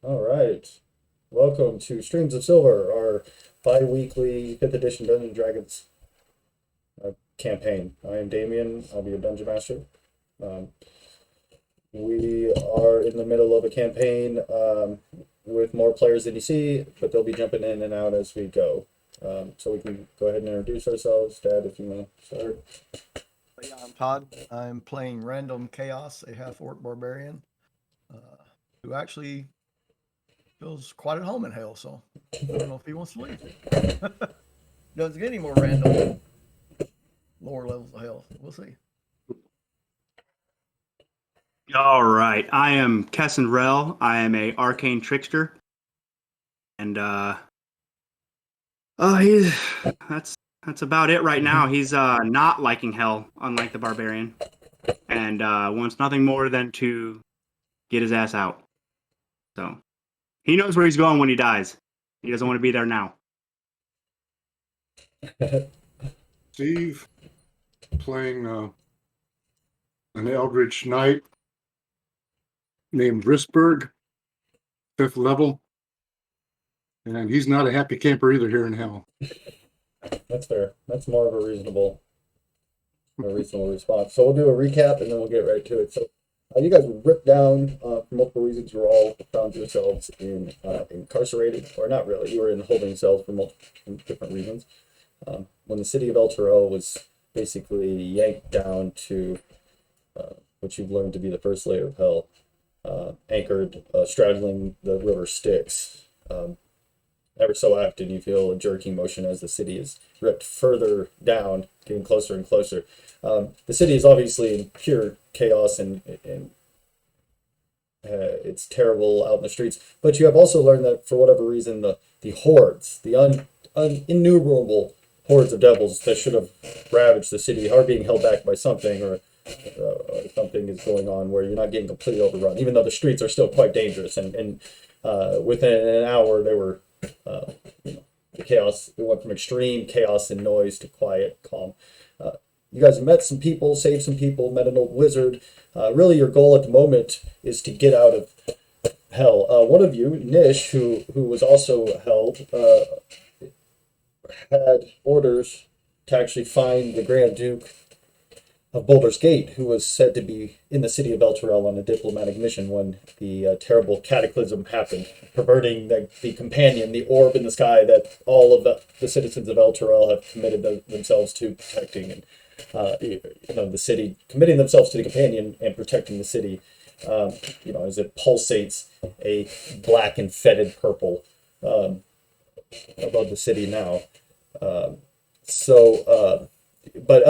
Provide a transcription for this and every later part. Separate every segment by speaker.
Speaker 1: All right. Welcome to Streams of Silver, our bi-weekly 5th edition Dungeons& and Dragons campaign. I am Damien. I'll be your dungeon master. Um, we are in the middle of a campaign with more players than you see, but they'll be jumping in and out as we go. So we can go ahead and introduce ourselves. Dad, if you want to start.
Speaker 2: Yeah, I'm Todd. I'm playing Random Chaos, a half-orc barbarian, uh, who actually feels quite at home in hell. So I don't know if he wants to leave. Doesn't get any more random lower levels of hell. We'll see.
Speaker 3: All right, I am Kesson Rell. I am a arcane trickster, and he's that's about it right now. He's not liking hell, unlike the barbarian, and wants nothing more than to get his ass out. So he knows where he's going when he dies. He doesn't want to be there now.
Speaker 4: Steve, playing an Eldritch Knight named Risberg, 5th level. And he's not a happy camper either here in hell.
Speaker 1: That's fair. That's more of a reasonable response. So we'll do a recap and then we'll get right to it. So you guys were ripped down for multiple reasons. You were all found yourselves in incarcerated, or not really. You were in holding cells for multiple different reasons. When the city of El Toro was basically yanked down to what you've learned to be the first layer of hell, anchored, straddling the river Styx. Ever so often, you feel a jerking motion as the city is ripped further down, getting closer and closer. The city is obviously in pure chaos and it's terrible out in the streets. But you have also learned that for whatever reason, the hordes, the innumerable hordes of devils that should have ravaged the city are being held back by something, or something is going on where you're not getting completely overrun, even though the streets are still quite dangerous. And within an hour, they were the chaos. It went from extreme chaos and noise to quiet, calm. You guys met some people, saved some people, met an old wizard. Really, your goal at the moment is to get out of hell. One of you, Nish, who was also held, had orders to actually find the Grand Duke of Boulder's Gate, who was said to be in the city of El Terrell on a diplomatic mission when the terrible cataclysm happened, perverting the companion, the orb in the sky that all of the citizens of El Terrell have committed themselves to protecting, and the city committing themselves to the companion and protecting the city. As it pulsates a black and fetid purple above the city now. But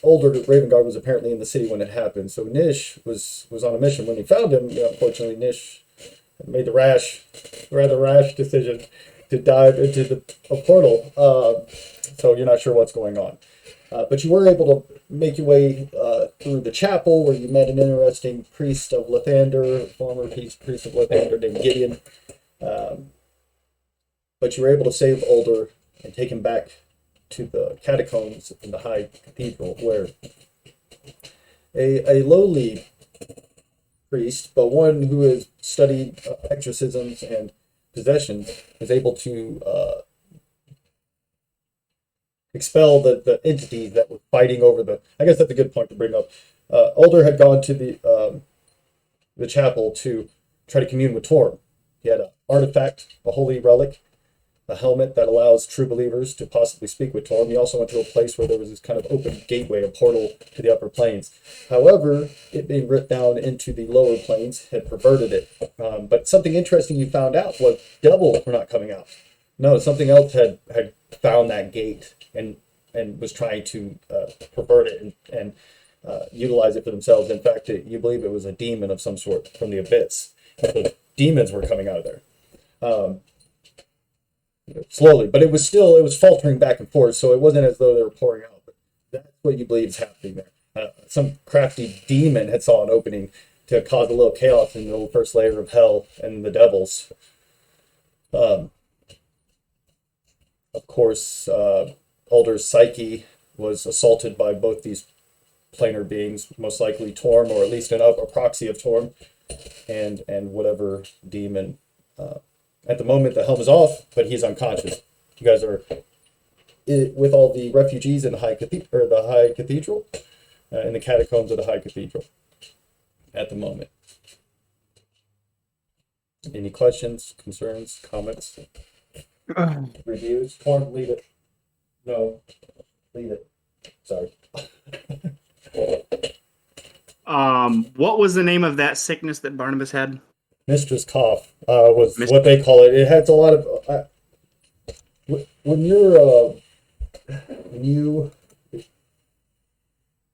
Speaker 1: older Ravengard was apparently in the city when it happened. So Nish was on a mission. When he found him, unfortunately, Nish made the rather rash decision to dive into a portal. So you're not sure what's going on. But you were able to make your way through the chapel, where you met an interesting priest of Lathander, former priest of Lathander named Gideon. But you were able to save Older and take him back to the catacombs in the High Cathedral, where a lowly priest, but one who has studied exorcisms and possessions, is able to expel the entities that were fighting over the. I guess that's a good point to bring up. Older had gone to the chapel to try to commune with Torm. He had an artifact, a holy relic, a helmet that allows true believers to possibly speak with Torm. He also went to a place where there was this kind of open gateway, a portal to the upper planes. However, it being ripped down into the lower planes had perverted it. But something interesting you found out was devils were not coming out. No, something else had found that gate and was trying to pervert it and utilize it for themselves. In fact, you believe it was a demon of some sort from the abyss. So demons were coming out of there. Slowly, but it was faltering back and forth, so it wasn't as though they were pouring out. But that's what you believe is happening there. Some crafty demon had saw an opening to cause a little chaos in the first layer of hell and the devils. Of course, Alder's psyche was assaulted by both these planar beings, most likely Torm, or at least a proxy of Torm. and whatever demon. At the moment, the helm is off, but he's unconscious. You guys are with all the refugees in the high cathedral, in the catacombs of the high cathedral. At the moment. Any questions, concerns, comments, reviews? Torm, leave it. No, leave it. Sorry.
Speaker 3: What was the name of that sickness that Barnabas had?
Speaker 1: Mistress Cough was what they call it. It has a lot of when you're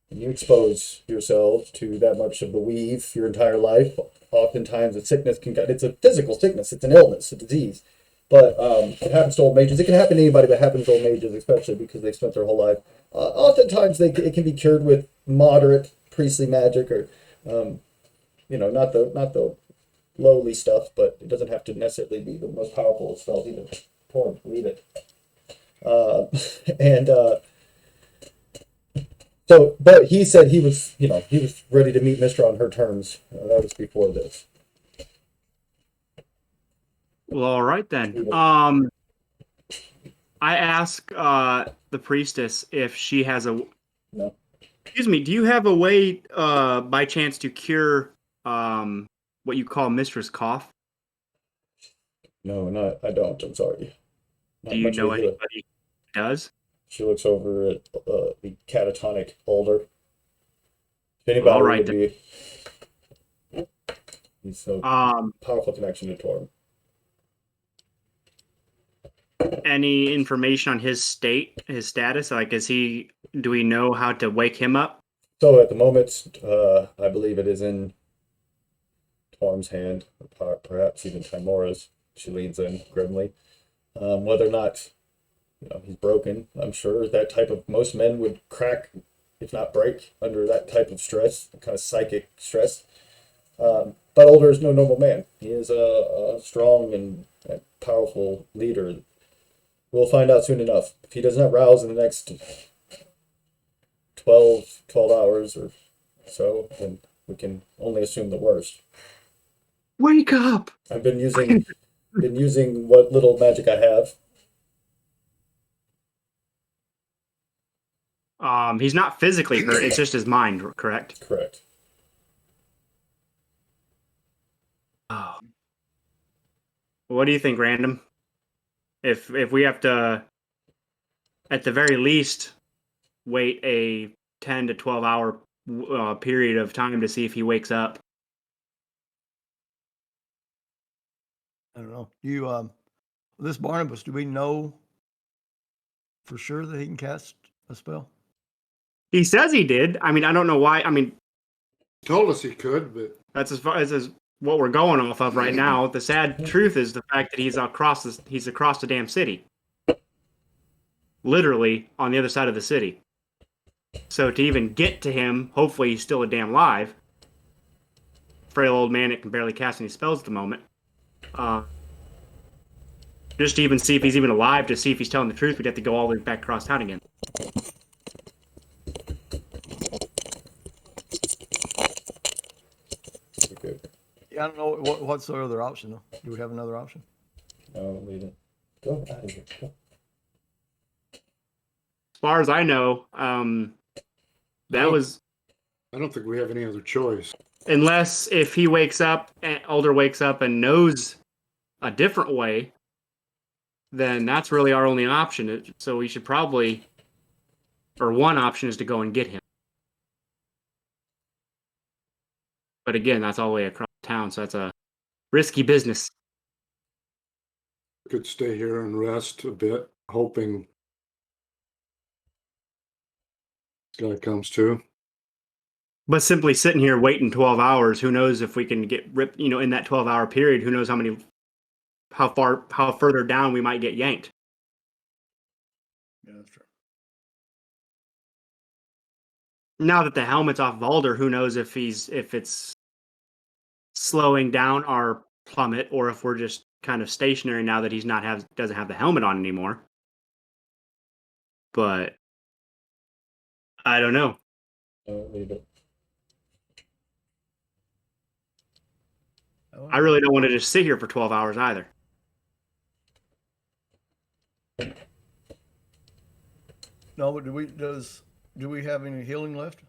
Speaker 1: when you expose yourself to that much of the weave your entire life, oftentimes a sickness it's a physical sickness, it's an illness, a disease. But it happens to old mages. It can happen to anybody, but it happens to old mages, especially because they've spent their whole life. Oftentimes it can be cured with moderate priestly magic or not the lowly stuff, but it doesn't have to necessarily be the most powerful of spells either. Torm, leave it. So, but he said he was ready to meet Mystra on her terms. That was before this.
Speaker 3: Well, all right then. I ask the priestess if she has a.
Speaker 1: No.
Speaker 3: Excuse me. Do you have a way, by chance, to cure what you call mistress cough?
Speaker 1: No, I don't. I'm sorry. Not
Speaker 3: Do you
Speaker 1: much of
Speaker 3: know
Speaker 1: a healer.
Speaker 3: anybody who does?
Speaker 1: She looks over at the catatonic older. If anybody
Speaker 3: All right
Speaker 1: would
Speaker 3: then.
Speaker 1: be. He's so powerful connection to Torm.
Speaker 3: Any information on his status? Like, do we know how to wake him up?
Speaker 1: So at the moment, I believe it is in Torm's hand, or perhaps even Timora's. She leans in grimly. Whether or not, he's broken, I'm sure most men would crack, if not break, under that type of stress, kind of psychic stress. But Older is no normal man. He is a strong and powerful leader. We'll find out soon enough. If he does not rouse in the next 12 hours or so, then we can only assume the worst.
Speaker 3: Wake up!
Speaker 1: I've been using what little magic I have.
Speaker 3: He's not physically hurt. It's just his mind, correct?
Speaker 1: Correct.
Speaker 3: Oh. What do you think, Random? If we have to, at the very least, wait a 10 to 12 hour period of time to see if he wakes up.
Speaker 2: I don't know. This Barnabas, do we know for sure that he can cast a spell?
Speaker 3: He says he did. I mean, I don't know why. I mean,
Speaker 4: Told us he could, but
Speaker 3: that's as far as what we're going off of right now. The sad truth is the fact that he's across the damn city. Literally on the other side of the city. So to even get to him, hopefully he's still a damn live. Frail old man that can barely cast any spells at the moment. Just to even see if he's even alive, to see if he's telling the truth, we'd have to go all the way back across town again.
Speaker 1: Good.
Speaker 2: Yeah, I don't know. What's the other option, though? Do we have another option?
Speaker 1: No, leave it. Go out of here. Go.
Speaker 3: As far as I know, that was
Speaker 4: I don't think we have any other choice.
Speaker 3: unless if he Older wakes up and knows a different way, then that's really our only option. So we should probably, or one option is to go and get him. But again, that's all the way across town, so that's a risky business.
Speaker 4: We could stay here and rest a bit, hoping this guy comes to.
Speaker 3: But simply sitting here waiting 12 hours, who knows if we can get ripped, in that 12-hour period, who knows how further down we might get yanked.
Speaker 2: Yeah, that's true.
Speaker 3: Now that the helmet's off Valder, who knows if it's slowing down our plummet or if we're just kind of stationary now that doesn't have the helmet on anymore. But I don't know.
Speaker 1: No, leave it.
Speaker 3: I really don't want to just sit here for 12 hours either.
Speaker 2: No, but do we have any healing left?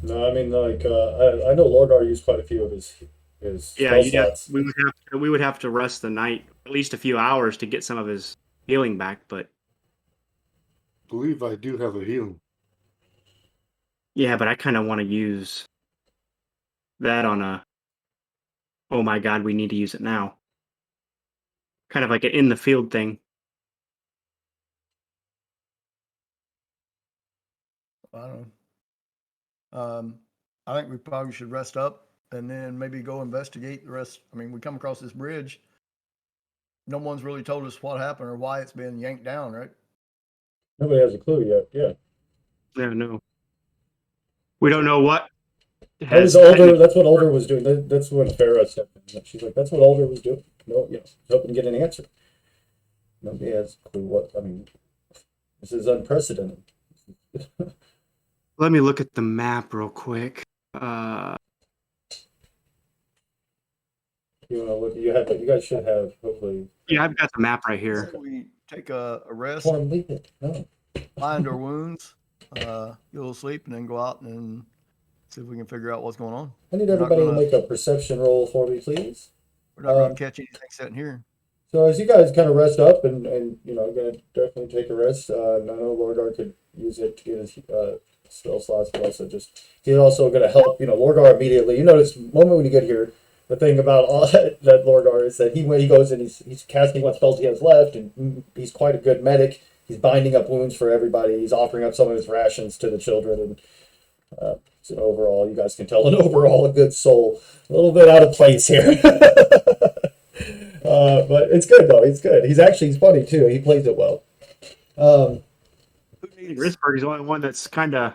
Speaker 1: No, I mean, like, I know Lorgar used quite a few of his
Speaker 3: Yeah,
Speaker 1: spell slots.
Speaker 3: we would have to rest the night, at least a few hours to get some of his healing back. But
Speaker 4: I believe I do have a healing.
Speaker 3: yeah, but I kind of want to use that on a. Oh my God, we need to use it now. Kind of like an in the field thing.
Speaker 2: I don't know. I think we probably should rest up and then maybe go investigate the rest. I mean, we come across this bridge. No one's really told us what happened or why it's been yanked down, right?
Speaker 1: Nobody has a clue yet. Yeah.
Speaker 3: Yeah, no. We don't know what
Speaker 1: That was Older. That's what Older was doing. That's what Farah said. She's like, that's what Older was doing. No, hoping to get an answer. Nobody has a clue what. I mean, this is unprecedented.
Speaker 3: Let me look at the map real quick.
Speaker 1: You want to look? You guys should have hopefully.
Speaker 3: Yeah, I've got the map right here.
Speaker 2: We take a rest,
Speaker 1: Torm, leave it. No.
Speaker 2: find our wounds, get a little sleep, and then go out and see if we can figure out what's going on.
Speaker 1: I need everybody to make a perception roll for me, please.
Speaker 2: We're not going to catch anything sitting here.
Speaker 1: So as you guys kind of rest up and gonna definitely take a rest. I know Lorgar could use it to get his spell slots, but also he's also gonna help. Lorgar immediately. You notice the moment when you get here, the thing about all that Lorgar is that he goes and he's casting what spells he has left, and he's quite a good medic. He's binding up wounds for everybody. He's offering up some of his rations to the children, and so overall, you guys can tell a good soul. A little bit out of place here. But it's good though. It's good. He's funny too. He plays it well.
Speaker 3: Risberg is the only one that's kind of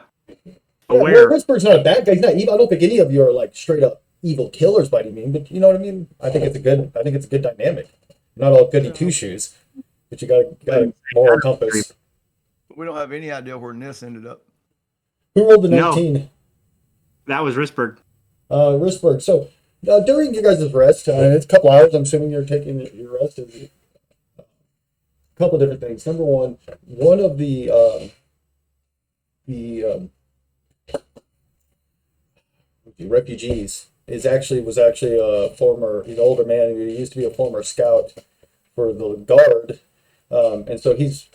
Speaker 1: aware. Risberg's not a bad guy. He's not evil. I don't think any of you are like straight up evil killers by any means. But you know what I mean. I think it's a good dynamic. Not all goody two shoes, but you got a moral compass.
Speaker 2: We don't have any idea where Nis ended up.
Speaker 1: Who rolled the 19? No.
Speaker 3: That was Risberg.
Speaker 1: Risberg. So. During your guys' rest, it's a couple hours. I'm assuming you're taking your rest. A couple of different things. Number one of the refugees was actually a former. He's an older man. He used to be a former scout for the guard, and so he's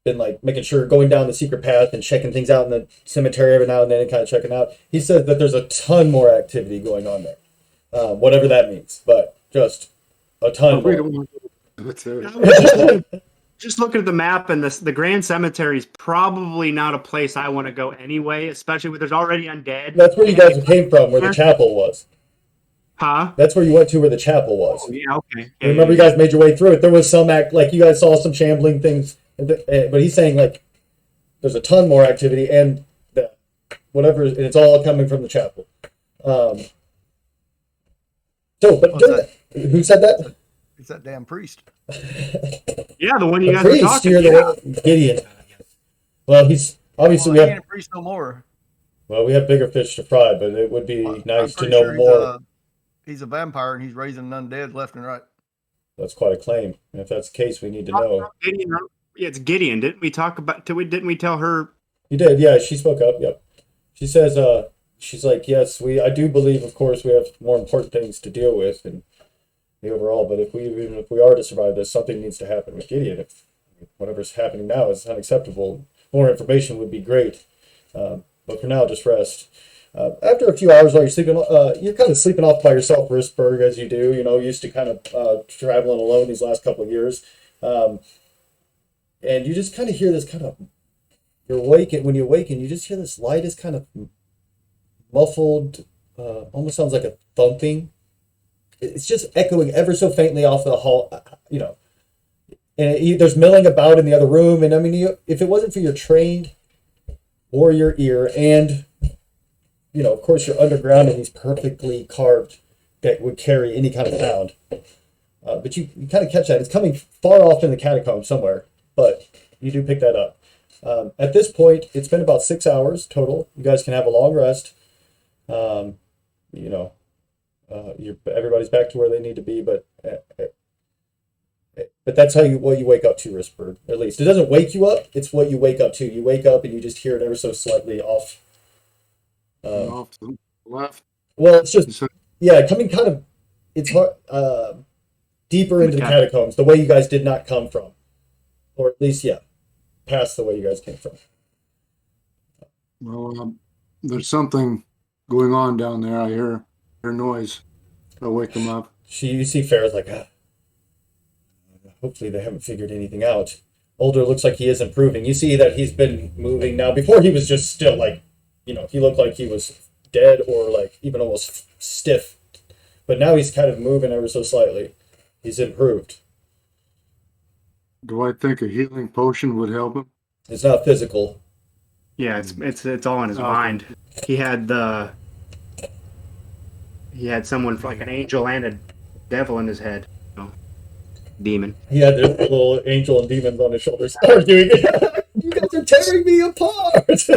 Speaker 1: been like making sure going down the secret path and checking things out in the cemetery every now and then and kind of checking out. He said that there's a ton more activity going on there. Whatever that means, but just a ton more.
Speaker 3: Just looking at the map, and the Grand Cemetery is probably not a place I want to go anyway, especially when there's already undead.
Speaker 1: That's where you guys came from, where the chapel was.
Speaker 3: Huh?
Speaker 1: That's where you went to, where the chapel was.
Speaker 3: Oh, yeah, okay. Yeah,
Speaker 1: remember, you guys made your way through it. There was some like you guys saw some shambling things, but he's saying like there's a ton more activity and whatever, and it's all coming from the chapel. Who said that?
Speaker 2: It's that damn priest.
Speaker 3: Yeah, the one you guys were talking
Speaker 1: about. Gideon. Well, he's obviously
Speaker 2: he ain't a priest no more.
Speaker 1: Well, we have bigger fish to fry, but it would be nice to know more.
Speaker 2: He's a vampire and he's raising undead left and right.
Speaker 1: That's quite a claim. And if that's the case, we need to know.
Speaker 3: Gideon, yeah, it's Gideon. Didn't we talk about? Didn't we tell her?
Speaker 1: You did, yeah. She spoke up. Yep. She says, she's like, yes, I do believe, of course, we have more important things to deal with and the overall. But even if we are to survive this, something needs to happen with Gideon. If whatever's happening now is unacceptable, more information would be great. But for now, just rest. After a few hours while you're sleeping, you're kind of sleeping off by yourself, Risberg, as you do. Used to kind of traveling alone these last couple of years, and you just kind of hear this kind of. When you awaken, you just hear this light is kind of muffled, almost sounds like a thumping. It's just echoing ever so faintly off the hall, And there's milling about in the other room, and I mean, if it wasn't for your trained warrior ear, and of course, you're underground in these perfectly carved that would carry any kind of sound. But you kind of catch that. It's coming far off in the catacombs somewhere, but you do pick that up. At this point, it's been about 6 hours total. You guys can have a long rest. Everybody's back to where they need to be, but that's what you wake up to, Risperd. At least it doesn't wake you up; it's what you wake up to. You wake up and you just hear it ever so slightly off.
Speaker 4: Off to the left.
Speaker 1: Well, it's just
Speaker 4: So
Speaker 1: coming kind of it's hard deeper into the
Speaker 3: Okay.
Speaker 1: catacombs, the way you guys did not come from, or at least past the way you guys came from.
Speaker 4: well, there's something going on down there. I hear noise. I'll wake them up.
Speaker 1: You see Farrah's like, hopefully they haven't figured anything out. Older looks like he is improving. You see that he's been moving now. Before he was just still like, he looked like he was dead or like even almost stiff. But now he's kind of moving ever so slightly. He's improved.
Speaker 4: Do I think a healing potion would help him?
Speaker 1: It's not physical.
Speaker 3: Yeah, it's all in his
Speaker 4: Okay.
Speaker 3: mind. He had someone like an angel and a devil in his head. Demon.
Speaker 1: He had the little angel and demons on his shoulders. Arguing, you guys are tearing me apart.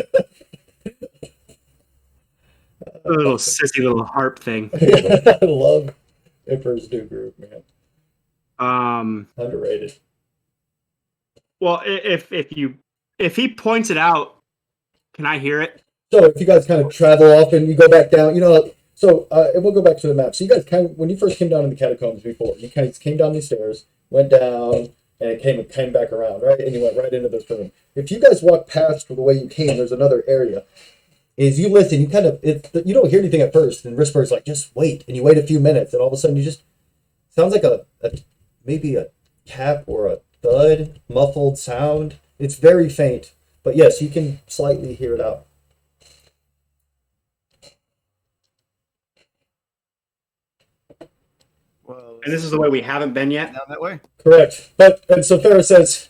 Speaker 3: A little sissy little harp thing.
Speaker 1: I love Emperor's New Groove, man.
Speaker 3: Um.
Speaker 1: Underrated.
Speaker 3: Well, if he points it out, can I hear it?
Speaker 1: So if you guys kind of travel off and you go back down, and we'll go back to the map. So you guys when you first came down in the catacombs before, you kind of came down these stairs, went down, and it came back around, right? And you went right into this room. If you guys walk past the way you came, there's another area. Is you listen, you don't hear anything at first, and Risperd's like, just wait, and you wait a few minutes, and all of a sudden you just sounds like maybe a tap or a thud, muffled sound. It's very faint, but yes, you can slightly hear it out.
Speaker 2: Well,
Speaker 3: And this is the way we haven't been yet.
Speaker 2: down that way.
Speaker 1: Correct. And so Farrah says,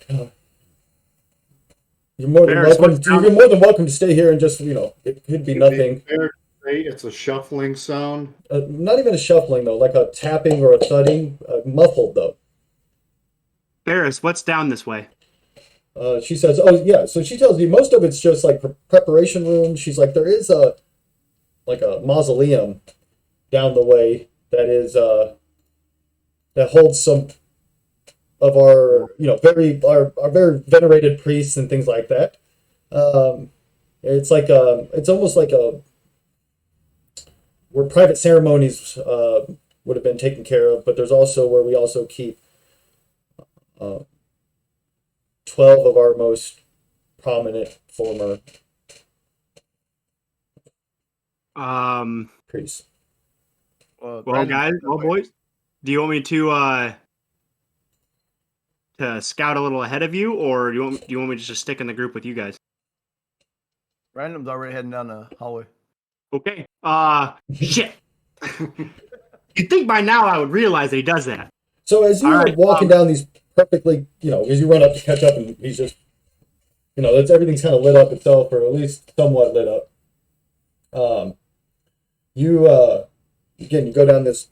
Speaker 1: you're more than
Speaker 3: Ferris,
Speaker 1: welcome.
Speaker 3: what's down-
Speaker 1: You're more than welcome to stay here and just it could be nothing.
Speaker 4: Fair to say it's a shuffling sound.
Speaker 1: Not even a shuffling though, like a tapping or a thudding, muffled though.
Speaker 3: Ferris, what's down this way?
Speaker 1: She says, "Oh yeah." So she tells you most of it's just like preparation room. She's like, there is a mausoleum down the way that holds some of our our very venerated priests and things like that. It's like it's almost like where private ceremonies would have been taken care of, but there's also where we also keep 12 of our most prominent former priests.
Speaker 3: Well,
Speaker 2: Brandon,
Speaker 3: guys,
Speaker 2: that way.
Speaker 3: boys, do you want me to scout a little ahead of you, or do you want me to just stick in the group with you guys?
Speaker 2: Random's already heading down the hallway.
Speaker 3: Okay. Shit. You'd think by now I would realize that he does that.
Speaker 1: So as you
Speaker 3: All
Speaker 1: are
Speaker 3: right,
Speaker 1: walking down these perfectly, as you run up to catch up, and he's just, everything's kind of lit up itself, or at least somewhat lit up. You go down this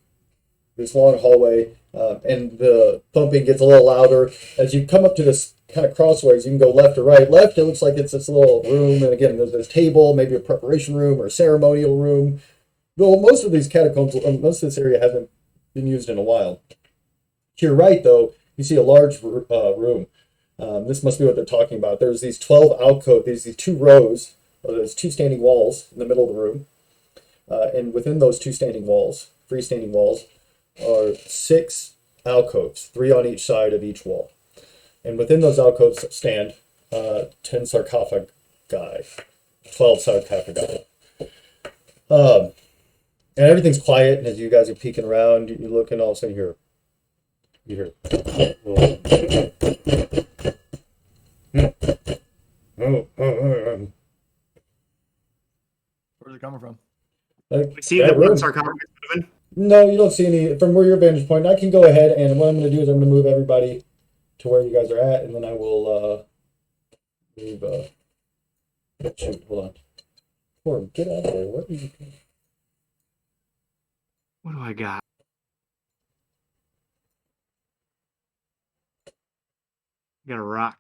Speaker 1: long hallway, and the thumping gets a little louder as you come up to this kind of crossways. You can go left or right. Left, it looks like it's this little room, and again, there's this table, maybe a preparation room or a ceremonial room. Well, most of these catacombs, most of this area hasn't been used in a while. To your right, though, you see a large room. This must be what they're talking about. There's these 12 alcoves, these two rows, or there's two standing walls in the middle of the room. And within those two freestanding walls, are 6 alcoves, 3 on each side of each wall. And within those alcoves stand 10 sarcophagi, 12 sarcophagi. And everything's quiet, and as you guys are peeking around, you look, and all of a sudden you hear.
Speaker 2: Where's it coming from?
Speaker 3: We see that one sarcophagus moving.
Speaker 1: No, you don't see any from where your vantage point. I can go ahead, and what I'm going to do is I'm going to move everybody to where you guys are at, and then I will move. Shoot, hold on. Corbin, get out of there. What are you doing?
Speaker 3: What do I got? I got a rock.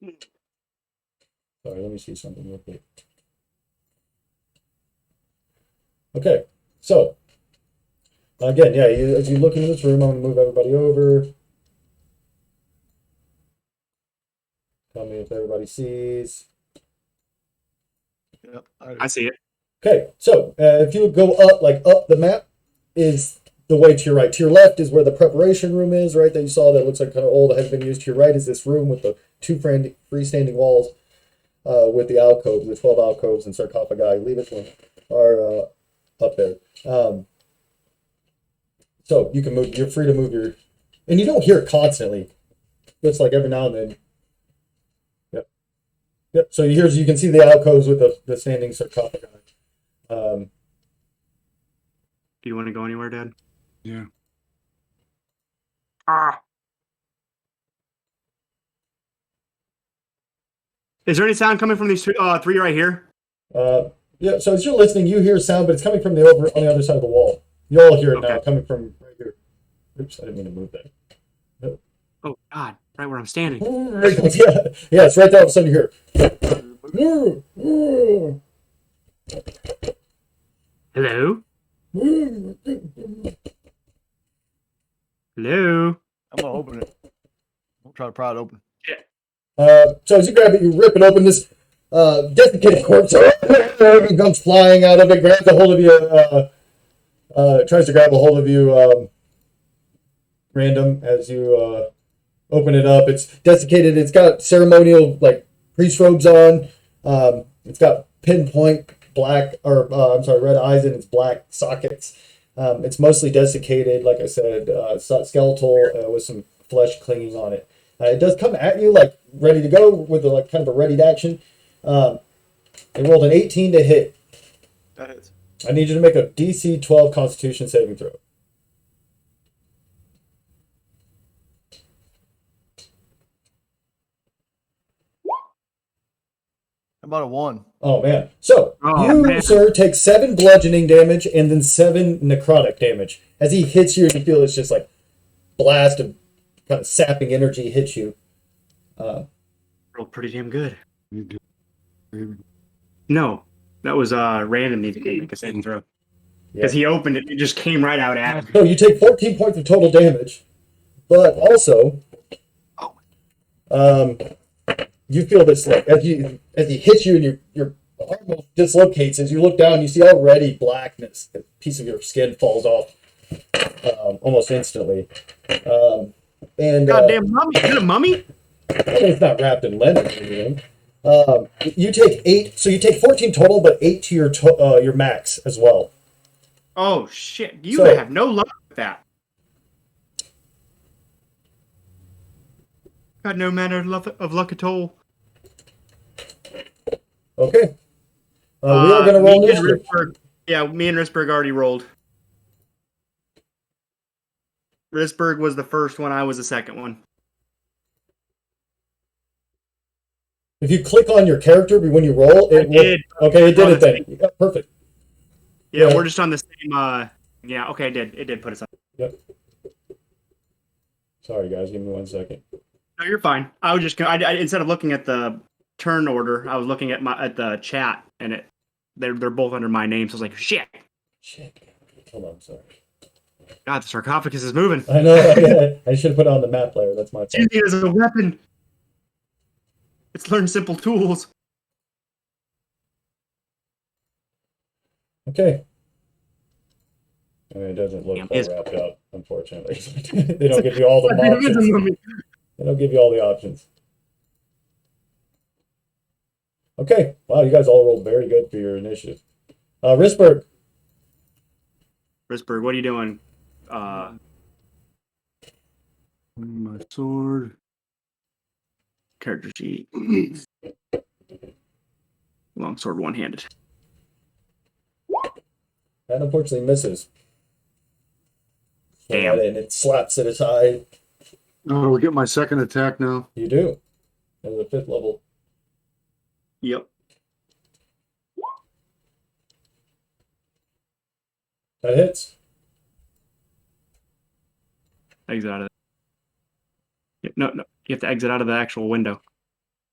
Speaker 1: Sorry, let me see something real quick. Okay, so Again, yeah, as you look into this room, I'm going to move everybody over. Tell me if everybody sees.
Speaker 2: Yep.
Speaker 3: I see it.
Speaker 1: Okay, so if you go up, like up the map, is the way to your right. To your left is where the preparation room is, right? That you saw that looks like kind of old, has been used. To your right is this room with the two freestanding walls with the alcoves, the 12 alcoves and sarcophagi. Leave it one are up there. So you can move. You're free to move your, and you don't hear it constantly. It's like every now and then. Yep. Yep. So you can see the alcoves with the standing sarcophagi.
Speaker 3: Do you want to go anywhere, Dad?
Speaker 4: Yeah.
Speaker 3: Is there any sound coming from these three right here?
Speaker 1: Yeah. So as you're listening, you hear sound, but it's coming from the on the other side of the wall. You all hear it now,
Speaker 3: Okay.
Speaker 1: coming from right here. Oops, I didn't mean to move that.
Speaker 3: Oh God! Right where I'm standing.
Speaker 1: Yeah, it's right there. All of a sudden you hear.
Speaker 3: Hello. Hello.
Speaker 2: I'm gonna open it. I'll try to pry it open.
Speaker 1: So as you grab it, you rip it open. This desiccated corpse comes flying out of it, grabs a hold of you, tries to grab a hold of you, random, as you open it up. It's desiccated. It's got ceremonial like priest robes on. It's got pinpoint black red eyes in its black sockets. It's mostly desiccated, like I said, skeletal with some flesh clinging on it. It does come at you like ready to go with like kind of a readied action. It rolled an 18 to hit.
Speaker 2: That hits.
Speaker 1: I need you to make a DC 12 Constitution saving throw.
Speaker 2: How about a 1?
Speaker 1: Oh man! So you, sir, take 7 bludgeoning damage and then 7 necrotic damage as he hits you. And you feel it's just like blast of kind of sapping energy hits you.
Speaker 3: Rolled pretty damn good.
Speaker 4: You do.
Speaker 3: No, that was random. Needs to make a saving throw because
Speaker 1: Yeah.
Speaker 3: he opened it. It just came right out at him.
Speaker 1: So you take 14 points of total damage, but also, you feel this like as he hits you and your arm dislocates. As you look down, you see already blackness. A piece of your skin falls off almost instantly. And
Speaker 3: Goddamn mummy! Is it a mummy?
Speaker 1: it's not wrapped in linen or anything. You take 8, so you take 14 total, but 8 to your max as well.
Speaker 3: Oh shit! You
Speaker 1: So-
Speaker 3: have no luck with that. Got no manner of luck at all.
Speaker 1: Okay. We are going to roll initiative.
Speaker 3: Me and Risberg already rolled. Risberg was the first one. I was the second one.
Speaker 1: If you click on your character when you roll, it will.
Speaker 3: did.
Speaker 1: Okay, it did
Speaker 3: Oh,
Speaker 1: it then. Yeah, perfect.
Speaker 3: Yeah,
Speaker 1: Yeah.
Speaker 3: we're just on the same. Yeah, okay, it did put us on.
Speaker 1: Yep. Sorry, guys. Give me 1 second.
Speaker 3: No, you're fine. I was just instead of looking at the turn order, I was looking at the chat, and they're both under my name. So I was like, shit.
Speaker 1: Shit. Hold on. Sorry.
Speaker 3: God, the sarcophagus is moving.
Speaker 1: I know. I should have put it on the map player. That's my fault.
Speaker 3: Using it as a weapon. It's learn simple tools.
Speaker 1: Okay. I mean, it doesn't look all wrapped up, unfortunately. They don't give you all the options. They don't give you all the options. Okay. Wow, you guys all rolled very good for your initiative. Risberg.
Speaker 3: Risberg, what are you doing?
Speaker 4: My sword.
Speaker 3: Character sheet. Longsword one-handed.
Speaker 1: That unfortunately misses.
Speaker 3: Damn.
Speaker 1: And it slaps it aside.
Speaker 4: Oh, we get my second attack now.
Speaker 1: You do. At the 5th level.
Speaker 3: Yep.
Speaker 1: That hits.
Speaker 3: Exit out of it. No. You have to exit out of the actual window.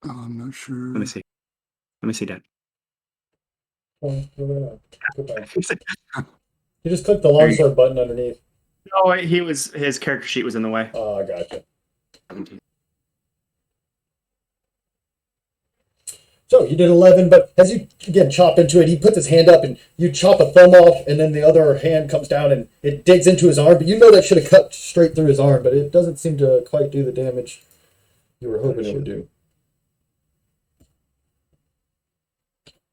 Speaker 4: Oh, I'm not sure.
Speaker 3: Let me see. Dad.
Speaker 1: Oh, go back. You just click the longsword button underneath.
Speaker 3: No, his character sheet was in the way.
Speaker 1: Oh, I gotcha. So you did 11, but as you again chop into it, he puts his hand up and you chop a thumb off, and then the other hand comes down and it digs into his arm. But you know that should have cut straight through his arm, but it doesn't seem to quite do the damage you were hoping it would do.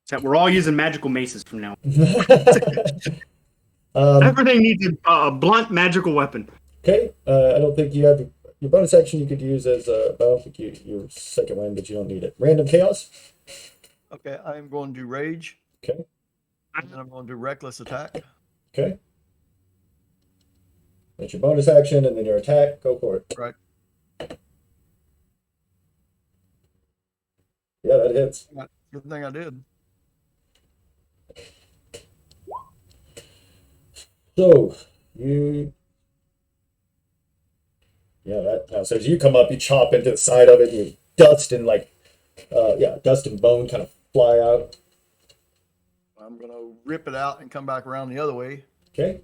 Speaker 3: So we're all using magical maces from now.
Speaker 1: Um,
Speaker 3: Everything needs a blunt magical weapon.
Speaker 1: okay, I don't think you have your bonus action you could use as I don't think your second one, but you don't need it. Random chaos.
Speaker 2: Okay, I'm going to rage.
Speaker 1: Okay.
Speaker 2: And then I'm going to do reckless attack.
Speaker 1: Okay. That's your bonus action, and then your attack. Go for it.
Speaker 2: Right.
Speaker 1: Yeah, that hits.
Speaker 2: Good thing I did.
Speaker 1: So so as you come up, you chop into the side of it, you dust and dust and bone kind of fly out.
Speaker 2: I'm going to rip it out and come back around the other way.
Speaker 1: Okay.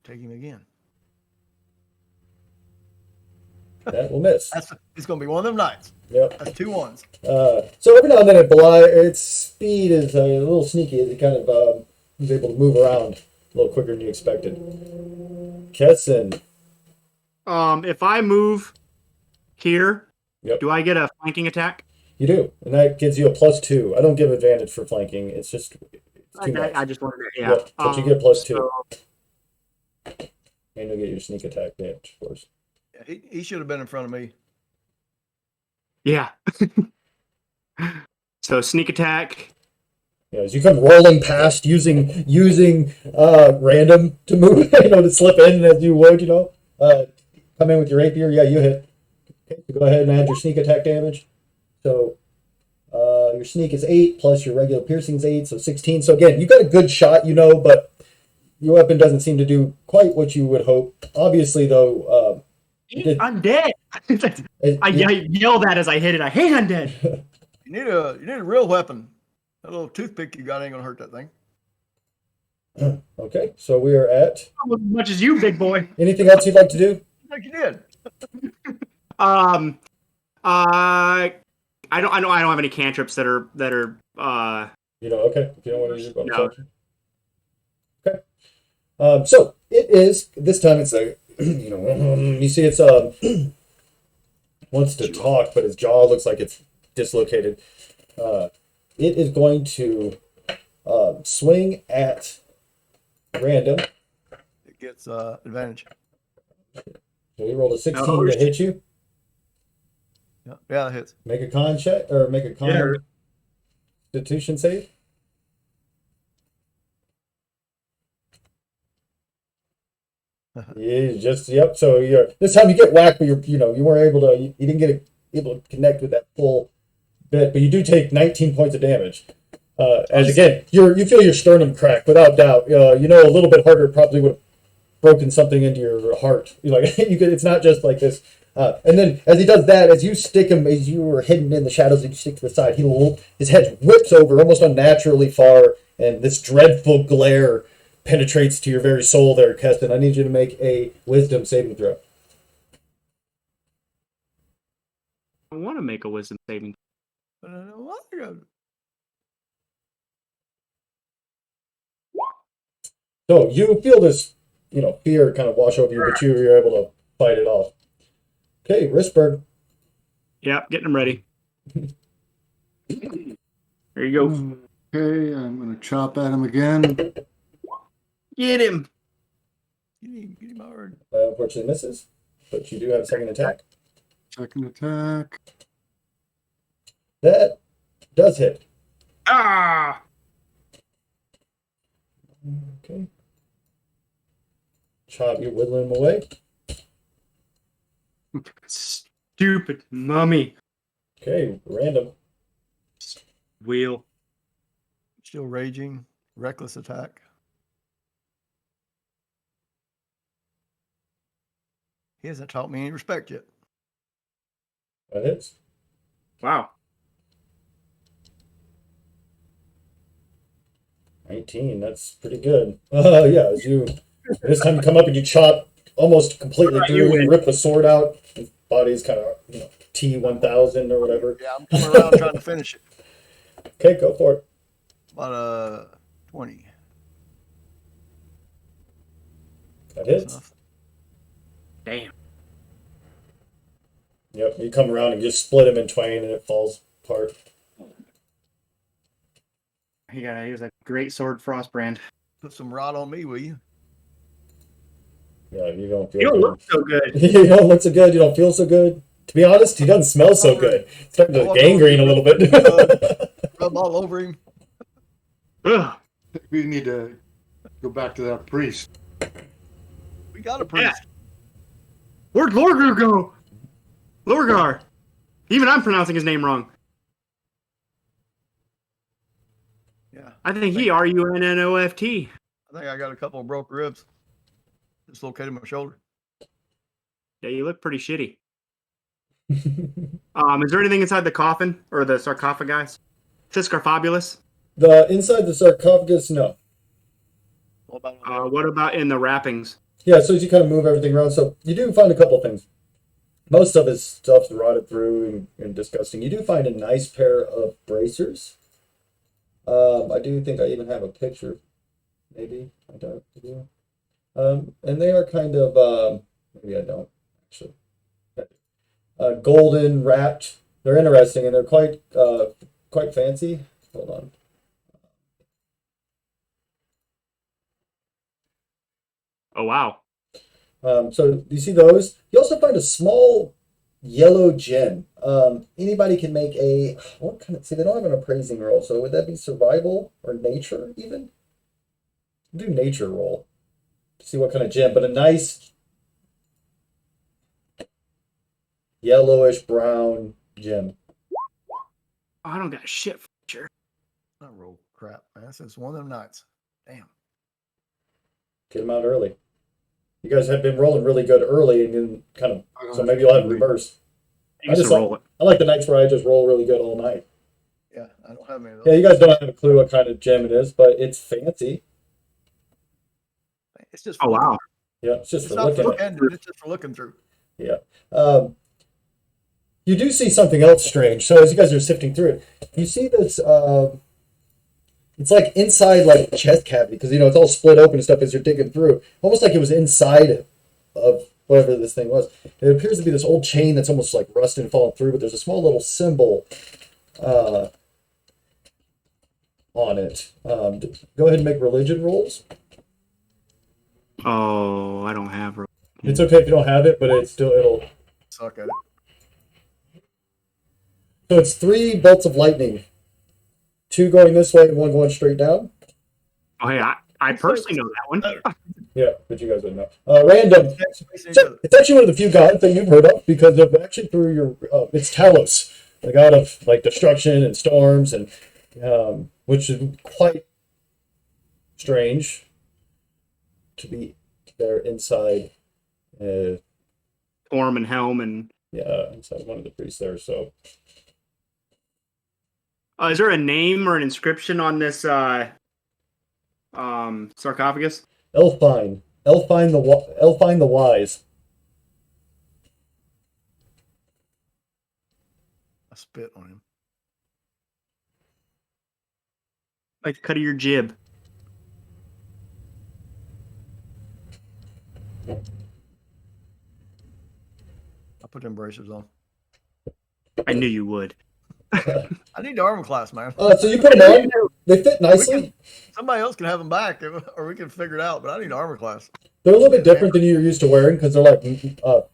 Speaker 2: Take him again.
Speaker 1: That will miss.
Speaker 2: It's going to be one of them nights.
Speaker 1: Yep.
Speaker 2: That's 2 1s.
Speaker 1: So every now and then its speed is a little sneaky. It kind of is able to move around a little quicker than you expected. Kesson.
Speaker 3: If I move here,
Speaker 1: Yep.
Speaker 3: do I get a flanking attack?
Speaker 1: You do, and that gives you a +2. I don't give advantage for flanking. It's just too much.
Speaker 3: I just wanted to, yeah.
Speaker 1: Yep, but you get +2.
Speaker 3: So,
Speaker 1: And you'll get your sneak attack damage, of course.
Speaker 2: Yeah, he should have been in front of me.
Speaker 3: yeah. So sneak attack.
Speaker 1: Yeah, as you come rolling past using random to move, to slip in as you would, come in with your rapier. Yeah, you hit. Okay, so go ahead and add your sneak attack damage. So your sneak is 8 plus your regular piercing is 8, so 16. So again, you got a good shot, but your weapon doesn't seem to do quite what you would hope. Obviously, though,
Speaker 3: I'm dead. I yell that as I hit it. I hate undead.
Speaker 2: You need a real weapon. That little toothpick you got ain't gonna hurt that thing.
Speaker 1: Okay, so we are at.
Speaker 3: Not as much as you, big boy.
Speaker 1: Anything else you'd like to do?
Speaker 2: Like you did.
Speaker 3: I don't have any cantrips that are
Speaker 1: Okay. If you don't want to use your bonus
Speaker 3: No.
Speaker 1: action. Okay. So it is this time. It's a you see it's wants to talk, but his jaw looks like it's dislocated. It is going to swing at random.
Speaker 2: It gets advantage.
Speaker 1: So he rolled a 16 to hit you.
Speaker 2: Yeah, that hits.
Speaker 1: Make a con check or make a constitution save. Yep. So this time you get whacked, but you weren't able to. You didn't get able to connect with that full bit, but you do take 19 points of damage. As again, you feel your sternum crack without doubt. A little bit harder probably would have broken something into your heart. It's not just like this. And then as he does that, as you stick him, as you were hidden in the shadows, and you stick to the side, his head whips over almost unnaturally far, and this dreadful glare penetrates to your very soul there, Keston. I need you to make a wisdom saving throw.
Speaker 3: I want to make a wisdom saving.
Speaker 1: So you feel this, fear kind of wash over you, but you're able to fight it off. Okay, Risberg.
Speaker 3: Yep, getting them ready. There you go.
Speaker 4: Okay, I'm going to chop at him again.
Speaker 3: Get him.
Speaker 2: Get him hard.
Speaker 1: Unfortunately misses, but you do have a second attack.
Speaker 4: Second attack.
Speaker 1: That does hit.
Speaker 3: Ah!
Speaker 1: Okay. Chop, you whittling him away.
Speaker 3: Stupid mummy.
Speaker 1: Okay, random.
Speaker 3: Wheel.
Speaker 2: Still raging. Reckless attack. He hasn't taught me any respect yet.
Speaker 1: That hits.
Speaker 3: Wow.
Speaker 1: 19. That's pretty good. Yeah. This time you come up and you chop almost completely
Speaker 3: Alright, you
Speaker 1: through. You
Speaker 3: win.
Speaker 1: rip the sword out. His body's kind of T1000 or whatever.
Speaker 2: Yeah, I'm coming around trying to finish it.
Speaker 1: Okay, go for it.
Speaker 2: About 20.
Speaker 1: That
Speaker 2: That's
Speaker 1: hits.
Speaker 2: enough.
Speaker 3: Damn.
Speaker 1: Yep. You come around and just split him in twain, and it falls apart.
Speaker 3: He was a great sword, Frostbrand.
Speaker 2: Put some rot on me, will you?
Speaker 1: Yeah, you don't feel
Speaker 3: You don't
Speaker 1: good.
Speaker 3: look so good.
Speaker 1: You don't look so good. You don't feel so good. To be honest, he doesn't smell so good. It's starting to gangrene a little bit.
Speaker 2: Rub all over him.
Speaker 3: Ugh.
Speaker 4: We need to go back to that priest.
Speaker 2: We got a priest.
Speaker 3: Where'd Lorgar go? Lorgar. Even I'm pronouncing his name wrong.
Speaker 2: Yeah.
Speaker 3: I think he RUNNOFT.
Speaker 2: I think I got a couple of broke ribs. Dislocated my shoulder.
Speaker 3: Yeah, you look pretty shitty. Is there anything inside the coffin or the sarcophagus? Scarfabulous.
Speaker 1: The inside the sarcophagus, no.
Speaker 2: What about
Speaker 3: What about in the wrappings?
Speaker 1: Yeah, so as you kind of move everything around, so you do find a couple of things. Most of his stuff's rotted through and disgusting. You do find a nice pair of bracers. I do think I even have a picture. Maybe I don't. And they are kind of maybe I don't actually. Golden wrapped. They're interesting and they're quite fancy. Hold on.
Speaker 3: Oh wow.
Speaker 1: So you see those? You also find a small yellow gem. Anybody can make what kind of, see, they don't have an appraising roll, so would that be survival or nature even? Do nature roll to see what kind of gem, but a nice yellowish brown gem.
Speaker 3: I don't got shit for sure.
Speaker 2: Not roll crap, man. It's one of them nights. Damn.
Speaker 1: Get them out early. You guys have been rolling really good early and then kind of, so maybe you'll have it reversed.
Speaker 3: You can roll it.
Speaker 1: I like the nights where I just roll really good all night.
Speaker 2: Yeah, I don't have any of
Speaker 1: Yeah,
Speaker 2: those.
Speaker 1: you guys don't have a clue what kind of gem it is, but it's fancy.
Speaker 2: It's just
Speaker 3: Oh wow.
Speaker 1: Yeah, it's just
Speaker 2: It's
Speaker 1: for
Speaker 2: not for
Speaker 1: looking at.
Speaker 2: looking. It's just for looking through.
Speaker 1: Yeah. You do see something else strange. So as you guys are sifting through it, you see this. It's like inside like chest cavity because it's all split open and stuff as you're digging through. Almost like it was inside of whatever this thing was. It appears to be this old chain that's almost like rusted and fallen through, but there's a small little symbol on it. Go ahead and make religion rolls.
Speaker 3: Oh, I don't have.
Speaker 1: It's okay if you don't have it, but it'll.
Speaker 2: Suck at it.
Speaker 1: So it's 3 bolts of lightning. 2 going this way and 1 going straight down.
Speaker 3: Oh hey, I personally know that one.
Speaker 1: Yeah, but you guys wouldn't know. Random.
Speaker 2: Facing each
Speaker 1: So
Speaker 2: other.
Speaker 1: it's actually one of the few gods that you've heard of because of actually through your it's Talos, the god of like destruction and storms and which is quite strange to be there inside.
Speaker 3: Orm and Helm and.
Speaker 1: Inside one of the priests there. So
Speaker 3: Is there a name or an inscription on this sarcophagus?
Speaker 1: Elfine the Wise.
Speaker 2: I spit on him.
Speaker 3: Like the cut of your jib.
Speaker 2: I put them bracers on.
Speaker 3: I knew you would.
Speaker 2: I need the armor class, man.
Speaker 1: So you put them on. They fit nicely.
Speaker 2: Somebody else can have them back, or we can figure it out. But I need the armor class.
Speaker 1: They're a little bit different than you're used to wearing because they're like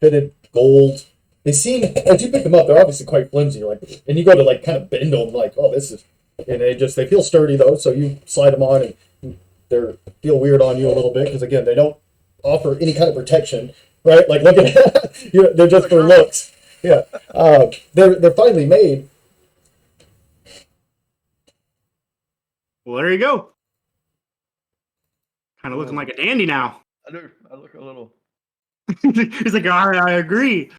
Speaker 1: fitted gold. They seem, as you pick them up, they're obviously quite flimsy. And you go to like kind of bend them, like, oh, this is, and they feel sturdy though. So you slide them on, and they feel weird on you a little bit because again, they don't offer any kind of protection, right? Like look at, they're just for looks. Yeah, they're finely made.
Speaker 3: Well, there you go. Kind of looking like a dandy now.
Speaker 2: I do. I look a little.
Speaker 3: He's like, all right, I agree.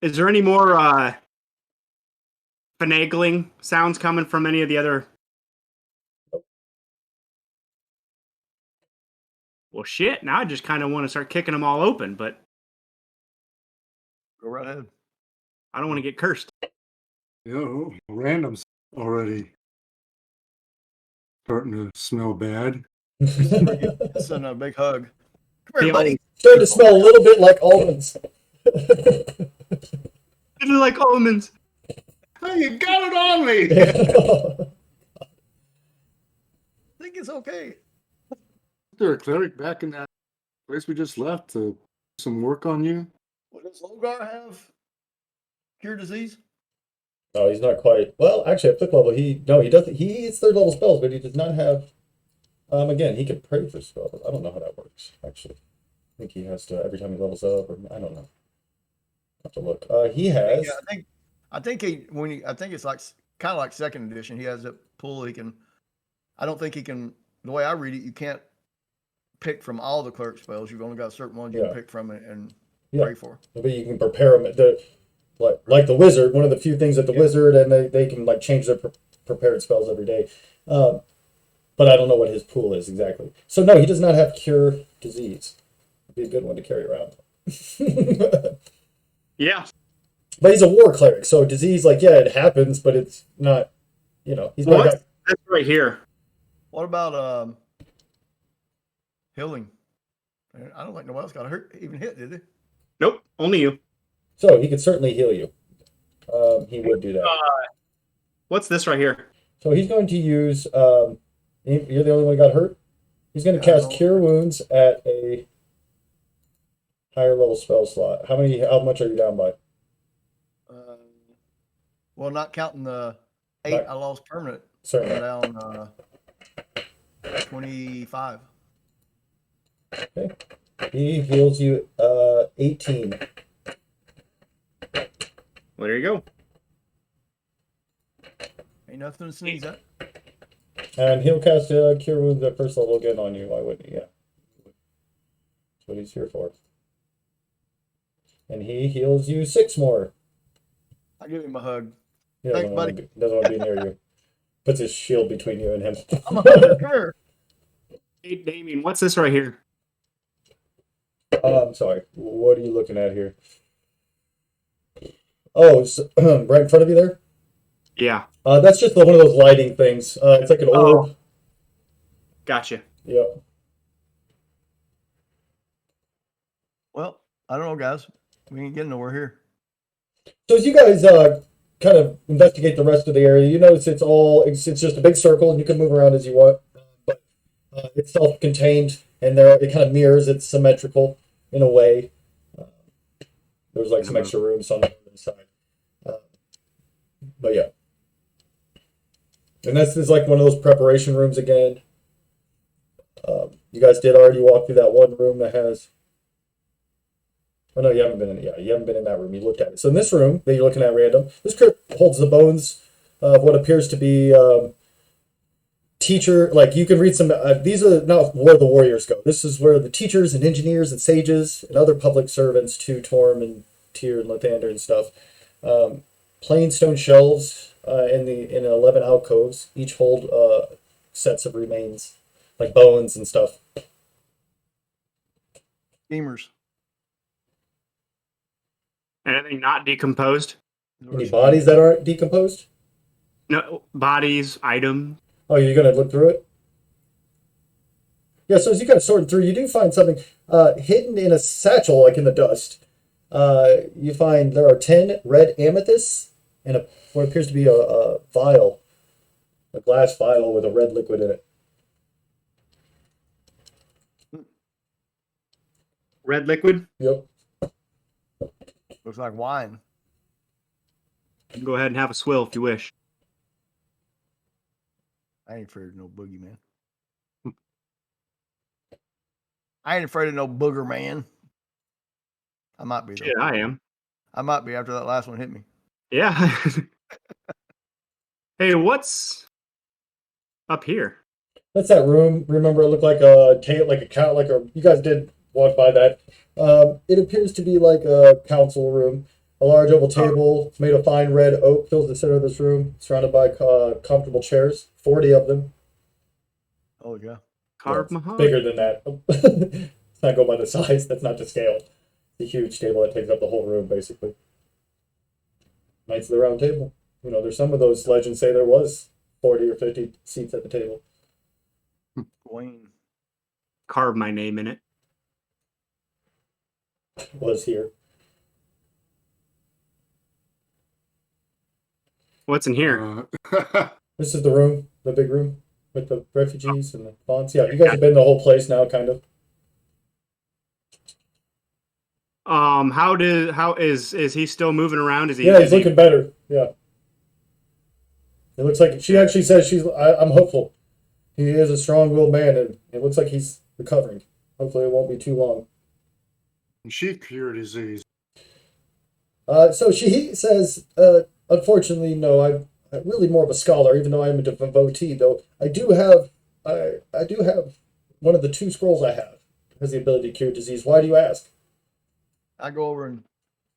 Speaker 3: Is there any more finagling sounds coming from any of the other? Well, shit. Now I just kind of want to start kicking them all open, but
Speaker 2: Go right ahead.
Speaker 3: I don't want to get cursed.
Speaker 4: Random's already starting to smell bad.
Speaker 2: Send a big hug. Come here,
Speaker 3: The
Speaker 2: buddy.
Speaker 1: Starting to smell a little bit like almonds.
Speaker 3: It's like almonds.
Speaker 4: Hey, you got it on me!
Speaker 2: I think it's okay.
Speaker 4: Is there a cleric back in that place we just left to do some work on you?
Speaker 2: What does Logar have? Cure disease?
Speaker 1: No, he's not quite. Well, actually, at 5th level, he doesn't. He's 3rd level spells, but he does not have. Again, he can pray for spells. I don't know how that works. Actually, I think he has to every time he levels up, or I don't know. Have to look. He has.
Speaker 2: Yeah, I think it's like kind of like 2nd edition. He has a pool. He can. I don't think he can. The way I read it, you can't pick from all the cleric spells. You've only got certain ones you can pick from and pray for.
Speaker 1: But you can prepare them. Like the wizard, one of the few things that the wizard, and they can like change their prepared spells every day. But I don't know what his pool is exactly. So no, he does not have cure disease. It'd be a good one to carry around.
Speaker 3: Yeah.
Speaker 1: But he's a war cleric, so disease, like, yeah, it happens, but it's not, he's not got.
Speaker 3: That's right here.
Speaker 2: What about healing? I don't think nobody else got even hit, did they?
Speaker 3: Nope, only you.
Speaker 1: So he could certainly heal you. He would do that.
Speaker 3: What's this right here?
Speaker 1: So he's going to use. You're the only one who got hurt. He's going to cast Cure Wounds at a higher level spell slot. How much are you down by?
Speaker 2: Well, not counting the 8 I lost permanent.
Speaker 1: Certainly.
Speaker 2: I'm down 25.
Speaker 1: Okay. He heals you 18.
Speaker 3: Well, there you go.
Speaker 2: Ain't nothing to sneeze at.
Speaker 1: And he'll cast Cure Wounds at 1st level again on you. Why wouldn't he? Yeah. That's what he's here for. And he heals you 6 more.
Speaker 2: I give him a hug.
Speaker 1: He
Speaker 2: Thanks, buddy.
Speaker 1: Doesn't want to be near you. Puts his shield between you and him.
Speaker 2: I'm a hugger. Come here.
Speaker 3: Hey, Damien, what's this right here?
Speaker 1: I'm sorry. What are you looking at here? Oh, right in front of you there?
Speaker 3: Yeah.
Speaker 1: That's just one of those lighting things. It's like an orb.
Speaker 3: Gotcha.
Speaker 1: Yeah.
Speaker 2: Well, I don't know, guys. We ain't getting nowhere here.
Speaker 1: So as you guys kind of investigate the rest of the area, you notice it's just a big circle, and you can move around as you want. But it's self-contained, and it kind of mirrors. It's symmetrical in a way. There's like some extra rooms on the other side. But yeah. And this is like one of those preparation rooms again. You guys did already walk through that one room that has. Oh no, you haven't been in. Yeah, you haven't been in that room. You looked at it. So in this room that you're looking at random, this crypt holds the bones of what appears to be teacher. Like you can read some. These are not where the warriors go. This is where the teachers and engineers and sages and other public servants to Torm and Tyr and Lathander and stuff. Plain stone shelves in 11 alcoves, each hold sets of remains, like bones and stuff.
Speaker 2: Gamers.
Speaker 3: Anything not decomposed?
Speaker 1: Any bodies that aren't decomposed?
Speaker 3: No, bodies, items.
Speaker 1: Oh, you're gonna look through it? Yeah, so as you kind of sort through, you do find something hidden in a satchel, like in the dust. You find there are 10 red amethysts and what appears to be a vial, a glass vial with a red liquid in it.
Speaker 3: Red liquid?
Speaker 1: Yep.
Speaker 2: Looks like wine.
Speaker 3: You can go ahead and have a swill if you wish.
Speaker 2: I ain't afraid of no boogeyman. I ain't afraid of no booger man. I might be though.
Speaker 3: Shit, I am.
Speaker 2: I might be after that last one hit me.
Speaker 3: Yeah. Hey, what's up here?
Speaker 1: That's that room. Remember, it looked like a tail, like a cow, you guys did walk by that. It appears to be like a council room. A large oval table made of fine red oak fills the center of this room, surrounded by comfortable chairs, 40 of them.
Speaker 2: Oh yeah.
Speaker 3: Carved
Speaker 1: Well, it's
Speaker 3: mahogany.
Speaker 1: bigger than that. It's not go by the size. That's not to scale. It's a huge table that takes up the whole room, basically. Knights of the Round Table. You know, there's some of those legends say there was 40 or 50 seats at the table.
Speaker 2: Gawain.
Speaker 3: Carve my name in it.
Speaker 1: Was here.
Speaker 3: What's in here?
Speaker 1: This is the room, the big room with the refugees and the fonts. Yeah, you guys have been the whole place now, kind of.
Speaker 3: How is he still moving around? Is he?
Speaker 1: Yeah,
Speaker 3: is
Speaker 1: he's
Speaker 3: he-
Speaker 1: looking better. Yeah. It looks like she actually says I'm hopeful. He is a strong-willed man, and it looks like he's recovering. Hopefully, it won't be too long.
Speaker 4: She cured disease.
Speaker 1: So he says, unfortunately, no, I'm really more of a scholar, even though I'm a devotee. Though I do have one of the 2 scrolls I have has the ability to cure disease. Why do you ask?
Speaker 2: I go over and,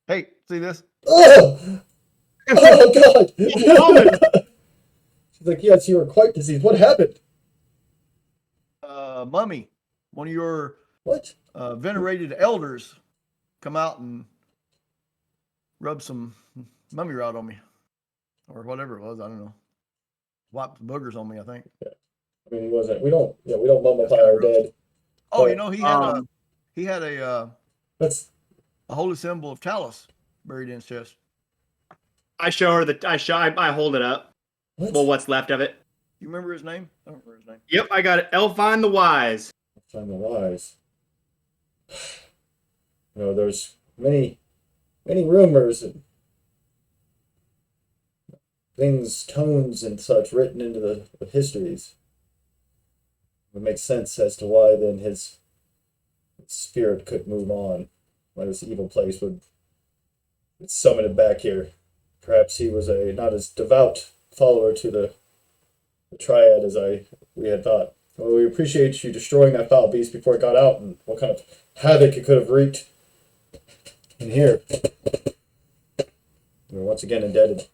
Speaker 2: hey, see this?
Speaker 1: Oh, oh God! She's like, yes, you are quite diseased. What happened?
Speaker 2: Mummy, one of your
Speaker 1: What?
Speaker 2: venerated elders, come out and rub some mummy rot on me, or whatever it was. I don't know. Wiped the boogers on me, I think.
Speaker 1: I mean, he wasn't. We don't mummify our dead.
Speaker 2: Oh,
Speaker 1: But,
Speaker 2: you know, he had
Speaker 1: That's
Speaker 2: a holy symbol of Talus buried in his chest.
Speaker 3: I show her I hold it up.
Speaker 1: what?
Speaker 3: Well, what's left of it?
Speaker 2: You remember his name? I don't remember his name.
Speaker 3: Yep, I got it. Elfine the Wise.
Speaker 1: Find the wise. You know, there's many rumors and things, tones and such written into the histories. It makes sense as to why then his spirit could move on. Why this evil place would summon him back here. Perhaps he was a not as devout follower to the triad as we had thought. Well, we appreciate you destroying that foul beast before it got out, and what kind of havoc it could have wreaked in here. We're once again indebted.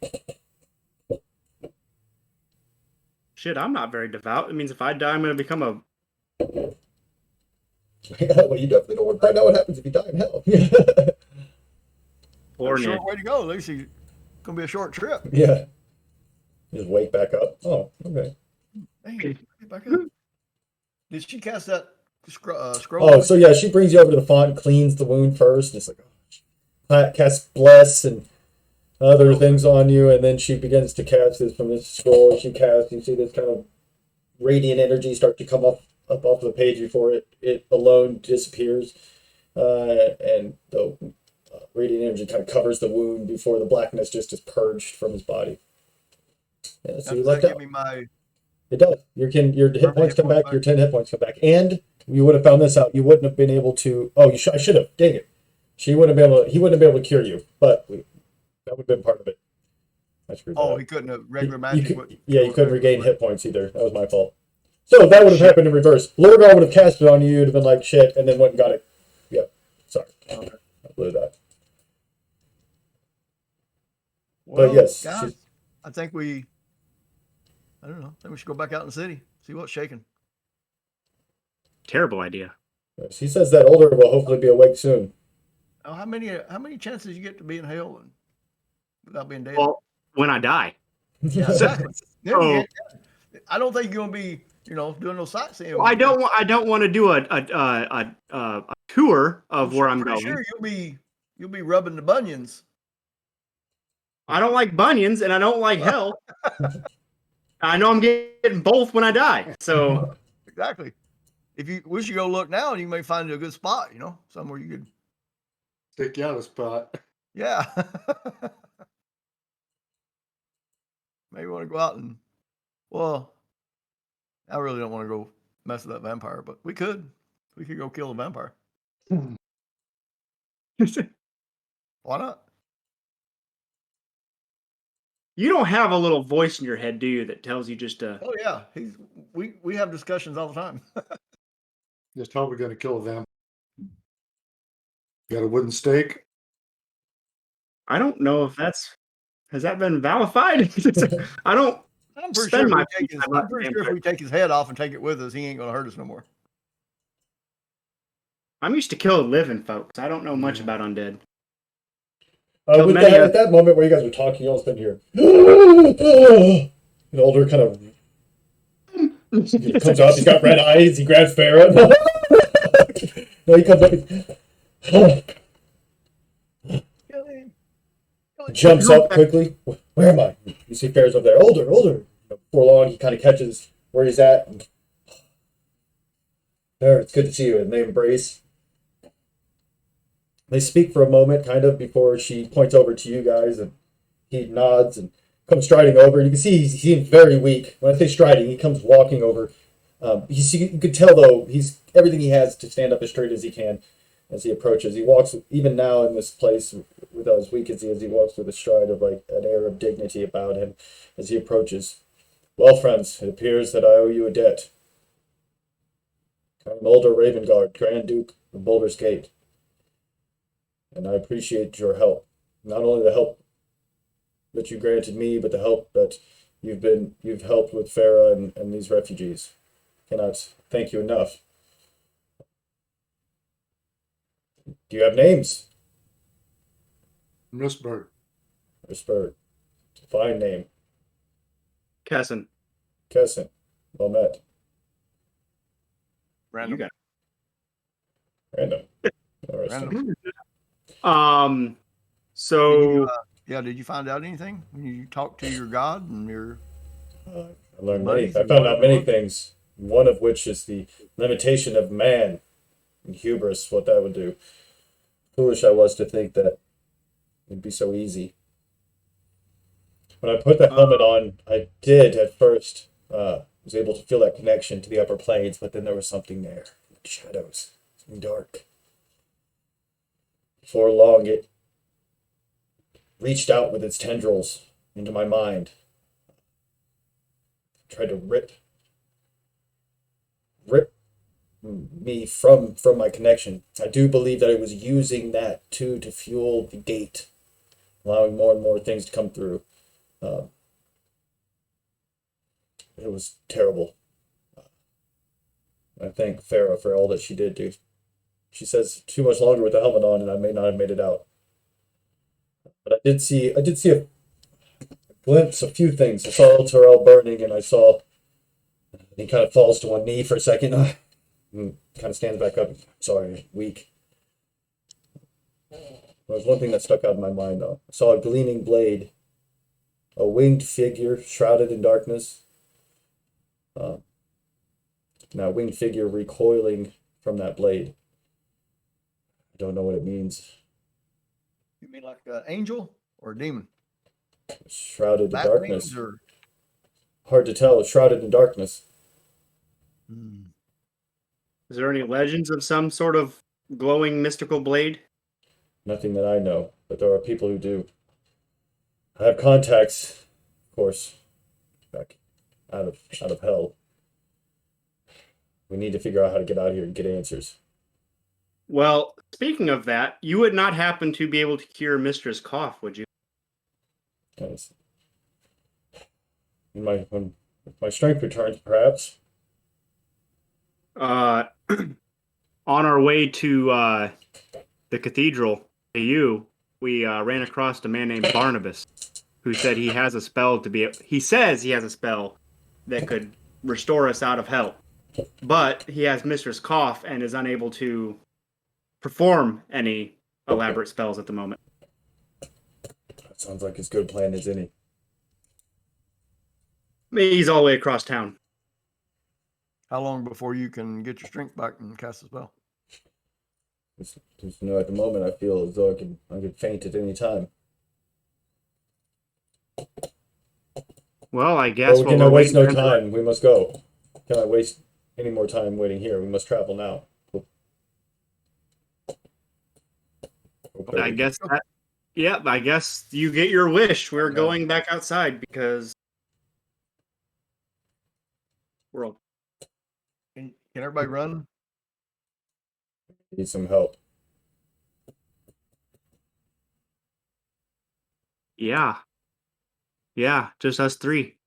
Speaker 3: Shit, I'm not very devout. It means if I die, I'm going to become a...
Speaker 1: Well, you definitely don't want to find out what happens if you die in hell.
Speaker 3: Poor
Speaker 2: A
Speaker 3: Ned.
Speaker 2: short way to go. At least it's gonna be a short trip.
Speaker 1: Yeah. Just wake back up. Oh, okay.
Speaker 2: Hey, get back up. Did she cast that scroll?
Speaker 1: Oh, so yeah, she brings you over to the font, cleans the wound first. And it's like, casts bless and other things on you, and then she begins to cast this from this scroll. She casts, you see this kind of radiant energy start to come up off the page before it alone disappears, and the radiant energy kind of covers the wound before the blackness just is purged from his body. Yeah, so you
Speaker 2: Does
Speaker 1: left
Speaker 2: that
Speaker 1: out.
Speaker 2: give me my?
Speaker 1: It does. Your hit points come back.
Speaker 2: back.
Speaker 1: Your 10 hit points come back, and you would have found this out. You wouldn't have been able to. Oh, I should have. Dang it! He wouldn't have been able to cure you, but that would have been part of it. I screwed that
Speaker 2: Oh,
Speaker 1: up.
Speaker 2: he couldn't have regular
Speaker 1: You
Speaker 2: magic.
Speaker 1: you couldn't regain hit points either. That was my fault. So that would have happened in reverse. Lorgar would have cast it on you. You'd have been like shit, and then went and got it. Yep. Sorry.
Speaker 2: Okay.
Speaker 1: I blew that.
Speaker 2: Well,
Speaker 1: yes,
Speaker 2: guys,
Speaker 1: she's-
Speaker 2: I think I don't know. I think we should go back out in the city, see what's shaking.
Speaker 3: Terrible idea.
Speaker 1: He says that Older will hopefully be awake soon.
Speaker 2: Now, how many chances you get to be in hell and without being dead?
Speaker 3: Well, when I die.
Speaker 2: Yeah, exactly. Yeah,
Speaker 3: Oh.
Speaker 2: yeah. I don't think you're gonna be, doing no sightseeing.
Speaker 3: Well, I don't want to do a tour of where I'm
Speaker 2: Pretty
Speaker 3: going.
Speaker 2: sure you'll be rubbing the bunions.
Speaker 3: I don't like bunions and I don't like hell. I know I'm getting both when I die. So
Speaker 2: Exactly. If you wish you go look now, you may find a good spot. Somewhere you could.
Speaker 4: Take you out of the spot.
Speaker 2: Yeah. Maybe want to go out and. Well, I really don't want to go mess with that vampire, but we could. We could go kill the vampire. Why not?
Speaker 3: you don't have a little voice in your head, do you, that tells you just to...
Speaker 2: Oh yeah, we have discussions all the time.
Speaker 4: Just how we're going to kill them. Got a wooden stake?
Speaker 3: I don't know if has that been valified? I don't
Speaker 2: I'm pretty
Speaker 3: spend
Speaker 2: sure
Speaker 3: my
Speaker 2: if we take his,
Speaker 3: free time
Speaker 2: I'm pretty
Speaker 3: damn
Speaker 2: sure if
Speaker 3: quick.
Speaker 2: we take his head off and take it with us, he ain't gonna hurt us no more.
Speaker 3: I'm used to killing living folks. I don't know much about undead.
Speaker 1: With
Speaker 3: many
Speaker 1: that,
Speaker 3: of-
Speaker 1: at that moment where you guys were talking, you all been here. And Older kind of comes up. He's got red eyes. He grabs Farah. No, he comes up.
Speaker 2: Kill him. Kill him.
Speaker 1: Jumps up quickly. Where am I? You see Farah's up there. Older. Before long, he kind of catches where he's at. There, it's good to see you. And they embrace. They speak for a moment, kind of, before she points over to you guys, and he nods and comes striding over. You can see he seems very weak. When I say striding, he comes walking over. You could tell, though, he's everything he has to stand up as straight as he can as he approaches. He walks, even now in this place, with as weak as he is, he walks with a stride of like an air of dignity about him as he approaches. Well, friends, it appears that I owe you a debt. I'm Older Ravengard, Grand Duke of Baldur's Gate, and I appreciate your help. Not only the help that you granted me, but the help that you've helped with Farah and these refugees. Cannot thank you enough. Do you have names?
Speaker 4: Mistburg.
Speaker 1: Spurred. Fine name.
Speaker 3: Kesson,
Speaker 1: Kesson. Well met.
Speaker 2: Random.
Speaker 3: you got
Speaker 1: Random. Interesting.
Speaker 2: Random.
Speaker 3: it.
Speaker 2: Did
Speaker 3: So
Speaker 2: you, yeah, did you find out anything when you talked to your god and your?
Speaker 1: I learned
Speaker 2: Buddies
Speaker 1: many. I
Speaker 2: and
Speaker 1: found out many
Speaker 2: whatever.
Speaker 1: things. One of which is the limitation of man and hubris. What that would do. Foolish I was to think that it'd be so easy. When I put the helmet on, I did at first was able to feel that connection to the upper planes, but then there was something there, the shadows, something dark. Before long, it reached out with its tendrils into my mind, tried to rip me from my connection. I do believe that it was using that too to fuel the gate, allowing more and more things to come through. It was terrible. I thank Farah for all that she did do. She says too much longer with the helmet on, and I may not have made it out. But I did see a glimpse, a few things. I saw El Terrell burning, and I saw he kind of falls to one knee for a second, and kind of stands back up. Sorry, weak. There's one thing that stuck out in my mind, though. I saw a gleaming blade, a winged figure shrouded in darkness. That winged figure recoiling from that blade. I don't know what it means.
Speaker 2: You mean like an angel or a demon?
Speaker 1: Shrouded in
Speaker 2: Bat
Speaker 1: darkness.
Speaker 2: wings or?
Speaker 1: Hard to tell. Shrouded in darkness.
Speaker 3: is there any legends of some sort of glowing mystical blade?
Speaker 1: Nothing that I know, but there are people who do. I have contacts, of course, back out of hell. We need to figure out how to get out of here and get answers.
Speaker 3: Well, speaking of that, you would not happen to be able to cure Mistress Cough, would you?
Speaker 1: Guys. When my strength returns, perhaps.
Speaker 3: On our way to the cathedral, we ran across a man named Barnabas, who said he has a spell he says he has a spell that could restore us out of hell. But he has Mistress Cough and is unable to perform any elaborate spells at the moment.
Speaker 1: That sounds like as good a plan as any.
Speaker 3: He's all the way across town.
Speaker 2: How long before you can get your strength back and cast a spell?
Speaker 1: Just at the moment, I feel as though I could faint at any time.
Speaker 3: Well, I guess
Speaker 1: But we
Speaker 3: while
Speaker 1: cannot
Speaker 3: we're
Speaker 1: waste no
Speaker 3: waiting for him
Speaker 1: time. We must go. Cannot waste any more time waiting here. We must travel now.
Speaker 3: to- I guess that. Yeah, I guess you get your wish. We're going back outside because we're all.
Speaker 2: Can everybody run?
Speaker 1: Need some help.
Speaker 3: Yeah. Yeah, just us three.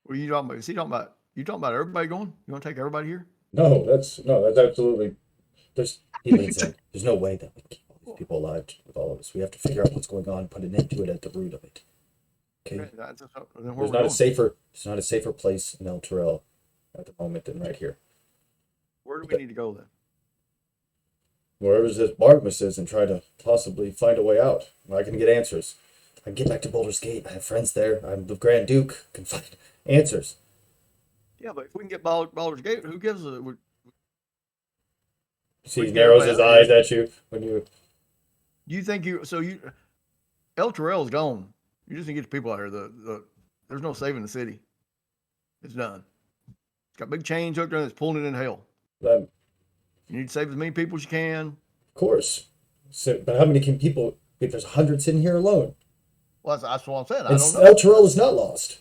Speaker 2: What are you talking about? Is he talking about? You talking about everybody going? You want to take everybody here?
Speaker 1: No, that's absolutely. He leans in. There's no way that we can keep all these people alive with all of us. We have to figure out what's going on, put an end to it at the root of it. Okay.
Speaker 2: Okay, then where
Speaker 1: There's
Speaker 2: we're
Speaker 1: not a
Speaker 2: going.
Speaker 1: safer. There's not a safer place in El Terrell at the moment than right here.
Speaker 2: Where do we need to go then?
Speaker 1: Wherever this Barnabas is, and try to possibly find a way out. I can get answers. I can get back to Boulder's Gate. I have friends there. I'm the Grand Duke. I can find answers.
Speaker 2: Yeah, but if we can get Baldur's Gate, who gives a?
Speaker 1: See,
Speaker 2: We
Speaker 1: he
Speaker 2: can
Speaker 1: narrows
Speaker 2: get
Speaker 1: his
Speaker 2: everybody
Speaker 1: eyes at you when you.
Speaker 2: You think you? So you, El Terrell's gone. You just need to get the people out here. There's no saving the city. It's done. It's got big chains hooked on it. It's pulling it in hell.
Speaker 1: Of
Speaker 2: You need to save as many people as you can.
Speaker 1: course. So, but how many people? If there's 100 sitting here alone.
Speaker 2: Well, that's what I'm saying. I don't know.
Speaker 1: El Terrell is not lost.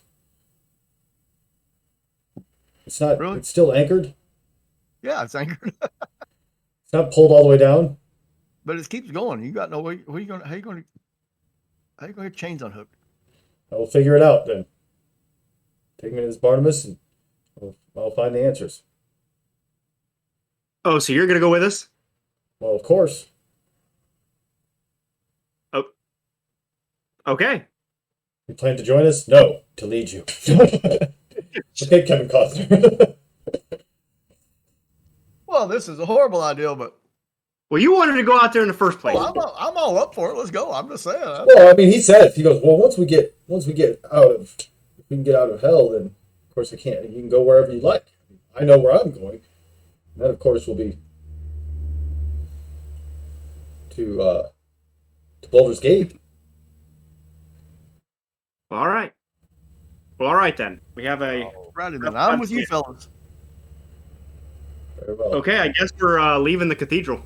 Speaker 1: It's not.
Speaker 2: Really?
Speaker 1: It's still anchored.
Speaker 2: Yeah, it's anchored,
Speaker 1: It's not pulled all the way down.
Speaker 2: but it keeps going. You got no way. How you gonna get chains unhooked?
Speaker 1: I will figure it out then. Take me to this Barnabas, and I'll find the answers.
Speaker 3: Oh, so you're gonna go with us?
Speaker 1: Well, of course.
Speaker 3: Okay.
Speaker 1: You plan to join us? No, to lead you. Okay, Kevin Costner.
Speaker 2: Well, this is a horrible idea, but
Speaker 3: Well, you wanted to go out there in the first place.
Speaker 2: I'm all up for it. Let's go. I'm just saying.
Speaker 1: Well, I mean, he goes, well, once we get out of, if we can get out of hell, then of course we can't. You can go wherever you like. I know where I'm going. And that, of course, will be to Boulder's Gate.
Speaker 3: All right. Well, all right then. We have a.
Speaker 2: Righty then. I'm with you, fellas.
Speaker 1: Very well.
Speaker 3: Okay, I guess we're leaving the cathedral.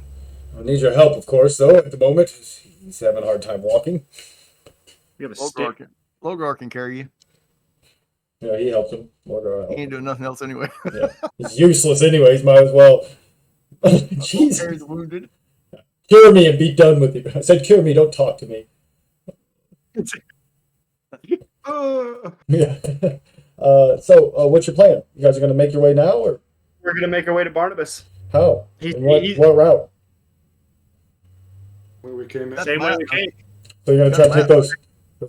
Speaker 1: I need your help, of course, though, at the moment. He's having a hard time walking.
Speaker 3: We have a stick.
Speaker 2: Logar can carry you.
Speaker 1: Yeah, he helps him. Morgar
Speaker 2: He
Speaker 1: helps.
Speaker 2: ain't doing nothing else anyway.
Speaker 1: Yeah. He's useless anyways, might as well.
Speaker 2: Carry
Speaker 1: Jesus.
Speaker 2: the wounded.
Speaker 1: Cure me and be done with you. I said cure me, don't talk to me. Yeah. So, what's your plan? You guys are going to make your way now, or
Speaker 3: We're gonna make our way to Barnabas.
Speaker 1: how?
Speaker 3: He's-
Speaker 1: And what,
Speaker 3: he's-
Speaker 1: what route?
Speaker 4: Where we came in.
Speaker 2: That's
Speaker 3: Same way we came.
Speaker 1: So you're going to try to take those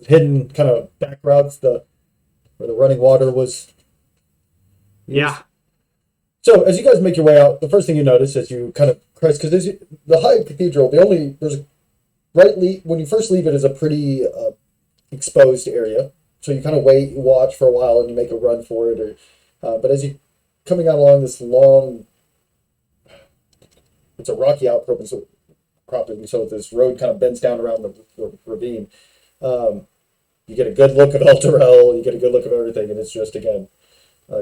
Speaker 1: hidden kind of back routes, where the running water was.
Speaker 3: Yeah.
Speaker 1: So as you guys make your way out, the first thing you notice as you kind of crest, because the High Cathedral, when you first leave it is a pretty exposed area. So you kind of wait, you watch for a while, and you make a run for it. But as you coming out along this long, it's a rocky outcropping, so this road kind of bends down around the ravine. You get a good look of El Terrell, you get a good look of everything, and it's just again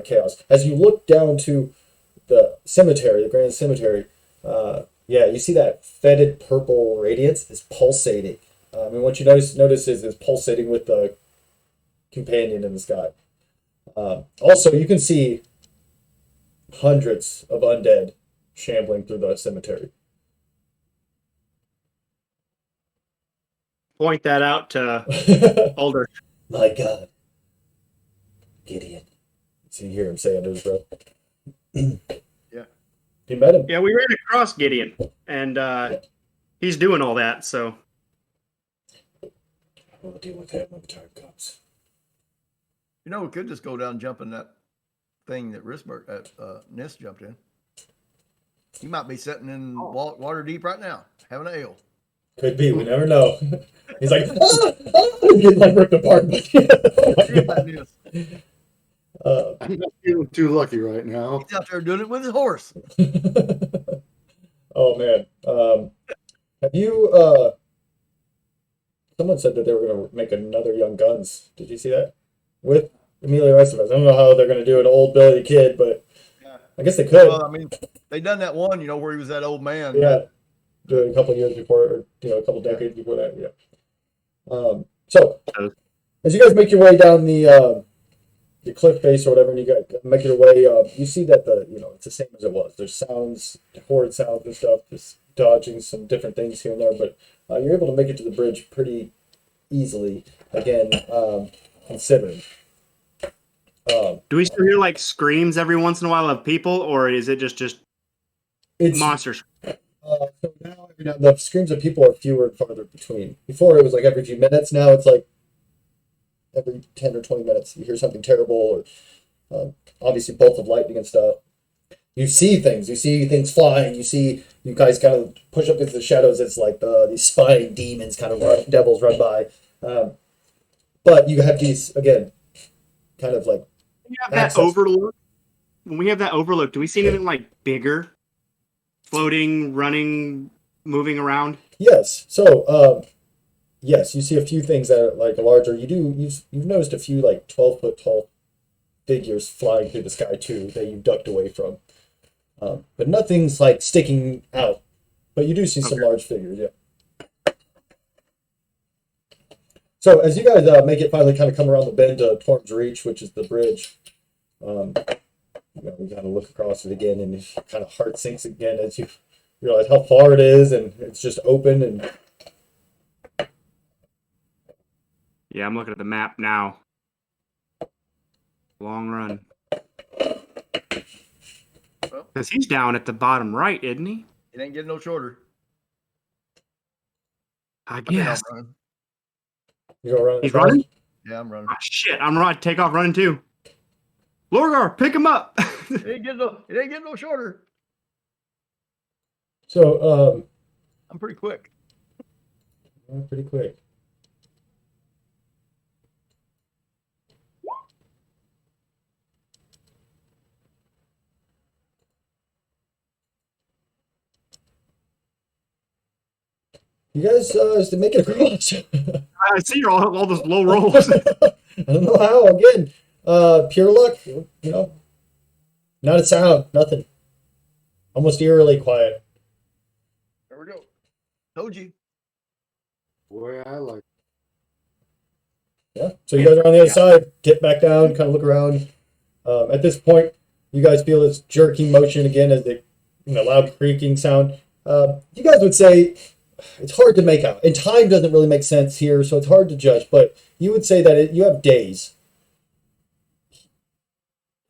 Speaker 1: chaos. As you look down to the cemetery, the Grand Cemetery, you see that fetid purple radiance is pulsating. And what you notice is it's pulsating with the companion in the sky. Also, you can see hundreds of undead shambling through the cemetery.
Speaker 3: Point that out to Alder.
Speaker 1: My God, Gideon. So you hear him say under his breath.
Speaker 2: Yeah.
Speaker 1: You met him.
Speaker 3: Yeah, we ran across Gideon, and he's doing all that. So
Speaker 1: We'll deal with him when the time comes.
Speaker 2: You know, we could just go down and jump in that thing that Nist jumped in. He might be sitting in water deep right now, having an ale.
Speaker 1: Could be. We never know. He's like, getting like ripped apart. Oh my God.
Speaker 4: I'm not feeling too lucky right now.
Speaker 2: He's out there doing it with his horse.
Speaker 1: Oh man. Have you? Someone said that they were going to make another Young Guns. Did you see that? With Emilio Estevez. I don't know how they're going to do an old Billy Kid, but I guess they could.
Speaker 2: Well, I mean, they done that one, where he was that old man.
Speaker 1: Yeah. Do it a couple years before, or a couple decades before that. Yeah. So, as you guys make your way down the cliff face or whatever, and you guys make your way, you see that it's the same as it was. There's sounds, horrid sounds and stuff, just dodging some different things here and there, but you're able to make it to the bridge pretty easily. Again, considering.
Speaker 3: Do we still hear like screams every once in a while of people, or is it just
Speaker 1: It's
Speaker 3: monsters?
Speaker 1: so now every now the screams of people are fewer and farther between. Before it was like every few minutes. Now it's like every 10 or 20 minutes you hear something terrible, or obviously bolts of lightning and stuff. You see things. You see things flying. You guys kind of push up into the shadows. It's like these spying demons kind of devils run by. But you have these again, kind of like
Speaker 3: We have that
Speaker 1: access.
Speaker 3: overlook. When we have that overlook, do we see anything like bigger, floating, running, moving around?
Speaker 1: Yes. So yes, you see a few things that are like larger. You've noticed a few like 12-foot tall figures flying through the sky too that you ducked away from. But nothing's like sticking out. But you do see some
Speaker 3: Okay.
Speaker 1: large figures, yeah. So as you guys make it finally kind of come around the bend to Torm's Reach, which is the bridge, you kind of look across it again, and your kind of heart sinks again as you realize how far it is, and it's just open. And
Speaker 3: Yeah, I'm looking at the map now. Long run.
Speaker 2: Well,
Speaker 3: Because he's down at the bottom right, isn't he?
Speaker 2: it ain't getting no shorter.
Speaker 3: I
Speaker 2: I think I'm
Speaker 3: guess.
Speaker 2: running.
Speaker 1: you go around.
Speaker 3: He's running?
Speaker 2: Yeah, I'm running.
Speaker 3: Ah, shit, I'm right. Take off running too. Lorgar, pick him up.
Speaker 2: It ain't getting no shorter.
Speaker 1: So
Speaker 2: I'm pretty quick.
Speaker 1: pretty quick. You guys make it across.
Speaker 3: I see all those low rolls.
Speaker 1: I don't know how. Again, pure luck. Not a sound. Nothing. Almost eerily quiet.
Speaker 2: There we go. Told you.
Speaker 4: Boy, I like.
Speaker 1: Yeah. So you guys are on the other side. Get back down. Kind of look around. At this point, you guys feel this jerking motion again as the loud creaking sound. You guys would say it's hard to make out, and time doesn't really make sense here, so it's hard to judge. But you would say that you have days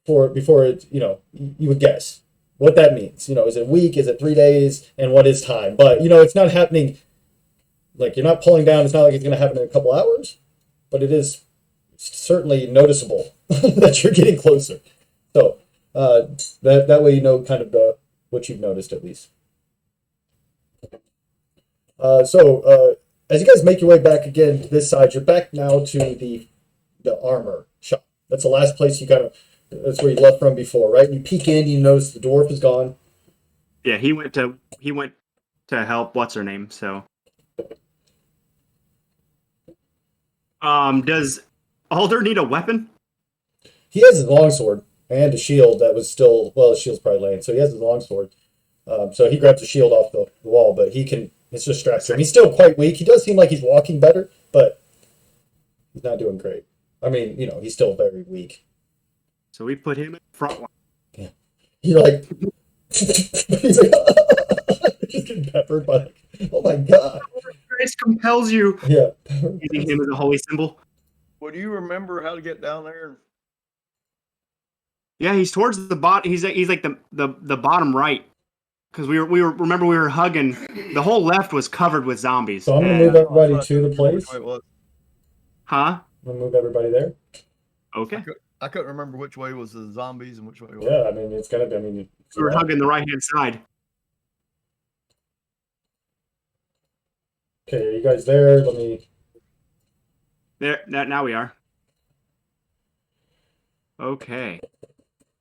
Speaker 1: before it. You would guess what that means. Is it a week? Is it 3 days? And what is time? But it's not happening. Like you're not pulling down. It's not like it's going to happen in a couple hours, but it is certainly noticeable that you're getting closer. So that way kind of what you've noticed at least. So as you guys make your way back again to this side, you're back now to the armor shop. That's the last place that's where you left from before, right? And you peek in, you notice the dwarf is gone.
Speaker 3: Yeah, he went to help what's her name, so does Alder need a weapon?
Speaker 1: He has his longsword and a shield that was still, well, his shield's probably laying, so he has his longsword. So he grabs the shield off the wall, but it's just strapped to him. He's still quite weak. He does seem like he's walking better, but he's not doing great. I mean, he's still very weak.
Speaker 3: So we put him in the front line.
Speaker 1: You're like, he's like, just getting peppered by, oh my god.
Speaker 3: Grace compels you.
Speaker 1: Yeah.
Speaker 3: Using him as a holy symbol.
Speaker 2: Well, do you remember how to get down there?
Speaker 3: Yeah, he's towards the bottom. He's like the bottom right. Because we were hugging. The whole left was covered with zombies.
Speaker 1: So I'm gonna
Speaker 3: And-
Speaker 1: move everybody
Speaker 2: I
Speaker 1: to the
Speaker 2: couldn't remember
Speaker 1: place.
Speaker 2: which way it was.
Speaker 3: Huh?
Speaker 1: I'm gonna move everybody there.
Speaker 3: Okay.
Speaker 2: I couldn't remember which way was the zombies and which way was.
Speaker 1: Yeah, I mean it's gonna be. I mean,
Speaker 3: We were hugging the right hand side.
Speaker 1: okay, are you guys there? Let me.
Speaker 3: There. Now we are. Okay.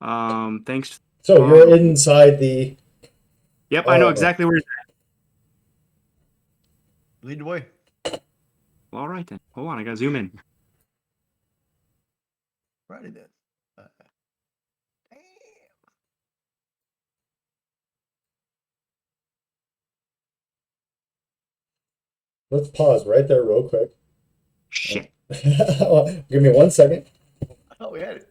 Speaker 3: Thanks.
Speaker 1: So you're inside the.
Speaker 3: Yep, I know exactly where.
Speaker 2: Lead the way.
Speaker 3: Well, all right then. Hold on, I gotta zoom in.
Speaker 2: Righty then. Damn.
Speaker 1: Let's pause right there, real quick.
Speaker 3: Shit.
Speaker 1: Give me 1 second.
Speaker 2: I thought we had it.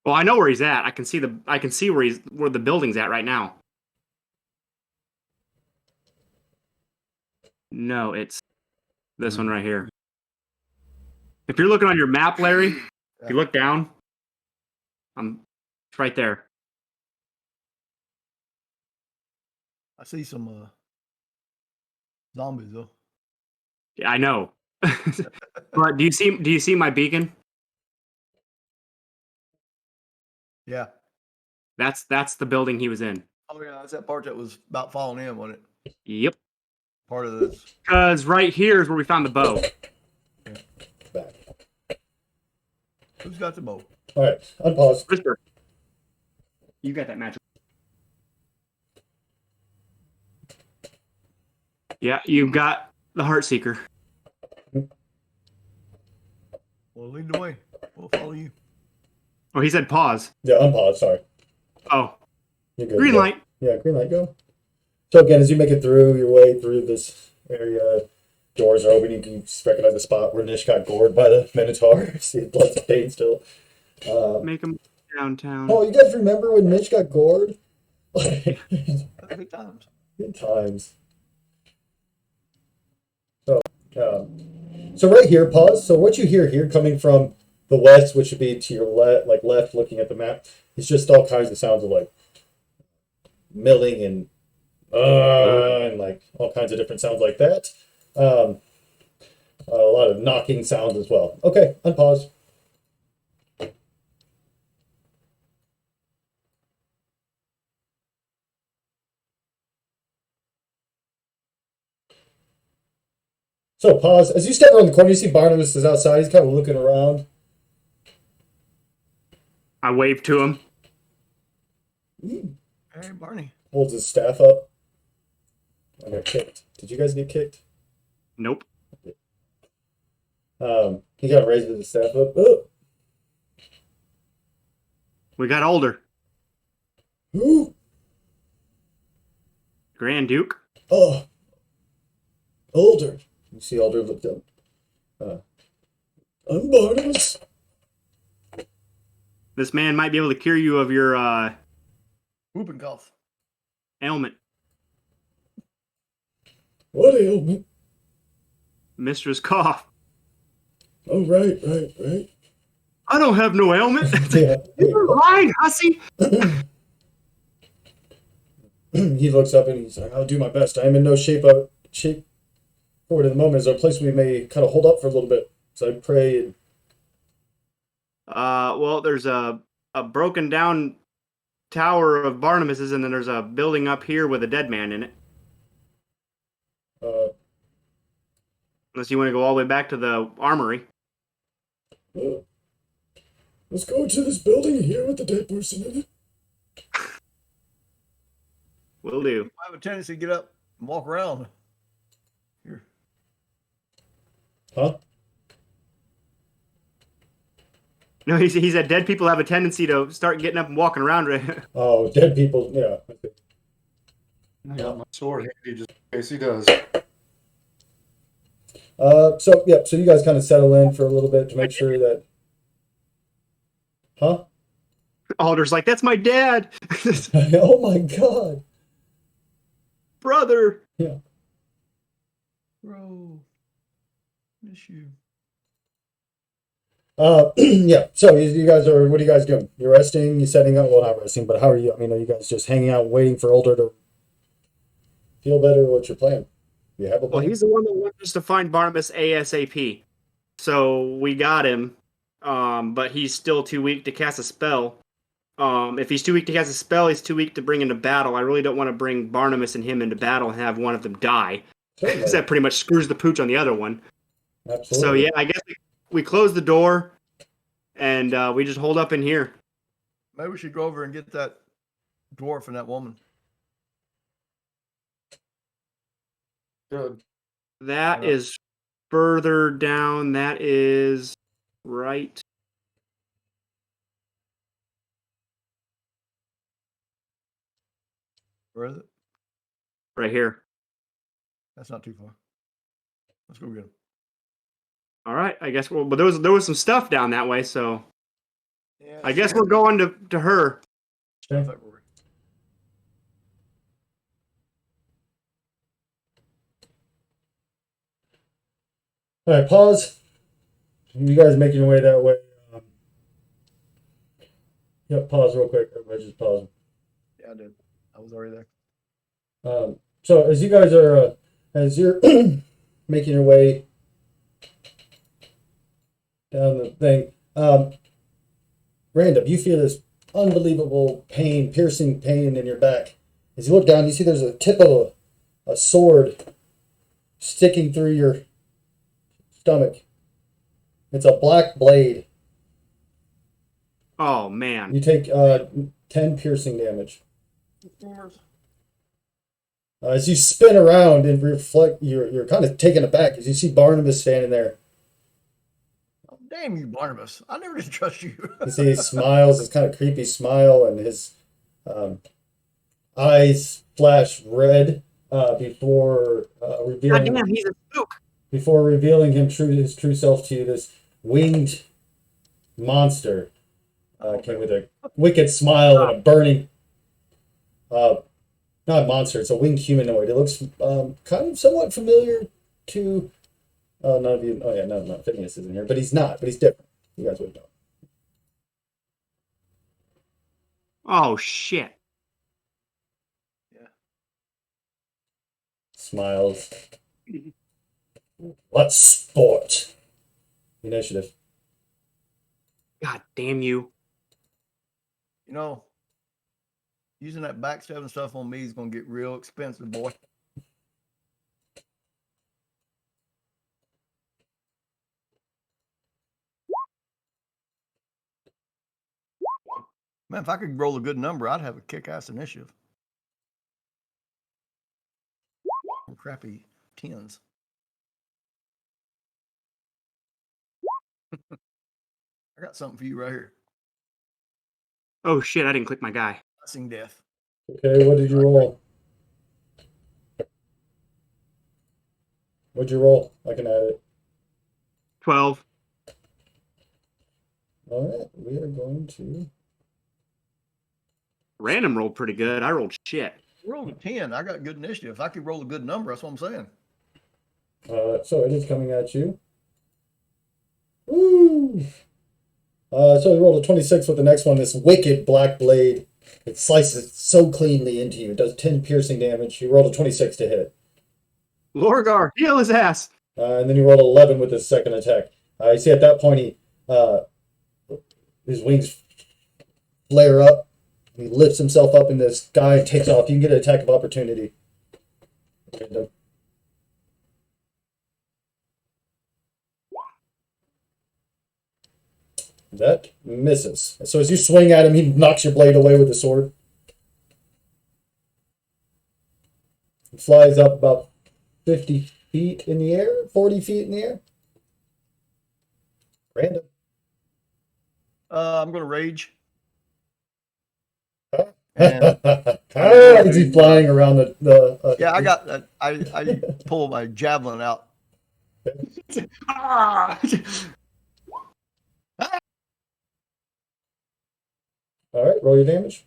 Speaker 3: Well, I know where he's at. I can see where the building's at right now. No, it's this one right here. If you're looking on your map, Larry, if you look down, it's right there.
Speaker 2: I see some zombies though.
Speaker 3: Yeah, I know. But do you see my beacon?
Speaker 2: Yeah.
Speaker 3: That's the building he was in.
Speaker 2: Oh yeah, that's that part that was about falling in, wasn't it?
Speaker 3: Yep.
Speaker 2: Part of this.
Speaker 3: Because right here is where we found the bow.
Speaker 1: Back.
Speaker 2: Who's got the bow?
Speaker 1: All right, unpause.
Speaker 3: Whisper. You got that magic. Yeah, you've got the Heartseeker.
Speaker 2: Well, lead the way. We'll follow you.
Speaker 3: Oh, he said pause.
Speaker 1: Yeah, unpause. Sorry.
Speaker 3: Oh,
Speaker 1: You're good.
Speaker 3: green
Speaker 1: Go.
Speaker 3: light.
Speaker 1: Yeah, green light, go. So again, as you make it through your way through this area, doors are open. You can recognize the spot where Nish got gored by the Minotaur. See blood stain still.
Speaker 3: Make him downtown.
Speaker 1: Oh, you guys remember when Mitch got gored?
Speaker 2: Good times.
Speaker 1: Good times. So right here, pause. So what you hear here coming from the west, which would be to your left, looking at the map, it's just all kinds of sounds of like milling and like all kinds of different sounds like that. A lot of knocking sounds as well. Okay, unpause. So pause. As you step around the corner, you see Barnabas is outside. He's kind of looking around.
Speaker 3: I waved to him.
Speaker 2: Hey, Barney.
Speaker 1: Holds his staff up. I got kicked. Did you guys get kicked?
Speaker 3: Nope.
Speaker 1: He kind of raises his staff up. Oh.
Speaker 3: We got older.
Speaker 1: Ooh.
Speaker 3: Grand Duke.
Speaker 1: Oh. Older. You see Alder looked up. I'm Barnabas.
Speaker 3: This man might be able to cure you of your
Speaker 2: Whooping cough.
Speaker 3: ailment.
Speaker 1: What ailment?
Speaker 3: Mistress cough.
Speaker 1: Oh, right.
Speaker 3: I don't have no ailment.
Speaker 1: Yeah.
Speaker 3: You're lying, hussy.
Speaker 1: He looks up and he's like, I'll do my best. I am in no shape forward at the moment. Is there a place we may kind of hold up for a little bit? So I pray and
Speaker 3: Well, there's a broken down tower of Barnabas's, and then there's a building up here with a dead man in it. Unless you want to go all the way back to the armory.
Speaker 1: Let's go to this building here with the dead person in it.
Speaker 3: Will do.
Speaker 2: I have a tendency to get up and walk around. Here.
Speaker 1: Huh?
Speaker 3: No, he said dead people have a tendency to start getting up and walking around.
Speaker 1: Oh, dead people. Yeah.
Speaker 4: I got my sword handy just in case he does.
Speaker 1: So you guys kind of settle in for a little bit to make sure that. Huh?
Speaker 3: Alder's like, that's my dad.
Speaker 1: Oh my God.
Speaker 3: Brother.
Speaker 1: Yeah.
Speaker 2: Bro. Miss you.
Speaker 1: Yeah. So you guys are. What are you guys doing? You're resting. You setting up. Well, not resting, but how are you? I mean, are you guys just hanging out, waiting for Older to feel better? What's your plan? You have a plan?
Speaker 3: Well, he's the one that wants us to find Barnabas ASAP. So we got him, but he's still too weak to cast a spell. If he's too weak to cast a spell, he's too weak to bring into battle. I really don't want to bring Barnabas and him into battle and have one of them die. Because that pretty much screws the pooch on the other one.
Speaker 1: Absolutely.
Speaker 3: So yeah, I guess we close the door and we just hold up in here.
Speaker 2: Maybe we should go over and get that dwarf and that woman.
Speaker 4: Good.
Speaker 3: That is further down. That is right.
Speaker 2: Where is it?
Speaker 3: Right here.
Speaker 2: That's not too far. Let's go get him.
Speaker 3: All right, I guess. Well, but there was some stuff down that way, so
Speaker 2: Yeah,
Speaker 3: I guess we're going to her.
Speaker 1: Okay.
Speaker 2: February.
Speaker 1: All right, pause. You guys making your way that way. Yep, pause real quick. Everybody just pause.
Speaker 2: Yeah, I did. I was already there.
Speaker 1: So as you guys are, as you're making your way down the thing, random, you feel this unbelievable pain, piercing pain in your back. As you look down, you see there's a tip of a sword sticking through your stomach. It's a black blade.
Speaker 3: Oh man.
Speaker 1: You take 10 piercing damage. As you spin around and reflect, you're kind of taken aback as you see Barnabas standing there.
Speaker 2: Oh, damn you, Barnabas. I never did trust you.
Speaker 1: You see he smiles, this kind of creepy smile, and his eyes flash red before revealing
Speaker 3: God damn, he's a spook.
Speaker 1: before revealing his true self to you. This winged monster came with a wicked smile and a burning. Not a monster, it's a winged humanoid. It looks kind of somewhat familiar to none of you. Oh yeah, no, Phineas isn't here, but he's not. But he's different. You guys would know.
Speaker 3: Oh shit.
Speaker 1: Smiles. Let's sport. Initiative.
Speaker 3: God damn you.
Speaker 2: You know, using that backstabbing stuff on me is going to get real expensive, boy. Man, if I could roll a good number, I'd have a kick-ass initiative. Crappy tens. I got something for you right here.
Speaker 3: Oh shit, I didn't click my guy.
Speaker 2: Blessing death.
Speaker 1: Okay, what did you roll? What'd you roll? I can add it.
Speaker 3: 12.
Speaker 1: All right, we are going to.
Speaker 3: Random rolled pretty good. I rolled shit.
Speaker 2: Roll a 10. I got good initiative. If I could roll a good number, that's what I'm saying.
Speaker 1: So it is coming at you. Woo! So you rolled a 26 with the next one. This wicked black blade. It slices so cleanly into you. It does 10 piercing damage. You rolled a 26 to hit.
Speaker 3: Lorgar, heal his ass.
Speaker 1: And then you rolled 11 with his second attack. You see at that point his wings flare up. He lifts himself up in the sky and takes off. You can get an attack of opportunity. Random. That misses. So as you swing at him, he knocks your blade away with the sword. He flies up about 50 feet in the air, 40 feet in the air. Random.
Speaker 2: I'm going to rage.
Speaker 1: Is he flying around the
Speaker 2: Yeah, I got that. I pull my javelin out.
Speaker 3: Ah!
Speaker 1: All right, roll your damage.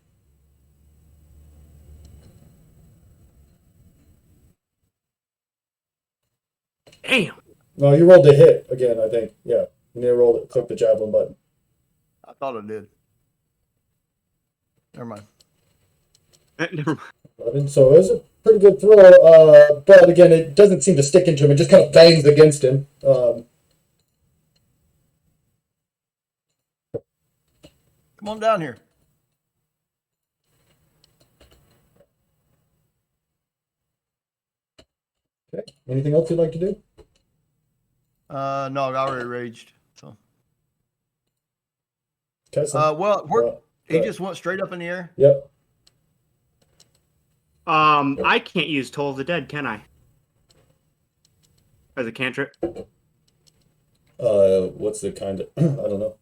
Speaker 3: Damn.
Speaker 1: No, you rolled a hit again, I think. Yeah. You need to roll it. Click the javelin button.
Speaker 2: I thought I did. Never mind.
Speaker 3: Never mind.
Speaker 1: 11. So it was a pretty good throw. But again, it doesn't seem to stick into him. It just kind of bangs against him.
Speaker 2: Come on down here.
Speaker 1: Okay. Anything else you'd like to do?
Speaker 2: No, I already raged. So.
Speaker 1: Tesla?
Speaker 2: He just went straight up in the air.
Speaker 1: Yep.
Speaker 3: I can't use Toll of the Dead, can I? As a cantrip?
Speaker 1: What's the kind of? I don't know.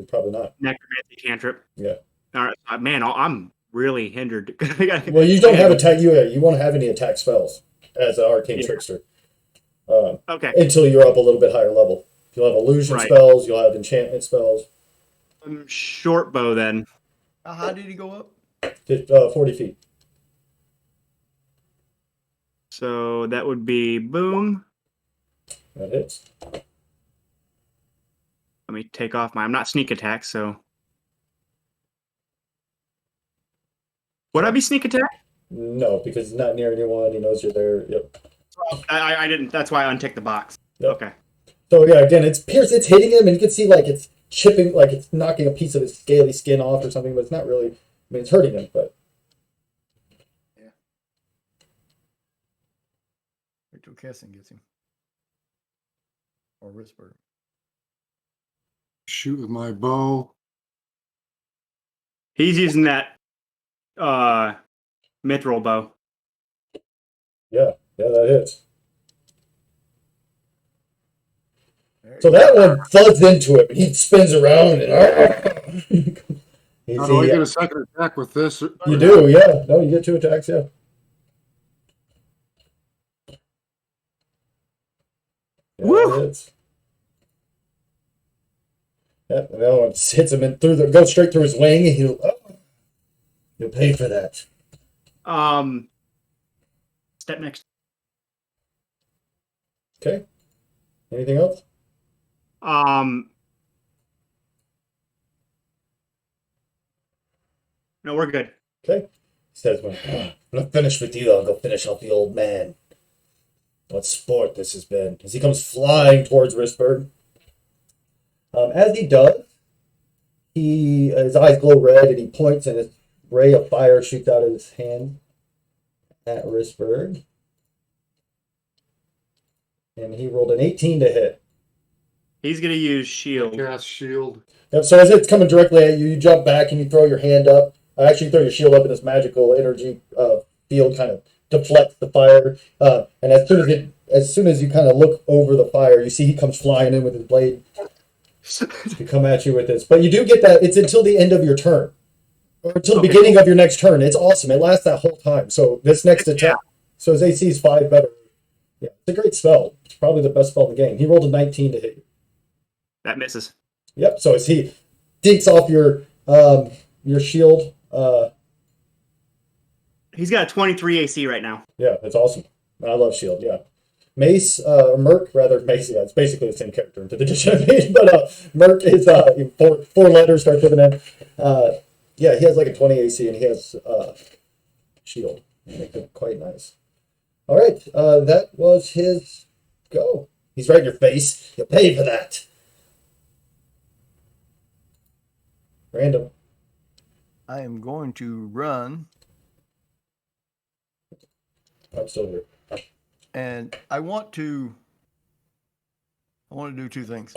Speaker 1: Probably not.
Speaker 3: Necromancy cantrip.
Speaker 1: Yeah.
Speaker 3: All right, man, I'm really hindered.
Speaker 1: Well, you don't have attack. You won't have any attack spells as an arcane trickster.
Speaker 3: Okay.
Speaker 1: Until you're up a little bit higher level. You'll have illusion spells. You'll have enchantment spells.
Speaker 3: Short bow then.
Speaker 2: How high did he go up?
Speaker 1: 40 feet.
Speaker 3: So that would be boom.
Speaker 1: That hits.
Speaker 3: Let me take off my. I'm not sneak attack, so. Would I be sneak attack?
Speaker 1: No, because he's not near anyone. He knows you're there. Yep.
Speaker 3: I didn't. That's why I unticked the box.
Speaker 1: Yep.
Speaker 3: Okay.
Speaker 1: So yeah, again, it's pierced. It's hitting him, and you can see like it's chipping, like it's knocking a piece of his scaly skin off or something. But it's not really. I mean, it's hurting him, but
Speaker 2: Yeah. Wait till Kessin gets him. Or Risberg.
Speaker 4: Shoot with my bow.
Speaker 3: He's using that mithril bow.
Speaker 1: yeah, that hits.
Speaker 2: There
Speaker 1: So
Speaker 2: you go.
Speaker 1: that one thuds into him, and he spins around, and you
Speaker 4: How do I
Speaker 1: see,
Speaker 4: get a second attack with this?
Speaker 1: you do, yeah. No, you get 2 attacks, yeah. Yeah,
Speaker 3: Woo!
Speaker 1: that hits. Yep, and the other one hits him in through goes straight through his wing, and you'll pay for that.
Speaker 3: Step next.
Speaker 1: Okay. Anything else?
Speaker 3: No, we're good.
Speaker 1: Okay. He says, when I'm finished with you, I'll go finish off the old man. What sport this has been. As he comes flying towards Risberg. As he does, his eyes glow red, and he points, and a ray of fire shoots out of his hand at Risberg. And he rolled an 18 to hit.
Speaker 3: He's gonna use shield.
Speaker 4: Cast shield.
Speaker 1: Yep, so as it's coming directly at you, you jump back and you throw your hand up. Actually, throw your shield up, and this magical energy field kind of deflects the fire. And as soon as you kind of look over the fire, you see he comes flying in with his blade to come at you with this. But you do get that. It's until the end of your turn, or until the beginning of your next turn. It's awesome. It lasts that whole time. So this next attack, so his AC is 5 better. Yeah, it's a great spell. It's probably the best spell in the game. He rolled a 19 to hit you.
Speaker 3: That misses.
Speaker 1: Yep. So as he dinks off your shield,
Speaker 3: He's got a 23 AC right now.
Speaker 1: yeah, that's awesome. I love shield. Yeah, Mace, Merc, rather Mace. Yeah, it's basically the same character in the edition I made, but Merc is 4 letters starts with an M. Yeah, he has like a 20 AC, and he has shield. Make it quite nice. All right, that was his go. He's right in your face. You pay for that. Random.
Speaker 2: I am going to run,
Speaker 1: I'm still here.
Speaker 2: and I want to do 2 things.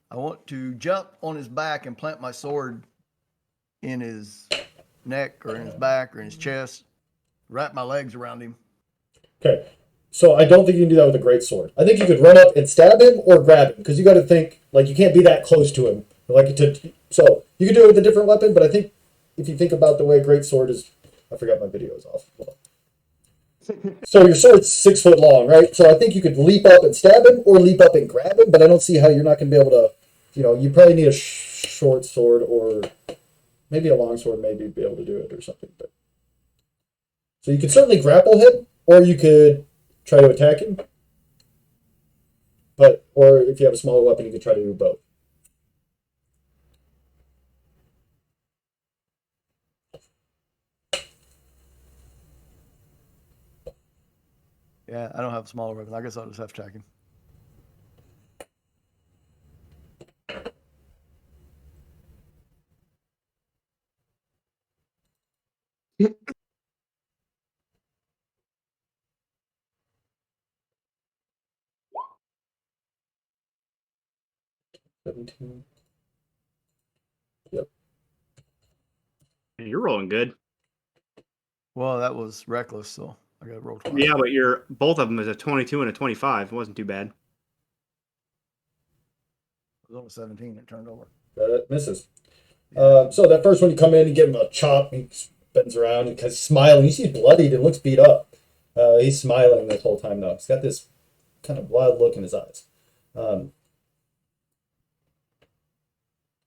Speaker 2: I want to jump on his back and plant my sword in his neck or in his back or in his chest, wrap my legs around him.
Speaker 1: Okay, so I don't think you can do that with a great sword. I think you could run up and stab him or grab him, because you got to think like you can't be that close to him. So you can do it with a different weapon, but I think if you think about the way a great sword is, I forgot my video is off. So your sword's 6 foot long, right? So I think you could leap up and stab him or leap up and grab him, but I don't see how you're not going to be able to. You probably need a short sword or maybe a long sword, maybe be able to do it or something. But so you could certainly grapple him, or you could try to attack him. Or if you have a smaller weapon, you could try to do both.
Speaker 2: Yeah, I don't have a smaller weapon. I guess I'll just have to attack him.
Speaker 1: $17.
Speaker 3: You're rolling good.
Speaker 2: Well, that was reckless, so I got to roll twice.
Speaker 3: Yeah, but both of them is a 22 and a 25. It wasn't too bad.
Speaker 2: It was only 17. It turned over.
Speaker 1: That misses. So that first one, you come in, you give him a chop, he spins around, he's smiling. You see he's bloodied and looks beat up. He's smiling this whole time, though. He's got this kind of wild look in his eyes.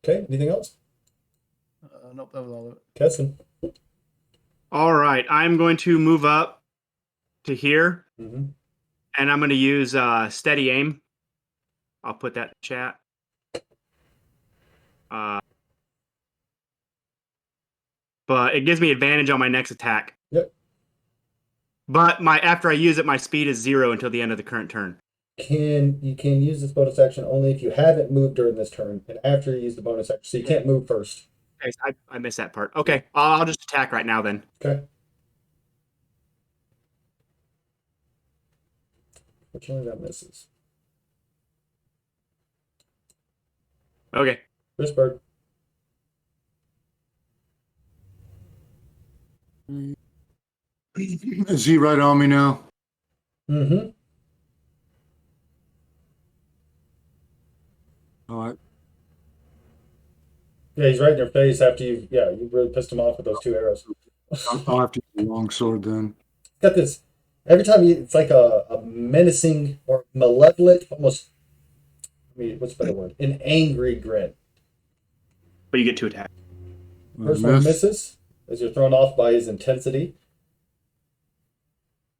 Speaker 1: Okay, anything else?
Speaker 2: Nope, that was all of it.
Speaker 1: Keston.
Speaker 3: All right, I'm going to move up to here,
Speaker 1: Mm-hmm.
Speaker 3: And I'm going to use steady aim. I'll put that in chat. But it gives me advantage on my next attack.
Speaker 1: Yep.
Speaker 3: But after I use it, my speed is 0 until the end of the current turn.
Speaker 1: You can use this bonus action only if you haven't moved during this turn and after you use the bonus action. So you can't move first.
Speaker 3: Okay, I missed that part. Okay, I'll just attack right now then.
Speaker 1: Okay. Fortunately, that misses.
Speaker 3: Okay.
Speaker 1: Chris Bird.
Speaker 4: Is he right on me now?
Speaker 1: Mm-hmm.
Speaker 4: All right.
Speaker 1: Yeah, he's right in your face after you really pissed him off with those 2 arrows.
Speaker 4: I'll have to use the long sword then.
Speaker 1: Got this. Every time it's like a menacing or malevolent, almost, what's the better word? An angry grin.
Speaker 3: But you get 2 attacks.
Speaker 1: First one misses as you're thrown off by his intensity.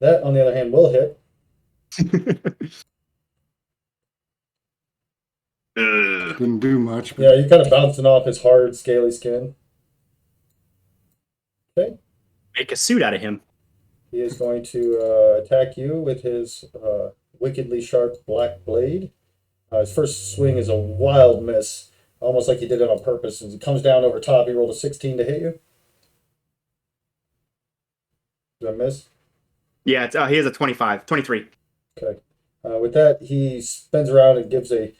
Speaker 1: That, on the other hand, will hit.
Speaker 4: Didn't do much.
Speaker 1: Yeah, you're kind of bouncing off his hard, scaly skin. Okay.
Speaker 3: Make a suit out of him.
Speaker 1: He is going to attack you with his wickedly sharp black blade. His first swing is a wild miss, almost like he did it on purpose. As he comes down over top, he rolled a 16 to hit you. Did I miss?
Speaker 3: Yeah, he has a 23.
Speaker 1: Okay. With that, he spins around and gives a...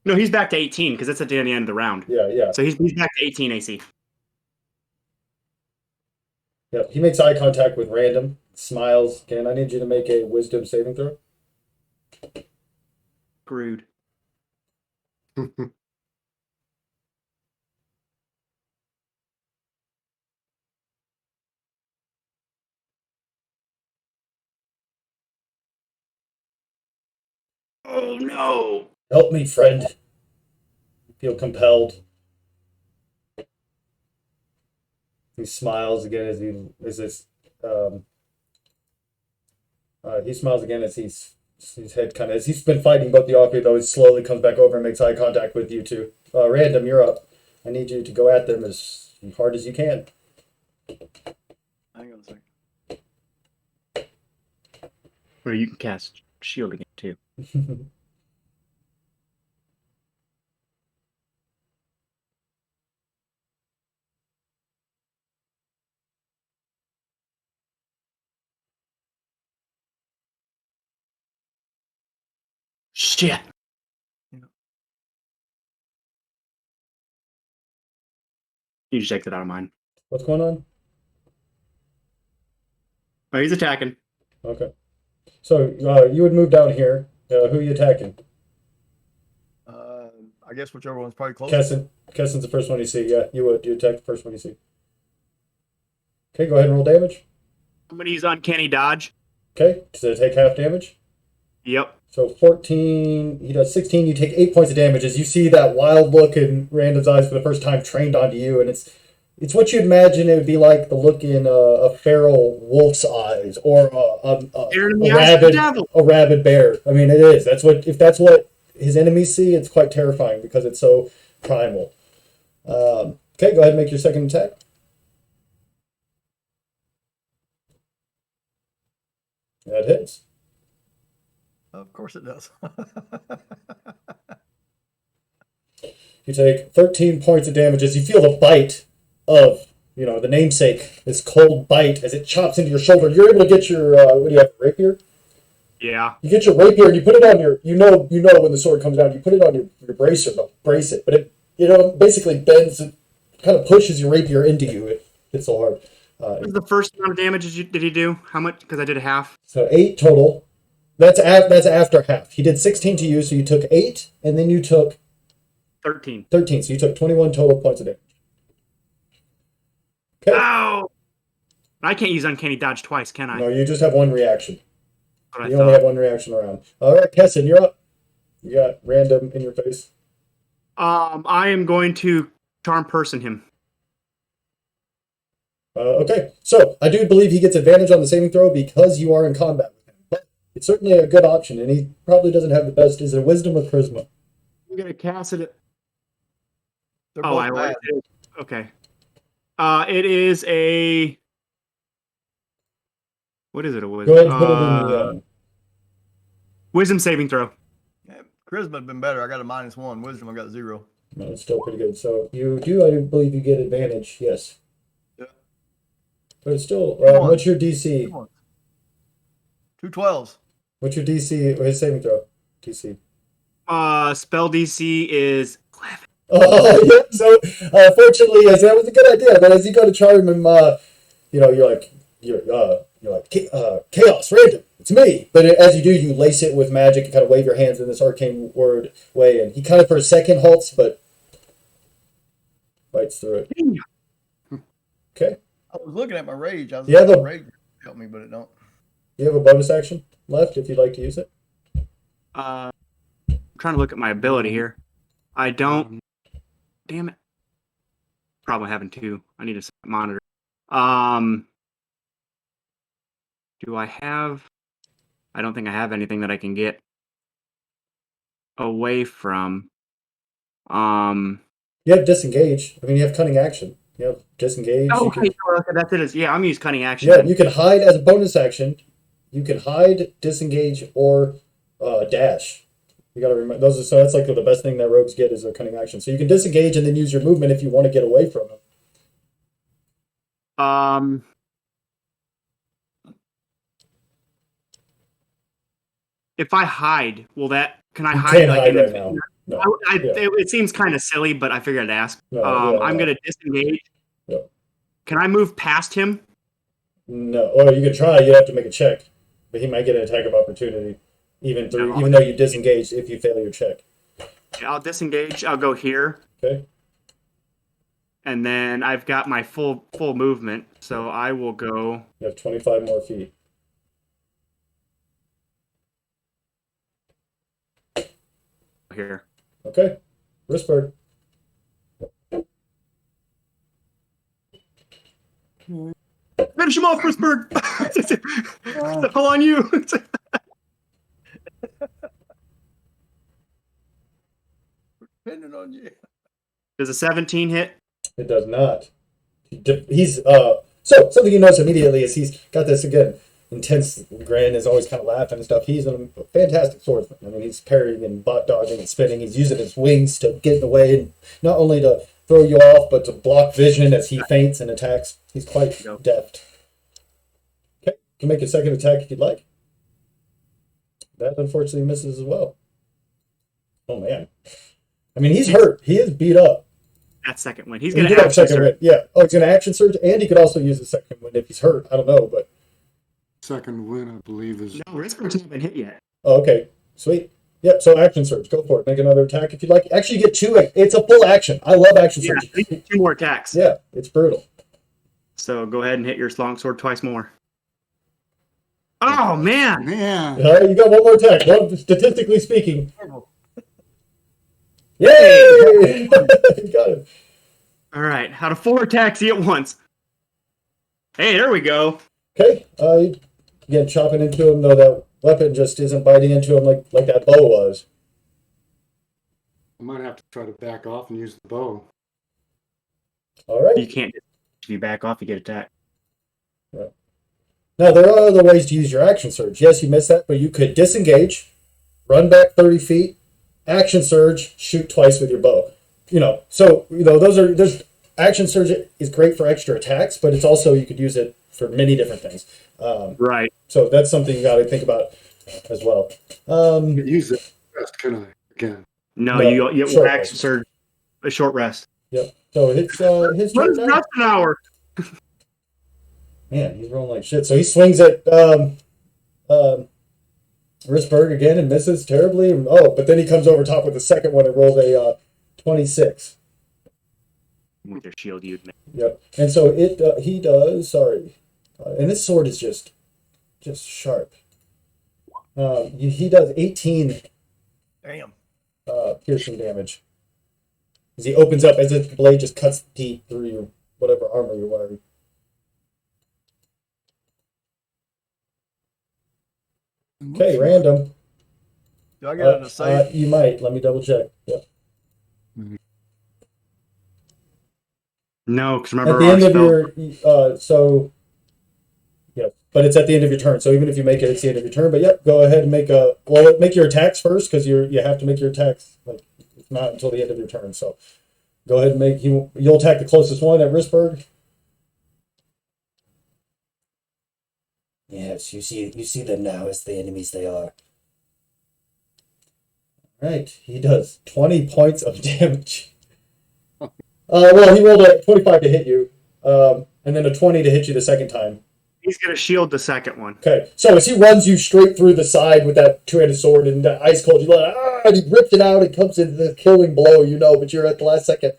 Speaker 3: No, he's back to 18 because that's at the end of the round.
Speaker 1: Yeah.
Speaker 3: So he's back to 18 AC.
Speaker 1: Yep. He makes eye contact with Random, smiles. Again, I need you to make a wisdom saving throw.
Speaker 3: Screwed. Oh no!
Speaker 1: Help me, friend. Feel compelled. He smiles again as he smiles again as his head kind of, as he's been fighting both the off, though he slowly comes back over and makes eye contact with you two. Random, you're up. I need you to go at them as hard as you can.
Speaker 2: Hang on a second.
Speaker 3: Or you can cast shield again too. Shit. You just take that out of mine.
Speaker 1: What's going on?
Speaker 3: Oh, he's attacking.
Speaker 1: Okay. So you would move down here. Who are you attacking?
Speaker 2: I guess whichever one's probably closest.
Speaker 1: Kessen's the first one you see. Yeah, you would. You attack the first one you see. Okay, go ahead and roll damage.
Speaker 3: I'm going to use Uncanny Dodge.
Speaker 1: Okay, does it take half damage?
Speaker 3: Yep.
Speaker 1: So 14, he does 16, you take 8 points of damage as you see that wild look in Random's eyes for the first time trained onto you, and it's what you'd imagine it would be like the look in a feral wolf's eyes or a rabid bear. I mean, it is. If that's what his enemies see, it's quite terrifying because it's so primal. Okay, go ahead and make your second attack. That hits.
Speaker 2: Of course it does.
Speaker 1: You take 13 points of damage as you feel the bite of, the namesake, this cold bite as it chops into your shoulder. You're able to get your, what do you have, rapier?
Speaker 3: Yeah.
Speaker 1: You get your rapier and you put it on your, you know when the sword comes down, you put it on your bracer, brace it, but it, basically bends, and kind of pushes your rapier into you. It's so hard.
Speaker 3: What was the first amount of damage did he do? How much? Because I did a half.
Speaker 1: So 8 total. That's after half. He did 16 to you, so you took 8, and then you took
Speaker 3: 13.
Speaker 1: 13, so you took 21 total points of damage. Okay.
Speaker 3: Ow! I can't use Uncanny Dodge twice, can I?
Speaker 1: No, you just have one reaction.
Speaker 3: What
Speaker 1: You only have one reaction around. All right, Kessin, you're up. You got Random in your face.
Speaker 3: I am going to charm person him.
Speaker 1: Okay, so I do believe he gets advantage on the saving throw because you are in combat with him. But it's certainly a good option, and he probably doesn't have the best. Is it wisdom or charisma?
Speaker 3: I'm gonna cast it.
Speaker 2: They're
Speaker 3: Oh,
Speaker 2: both
Speaker 3: I
Speaker 2: bad.
Speaker 3: okay. It is a. What is it? A
Speaker 1: Go
Speaker 3: wisdom?
Speaker 1: ahead and put it in the.
Speaker 3: Wisdom saving throw.
Speaker 2: Yeah, charisma had been better. I got a -1. Wisdom, I got 0.
Speaker 1: No, it's still pretty good. So you do, I do believe you get advantage. Yes,
Speaker 2: Yeah.
Speaker 1: but it's still.
Speaker 2: Come on.
Speaker 1: What's your DC?
Speaker 2: Come on. 2 12s.
Speaker 1: What's your DC or his saving throw? DC.
Speaker 3: Spell DC is 11.
Speaker 1: Oh, yeah. So, fortunately, yes, that was a good idea. But as you go to charm him, you're like chaos, random. It's me. But as you do, you lace it with magic and kind of wave your hands in this arcane word way, and he kind of for a second halts, but fights through it. Okay.
Speaker 2: I was looking at my rage. I was
Speaker 1: Yeah,
Speaker 2: looking
Speaker 1: the-
Speaker 2: rage help me, but it don't.
Speaker 1: You have a bonus action left if you'd like to use it.
Speaker 3: I'm trying to look at my ability here. I don't. Damn it. Probably having 2. I need to monitor. Do I have? I don't think I have anything that I can get away from.
Speaker 1: You have disengage. I mean, you have cunning action. You have disengage.
Speaker 3: Oh,
Speaker 1: you can,
Speaker 3: okay, that's it. Yeah, I'm using cunning action.
Speaker 1: yeah, you can hide as a bonus action. You can hide, disengage, or dash. You got to remember those. So that's like the best thing that rogues get is a cunning action. So you can disengage and then use your movement if you want to get away from him.
Speaker 3: If I hide, will that? Can I
Speaker 1: You
Speaker 3: hide
Speaker 1: can't
Speaker 3: like
Speaker 1: hide
Speaker 3: in
Speaker 1: right
Speaker 3: the?
Speaker 1: now. No.
Speaker 3: Yeah.
Speaker 1: Yeah.
Speaker 3: It seems kind of silly, but I figured I'd ask.
Speaker 1: No, yeah,
Speaker 3: I'm
Speaker 1: no.
Speaker 3: gonna disengage.
Speaker 1: Yeah.
Speaker 3: Can I move past him?
Speaker 1: No. Well, you can try. You have to make a check, but he might get an attack of opportunity, even though you disengage if you fail your check.
Speaker 3: Yeah, I'll disengage. I'll go here,
Speaker 1: Okay.
Speaker 3: and then I've got my full movement, so I will go.
Speaker 1: You have 25 more feet.
Speaker 3: Here.
Speaker 1: Okay. Wristbird.
Speaker 3: Finish him off, Whispered! It's all on you!
Speaker 2: Depending on you.
Speaker 3: Does a 17 hit?
Speaker 1: It does not. He's so something you notice immediately is he's got this again intense grin, is always kind of laughing and stuff. He's a fantastic swordsman. I mean, he's parrying and butt dodging and spinning. He's using his wings to get in the way, and not only to throw you off, but to block vision as he feints and attacks. He's quite deft. Okay, you can make a second attack if you'd like. That unfortunately misses as well. Oh man, I mean he's hurt. He is beat up.
Speaker 3: That second win. He's
Speaker 1: He
Speaker 3: gonna
Speaker 1: did have
Speaker 3: action
Speaker 1: second
Speaker 3: surge.
Speaker 1: wind. Yeah. Oh, he's gonna action surge, and he could also use the second wind if he's hurt. I don't know, but
Speaker 4: Second win, I believe, is
Speaker 3: No, Whispered's not been hit yet.
Speaker 1: oh, okay, sweet. Yep. So action surge, go for it. Make another attack if you'd like. Actually, you get 2. It's a full action. I love action
Speaker 3: Yeah,
Speaker 1: surge.
Speaker 3: we get 2 more attacks.
Speaker 1: Yeah, it's brutal.
Speaker 3: So go ahead and hit your longsword twice more. Oh man!
Speaker 4: man.
Speaker 1: All right, you got one more attack. Well, statistically speaking,
Speaker 2: Terrible.
Speaker 1: yay! You got it.
Speaker 3: All right, out of 4 attacks, he hit once. Hey, there we go.
Speaker 1: Okay. Again, chopping into him, though that weapon just isn't biting into him like that bow was.
Speaker 4: I might have to try to back off and use the bow.
Speaker 1: All right.
Speaker 3: You can't. If you back off, you get attacked.
Speaker 1: Now, there are other ways to use your action surge. Yes, you missed that, but you could disengage, run back 30 feet, action surge, shoot twice with your bow. There's action surge is great for extra attacks, but it's also, you could use it for many different things.
Speaker 3: Right.
Speaker 1: So that's something you got to think about as well.
Speaker 4: Use it rest, can I? Again.
Speaker 3: No,
Speaker 1: No,
Speaker 3: you
Speaker 1: short
Speaker 3: action
Speaker 1: rest.
Speaker 3: surge, a short rest.
Speaker 1: Yep. So it's his
Speaker 3: What
Speaker 1: turn
Speaker 3: is
Speaker 1: now.
Speaker 3: rest an hour?
Speaker 1: Man, he's rolling like shit. So he swings at Risberg again and misses terribly. Oh, but then he comes over top with the second one and rolls a 26.
Speaker 3: With your shield, you'd make.
Speaker 1: Yep. And so he does. Sorry, and this sword is just sharp. He does 18
Speaker 2: Damn.
Speaker 1: piercing damage as he opens up as if the blade just cuts deep through your whatever armor you're wearing. Okay, random.
Speaker 2: Do I get it to save?
Speaker 1: You might. Let me double check. Yep.
Speaker 3: No, because
Speaker 1: At
Speaker 3: remember
Speaker 1: the
Speaker 3: our
Speaker 1: end of
Speaker 3: spell.
Speaker 1: your yeah, but it's at the end of your turn. So even if you make it, it's the end of your turn. But yep, go ahead and make your attacks first because you have to make your attacks. Like it's not until the end of your turn. So go ahead and you'll attack the closest one at Risberg.
Speaker 5: Yes, you see them now as the enemies they are.
Speaker 1: Right, he does 20 points of damage. Well, he rolled a 25 to hit you, and then a 20 to hit you the second time.
Speaker 3: He's gonna shield the second one.
Speaker 1: Okay, so as he runs you straight through the side with that two-handed sword and ice cold, you let and he rips it out and comes into the killing blow, but you're at the last second.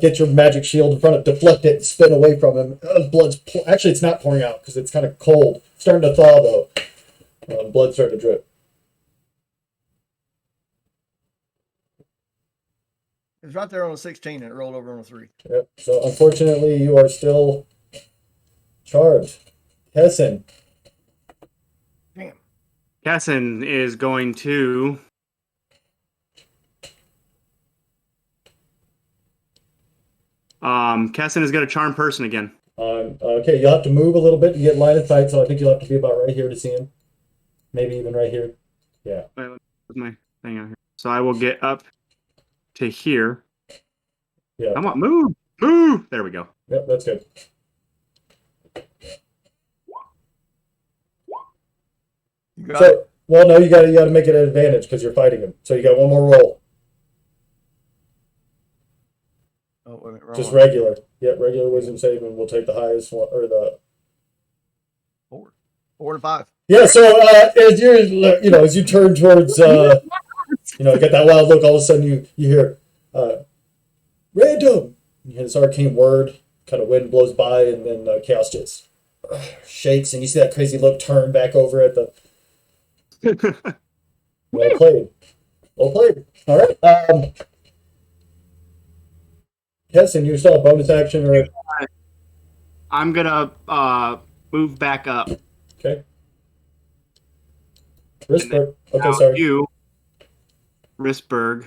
Speaker 1: Get your magic shield in front of, deflect it, and spin away from him. Actually, it's not pouring out because it's kind of cold. Starting to thaw though. Blood's starting to drip.
Speaker 2: It's right there on a 16 and it rolled over on a 3.
Speaker 1: Yep. So unfortunately, you are still charged. Hessen.
Speaker 2: Damn.
Speaker 3: Kessin is going to. Kessin is going to charm person again.
Speaker 1: Okay, you'll have to move a little bit to get line of sight, so I think you'll have to be about right here to see him. Maybe even right here. Yeah.
Speaker 3: Wait, let me put my thing out here. So I will get up to here.
Speaker 1: Yeah.
Speaker 3: Come on, move. There we go.
Speaker 1: Yep, that's good.
Speaker 2: You got it.
Speaker 1: Well, no, you got to make it an advantage because you're fighting him. So you got one more roll.
Speaker 2: Oh, wait a minute, wrong
Speaker 1: Just
Speaker 2: one.
Speaker 1: regular. Yep, regular wisdom save, and we'll take the highest one or the.
Speaker 2: 4 and 5.
Speaker 1: Yeah. So as you turn towards get that wild look, all of a sudden you hear random. You hear this arcane word. Kind of wind blows by, and then chaos just shakes, and you see that crazy look turn back over at the. Well played. Well played. All right. Kessin, you still have bonus action or
Speaker 3: I'm gonna move back up.
Speaker 1: okay. Risberg. Okay,
Speaker 3: Now
Speaker 1: sorry.
Speaker 3: you, Risberg.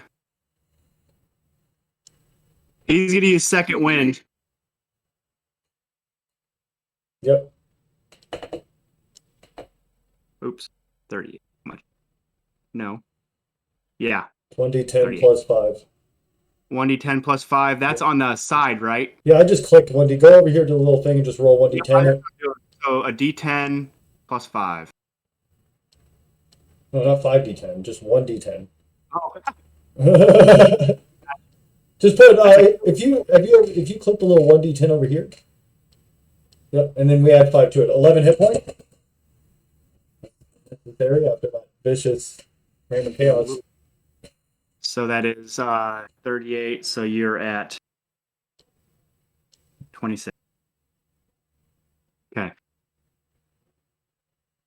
Speaker 3: He's gonna use second wind.
Speaker 1: Yep.
Speaker 3: Oops, 30. How much? No. Yeah,
Speaker 1: 1d10
Speaker 3: 38.
Speaker 1: plus 5.
Speaker 3: 1d10 plus 5. That's on the side, right?
Speaker 1: Yeah, I just clicked 1d. Go over here to the little thing and just roll 1d10.
Speaker 3: So a d10 plus 5.
Speaker 1: No, not 5d10, just 1d10.
Speaker 3: Oh,
Speaker 1: Just put if you click the little 1d10 over here. Yep, and then we add 5 to it. 11 hit point. Necessary after that vicious random chaos.
Speaker 3: so that is 38. So you're at 26. Okay.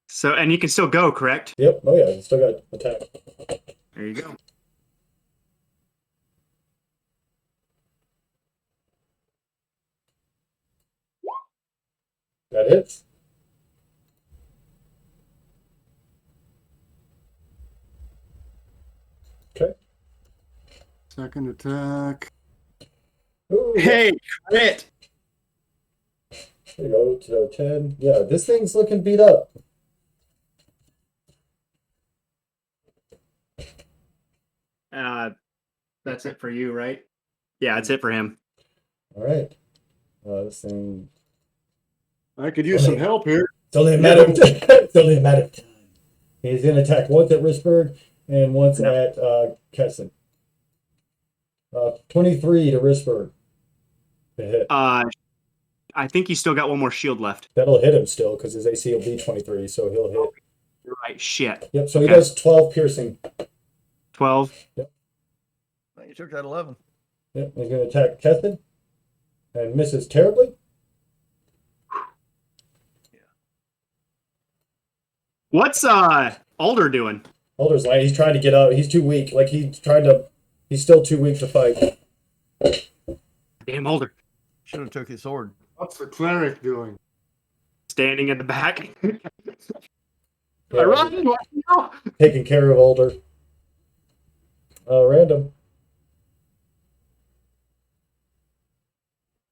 Speaker 3: So, and you can still go, correct?
Speaker 1: Yep. Oh yeah, still got attack.
Speaker 3: There you go.
Speaker 1: That hits. Okay.
Speaker 4: Second attack.
Speaker 1: Ooh,
Speaker 3: Hey, crit!
Speaker 1: there you go. So 10. Yeah, this thing's looking beat up.
Speaker 3: That's it for you, right? Yeah, that's it for him.
Speaker 1: All right. This thing.
Speaker 4: I could use some help here.
Speaker 1: It's only a matter of time. It's only a matter of time. He's going to attack once at Risberg and once at Kessin. 23 to Risberg. To hit.
Speaker 3: I think he's still got one more shield left.
Speaker 1: That'll hit him still because his AC will be 23, so he'll hit.
Speaker 3: You're right. Shit.
Speaker 1: Yep, so he
Speaker 3: Okay.
Speaker 1: does 12 piercing.
Speaker 3: 12.
Speaker 2: You took that 11.
Speaker 1: Yep, he's going to attack Kessin and misses terribly.
Speaker 3: What's Alder doing?
Speaker 1: Alder's like, he's trying to get out. He's too weak. Like, he's still too weak to fight.
Speaker 3: Damn Alder.
Speaker 2: Should have took his sword.
Speaker 4: What's the cleric doing?
Speaker 3: Standing at the back. Do I run? Do I no?
Speaker 1: taking care of Older. Random.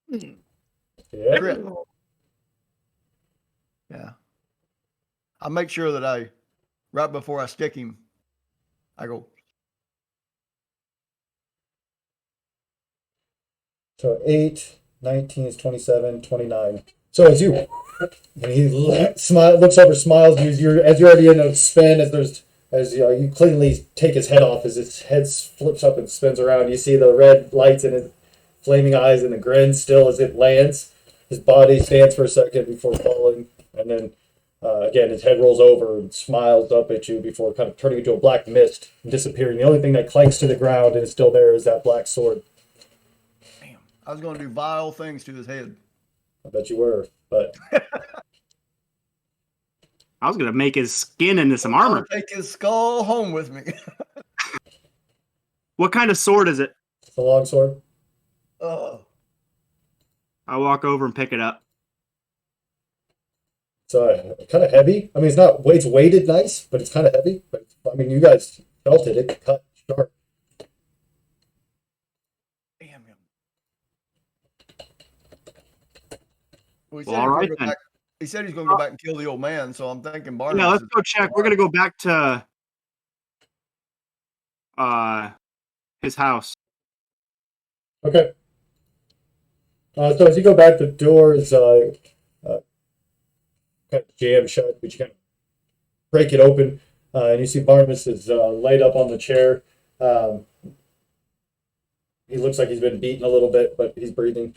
Speaker 1: Yeah.
Speaker 2: Crit. Yeah. I make sure that right before I stick him, I go,
Speaker 1: So 8, 19 is 27, 29. So as you, and he looks over, smiles, as you're already in a spin, as you cleanly take his head off, as his head flips up and spins around. You see the red lights in his flaming eyes and the grin still as it lands. His body stands for a second before falling, and then again his head rolls over and smiles up at you before kind of turning into a black mist and disappearing. The only thing that clanks to the ground and is still there is that black sword.
Speaker 2: damn, I was going to do vile things to his head.
Speaker 1: I bet you were, but
Speaker 3: I was gonna make his skin into some
Speaker 2: I'll
Speaker 3: armor.
Speaker 2: take his skull home with me.
Speaker 3: What kind of sword is it?
Speaker 1: it's a long sword.
Speaker 2: Oh,
Speaker 3: I walk over and pick it up.
Speaker 1: It's kind of heavy. I mean, it's weighted nice, but it's kind of heavy. But I mean, you guys felt it. It cut sharp.
Speaker 2: damn him. Well,
Speaker 3: Well, all right then.
Speaker 2: he said he's going to go back and kill the old man, so I'm thinking Barnabas.
Speaker 3: Yeah, let's
Speaker 2: is-
Speaker 3: go check. We're gonna go back to his house.
Speaker 1: Okay. So as you go back, the door is kind of jammed shut, but you kind of break it open, and you see Barnabas is laid up on the chair. He looks like he's been beaten a little bit, but he's breathing.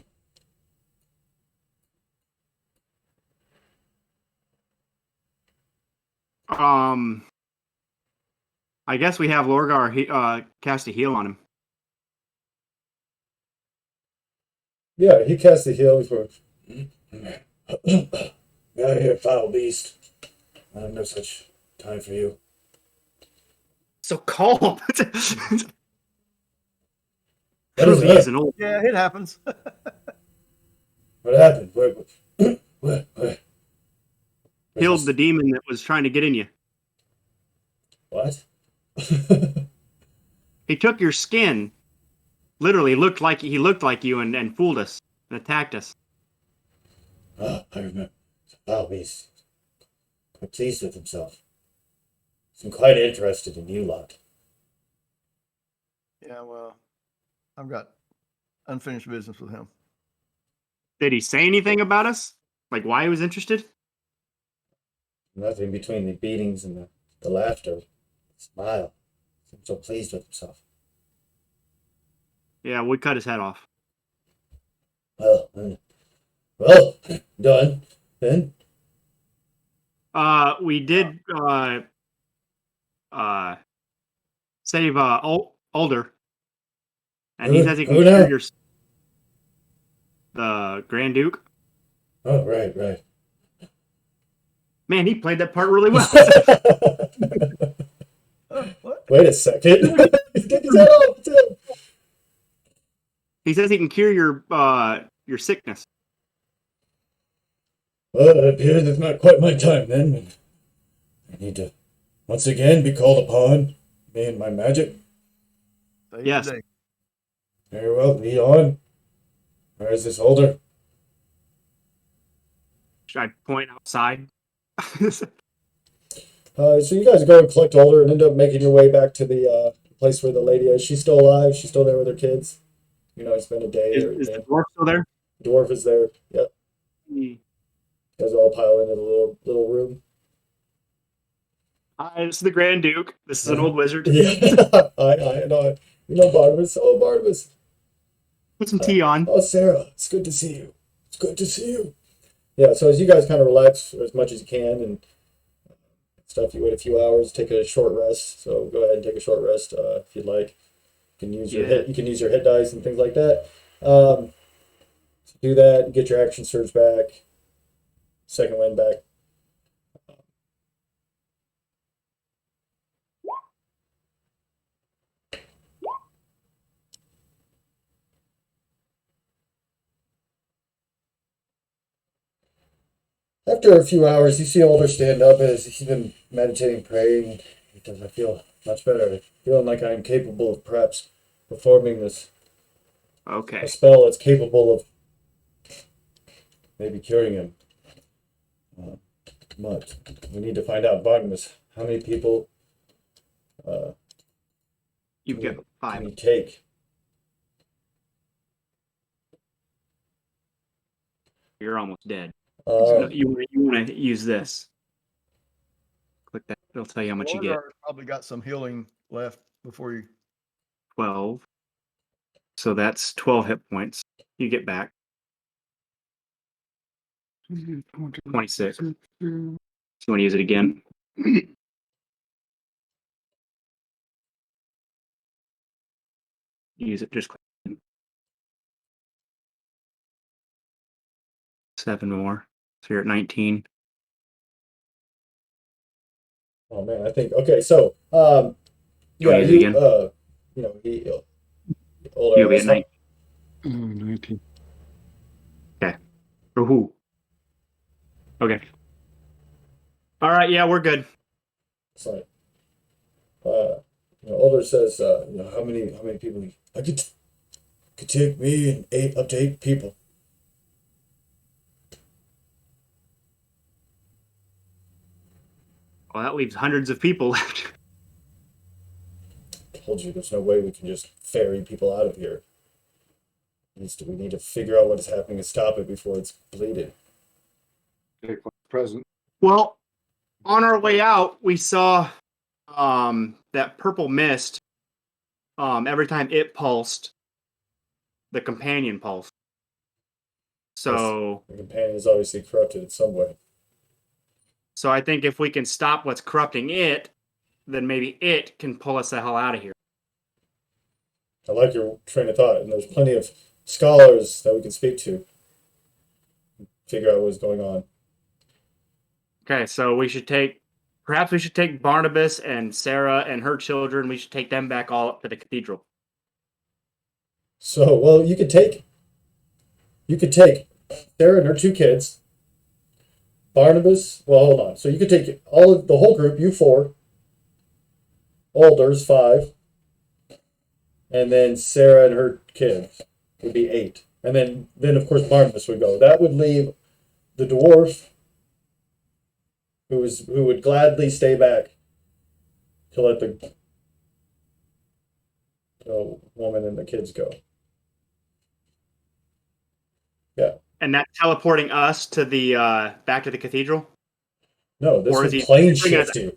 Speaker 3: I guess we have Lorgar cast a heal on him.
Speaker 1: Yeah, he casts a heal. He's going, get out of here, foul beast. I have no such time for you.
Speaker 3: So calm.
Speaker 1: What is
Speaker 3: Truly is
Speaker 1: that?
Speaker 3: an old.
Speaker 2: Yeah, it happens.
Speaker 1: What happened? What?
Speaker 3: Killed the demon that was trying to get in you.
Speaker 1: What?
Speaker 3: He took your skin. Literally he looked like you and fooled us and attacked us.
Speaker 1: I remember. Foul beast. Quite pleased with himself. I'm quite interested in you lot.
Speaker 2: Yeah, well, I've got unfinished business with him.
Speaker 3: Did he say anything about us? Like why he was interested?
Speaker 1: Nothing between the beatings and the laughter. The smile. Seems so pleased with himself.
Speaker 3: Yeah, we cut his head off.
Speaker 1: Well, done. Then
Speaker 3: We did save Older. And he says he can
Speaker 1: Who now?
Speaker 3: cure your the Grand Duke.
Speaker 1: Oh, right.
Speaker 3: Man, he played that part really well.
Speaker 2: What?
Speaker 1: Wait a second. He's getting his head off too.
Speaker 3: He says he can cure your sickness.
Speaker 1: Well, it appears it's not quite my time then. I need to once again be called upon. Me and my magic.
Speaker 2: Save
Speaker 3: Yes.
Speaker 2: the day.
Speaker 1: Very well, lead on. Where is this Older?
Speaker 3: Should I point outside?
Speaker 1: So you guys go and collect Older and end up making your way back to the place where the lady is. She's still alive. She's still there with her kids. You know, it's been a day.
Speaker 3: Is the dwarf still there?
Speaker 1: Dwarf is there. Yep. You guys all pile into the little room.
Speaker 3: Hi, this is the Grand Duke. This is an old wizard.
Speaker 1: Yeah. I know. You know Barnabas. Oh, Barnabas.
Speaker 3: Put some tea on.
Speaker 1: Oh, Sarah. It's good to see you. It's good to see you. Yeah, so as you guys kind of relax as much as you can and stuff, you wait a few hours, take a short rest. So go ahead and take a short rest if you'd like. You can use your hit dice and things like that. Do that, get your action surge back, second wind back. After a few hours, you see Older stand up as he's been meditating, praying. He does. I feel much better. Feeling like I'm capable of perhaps performing this
Speaker 3: Okay.
Speaker 1: a spell that's capable of maybe curing him. But we need to find out, Barnabas, how many people
Speaker 3: You get
Speaker 1: can
Speaker 3: 5.
Speaker 1: he take?
Speaker 3: You're almost dead.
Speaker 1: Uh,
Speaker 3: You want to use this. Click that. It'll tell you how much you get.
Speaker 2: Lorgar's probably got some healing left before you.
Speaker 3: 12. So that's 12 hit points. You get back 26. So you want to use it again? Use it. Just click it. 7 more. So you're at 19.
Speaker 1: oh man, I think okay. So
Speaker 3: You wanna
Speaker 1: yeah,
Speaker 3: use it again?
Speaker 1: you know, he Older
Speaker 3: You'll be at
Speaker 1: asks
Speaker 3: 19.
Speaker 4: 19.
Speaker 3: For who? Okay. All right. Yeah, we're good.
Speaker 1: Sorry. Older says, how many people? I could take me and up to 8 people.
Speaker 3: Well, that leaves hundreds of people left.
Speaker 1: Told you, there's no way we can just ferry people out of here. We need to figure out what is happening and stop it before it's completed.
Speaker 4: Take one present.
Speaker 3: Well, on our way out, we saw that purple mist. Every time it pulsed, the companion pulsed. So,
Speaker 1: The companion is obviously corrupted in some way.
Speaker 3: so I think if we can stop what's corrupting it, then maybe it can pull us the hell out of here.
Speaker 1: I like your train of thought, and there's plenty of scholars that we can speak to, figure out what's going on.
Speaker 3: Okay, so perhaps we should take Barnabas and Sarah and her children. We should take them back all up to the cathedral.
Speaker 1: So, well, you could take Sarah and her 2 kids, Barnabas. Well, hold on. So you could take the whole group, you 4, Older's 5, and then Sarah and her kids would be 8, and then of course Barnabas would go. That would leave the dwarf, who would gladly stay back to let the woman and the kids go. Yeah.
Speaker 3: And that's teleporting us to the back to the cathedral.
Speaker 1: No, this
Speaker 3: Or
Speaker 1: is
Speaker 3: is he
Speaker 1: plane
Speaker 3: bringing us-
Speaker 1: shift you.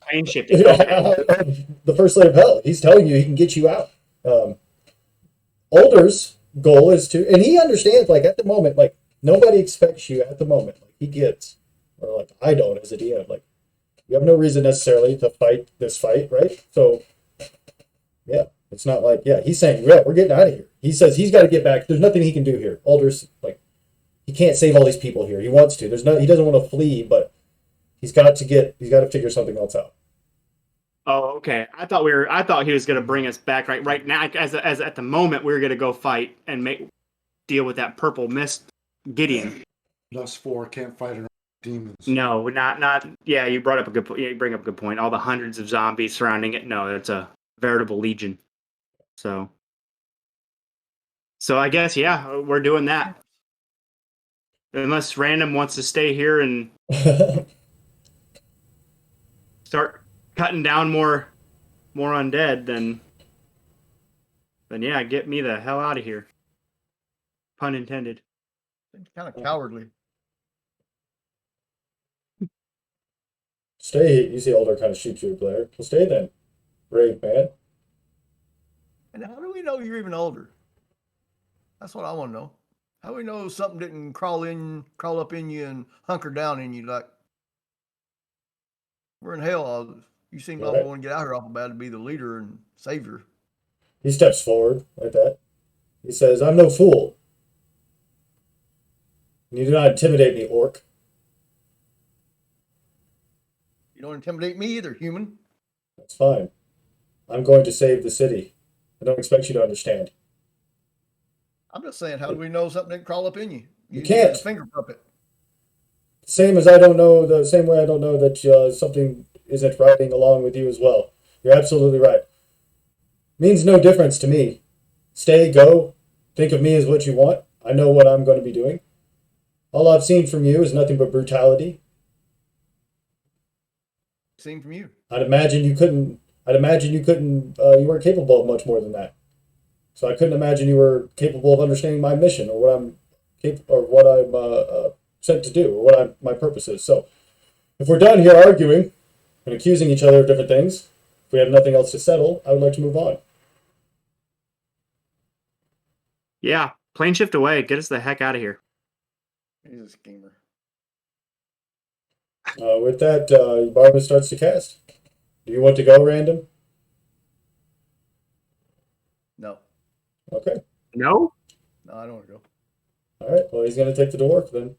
Speaker 3: Plane shifting. Okay.
Speaker 1: The first slave of hell. He's telling you he can get you out. Older's goal is to, and he understands. Like at the moment, like nobody expects you at the moment. Like he gets, or like I don't as a DM. Like you have no reason necessarily to fight this fight, right? So yeah, it's not like he's saying we're getting out of here. He says he's got to get back. There's nothing he can do here. Older's like he can't save all these people here. He wants to. He doesn't want to flee, but he's got to figure something else out.
Speaker 3: Oh, okay. I thought he was going to bring us back right now. As at the moment, we were going to go fight and deal with that purple mist, Gideon.
Speaker 4: Us 4 can't fight around demons.
Speaker 3: No, not. Yeah, you brought up a good point. You bring up a good point. All the hundreds of zombies surrounding it. No, it's a veritable legion. So I guess we're doing that. Unless Random wants to stay here and start cutting down more undead, then yeah, get me the hell out of here. Pun intended.
Speaker 2: It's kind of cowardly.
Speaker 1: Stay. You see Older kind of shoots you a glare. Well, stay then, brave man.
Speaker 2: And how do we know you're even older? That's what I want to know. How do we know something didn't crawl up in you and hunker down in you like we're in hell? You seem like
Speaker 1: Right.
Speaker 2: want to get out here awful bad to be the leader and savior.
Speaker 1: He steps forward like that. He says, "I'm no fool. You do not intimidate me, orc."
Speaker 2: You don't intimidate me either, human.
Speaker 1: That's fine. I'm going to save the city. I don't expect you to understand.
Speaker 2: I'm just saying, how do we know something didn't crawl up in you?
Speaker 1: You can't.
Speaker 2: Use a finger puppet.
Speaker 1: Same as I don't know, the same way I don't know that something isn't riding along with you as well. You're absolutely right. Means no difference to me. Stay, go. Think of me as what you want. I know what I'm going to be doing. All I've seen from you is nothing but brutality.
Speaker 2: Seen from you.
Speaker 1: I'd imagine you couldn't. I'd imagine you couldn't. You weren't capable of much more than that. So I couldn't imagine you were capable of understanding my mission or what I'm sent to do or my purpose is. So if we're done here arguing and accusing each other of different things, if we have nothing else to settle, I would like to move on.
Speaker 3: Yeah, plane shift away. Get us the heck out of here.
Speaker 2: He's a schemer.
Speaker 1: With that, Barba starts to cast. Do you want to go, Random?
Speaker 2: No.
Speaker 1: Okay.
Speaker 3: No?
Speaker 2: No, I don't want to go.
Speaker 1: All right. Well, he's going to take the dwarf then.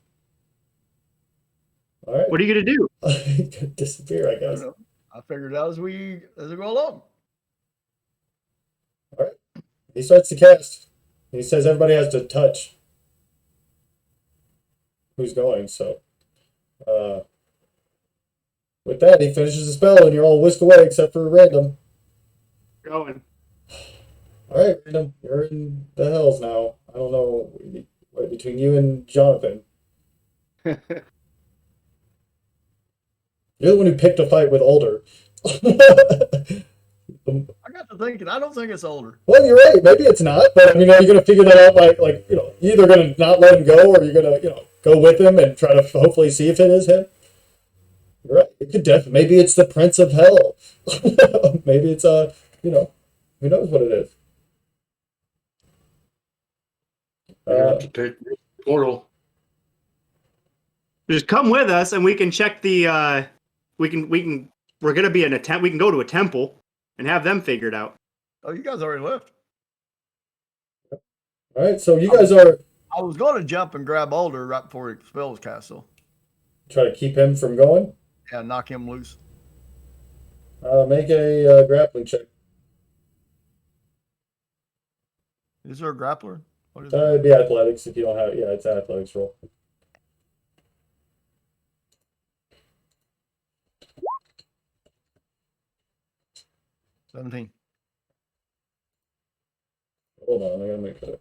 Speaker 1: All right.
Speaker 3: What are you going to do?
Speaker 1: He's going to disappear, I
Speaker 2: I don't
Speaker 1: guess.
Speaker 2: know. I figured it out as we go along.
Speaker 1: All right. He starts to cast. He says everybody has to touch who's going. So, with that, he finishes the spell, and you're all whisked away except for Random.
Speaker 3: Going.
Speaker 1: All right, Random, you're in the hells now. I don't know what between you and Jonathan. You're the one who picked a fight with Older.
Speaker 2: I got to thinking. I don't think it's older.
Speaker 1: Well, you're right. Maybe it's not, but I mean, are you going to figure that out? Like you're either going to not let him go, or you're going to, go with him and try to hopefully see if it is him. You're right. It could maybe it's the Prince of Hell. Maybe it's who knows what it is.
Speaker 4: You have to take the portal.
Speaker 3: Just come with us, and we can check the. We're gonna be an attempt. We can go to a temple and have them figured out.
Speaker 2: Oh, you guys already left.
Speaker 1: All right, so you guys are
Speaker 2: I was going to jump and grab Alder right before the spell was cast, so
Speaker 1: try to keep him from going.
Speaker 2: yeah, knock him loose.
Speaker 1: Make a grappling check.
Speaker 2: Is there a grappler? What is
Speaker 1: It'd be athletics if you don't have. Yeah, it's an athletics roll.
Speaker 2: it? 17.
Speaker 1: Hold on, I gotta make a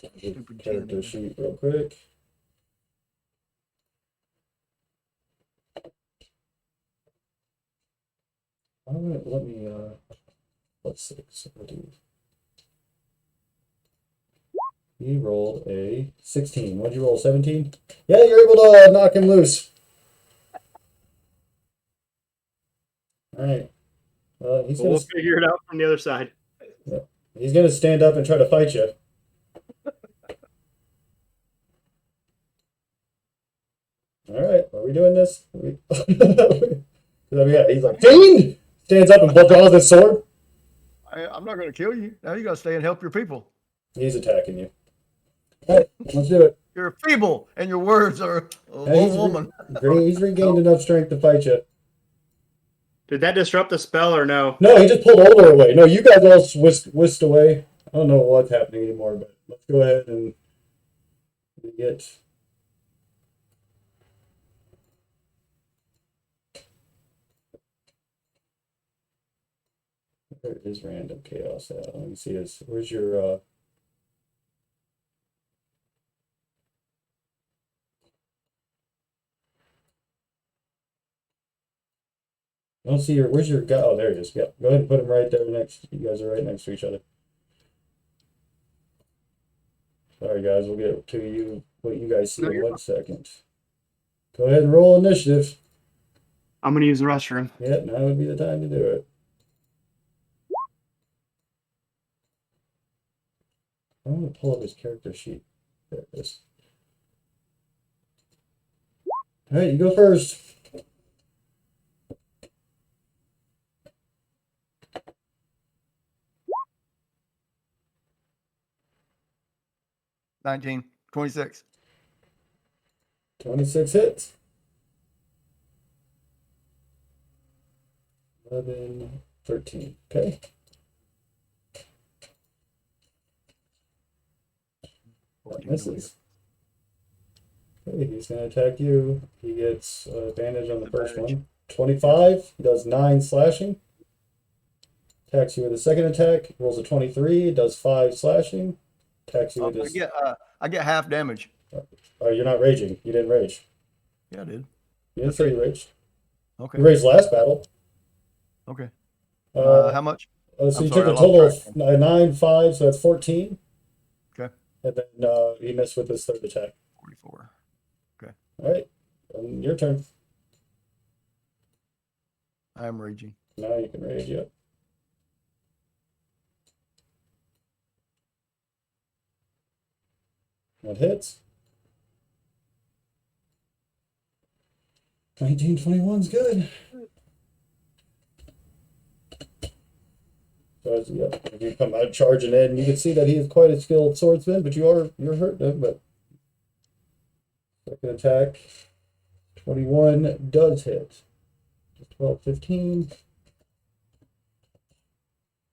Speaker 2: Stupid
Speaker 1: character
Speaker 2: 10.
Speaker 1: sheet real quick. Let me let's see. So he rolled a 16. What'd you roll? 17? Yeah, you're able to knock him loose. All right. He's
Speaker 3: We'll
Speaker 1: gonna
Speaker 3: figure it out from the other side.
Speaker 1: he's gonna stand up and try to fight you. All right, are we doing this? Yeah, he's like, Fiend! Stands up and draws his sword.
Speaker 2: I'm not going to kill you. Now you got to stay and help your people.
Speaker 1: He's attacking you. All right, let's do it.
Speaker 2: You're feeble, and your words are a
Speaker 1: Hey,
Speaker 2: woman.
Speaker 1: He's regained enough strength to fight you.
Speaker 3: Did that disrupt the spell or no?
Speaker 1: No, he just pulled Older away. No, you guys all whisked away. I don't know what's happening anymore, but let's go ahead and get. Where is random chaos at? Let me see this. Where's your I don't see where's your guy? Oh, there he is. Yeah. Go ahead and put him right there next. You guys are right next to each other. Sorry guys, we'll get to you what you guys see in 1 second. Go ahead and roll initiative.
Speaker 3: I'm gonna use the restroom.
Speaker 1: Yeah, now would be the time to do it. I'm going to pull up his character sheet. There it is. All right, you go first.
Speaker 2: $19, $26.
Speaker 1: 26 hits. 11, 13. Okay. That misses. Okay, Okay, he's gonna attack you. He gets advantage on the first
Speaker 2: Advantage.
Speaker 1: one. 25. He does 9 slashing. Attacks you with a second attack. Rolls a 23. Does 5 slashing. Attacks you with his.
Speaker 2: I get half damage.
Speaker 1: Oh, you're not raging. You didn't rage.
Speaker 2: Yeah, I did.
Speaker 1: You didn't say you raged.
Speaker 2: Okay.
Speaker 1: You raged last battle.
Speaker 2: Okay.
Speaker 1: Uh,
Speaker 2: How much?
Speaker 1: so
Speaker 2: I'm
Speaker 1: you
Speaker 2: sorry,
Speaker 1: took
Speaker 2: I
Speaker 1: a
Speaker 2: lost
Speaker 1: total of
Speaker 2: track.
Speaker 1: 9, 5, so that's 14.
Speaker 2: Okay.
Speaker 1: And then he missed with his third attack.
Speaker 2: 44.
Speaker 1: All right. Your turn.
Speaker 2: I am raging.
Speaker 1: Now you can rage, yep. That hits. 1921's good. So if you come out charging in, you can see that he is quite a skilled swordsman, but you're hurting him. But second attack, 21 does hit. 12, 15.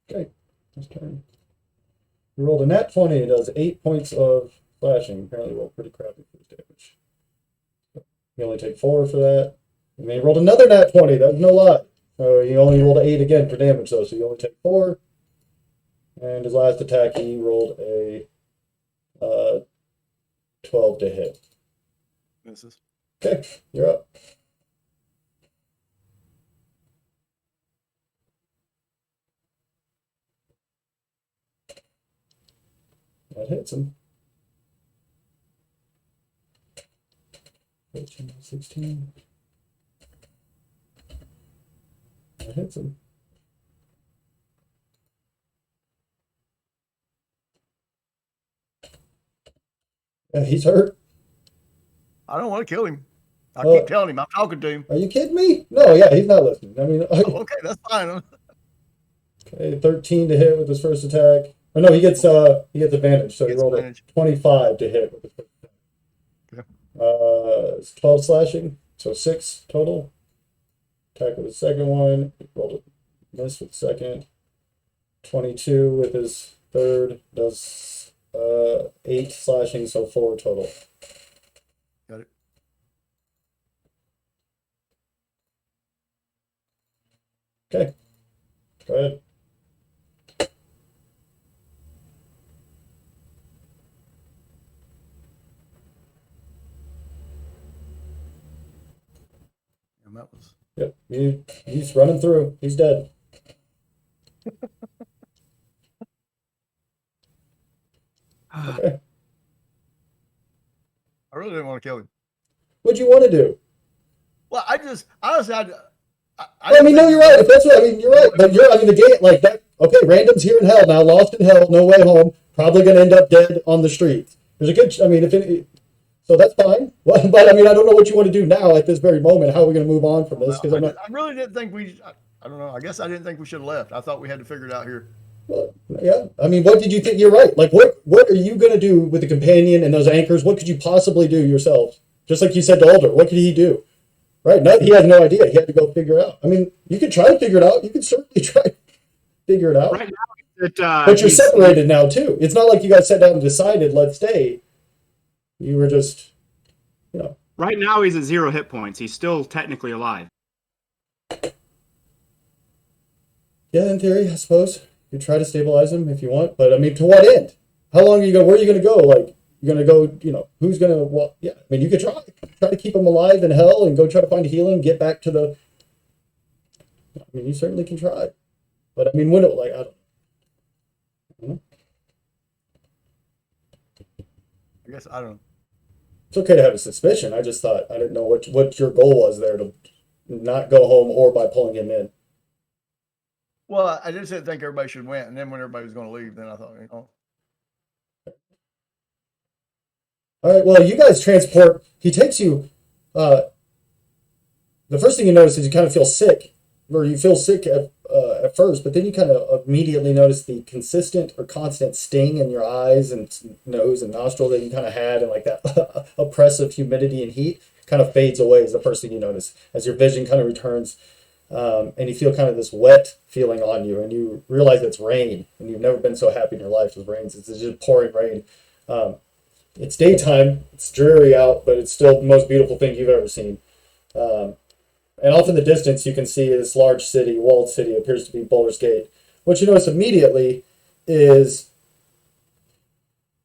Speaker 1: Okay, his turn. He rolled a nat 20. It does 8 points of slashing. Apparently rolled pretty crappy for his damage. You only take 4 for that. And then he rolled another nat 20. That was no lie. So he only rolled 8 again for damage, though. So you only take 4. And his last attack, he rolled a 12 to hit.
Speaker 2: Misses.
Speaker 1: Okay, you're up. That hits him. 14, 16. That hits him. Yeah, he's hurt.
Speaker 2: I don't want to kill him. I
Speaker 1: Well-
Speaker 2: keep telling him. I'm talking to him.
Speaker 1: Are you kidding me? No, yeah, he's not listening. I mean,
Speaker 2: Oh, okay, that's fine.
Speaker 1: okay, 13 to hit with his first attack. Oh no, he gets advantage, so he
Speaker 2: Gets
Speaker 1: rolled
Speaker 2: advantage.
Speaker 1: a 25 to hit with his first attack.
Speaker 2: Okay.
Speaker 1: It's 12 slashing, so 6 total. Attack with the second one. He rolled a miss with the second. 22 with his third, does 8 slashing, so 4 total.
Speaker 2: Got it.
Speaker 1: Okay. Go ahead.
Speaker 2: And that was
Speaker 1: Yep. He's running through. He's dead. Okay.
Speaker 2: I really didn't want to kill him.
Speaker 1: What'd you want to do?
Speaker 2: Well, I just honestly, I
Speaker 1: I mean, no,
Speaker 2: didn't
Speaker 1: you're
Speaker 2: think-
Speaker 1: right. If that's what I mean, you're right. But the game, like that. Okay, random's here in hell now, lost in hell, no way home. Probably gonna end up dead on the streets. There's a good. I mean, so that's fine. Well, but I mean, I don't know what you want to do now at this very moment. How are we gonna move on from this? Because I'm not.
Speaker 2: I really didn't think I don't know. I guess I didn't think we should have left. I thought we had to figure it out here.
Speaker 1: Well, yeah. I mean, what did you think? You're right. Like, what are you gonna do with the companion and those anchors? What could you possibly do yourself? Just like you said to Alder, what could he do? Right? No, he had no idea. He had to go figure it out. I mean, you could try to figure it out. You could certainly try to figure it out.
Speaker 3: Right now,
Speaker 1: But you're separated now too. It's not like you guys sat down and decided, let's stay. You were just,
Speaker 3: Right now, he's at 0 hit points. He's still technically alive.
Speaker 1: yeah, in theory, I suppose. You try to stabilize him if you want, but I mean, to what end? How long are you going? Where are you going to go? Like, you're going to go, who's going to walk? Yeah, I mean, you could try to keep him alive in hell and go try to find healing, get back to the. I mean, you certainly can try. But I mean, when it, like, I don't.
Speaker 2: I guess I don't know.
Speaker 1: It's okay to have a suspicion. I just thought I didn't know what your goal was there to not go home or by pulling him in.
Speaker 2: Well, I just didn't think everybody should win, and then when everybody was going to leave, then I thought,
Speaker 1: All right. Well, you guys transport. He takes you. The first thing you notice is you kind of feel sick, or you feel sick at first, but then you kind of immediately notice the consistent or constant sting in your eyes and nose and nostril that you kind of had, and like that oppressive humidity and heat kind of fades away. Is the first thing you notice as your vision kind of returns, and you feel kind of this wet feeling on you, and you realize it's rain, and you've never been so happy in your life with rain. It's just pouring rain. It's daytime. It's dreary out, but it's still the most beautiful thing you've ever seen. Um, and off in the distance, you can see this large city, walled city, appears to be Baldur's Gate. What you notice immediately is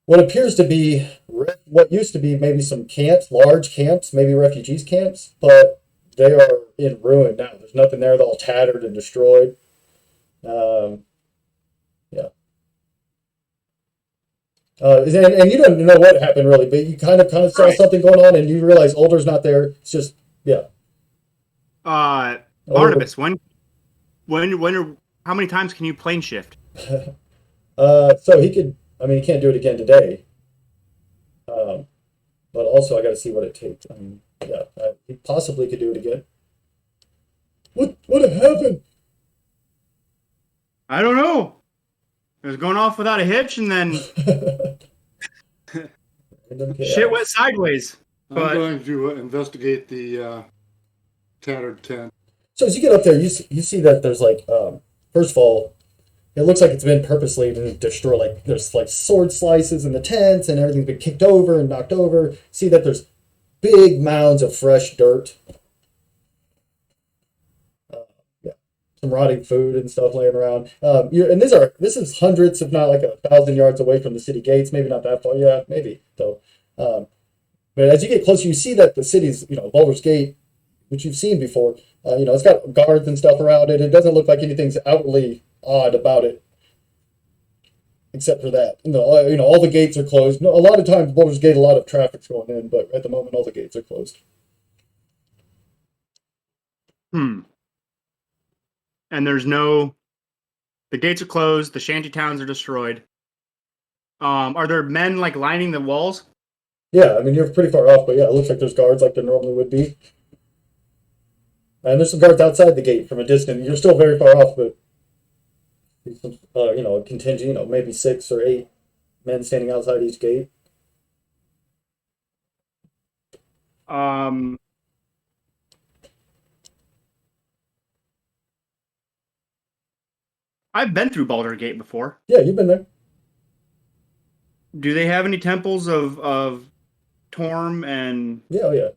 Speaker 1: what appears to be what used to be maybe some camps, large camps, maybe refugees camps, but they are in ruin now. There's nothing there. They're all tattered and destroyed. Um, yeah. And you don't know what happened really, but you kind of saw
Speaker 3: Right.
Speaker 1: something going on, and you realize Older's not there. It's just yeah.
Speaker 3: Barnabas, how many times can you plane shift?
Speaker 1: So he could. I mean, he can't do it again today. Um, but also I got to see what it takes. I mean, yeah, he possibly could do it again. What happened?
Speaker 3: I don't know. It was going off without a hitch, and then
Speaker 1: Random
Speaker 3: shit
Speaker 1: chaos.
Speaker 3: went sideways.
Speaker 4: I'm
Speaker 3: But
Speaker 4: going to investigate the tattered tent.
Speaker 1: So as you get up there, you see that there's like first of all, it looks like it's been purposely destroyed. Like there's like sword slices in the tents, and everything's been kicked over and knocked over. See that there's big mounds of fresh dirt. Yeah, some rotting food and stuff laying around. And this is hundreds, if not like 1,000 yards away from the city gates. Maybe not that far. Yeah, maybe though. But as you get closer, you see that the city's, Baldur's Gate, which you've seen before. It's got guards and stuff around it. It doesn't look like anything's outwardly odd about it, except for that. All the gates are closed. No, a lot of times Baldur's Gate, a lot of traffic's going in, but at the moment, all the gates are closed.
Speaker 3: and the gates are closed. The shanty towns are destroyed. Are there men like lining the walls?
Speaker 1: Yeah, I mean you're pretty far off, but yeah, it looks like there's guards like there normally would be, and there's some guards outside the gate from a distance. You're still very far off, but a contingent, maybe 6 or 8 men standing outside each gate.
Speaker 3: Um, I've been through Baldur's Gate before.
Speaker 1: Yeah, you've been there.
Speaker 3: Do they have any temples of Torm and?
Speaker 1: Yeah, oh yeah.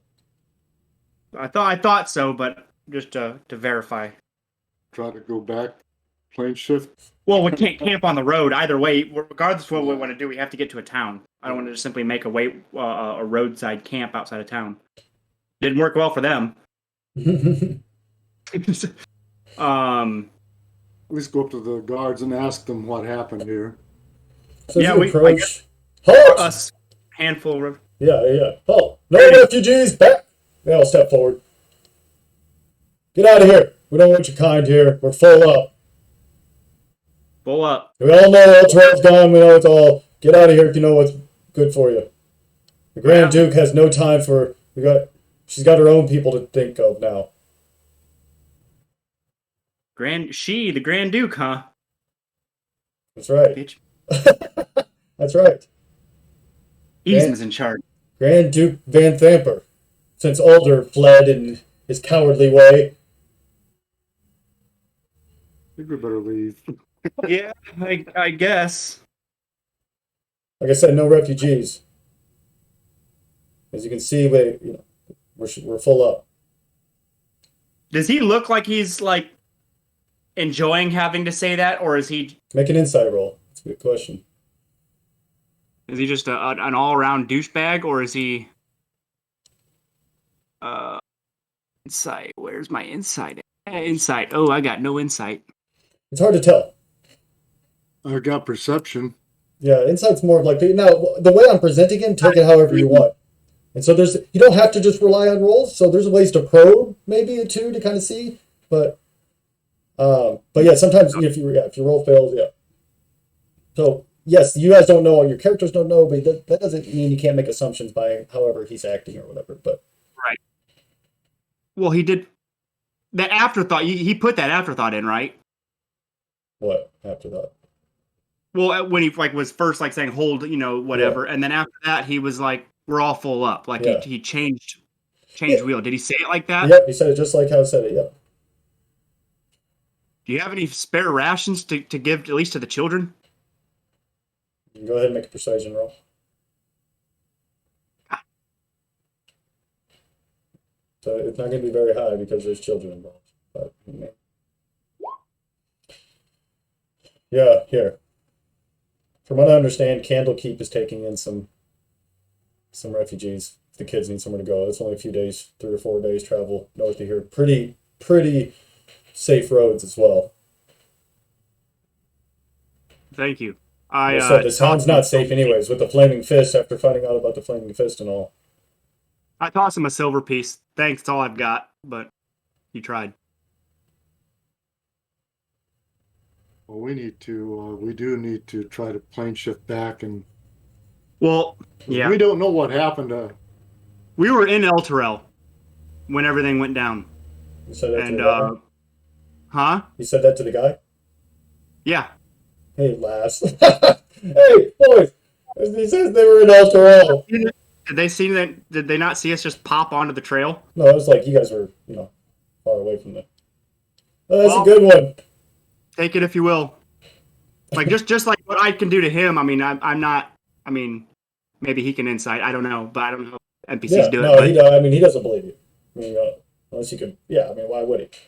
Speaker 3: I thought so, but just to verify.
Speaker 4: Try to go back, plane shift.
Speaker 3: Well, we can't camp on the road either way. Regardless of what we want to do, we have to get to a town. I don't want to just simply make a roadside camp outside of town. Didn't work well for them.
Speaker 4: At least go up to the guards and ask them what happened here.
Speaker 1: So
Speaker 3: Yeah,
Speaker 1: you
Speaker 3: I
Speaker 1: approach.
Speaker 3: guess-
Speaker 1: Halt!
Speaker 3: us handful of
Speaker 1: Yeah. Halt! No refugees! Back! They all step forward. Get out of here! We don't want your kind here. We're full up.
Speaker 3: full up.
Speaker 1: We all know Eltrell's gone. We know it's all. Get out of here if you know what's good for you. The Grand Duke has no time for. She's got her own people to think of now.
Speaker 3: The Grand Duke, huh?
Speaker 1: That's right.
Speaker 3: Bitch.
Speaker 1: That's right.
Speaker 3: Easton's in charge.
Speaker 1: Grand Duke Van Thamper. Since Alder fled in his cowardly way.
Speaker 4: I think we better leave.
Speaker 3: Yeah, I guess.
Speaker 1: Like I said, no refugees. As you can see, we're full up.
Speaker 3: Does he look like he's like enjoying having to say that, or is he
Speaker 1: Make an insight roll. That's a good question.
Speaker 3: just an all around douchebag, or is he insight? Where's my insight? Insight. Oh, I got no insight.
Speaker 1: It's hard to tell.
Speaker 4: I got perception.
Speaker 1: Yeah, insight's more of like now the way I'm presenting him, take it however you want. And so you don't have to just rely on rolls. So there's ways to probe maybe a 2 to kind of see, but yeah, sometimes if your roll fails, yeah. So yes, you guys don't know, your characters don't know, but that doesn't mean you can't make assumptions by however he's acting or whatever. But
Speaker 3: Right. Well, he did that afterthought. He put that afterthought in, right?
Speaker 1: what after that?
Speaker 3: Well, when he was first saying hold, whatever, and then after that he was like, "We're all full up." Like
Speaker 1: Yeah.
Speaker 3: he changed
Speaker 1: Yeah.
Speaker 3: wheel. Did he say it like that?
Speaker 1: Yep, he said it just like how I said it. Yep.
Speaker 3: Do you have any spare rations to give at least to the children?
Speaker 1: You can go ahead and make a persuasion roll. So it's not going to be very high because there's children involved. But, yeah, here. From what I understand, Candlekeep is taking in some refugees. If the kids need somewhere to go. It's only a few days, 3 or 4 days travel north of here. Pretty safe roads as well.
Speaker 3: Thank you.
Speaker 1: So the town's not safe anyways with the flaming fist after finding out about the flaming fist and all.
Speaker 3: I toss him a silver piece. Thanks, that's all I've got, but you tried.
Speaker 4: Well, we do need to try to plane shift back, and
Speaker 3: Well, yeah.
Speaker 4: we don't know what happened to.
Speaker 3: We were in El Terrell when everything went down.
Speaker 1: You said that to
Speaker 3: And,
Speaker 1: the guy?
Speaker 3: huh?
Speaker 1: You said that to the guy?
Speaker 3: Yeah.
Speaker 1: Hey, lass. Hey, boys. He says they were in El Terrell.
Speaker 3: Did they see that? Did they not see us just pop onto the trail?
Speaker 1: No, it was like you guys were, far away from it. Oh, that's
Speaker 3: Well,
Speaker 1: a good one.
Speaker 3: Take it if you will. Like just like what I can do to him. I mean, I'm not. I mean, maybe he can insight. I don't know, but I don't know how NPCs do it.
Speaker 1: No,
Speaker 3: But
Speaker 1: he doesn't believe you. I mean, unless you could, yeah. I mean, why would he? It's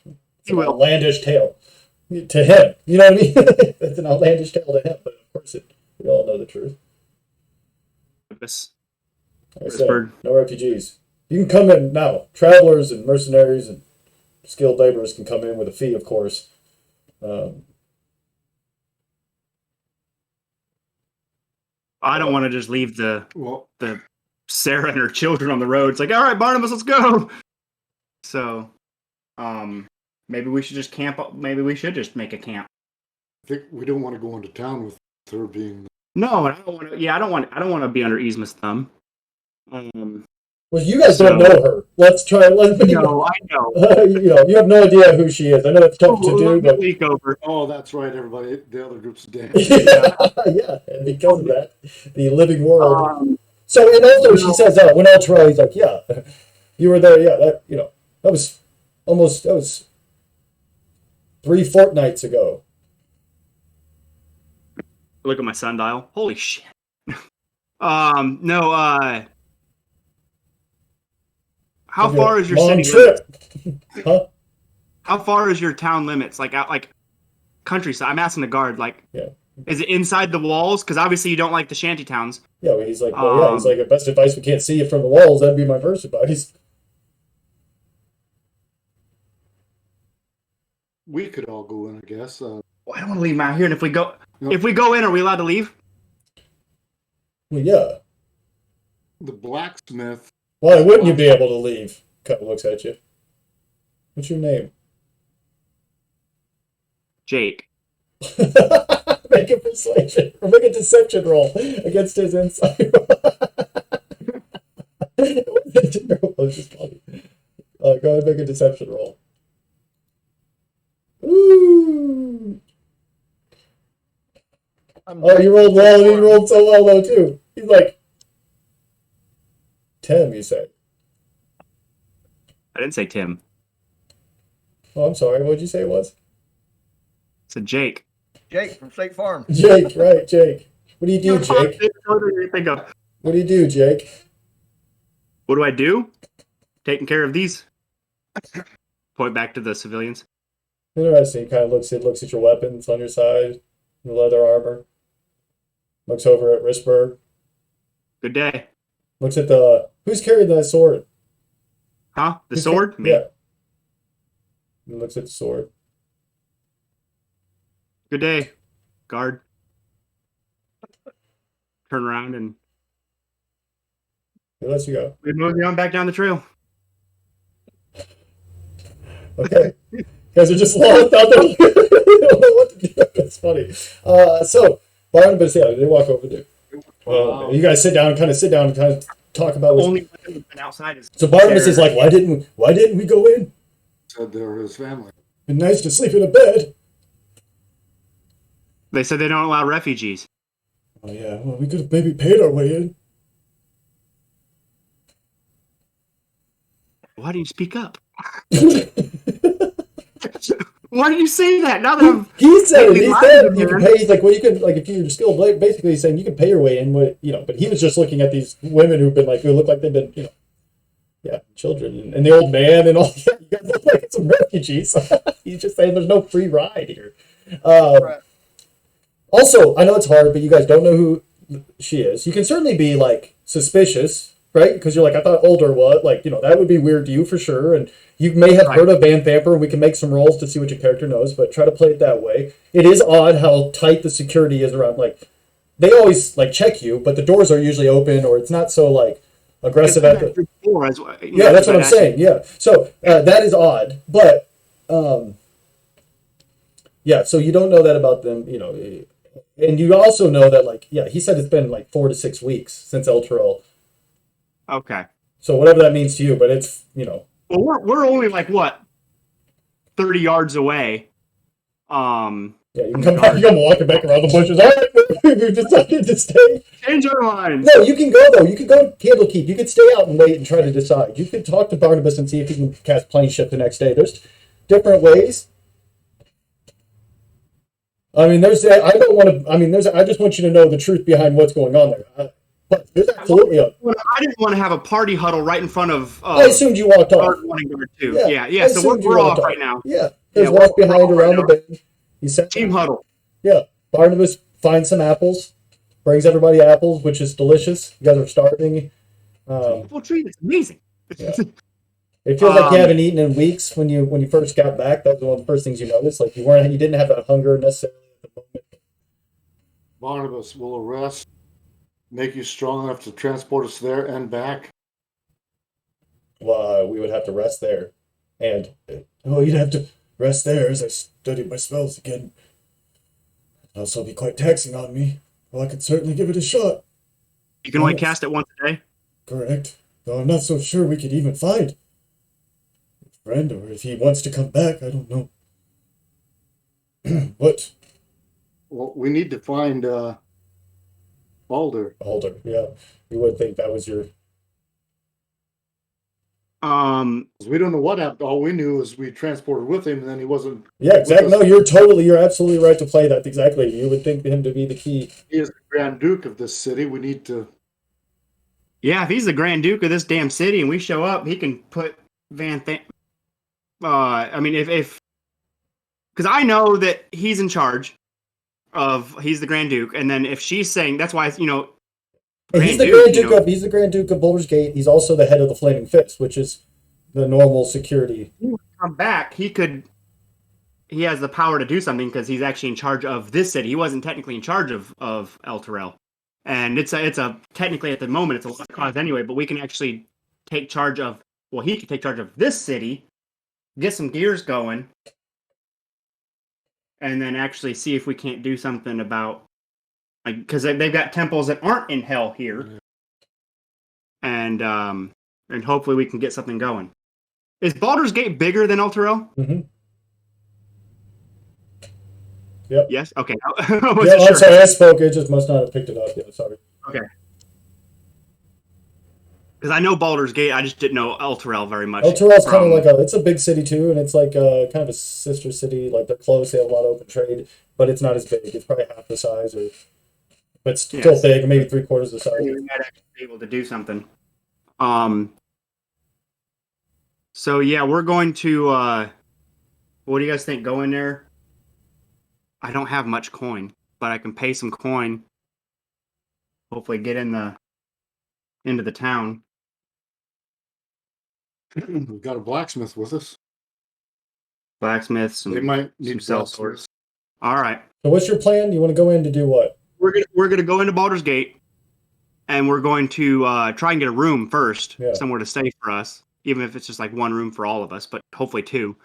Speaker 3: He
Speaker 1: an
Speaker 3: will.
Speaker 1: outlandish tale to him. You know what I mean? It's an outlandish tale to him, but of course, we all know the truth.
Speaker 3: this
Speaker 1: Like I said,
Speaker 3: Whispered.
Speaker 1: no refugees. You can come in now. Travelers and mercenaries and skilled laborers can come in with a fee, of course.
Speaker 3: I don't want to just leave the
Speaker 4: Well,
Speaker 3: Sarah and her children on the road. It's like, all right, Barnabas, let's go. So, maybe we should just camp. Maybe we should just make a camp.
Speaker 4: I think we don't want to go into town with her being.
Speaker 3: No, I don't want to. Yeah, I don't want to be under Yzma's thumb.
Speaker 1: Well, you guys
Speaker 3: So-
Speaker 1: don't know her. Let's try.
Speaker 3: No, I know.
Speaker 1: You have no idea who she is. I know that's tough to do, but
Speaker 3: Leak over.
Speaker 4: Oh, that's right, everybody. The other group's dead.
Speaker 1: yeah, and because of that, the living world. So, and also
Speaker 3: no.
Speaker 1: she says, when El Terrell, he's like, yeah, you were there. Yeah, that was 3 fortnights ago.
Speaker 3: Look at my sundial. Holy shit. No. How
Speaker 1: Of
Speaker 3: far is your
Speaker 1: long
Speaker 3: city
Speaker 1: trip?
Speaker 3: limits?
Speaker 1: Huh?
Speaker 3: How far is your town limits? Like out, like countryside. I'm asking the guard. Like,
Speaker 1: Yeah.
Speaker 3: is it inside the walls? Because obviously you don't like the shanty towns.
Speaker 1: Yeah, well, he's like, he's like, best advice, we can't see it from the walls. That'd be my first advice.
Speaker 4: We could all go in, I guess.
Speaker 3: Well, I don't want to leave him out here. And if we go,
Speaker 4: No.
Speaker 3: if we go in, are we allowed to leave?
Speaker 1: Well, yeah.
Speaker 4: The blacksmith.
Speaker 1: Why wouldn't you be able to leave? Kind of looks at you. What's your name?
Speaker 3: Jake.
Speaker 1: Make a persuasion or make a deception roll against his insight. It was just funny. Go ahead and make a deception roll. Ooh. Oh, you rolled well, and he rolled so well though too. He's like, Tim, you say?
Speaker 3: I didn't say Tim.
Speaker 1: Oh, I'm sorry. What did you say it was?
Speaker 3: I said Jake.
Speaker 2: Jake from State Farm.
Speaker 1: Jake, right? Jake. What do you do, Jake? What do you do, Jake?
Speaker 3: What do I do? Taking care of these. Point back to the civilians.
Speaker 1: Interesting. He kind of looks at your weapons on your side, your leather armor. Looks over at Risberg.
Speaker 3: Good day.
Speaker 1: Looks at who's carrying that sword?
Speaker 3: Huh? The sword? Me.
Speaker 1: Yeah. He looks at the sword.
Speaker 3: Good day, guard. Turn around and
Speaker 1: He lets you go.
Speaker 3: we move on back down the trail.
Speaker 1: Okay. You guys are just lost out there. You don't know what to do. That's funny. So Barnabas, yeah, they walk over there.
Speaker 4: Wow.
Speaker 1: You guys sit down and kind of talk about what's...
Speaker 3: Only weapon that's been outside is
Speaker 1: So Barnabas is
Speaker 3: Sarah.
Speaker 1: like, why didn't we go in?
Speaker 4: Said they were his family.
Speaker 1: Been nice to sleep in a bed.
Speaker 3: They said they don't allow refugees.
Speaker 1: Oh yeah, well we could have maybe paid our way in.
Speaker 3: Why didn't you speak up? Why did you say that? Now that I'm
Speaker 1: He said
Speaker 3: Maybe
Speaker 1: he
Speaker 3: mine
Speaker 1: said
Speaker 3: is
Speaker 1: you can
Speaker 3: there.
Speaker 1: pay. He's like, well, you could like if you're skilled. Basically, he's saying you can pay your way in. But he was just looking at these women who've been like who look like they've been. You know, but he was just looking at these women who've been like you know. But he was just looking at these women who've been like who look like they've been. You know, but he was just looking at these women who've been like who look like they've been. You know, Yeah, children and the old man and all that. You guys look like some refugees. He's just saying there's no free ride here.
Speaker 2: Right.
Speaker 1: Also, I know it's hard, but you guys don't know who she is. You can certainly be like suspicious, right? Because you're like, I thought older what? Like, that would be weird to you for sure. And you may have heard of Van Vamper. We can make some rolls to see what your character knows, but try to play it that way. It is odd how tight the security is around. Like, they always like check you, but the doors are usually open, or it's not so like aggressive at the. Yeah, that's what I'm saying. Yeah, so that is odd, but yeah. So you don't know that about them, and you also know that like he said it's been like 4 to 6 weeks since El Terrell.
Speaker 3: Okay.
Speaker 1: So whatever that means to you, but it's
Speaker 3: Well, we're only like what 30 yards away.
Speaker 1: Yeah, you can come back. You come walking back around the bushes. All right, we've decided to stay.
Speaker 3: Change our minds.
Speaker 1: No, you can go though. You can go Candlekeep. You could stay out and wait and try to decide. You could talk to Barnabas and see if he can cast plane shift the next day. There's different ways. I mean, I don't want to. I mean, I just want you to know the truth behind what's going on there. But there's absolutely
Speaker 3: I didn't want to have a party huddle right in front of.
Speaker 1: I assumed you walked off.
Speaker 3: Guard 1 and Guard 2.
Speaker 1: Yeah.
Speaker 3: Yeah. So we're off right now.
Speaker 1: Yeah. There's
Speaker 3: we're
Speaker 1: walk behind
Speaker 3: off
Speaker 1: around
Speaker 3: right
Speaker 1: the bend. He said,
Speaker 3: Team huddle.
Speaker 1: Yeah. Barnabas finds some apples, brings everybody apples, which is delicious. You guys are starving.
Speaker 3: Apple tree. It's amazing.
Speaker 1: Yeah. It feels like you haven't eaten in weeks when you first got back. That was one of the first things you noticed. Like you didn't have that hunger necessarily at the moment.
Speaker 4: Barnabas will arrest, make you strong enough to transport us there and back.
Speaker 1: Well, we would have to rest there, and you'd have to rest there as I studied my spells again. It'd also be quite taxing on me. Well, I could certainly give it a shot.
Speaker 3: You can only cast it once a day.
Speaker 1: Correct. Though I'm not so sure we could even find a friend, or if he wants to come back, I don't know. What?
Speaker 4: Well, we need to find Balder.
Speaker 1: Balder, yeah. You would think that was your...
Speaker 4: 'Cause we don't know what happened. All we knew is we transported with him, and then he wasn't.
Speaker 1: Yeah, exactly. No, you're absolutely right to play that. Exactly. You would think him to be the key.
Speaker 4: He is the Grand Duke of this city. We need to.
Speaker 3: Yeah, if he's the Grand Duke of this damn city and we show up, he can put I mean, if because I know that he's in charge he's the Grand Duke, and then if she's saying that's why
Speaker 1: He's the Grand Duke of Baldur's Gate. He's also the head of the Flaming Fist, which is the normal security.
Speaker 3: He would come back. He has the power to do something because he's actually in charge of this city. He wasn't technically in charge of El Terrell. And it's a technically at the moment it's a lost cause anyway, but we can actually take charge of he can take charge of this city, get some gears going, and then actually see if we can't do something about because they've got temples that aren't in hell here. And hopefully we can get something going. Is Baldur's Gate bigger than El Terrell?
Speaker 1: Mm-hmm. Yep.
Speaker 3: Yes? Okay.
Speaker 1: I'm sorry, I spoke. It just must not have picked it up yet. Sorry.
Speaker 3: Okay. Because I know Baldur's Gate, I just didn't know El Terrell very much.
Speaker 1: El Terrell's kind of like it's a big city too, and it's like kind of a sister city. Like they're close, they have a lot of open trade, but it's not as big. It's probably half the size, but still big, maybe 3/4 the size.
Speaker 3: We might actually be able to do something. So yeah, we're going to. What do you guys think? Go in there. I don't have much coin, but I can pay some coin. Hopefully, get into the town.
Speaker 4: We've got a blacksmith with us.
Speaker 3: Blacksmiths.
Speaker 4: They might need
Speaker 3: sell swords. All right.
Speaker 1: So, what's your plan? You want to go in to do what?
Speaker 3: We're gonna go into Baldur's Gate, and we're going to try and get a room first, somewhere to stay for us, even if it's just like one room for all of us, but hopefully 2.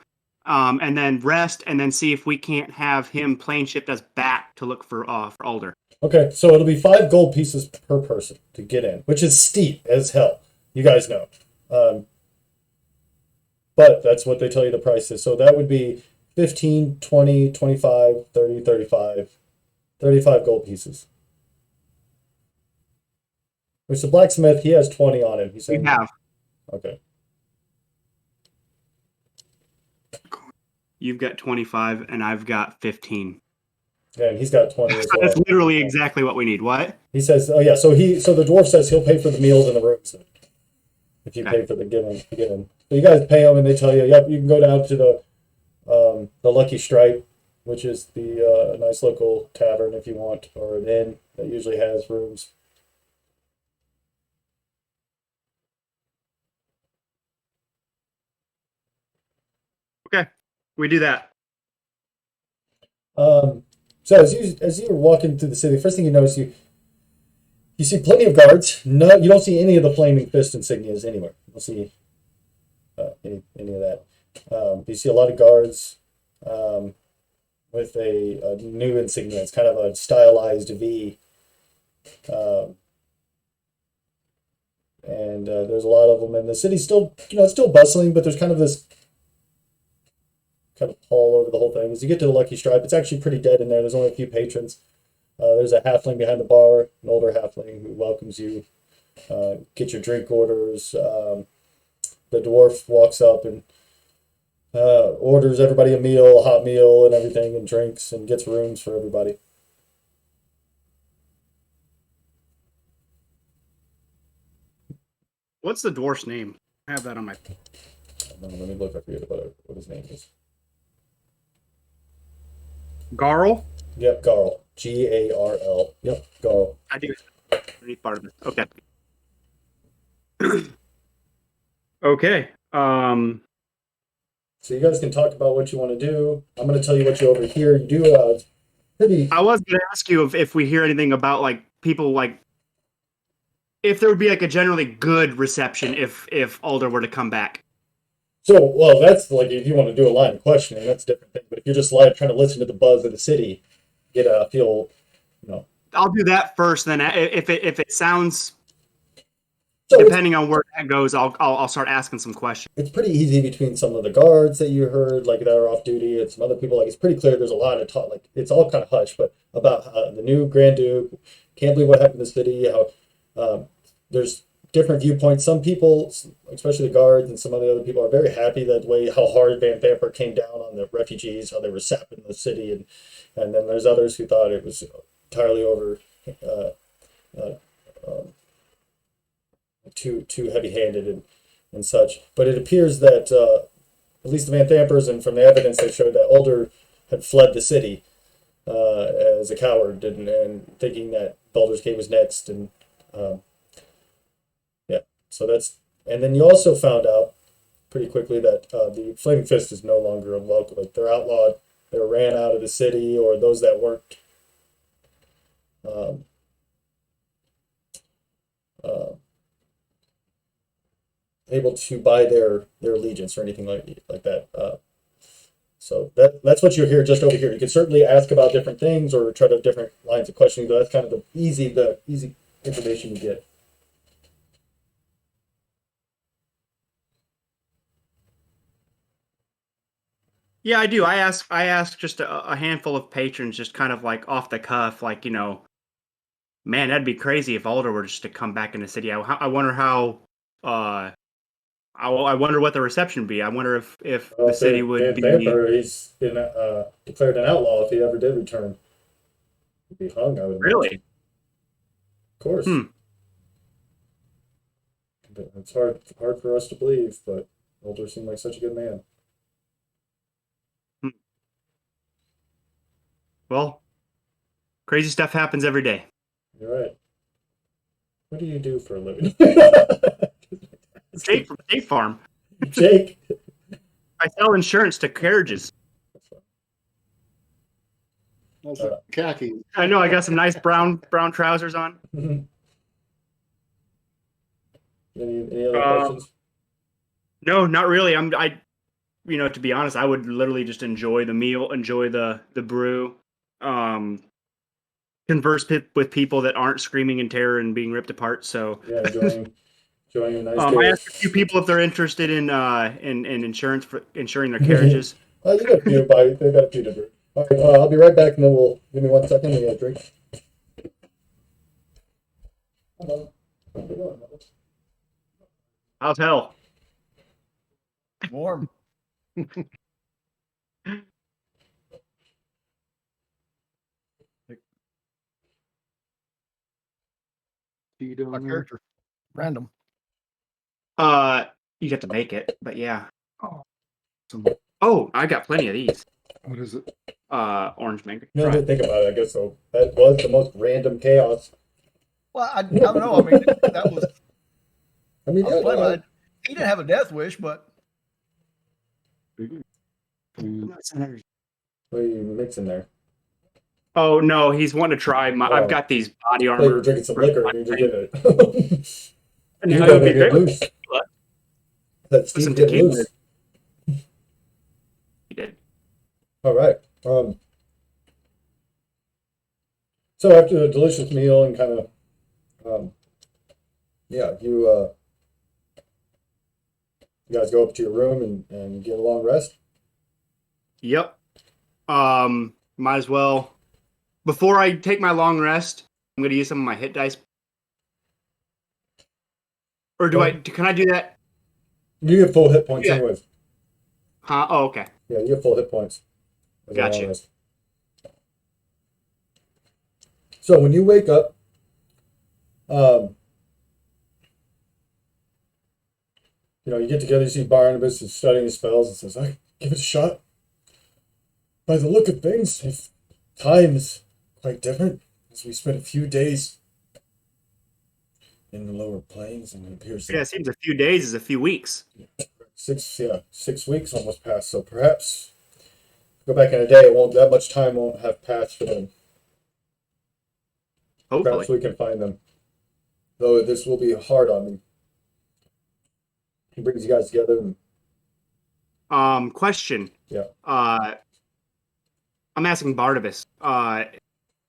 Speaker 3: And then rest, and then see if we can't have him plane shift us back to look for Alder.
Speaker 1: Okay, so it'll be 5 gold pieces per person to get in, which is steep as hell. You guys know. But that's what they tell you the price is. So that would be 15, 20, 25, 30, 35. 35 gold pieces. Which the blacksmith, he has 20 on him. He's saying,
Speaker 3: we have.
Speaker 1: Okay.
Speaker 3: You've got 25, and I've got 15.
Speaker 1: Yeah, and he's got 20 as well.
Speaker 3: That's literally exactly what we need. What?
Speaker 1: He says, oh yeah, so the dwarf says he'll pay for the meals and the rooms. if you
Speaker 3: Okay.
Speaker 1: pay for the given. So you guys pay them, and they tell you, yep, you can go down to the Lucky Stripe, which is the nice local tavern if you want, or an inn that usually has rooms.
Speaker 3: Okay, we do that.
Speaker 1: So as you were walking through the city, first thing you notice you see plenty of guards. No, you don't see any of the flaming fist insignias anywhere. You don't see any of that. You see a lot of guards with a new insignia. It's kind of a stylized V, um, and there's a lot of them. And the city's still, it's still bustling, but there's kind of this kind of pall over the whole thing. As you get to the Lucky Stripe, it's actually pretty dead in there. There's only a few patrons. There's a halfling behind the bar, an older halfling who welcomes you. Get your drink orders. The dwarf walks up and orders everybody a meal, a hot meal, and everything, and drinks, and gets rooms for everybody.
Speaker 3: What's the dwarf's name? I have that on my.
Speaker 1: Let me look. I forget what his name is.
Speaker 3: Garl?
Speaker 1: Yep, Garl. Garl. Yep, Garl.
Speaker 3: I do. Underneath part of it. Okay. Okay.
Speaker 1: So you guys can talk about what you want to do. I'm going to tell you what you overhear. You do pretty.
Speaker 3: I was going to ask you if we hear anything about like people like if there would be like a generally good reception if Alder were to come back.
Speaker 1: So, well, that's like if you want to do a line of questioning, that's a different thing. But if you're just like trying to listen to the buzz of the city, get a feel,
Speaker 3: I'll do that first. Then if it sounds,
Speaker 1: So
Speaker 3: depending on where that goes, I'll start asking some questions.
Speaker 1: it's pretty easy between some of the guards that you heard, like that are off duty, and some other people. Like it's pretty clear. There's a lot of talk. Like it's all kind of hush, but about the new Grand Duke. Can't believe what happened in the city. How there's different viewpoints. Some people, especially the guards and some of the other people, are very happy that way how hard Van Vamper came down on the refugees, how they were sapping the city, and then there's others who thought it was entirely over. Too heavy-handed and such. But it appears that at least the Van Thampers, and from the evidence they showed that Alder had fled the city as a coward and thinking that Baldur's Gate was next. And yeah, so that's. And then you also found out pretty quickly that the Flaming Fist is no longer unlocal. Like they're outlawed. They were ran out of the city, or those that weren't. Able to buy their allegiance or anything like that. So that's what you hear just over here. You can certainly ask about different things or try to different lines of questioning, but that's kind of the easy information you get.
Speaker 3: Yeah, I do. I ask just a handful of patrons, just kind of like off the cuff, like man, that'd be crazy if Alder were just to come back in the city. I wonder how. I wonder what the reception would be. I wonder if the city would be.
Speaker 1: Vamper, he's been declared an outlaw if he ever did return. He'd be hung, I would imagine.
Speaker 3: Really?
Speaker 1: Of course. It's hard for us to believe, but Alder seemed like such a good man.
Speaker 3: Well, crazy stuff happens every day.
Speaker 1: You're right. What do you do for a living?
Speaker 3: Jake from State Farm.
Speaker 1: Jake.
Speaker 3: I sell insurance to carriages.
Speaker 4: That's like khaki.
Speaker 3: I know. I got some nice brown trousers on.
Speaker 1: Any other questions?
Speaker 3: No, not really. To be honest, I would literally just enjoy the meal, enjoy the brew, converse with people that aren't screaming in terror and being ripped apart. So
Speaker 1: Yeah, enjoying a nice
Speaker 3: I
Speaker 1: day.
Speaker 3: asked a few people if they're interested in insurance for insuring their carriages.
Speaker 1: You got a few they've got a few different. All right, I'll be right back, and then we'll give me 1 second. We got a drink. Hello.
Speaker 3: How's hell?
Speaker 2: Warm.
Speaker 4: Tea down
Speaker 2: My
Speaker 4: there.
Speaker 2: character. Random.
Speaker 3: You have to make it, but yeah. Oh, I got plenty of these.
Speaker 4: What is it?
Speaker 3: Orange mango.
Speaker 1: No, I
Speaker 3: Try
Speaker 1: didn't
Speaker 3: it.
Speaker 1: think about it. I guess so. That was the most random chaos.
Speaker 2: Well, I don't know. I mean, that was
Speaker 1: I mean,
Speaker 2: I was
Speaker 1: yeah,
Speaker 2: playing
Speaker 1: no,
Speaker 2: with it. He didn't have a death wish, but
Speaker 3: Nuts and energy.
Speaker 1: what are you mixing there?
Speaker 3: Oh no, he's wanting to try. I've
Speaker 1: Oh.
Speaker 3: got these body
Speaker 1: I thought you were
Speaker 3: armor.
Speaker 1: drinking some liquor and you just did it.
Speaker 3: No,
Speaker 1: Steve
Speaker 3: it would
Speaker 1: over
Speaker 3: be
Speaker 1: here
Speaker 3: great
Speaker 1: getting
Speaker 3: with
Speaker 1: loose.
Speaker 3: tequila.
Speaker 1: That
Speaker 3: With some
Speaker 1: Steve's getting
Speaker 3: tequila.
Speaker 1: loose.
Speaker 3: He did.
Speaker 1: All right. So after the delicious meal and kind of, yeah, you guys go up to your room and get a long rest.
Speaker 3: Yep. Might as well. Before I take my long rest, I'm gonna use some of my hit dice. Or can I do that?
Speaker 1: You get full hit points
Speaker 3: Yeah.
Speaker 1: anyways.
Speaker 3: Huh? Oh, okay.
Speaker 1: Yeah, you get full hit points. as a long
Speaker 3: Gotcha.
Speaker 1: rest. So when you wake up, you get together, you see Barnabas is studying his spells and says, I give it a shot. By the look of things, if time is quite different, as we spent a few days in the lower planes, and it appears
Speaker 3: Yeah, it seems a few days is a few weeks.
Speaker 1: 6 weeks almost passed. So perhaps go back in a day, that much time won't have passed for them.
Speaker 3: Hopefully.
Speaker 1: Perhaps we can find them. Though this will be hard on me. He brings you guys together.
Speaker 3: Question.
Speaker 1: Yeah.
Speaker 3: I'm asking Barnabas.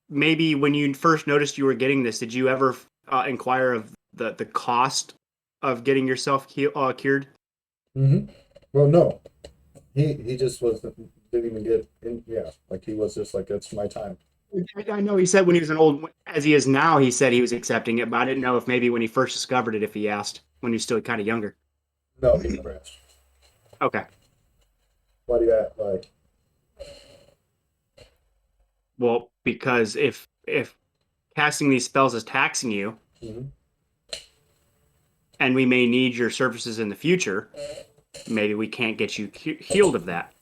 Speaker 3: Maybe when you first noticed you were getting this, did you ever inquire of the cost of getting yourself cured?
Speaker 1: Mm-hmm. Well, no. He just didn't even get in. Yeah, like he was just like, it's my time.
Speaker 3: I know he said when he was as he is now, he said he was accepting it, but I didn't know if maybe when he first discovered it, if he asked when he was still kind of younger.
Speaker 1: No, he never asked.
Speaker 3: Okay.
Speaker 1: Why do you ask? Like,
Speaker 3: Well, because if casting these spells is taxing you,
Speaker 1: mhm.
Speaker 3: and we may need your services in the future, maybe we can't get you healed of that.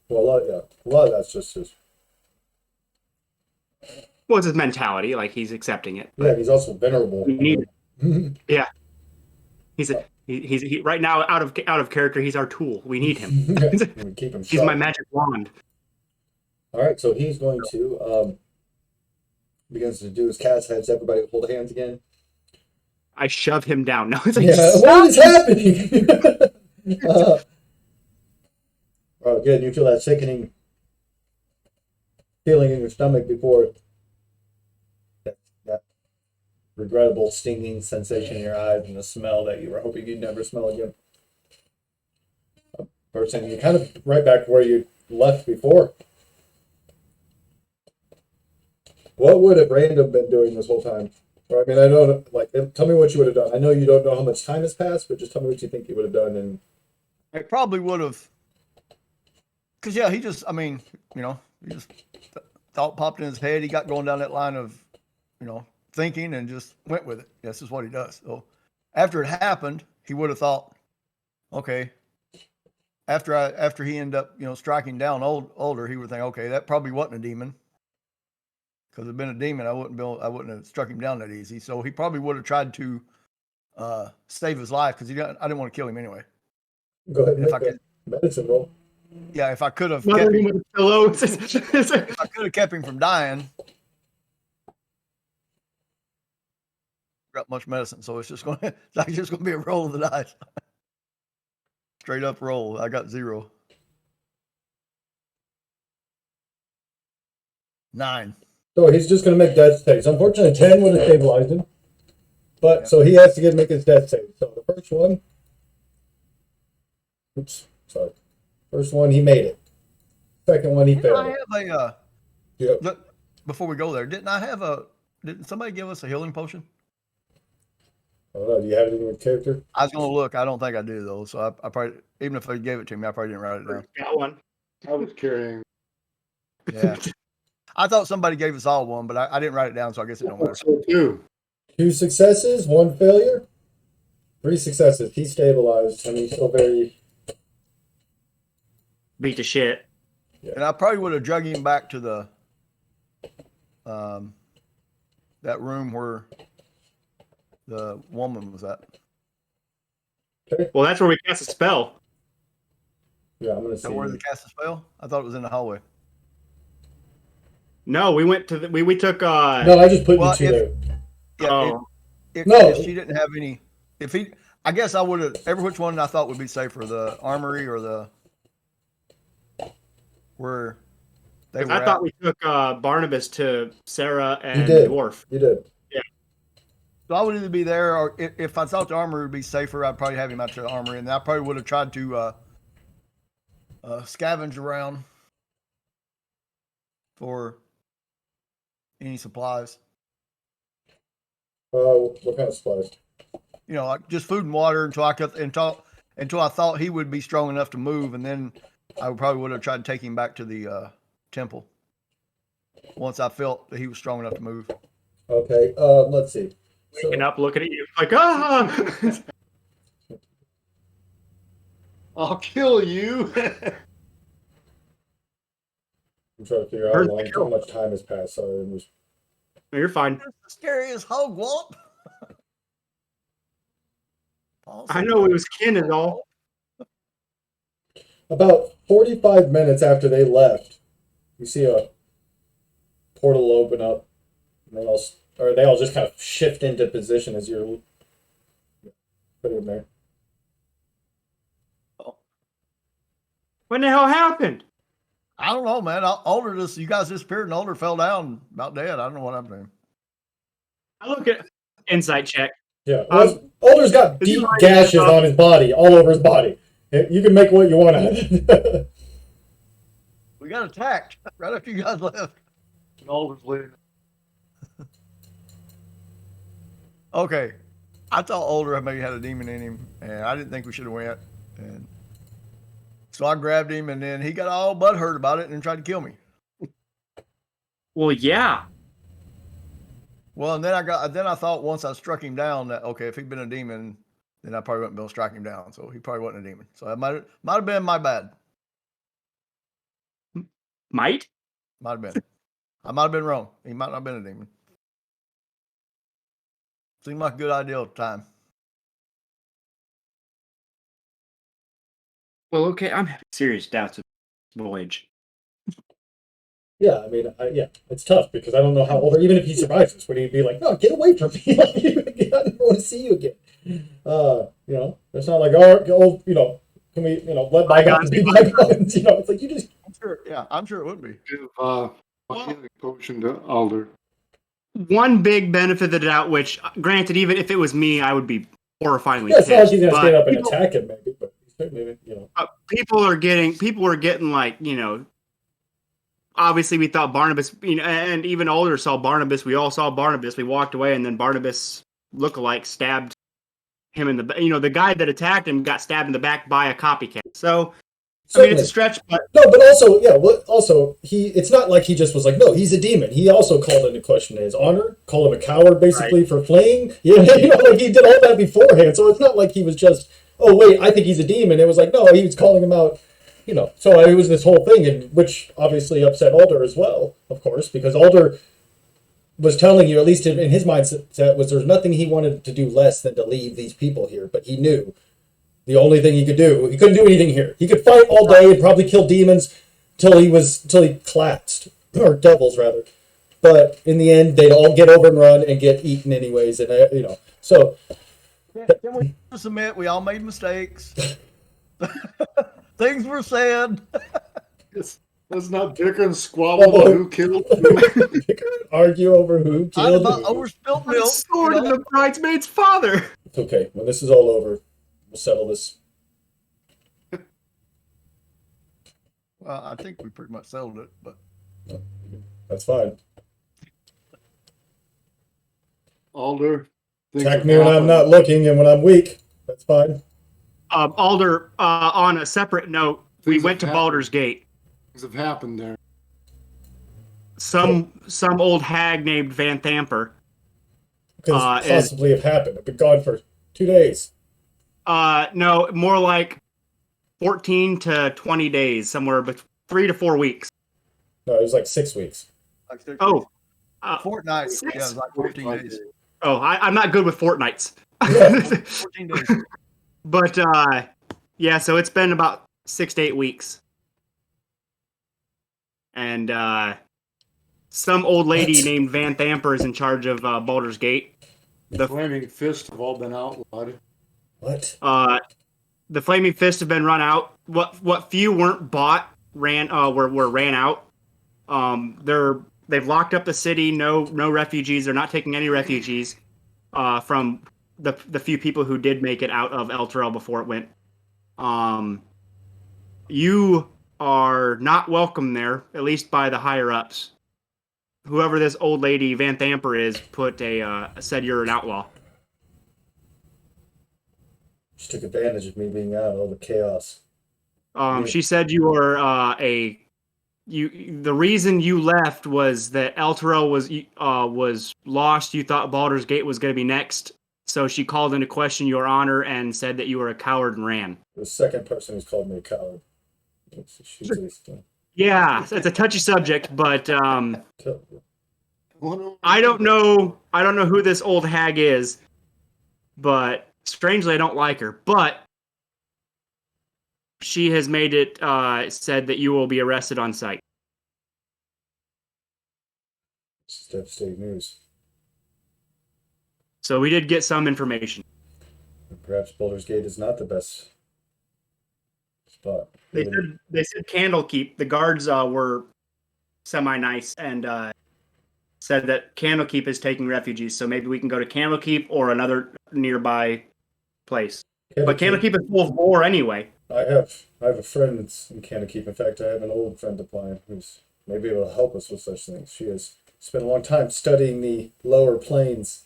Speaker 1: Well, a lot of that's just his.
Speaker 3: Well, it's his mentality, like he's accepting it.
Speaker 1: Yeah, he's also venerable.
Speaker 3: We need it.
Speaker 1: Mhm.
Speaker 3: Yeah. He's right now out of character. He's our tool. We need him.
Speaker 1: We keep him
Speaker 3: He's
Speaker 1: sharp.
Speaker 3: my magic wand.
Speaker 1: All right, so he's going to begins to do his cat's heads. Everybody hold hands again.
Speaker 3: I shove him down. No, it's like,
Speaker 1: Yeah, what is happening? Oh, good. You feel that sickening feeling in your stomach before that regrettable stinging sensation in your eyes and the smell that you were hoping you'd never smell again. First thing, you kind of right back where you left before. What would have Random been doing this whole time? Or, I mean, I don't like. Tell me what you would have done. I know you don't know how much time has passed, but just tell me what you think you would have done. And
Speaker 2: I probably would have. Because, yeah, he just thought popped in his head. He got going down that line of, thinking and just went with it. This is what he does. So after it happened, he would have thought, okay, after he ended up, striking down older, he would think, okay, that probably wasn't a demon. Because if it'd been a demon, I wouldn't have struck him down that easy. So he probably would have tried to save his life because I didn't want to kill him anyway.
Speaker 1: go ahead and
Speaker 2: If
Speaker 1: make
Speaker 2: I
Speaker 1: a
Speaker 2: could,
Speaker 1: medicine roll.
Speaker 2: yeah, if I could have
Speaker 3: Mother
Speaker 2: kept
Speaker 3: him
Speaker 2: him,
Speaker 3: with a pillow.
Speaker 2: if I could have kept him from dying, got much medicine, so it's just gonna be a roll of the dice. Straight up roll. I got 0. 9.
Speaker 1: So he's just going to make death saves. Unfortunately, 10 would have stabilized him. But
Speaker 2: Yeah.
Speaker 1: so he has to make his death save. So the first one, first one he made it. Second one he
Speaker 2: Didn't
Speaker 1: failed.
Speaker 2: I have a
Speaker 1: Yep.
Speaker 2: look, before we go there? Didn't somebody give us a healing potion?
Speaker 1: I don't know. Do you have it in your character?
Speaker 2: I was gonna look. I don't think I do though. So I probably, even if they gave it to me, I probably didn't write it down.
Speaker 3: Got one.
Speaker 4: I was carrying.
Speaker 2: Yeah. I thought somebody gave us all one, but I didn't write it down, so I guess it don't matter.
Speaker 4: So too.
Speaker 1: 2 successes, 1 failure. 3 successes. He's stabilized. I mean, he's still very.
Speaker 3: Beat the shit.
Speaker 2: And I probably would have dragged him back to the that room where the woman was at.
Speaker 1: Okay.
Speaker 3: Well, that's where we cast a spell.
Speaker 1: Yeah, I'm gonna
Speaker 2: Is
Speaker 1: see.
Speaker 2: that where the cast a spell? I thought it was in the hallway.
Speaker 3: No, we went to the, we took
Speaker 1: No, I just put
Speaker 2: Well,
Speaker 1: you two
Speaker 2: if-
Speaker 1: there.
Speaker 2: Yeah.
Speaker 3: Oh.
Speaker 2: If she didn't have any, I guess I would have every which one I thought would be safer, the armory or the where they were.
Speaker 3: I thought we took Barnabas to Sarah
Speaker 1: You
Speaker 3: and
Speaker 1: did.
Speaker 3: Dwarf.
Speaker 1: You did.
Speaker 2: So I would either be there, or if I thought the armory would be safer, I'd probably have him out to the armory, and I probably would have tried to scavenge around for any supplies.
Speaker 1: What kind of supplies?
Speaker 2: You know, like just food and water until I thought he would be strong enough to move, and then I probably would have tried to take him back to the temple once I felt that he was strong enough to move.
Speaker 1: Okay. Let's see. So,
Speaker 3: Waking up, looking at you, like, ah!
Speaker 4: I'll kill you.
Speaker 1: I'm trying to figure out how much time has passed. Sorry, I'm just...
Speaker 3: You're fine.
Speaker 2: That's the scariest hog wallop.
Speaker 3: I know it was kin is all.
Speaker 1: About 45 minutes after they left, you see a portal open up, and they all just kind of shift into position as you're putting them there.
Speaker 3: What the hell happened?
Speaker 2: I don't know, man. You guys disappeared, and Alder fell down about dead. I don't know what happened.
Speaker 3: I look at insight check.
Speaker 1: Yeah, well, Alder's got
Speaker 3: is he
Speaker 1: deep
Speaker 3: like-
Speaker 1: gashes on his body, all over his body. You can make what you want out of it.
Speaker 2: We got attacked right after you guys left.
Speaker 4: Alder's leaving.
Speaker 2: Okay, I thought Alder maybe had a demon in him, and I didn't think we should have went. And so I grabbed him, and then he got all butthurt about it and tried to kill me.
Speaker 3: Well, yeah.
Speaker 2: Well, and then I thought once I struck him down that okay, if he'd been a demon, then I probably wouldn't be able to strike him down. So he probably wasn't a demon. So that might have been my bad.
Speaker 3: Might?
Speaker 2: Might have been. I might have been wrong. He might not have been a demon. Seemed like a good idea at the time.
Speaker 3: Well, okay, I'm having serious doubts of voyage.
Speaker 1: Yeah, I mean, it's tough because I don't know how Alder, even if he survives this, would he be like, no, get away from me? I never want to see you again. It's not like, can we, let bygones be bygones? It's like you just.
Speaker 2: I'm sure it would be.
Speaker 4: Give a healing potion to Alder.
Speaker 3: One big benefit of the doubt, which, granted, even if it was me, I would be horrifyingly
Speaker 1: Yeah, it's not like
Speaker 3: pissed.
Speaker 1: he's gonna
Speaker 3: but
Speaker 1: stand up and attack him, maybe, but certainly,
Speaker 3: people were getting like, obviously we thought Barnabas, and even Alder saw Barnabas. We all saw Barnabas. We walked away, and then Barnabas look-alike stabbed him in the, the guy that attacked him got stabbed in the back by a copycat. So, I mean, it's a stretch, but
Speaker 1: No, but also, it's not like he just was like, no, he's a demon. He also called into question his honor, called him a coward basically for fleeing. Like he did all that beforehand. So it's not like he was just, oh wait, I think he's a demon. It was like, no, he was calling him out, So it was this whole thing, and which obviously upset Alder as well, of course, because Alder was telling you, at least in his mindset, was there's nothing he wanted to do less than to leave these people here. But he knew the only thing he couldn't do anything here. He could fight all day and probably kill demons till he collapsed, or devils rather. But in the end, they'd all get over and run and get eaten anyways, and so.
Speaker 2: Can we just admit we all made mistakes? Things were said.
Speaker 4: Let's not bicker and squabble about who killed who.
Speaker 1: Argue over who killed who.
Speaker 2: Overspilled
Speaker 3: the
Speaker 2: milk.
Speaker 3: sword and the bridesmaid's father.
Speaker 1: It's okay. When this is all over, we'll settle this.
Speaker 2: Well, I think we pretty much settled it, but
Speaker 1: That's fine.
Speaker 4: Alder.
Speaker 1: Attack me when I'm not looking and when I'm weak. That's fine.
Speaker 3: Alder, on a separate note, we went to Baldur's Gate.
Speaker 4: Things have happened there.
Speaker 3: Some old hag named Van Thamper.
Speaker 1: Could possibly have happened. I've been gone for 2 days.
Speaker 3: No, more like 14 to 20 days, somewhere between 3 to 4 weeks.
Speaker 1: No, it was like 6 weeks.
Speaker 2: Like 6
Speaker 3: Oh,
Speaker 2: weeks. Fortnight. Yeah, it was like 14
Speaker 4: 45
Speaker 2: days.
Speaker 3: Oh, I'm not good with fortnights.
Speaker 2: 14 days.
Speaker 3: But yeah, so it's been about 6 to 8 weeks. And some old lady
Speaker 1: What?
Speaker 3: named Van Thamper is in charge of Baldur's Gate.
Speaker 4: The Flaming Fists have all been outlawed.
Speaker 1: What?
Speaker 3: The Flaming Fists have been run out. What few weren't bought were ran out. They've locked up the city. No refugees. They're not taking any refugees from the few people who did make it out of El Terrell before it went. You are not welcome there, at least by the higher ups. Whoever this old lady Van Thamper is said you're an outlaw.
Speaker 1: She took advantage of me being out, all the chaos.
Speaker 3: She said you were the reason you left was that El Terrell was lost. You thought Baldur's Gate was going to be next, so she called into question your honor and said that you were a coward and ran.
Speaker 1: The second person who's called me a coward.
Speaker 3: Yeah, it's a touchy subject, but
Speaker 1: Tell-
Speaker 3: I don't know who this old hag is, but strangely I don't like her. But she has made it said that you will be arrested on sight.
Speaker 1: This is devastating news.
Speaker 3: So we did get some information.
Speaker 1: Perhaps Baldur's Gate is not the best spot.
Speaker 3: They said Candlekeep. The guards were semi nice and said that Candlekeep is taking refugees. So maybe we can go to Candlekeep or another nearby place. But Candlekeep is full of war anyway.
Speaker 1: I have a friend that's in Candlekeep. In fact, I have an old friend of mine who's maybe able to help us with such things. She has spent a long time studying the lower planes.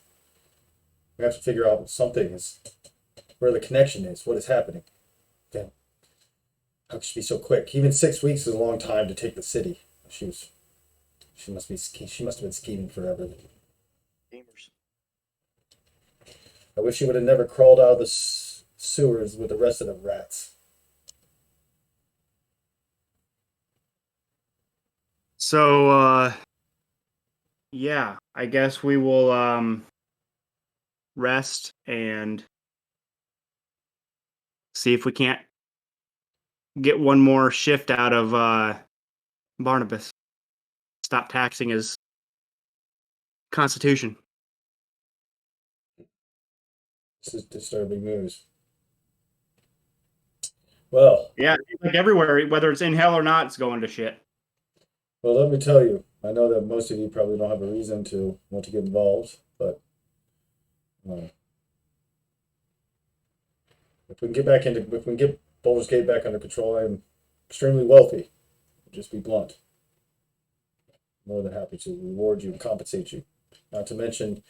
Speaker 1: We have to figure out something is where the connection is, what is happening. Damn. How could she be so quick? Even 6 weeks is a long time to take the city. She must have been scheming forever.
Speaker 2: Gamers.
Speaker 1: I wish she would have never crawled out of the sewers with the rest of the rats.
Speaker 3: So yeah, I guess we will rest and see if we can't get one more shift out of Barnabas. Stop taxing his constitution.
Speaker 1: This is disturbing news. Well,
Speaker 3: Yeah, like everywhere, whether it's in hell or not, it's going to shit.
Speaker 1: well, let me tell you. I know that most of you probably don't have a reason to want to get involved, but if we can get Baldur's Gate back under control, I'm extremely wealthy. I'll just be blunt. More than happy to reward you and compensate you. Not to mention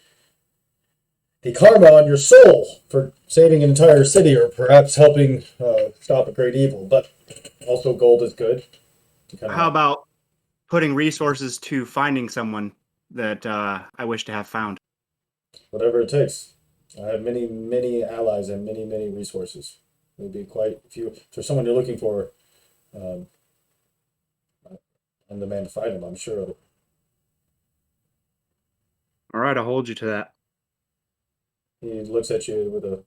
Speaker 1: the karma on your soul for saving an entire city or perhaps helping stop a great evil. But also gold is good.
Speaker 3: How about putting resources to finding someone that I wish to have found?
Speaker 1: Whatever it takes. I have many, many allies and many, many resources. It would be quite a few. For someone you're looking for, I'm the man to find him, I'm sure of it.
Speaker 3: All right, I'll hold you to that.
Speaker 1: He looks at you with a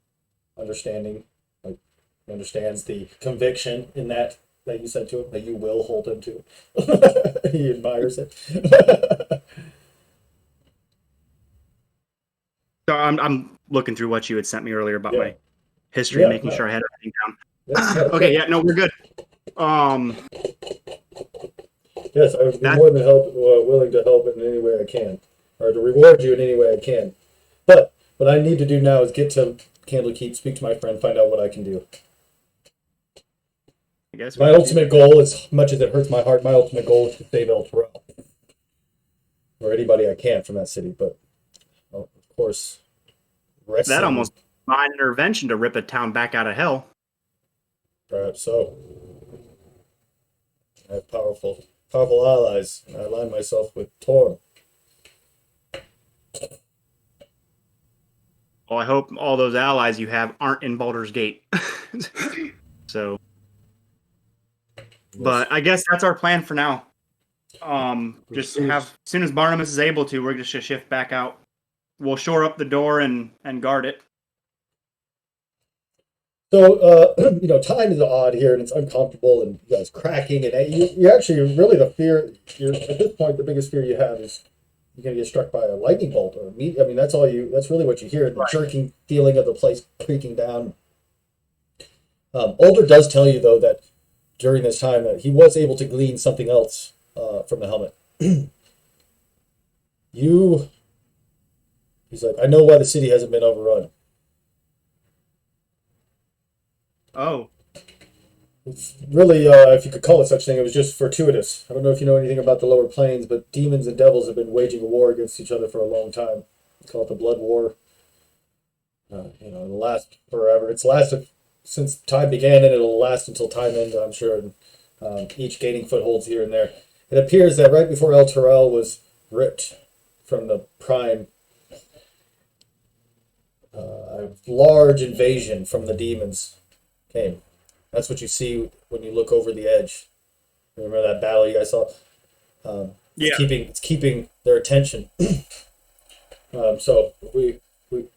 Speaker 1: understanding, like he understands the conviction in that you said to him, that you will hold him to. He admires it.
Speaker 3: So I'm looking through what you had sent me earlier about
Speaker 1: Yeah.
Speaker 3: my history,
Speaker 1: Yeah,
Speaker 3: making
Speaker 1: no.
Speaker 3: sure I had everything down.
Speaker 1: Yes,
Speaker 3: Okay, yeah, no, we're good.
Speaker 1: Yes, I would be more than willing to help in any way I can, or to reward you in any way I can. But what I need to do now is get to Candlekeep, speak to my friend, find out what I can do.
Speaker 3: I guess
Speaker 1: My ultimate goal, as much as it hurts my heart, my ultimate goal is to save El Terrell. Or anybody I can from that city, but of course,
Speaker 3: that almost divine intervention to rip a town back out of hell.
Speaker 1: Perhaps so. I have powerful allies. I align myself with Torm.
Speaker 3: Well, I hope all those allies you have aren't in Baldur's Gate. So, but I guess that's our plan for now. Just have, as soon as Barnabas is able to, we're just gonna shift back out. We'll shore up the door and guard it.
Speaker 1: So, time is odd here, and it's uncomfortable, and you guys cracking, and you actually really at this point, the biggest fear you have is you're going to get struck by a lightning bolt or that's that's really what you hear, the jerking feeling of the place creaking down. Older does tell you, though, that during this time that he was able to glean something else from the helmet. He's like, I know why the city hasn't been overrun.
Speaker 3: Oh,
Speaker 1: It's really, if you could call it such thing, it was just fortuitous. I don't know if you know anything about the lower planes, but demons and devils have been waging a war against each other for a long time. They call it the Blood War. It'll last forever. It's lasted since time began, and it'll last until time ends, I'm sure, and each gaining footholds here and there. It appears that right before El Terrell was ripped from the prime, a large invasion from the demons came. That's what you see when you look over the edge. Remember that battle you guys saw?
Speaker 3: yeah.
Speaker 1: It's keeping their attention. So we you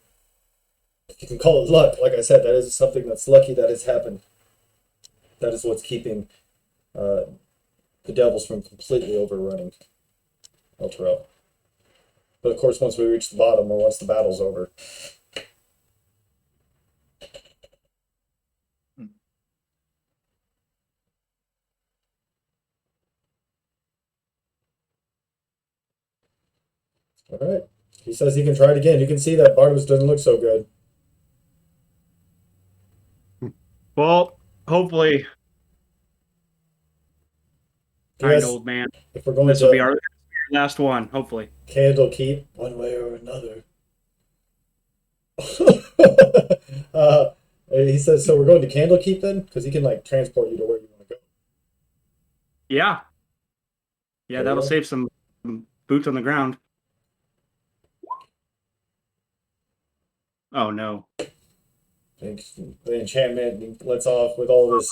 Speaker 1: can call it luck. Like I said, that is something that's lucky that has happened. That is what's keeping the devils from completely overrunning El Terrell. But of course, once we reach the bottom, or once the battle's over, all right. He says he can try it again. You can see that Barnabas doesn't look so good.
Speaker 3: Well, hopefully, kind
Speaker 1: Yes,
Speaker 3: old man.
Speaker 1: if we're going
Speaker 3: This will be
Speaker 1: to
Speaker 3: our last one. Hopefully.
Speaker 1: Candle Keep, one way or another. He says, so we're going to Candle Keep then? Because he can transport you to where you want to go.
Speaker 3: Yeah. Yeah,
Speaker 1: There you
Speaker 3: that'll
Speaker 1: go.
Speaker 3: save some boots on the ground. Oh no.
Speaker 1: The enchantment lets off with all this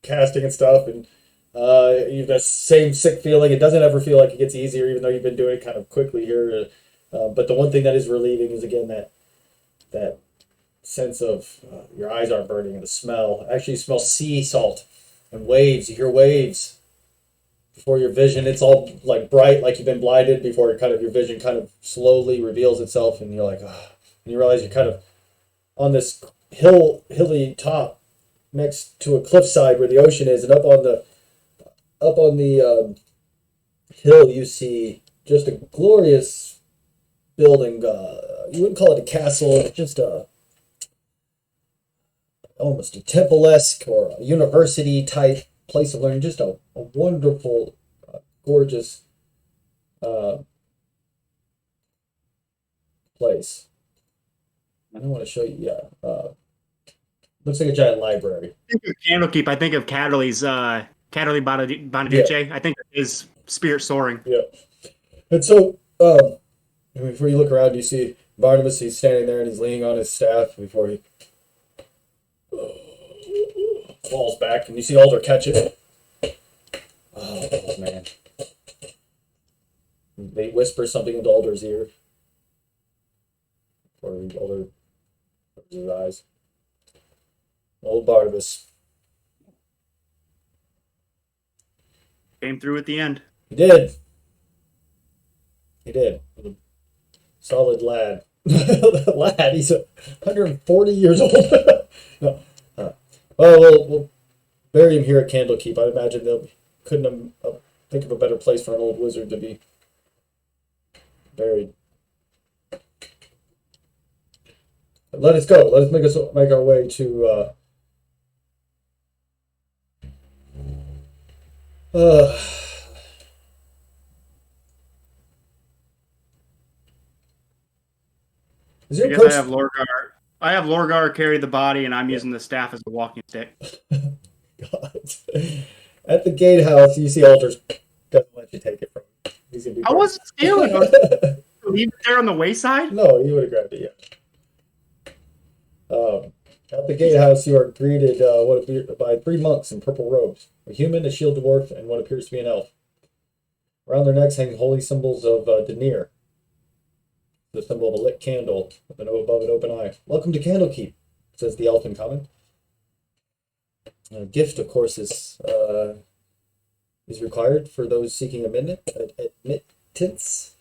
Speaker 1: casting and stuff, and you have that same sick feeling. It doesn't ever feel like it gets easier, even though you've been doing it kind of quickly here. But the one thing that is relieving is, again, that sense of your eyes aren't burning, and the smell. Actually, you smell sea salt and waves. You hear waves before your vision. It's all bright, like you've been blinded before your vision kind of slowly reveals itself, and you're like, ah. And you realize you're kind of on this hilly top next to a cliffside where the ocean is, and up on the hill you see just a glorious building. You wouldn't call it a castle; it's just almost a temple-esque or a university type place of learning. Just a wonderful, gorgeous place. I don't want to show you. Yeah, looks like a giant library.
Speaker 3: I think of Candlekeep. I think of Catterley's Catterley Bonaduce. I think is spirit soaring.
Speaker 1: Yeah, and so before you look around, you see Barnabas. He's standing there and he's leaning on his staff before he falls back, and you see Alder catch it. Oh man! They whisper something into Alder's ear. Or Alder covers his eyes. Old Barnabas.
Speaker 3: Came through at the end.
Speaker 1: He did. He did. A solid lad. Lad. He's 140 years old. No. Well, we'll bury him here at Candlekeep. I imagine they couldn't think of a better place for an old wizard to be buried. Let us go. Let us make our way to. Is
Speaker 3: I
Speaker 1: your
Speaker 3: guess
Speaker 1: approach?
Speaker 3: I have Lorgar. I have Lorgar carry the body, and I'm using the staff as a walking stick.
Speaker 1: God. At the gatehouse, you see Alders doesn't let you take it from him. He's gonna be
Speaker 3: I wasn't stealing. Leave it there on the wayside.
Speaker 1: No, you would have grabbed it. Yeah. At the gatehouse, you are greeted by 3 monks in purple robes, a human, a shield dwarf, and what appears to be an elf. Around their necks hang holy symbols of Denir, the symbol of a lit candle with an above an open eye. Welcome to Candlekeep, says the elf in common. A gift, of course, is required for those seeking admittance.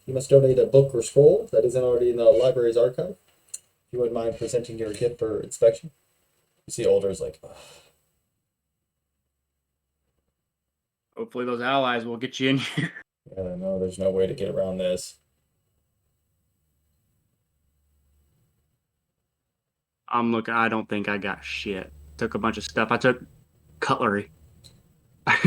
Speaker 1: You must donate a book or scroll that isn't already in the library's archive. If you wouldn't mind presenting your gift for inspection. You see Older's like, ugh.
Speaker 3: Hopefully those allies will get you in here.
Speaker 1: Yeah, no, there's no way to get around this.
Speaker 3: I'm looking. I don't think I got shit. Took a bunch of stuff. I took cutlery. I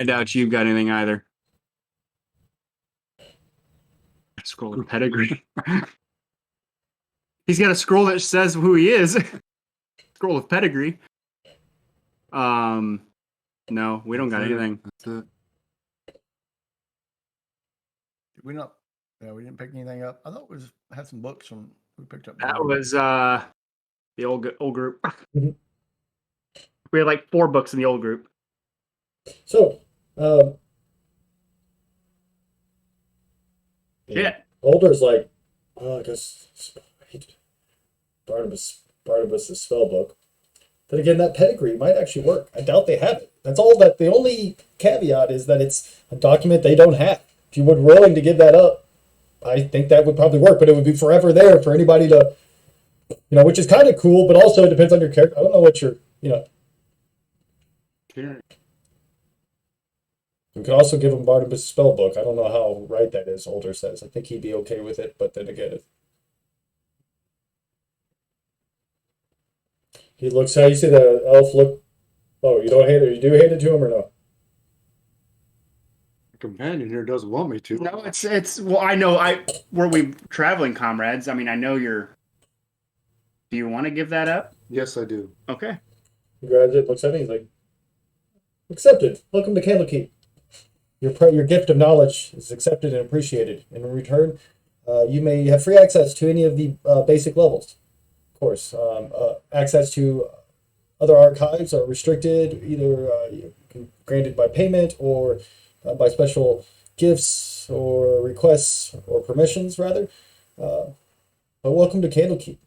Speaker 3: doubt you've got anything either. Scroll of pedigree. He's got a scroll that says who he is. Scroll of pedigree. No, we don't got anything.
Speaker 4: That's it.
Speaker 2: Did we not? Yeah, we didn't pick anything up. I thought had some books from we picked up.
Speaker 3: That was the old group.
Speaker 1: Mhm.
Speaker 3: We had like 4 books in the old group.
Speaker 1: So,
Speaker 3: Yeah.
Speaker 1: Older's like, oh, I guess Barnabas' spell book. Then again, that pedigree might actually work. I doubt they have it. That's all that. The only caveat is that it's a document they don't have. If you were willing to give that up, I think that would probably work, but it would be forever there for anybody to, which is kind of cool, but also it depends on your character. I don't know what
Speaker 4: Karen.
Speaker 1: You could also give him Barnabas' spell book. I don't know how right that is, Older says. I think he'd be okay with it, but then again, he looks how you see the elf look. Oh, you don't hand it. You do hand it to him or no?
Speaker 4: The companion here doesn't want me to.
Speaker 3: No, it's well, I know were we traveling comrades? I mean, I know you're. Do you want to give that up?
Speaker 4: Yes, I do.
Speaker 3: Okay.
Speaker 1: He grabs it, looks at it, he's like, accepted. Welcome to Candlekeep. Your gift of knowledge is accepted and appreciated. In return, you may have free access to any of the basic levels. Of course, access to other archives are restricted, either granted by payment or by special gifts or requests or permissions, rather. But welcome to Candlekeep,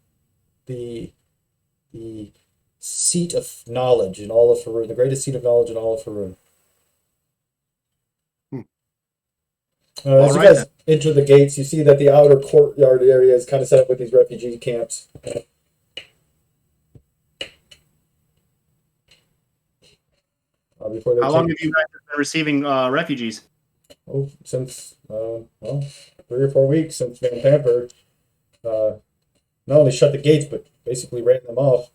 Speaker 1: the seat of knowledge in all of Faerun, the greatest seat of knowledge in all of Faerun. As you guys enter the gates, you see that the outer courtyard area is kind of set up with these refugee camps. Before
Speaker 3: How long have you guys been receiving refugees?
Speaker 1: Since 3 or 4 weeks since Van Pamper not only shut the gates but basically ran them off.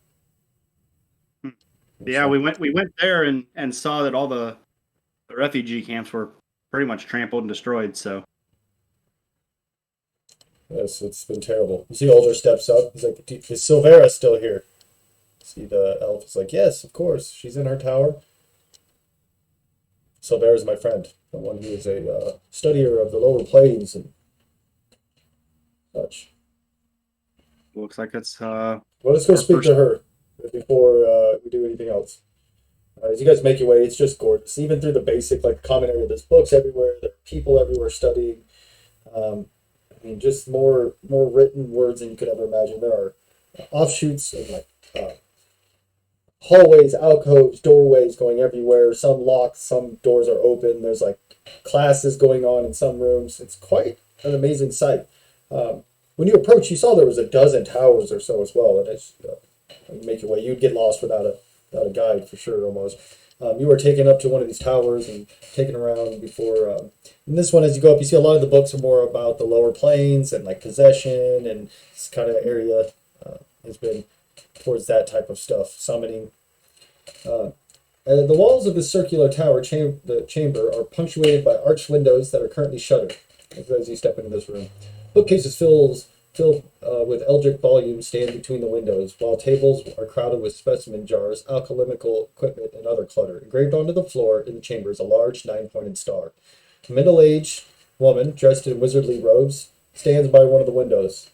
Speaker 3: Yeah, we went there and saw that all the refugee camps were pretty much trampled and destroyed. So
Speaker 1: yes, it's been terrible. You see, Older steps up. He's like, "Is Silvera still here?" See, the elf is like, "Yes, of course. She's in her tower." Silvera's my friend, the one who is a studier of the lower planes and such.
Speaker 3: looks like it's
Speaker 1: Well, let's go
Speaker 3: our
Speaker 1: speak
Speaker 3: first-
Speaker 1: to her before we do anything else. As you guys make your way, it's just gorgeous. Even through the basic, common area, there's books everywhere. There are people everywhere studying. Just more written words than you could ever imagine. There are offshoots of hallways, alcoves, doorways going everywhere. Some locked, some doors are open. There's classes going on in some rooms. It's quite an amazing sight. When you approach, you saw there was a dozen towers or so as well. And as you make your way, you'd get lost without a guide for sure, almost. You were taken up to one of these towers and taken around before. In this one, as you go up, you see a lot of the books are more about the lower planes and possession, and this kind of area has been towards that type of stuff, summoning. And the walls of this circular tower chamber are punctuated by arched windows that are currently shuttered as you step into this room. Bookcases filled with Eldritch volumes stand between the windows, while tables are crowded with specimen jars, alchemical equipment, and other clutter. Engraved onto the floor in the chamber is a large 9-pointed star. middle-aged woman dressed in wizardly robes stands by one of the windows,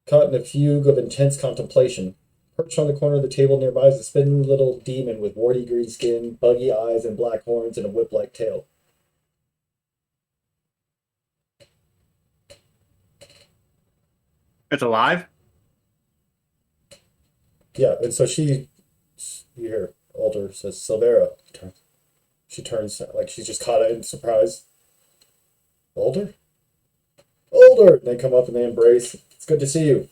Speaker 1: caught in a fugue of intense contemplation. Perched on the corner of the table nearby is a spindly little demon with warty green skin, buggy eyes, and black horns, and a whip-like tail.
Speaker 3: It's alive?
Speaker 1: Yeah, and so you hear Alder says, Silvera. She turns like she's just caught in surprise. Alder? Alder! And they come up and they embrace. It's good to see you.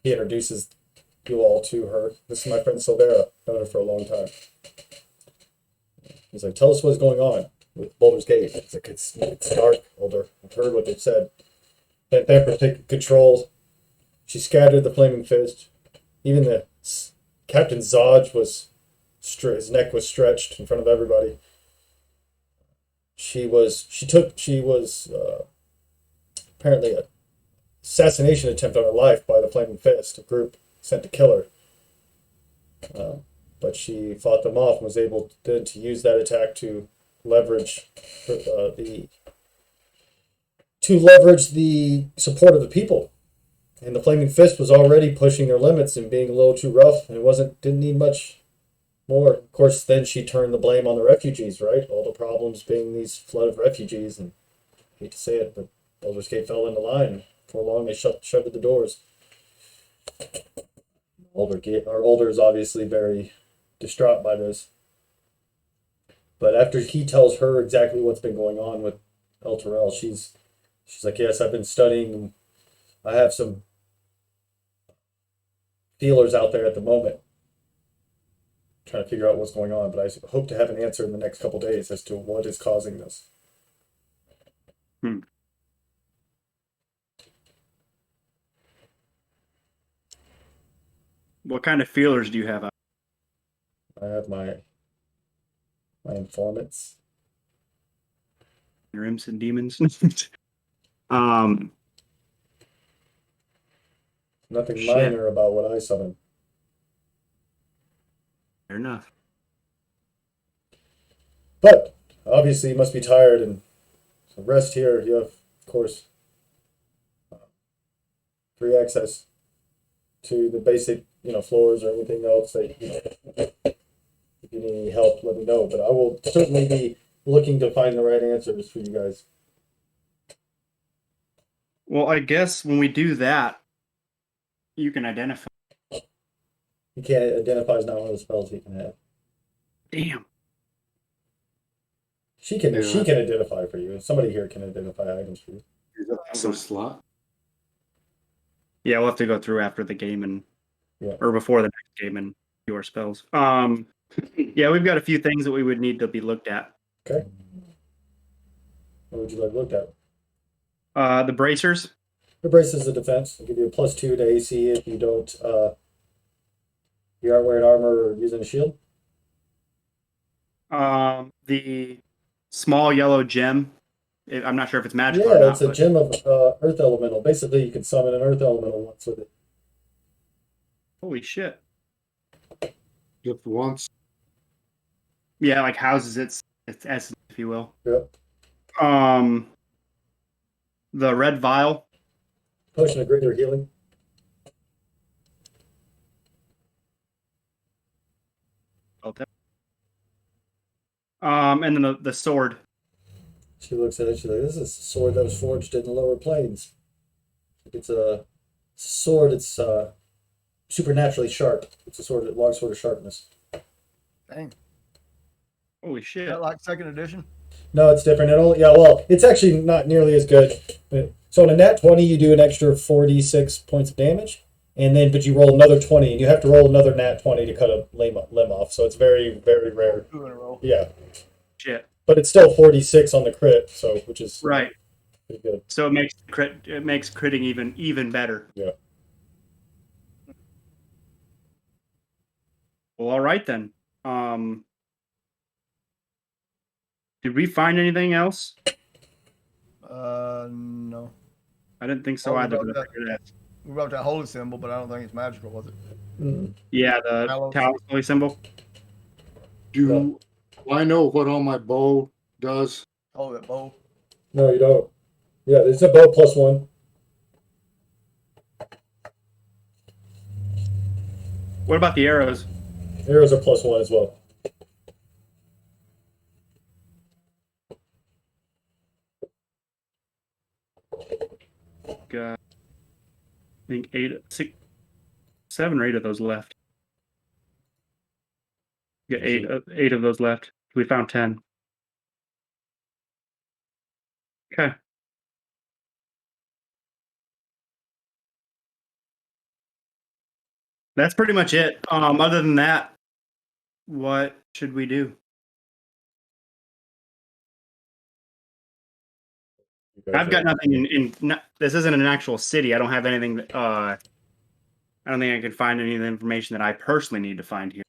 Speaker 1: He introduces you all to her. This is my friend Silvera. Known her for a long time. He's like, tell us what's going on with Boulder's Gate. It's like, it's dark, Alder. I've heard what they've said. Let Themper take control. She scattered the flaming fist. Even the Captain Zodge his neck was stretched in front of everybody. She was apparently an assassination attempt on her life by the Flaming Fist, a group sent to kill her. But she fought them off and was able then to use that attack to leverage the support of the people. And the Flaming Fist was already pushing their limits and being a little too rough, and didn't need much more. Of course, then she turned the blame on the refugees, right? All the problems being these flood of refugees, and I hate to say it, but Baldur's Gate fell into line. For long, they shoved the doors. Alder is obviously very distraught by this. But after he tells her exactly what's been going on with El Terrell, she's like, yes, I've been studying. I have some feelers out there at the moment, trying to figure out what's going on, but I hope to have an answer in the next couple days as to what is causing this.
Speaker 3: What kind of feelers do you have out?
Speaker 1: I have my informants.
Speaker 3: Your imps and demons?
Speaker 1: Nothing
Speaker 3: Shit.
Speaker 1: minor about what I summon.
Speaker 3: Fair enough.
Speaker 1: But obviously you must be tired, and so rest here. You have, of course, free access to the basic, floors or anything else that if you need any help, let me know. But I will certainly be looking to find the right answers for you guys.
Speaker 3: Well, I guess when we do that, you can identify.
Speaker 1: You can't identify is not one of the spells he can have.
Speaker 3: Damn.
Speaker 1: She can
Speaker 4: Yeah.
Speaker 1: identify for you. Somebody here can identify items for you.
Speaker 4: Is that some slot?
Speaker 3: Yeah, we'll have to go through after the game
Speaker 1: Yeah.
Speaker 3: or before the next game and do our spells. Yeah, we've got a few things that we would need to be looked at.
Speaker 1: Okay. What would you like looked at?
Speaker 3: The bracers.
Speaker 1: The braces of defense. I'll give you a +2 to AC if you don't you aren't wearing armor or using a shield.
Speaker 3: The small yellow gem. I'm not sure if it's magical or
Speaker 1: Yeah,
Speaker 3: not.
Speaker 1: it's a gem of earth elemental. Basically you can summon an earth elemental once with it.
Speaker 3: Holy shit.
Speaker 4: Just once.
Speaker 3: Yeah, like houses its essence, if you will.
Speaker 1: Yep.
Speaker 3: The red vial.
Speaker 1: Potion of greater healing.
Speaker 3: Okay. And then the sword.
Speaker 1: She looks at it, she's like, this is a sword that was forged in the lower planes. It's a sword, it's supernaturally sharp. It's a long sword of sharpness.
Speaker 2: Dang.
Speaker 3: Holy
Speaker 2: Is
Speaker 3: shit.
Speaker 2: that like second edition?
Speaker 1: No, it's different. It's actually not nearly as good. So on a nat 20, you do an extra 46 points of damage, but you roll another 20, and you have to roll another nat 20 to cut a limb off. So it's very, very rare.
Speaker 2: 2 in a row.
Speaker 1: Yeah,
Speaker 3: Shit.
Speaker 1: but it's still 46 on the crit, so which is
Speaker 3: Right.
Speaker 1: pretty good.
Speaker 3: So it makes critting even better.
Speaker 1: Yeah.
Speaker 3: Well, all right then. Did we find anything else?
Speaker 2: No.
Speaker 3: I didn't think so
Speaker 2: Oh,
Speaker 3: either.
Speaker 2: no,
Speaker 3: But I
Speaker 2: that-
Speaker 3: figured that.
Speaker 2: We wrote that holy symbol, but I don't think it's magical, was it?
Speaker 1: Mm.
Speaker 3: Yeah, the
Speaker 2: Talos.
Speaker 3: Talos holy symbol.
Speaker 4: Do I know what all my bow does?
Speaker 2: Oh, that bow.
Speaker 1: No, you don't. Yeah, it's a bow +1.
Speaker 3: What about the arrows?
Speaker 1: Arrows are +1 as well.
Speaker 3: I think 7 or 8 of those left. Yeah, eight of those left. We found 10. Okay. That's pretty much it. Other than that, what should we do? I've got nothing this isn't an actual city. I don't have anything. I don't think I can find any of the information that I personally need to find here.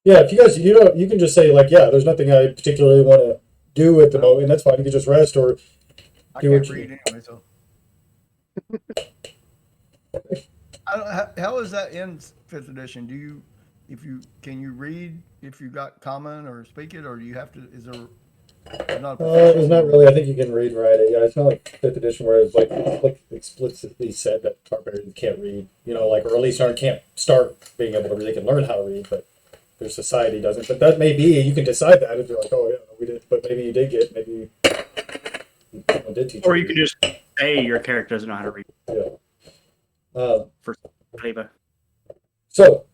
Speaker 1: Yeah, if you guys, you can just say like, yeah, there's nothing I particularly want to do at the moment. That's fine. You can just rest or
Speaker 2: I
Speaker 1: do
Speaker 2: can't
Speaker 1: what you-
Speaker 2: read anyway, so. I don't, how is that in 5th edition? Do you, can you read if you got common or speak it, or do you have to, is there not a
Speaker 1: It's not really. I think you can read and write it. Yeah, it's not like 5th edition where it's like explicitly said that barbarians can't read. Like, or at least can't start being able to read. They can learn how to read, but their society doesn't. But that may be. You can decide that if you're like, oh yeah, no, we did. But maybe you did get. Maybe someone did teach.
Speaker 3: Or you can just say your character doesn't know how to read.
Speaker 1: Yeah.
Speaker 3: For flavor.
Speaker 1: So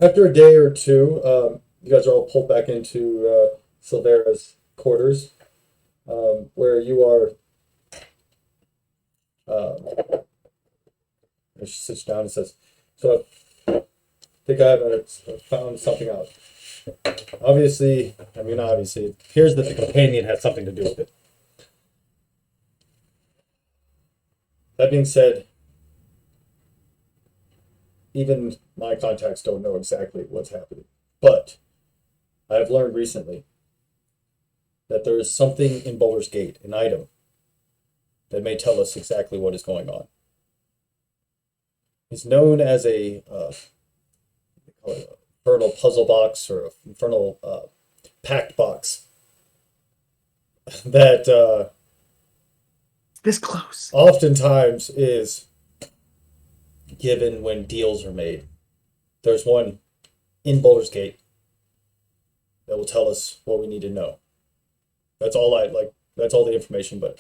Speaker 1: after a day or two, you guys are all pulled back into Silvera's quarters, where you are. She sits down and says, "So, I think I've found something out. Obviously, it appears that the companion had something to do with it. That being said, even my contacts don't know exactly what's happening. But I have learned recently that there is something in Boulder's Gate, an item, that may tell us exactly what is going on. It's known as a infernal puzzle box or infernal pact box that
Speaker 3: This close.
Speaker 1: oftentimes is given when deals are made. There's one in Boulder's Gate that will tell us what we need to know. That's all that's all the information, but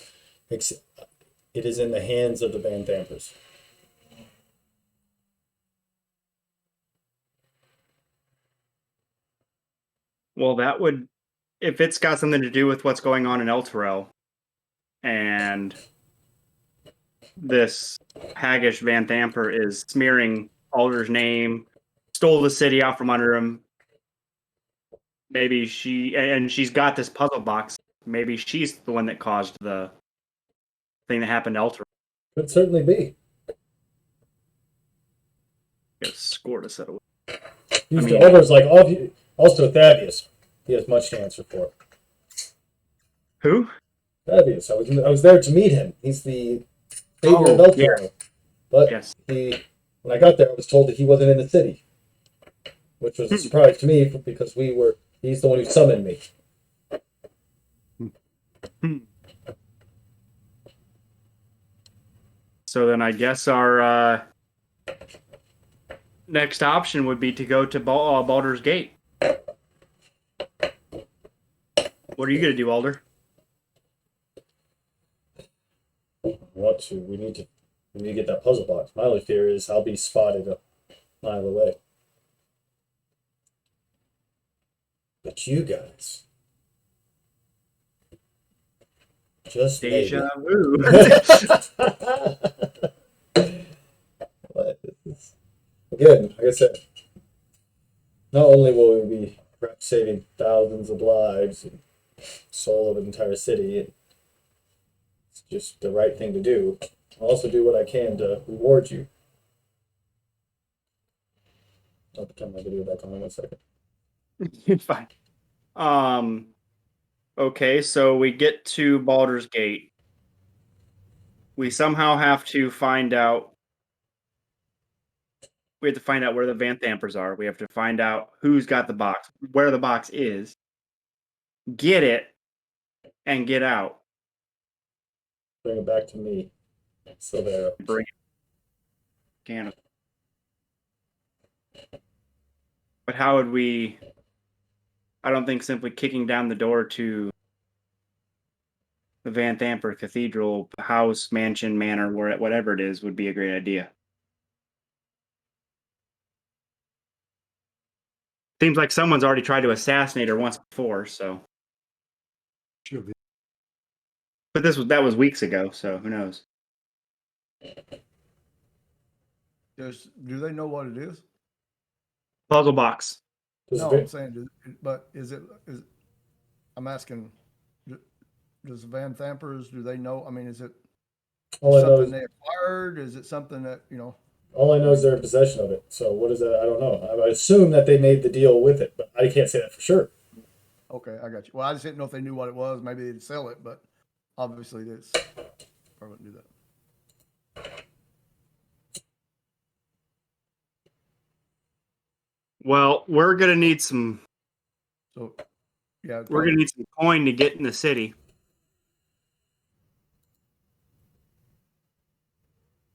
Speaker 1: it is in the hands of the Van Dampers.
Speaker 3: Well, that would, if it's got something to do with what's going on in El Terrell, and this haggish Van Thamper is smearing Alder's name, stole the city out from under him. Maybe she's got this puzzle box. Maybe she's the one that caused the thing that happened to El Terrell.
Speaker 1: Could certainly be.
Speaker 3: Got a score to settle.
Speaker 1: Alder's like, also Thaddeus. He has much to answer for.
Speaker 3: Who?
Speaker 1: Thaddeus. I was there to meet him. He's the savior of El Terrell. But
Speaker 3: Yes.
Speaker 1: when I got there, I was told that he wasn't in the city, which was a surprise to me because he's the one who summoned me.
Speaker 3: So then I guess our next option would be to go to Baldur's Gate. What are you going to do, Alder?
Speaker 1: We need to get that puzzle box. My only fear is I'll be spotted a mile away. But you guys, just
Speaker 3: Deja
Speaker 1: maybe.
Speaker 3: vu.
Speaker 1: But again, like I said, not only will we be perhaps saving thousands of lives and soul of an entire city, it's just the right thing to do. I'll also do what I can to reward you. I'll turn my video back on 1 second.
Speaker 3: Fine. Okay, so we get to Baldur's Gate. We somehow have to find out we have to find out where the Van Thampers are. We have to find out who's got the box, where the box is, get it, and get out.
Speaker 1: Bring it back to me. So there.
Speaker 3: Bring it. Can. But how would we? I don't think simply kicking down the door to the Van Thamper Cathedral house, mansion, manor, whatever it is, would be a great idea. Seems like someone's already tried to assassinate her once before, so.
Speaker 4: Should be.
Speaker 3: But that was weeks ago, so who knows?
Speaker 2: Do they know what it is?
Speaker 3: Puzzle box.
Speaker 2: No, I'm saying, but I'm asking, does the Van Thampers, do they know? I mean, is it something they acquired? Is it something that,
Speaker 1: all I know is they're in possession of it. So what is that? I don't know. I assume that they made the deal with it, but I can't say that for sure.
Speaker 2: Okay, I got you. Well, I just didn't know if they knew what it was. Maybe they'd sell it, but obviously this probably wouldn't do that.
Speaker 3: Well, we're gonna need some.
Speaker 2: So, yeah,
Speaker 3: we're gonna need some coin to get in the city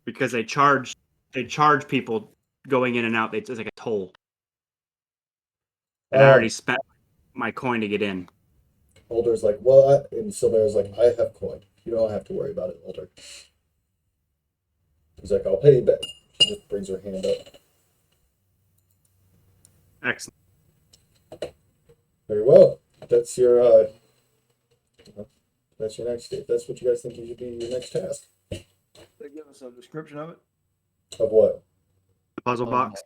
Speaker 3: because they charge people going in and out. It's like a toll, and I already spent my coin to get in.
Speaker 1: Older's like, well, and Silver's like, I have coin. You don't have to worry about it, Older. He's like, I'll pay you back. She just brings her hand up.
Speaker 3: Excellent.
Speaker 1: Very well. That's your next date. That's what you guys think should be your next task.
Speaker 2: They give us a description of it?
Speaker 1: Of what?
Speaker 3: The puzzle box.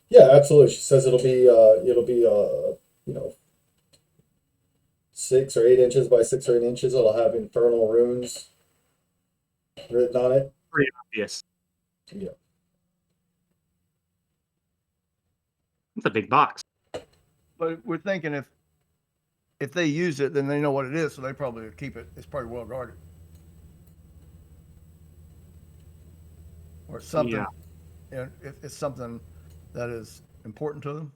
Speaker 1: Yeah, absolutely. She says it'll be 6 or 8 inches by 6 or 8 inches. It'll have infernal runes written on it.
Speaker 3: Pretty obvious.
Speaker 1: Yeah.
Speaker 3: It's a big box.
Speaker 2: But we're thinking if they use it, then they know what it is, so they probably keep it. It's probably well guarded. Or something.
Speaker 3: Yeah.
Speaker 2: If it's something that is important to them.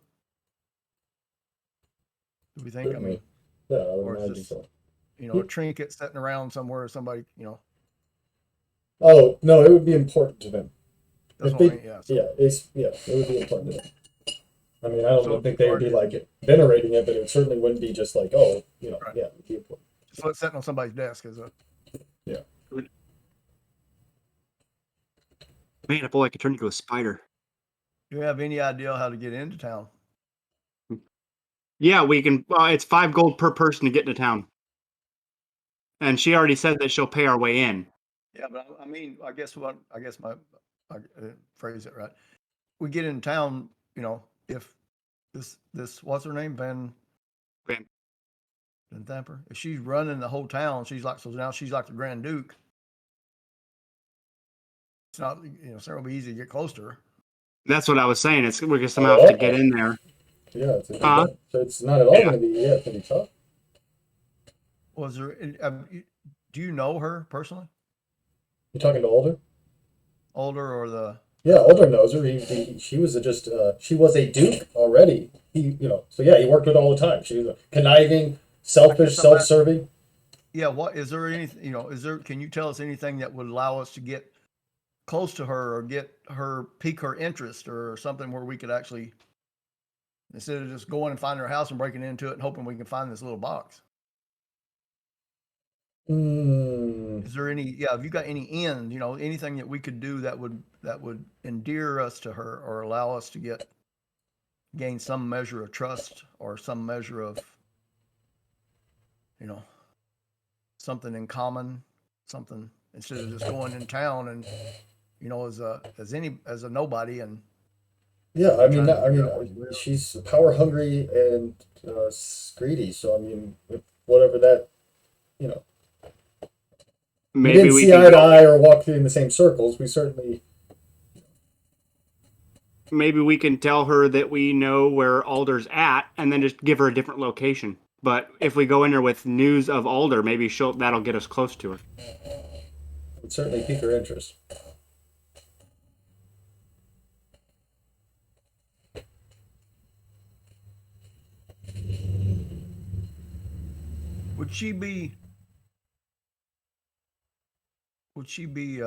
Speaker 2: Do we think?
Speaker 1: Certainly.
Speaker 2: I mean,
Speaker 1: Yeah, I would
Speaker 2: or is
Speaker 1: imagine
Speaker 2: this,
Speaker 1: so.
Speaker 2: a trinket sitting around somewhere, somebody,
Speaker 1: Oh no, it would be important to them.
Speaker 2: That's
Speaker 1: If
Speaker 2: what I
Speaker 1: they-
Speaker 2: mean, yeah.
Speaker 1: it would be important to them. I mean, I don't
Speaker 2: So
Speaker 1: think they would be like venerating it, but it certainly wouldn't be just like,
Speaker 2: Right.
Speaker 1: yeah, it would be important.
Speaker 2: So it's sitting on somebody's desk as a.
Speaker 3: Man, if only I could turn into a spider.
Speaker 2: Do you have any idea how to get into town?
Speaker 3: Yeah, we can. It's 5 gold per person to get into town. And she already said that she'll pay our way in.
Speaker 2: Yeah, but I mean, I guess I phrase it right. We get in town, if this what's her name, Van Thamper. If she's running the whole town, now she's like the Grand Duke. It's not, it's not gonna be easy to get close to her.
Speaker 3: That's what I was saying. We're just gonna have to get in there.
Speaker 1: Yeah, so it's not at all going to be. Yeah, it's going to be tough.
Speaker 2: Was there? Do you know her personally?
Speaker 1: You talking to Older?
Speaker 2: Older or the?
Speaker 1: Yeah, Older knows her. She was she was a duke already. He worked with her all the time. She was a conniving, selfish, self-serving.
Speaker 2: Yeah. What is there anything? Can you tell us anything that would allow us to get close to her or pique her interest or something where we could actually, instead of just going and finding her house and breaking into it and hoping we can find this little box? Is there any? Yeah, have you got any end? Anything that we could do that would endear us to her or allow us to gain some measure of trust or some measure of, something in common, something instead of just going in town and, as a nobody and.
Speaker 1: Yeah, I mean, she's power hungry and greedy. So I mean, whatever that, we didn't see eye to eye or walk through in the same circles. We certainly.
Speaker 3: Maybe we can tell her that we know where Alder's at, and then just give her a different location. But if we go in there with news of Alder, maybe that'll get us close to her.
Speaker 1: Would certainly pique her interest.
Speaker 2: would she be? Would she be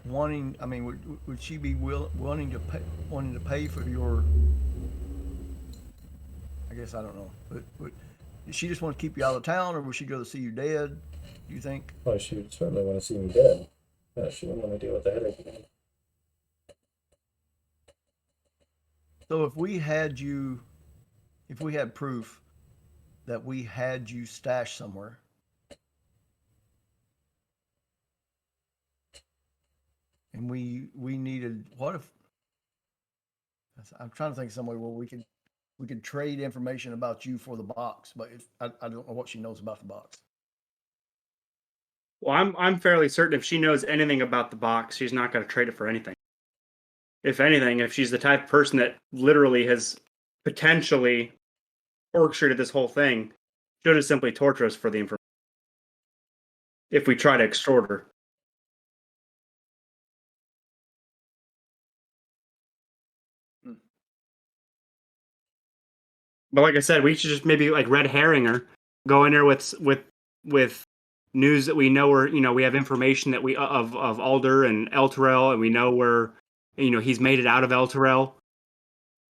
Speaker 2: wanting? I mean, would she be wanting to pay for your? I guess I don't know. But does she just want to keep you out of town, or would she go to see you dead? Do you think?
Speaker 1: Well, she would certainly want to see me dead. Yeah, she wouldn't want to deal with the headache again.
Speaker 2: So if we had proof that we had you stashed somewhere, and we needed, what if? I'm trying to think of some way where we could trade information about you for the box, but I don't know what she knows about the box.
Speaker 3: Well, I'm fairly certain if she knows anything about the box, she's not going to trade it for anything. If anything, if she's the type of person that literally has potentially orchestrated this whole thing, she'll just simply torture us for the information if we try to extort her. But like I said, we should just maybe like red herring her, go in there with news that we know, or we have information that we of Alder and Elturel, and we know where he's made it out of Elturel.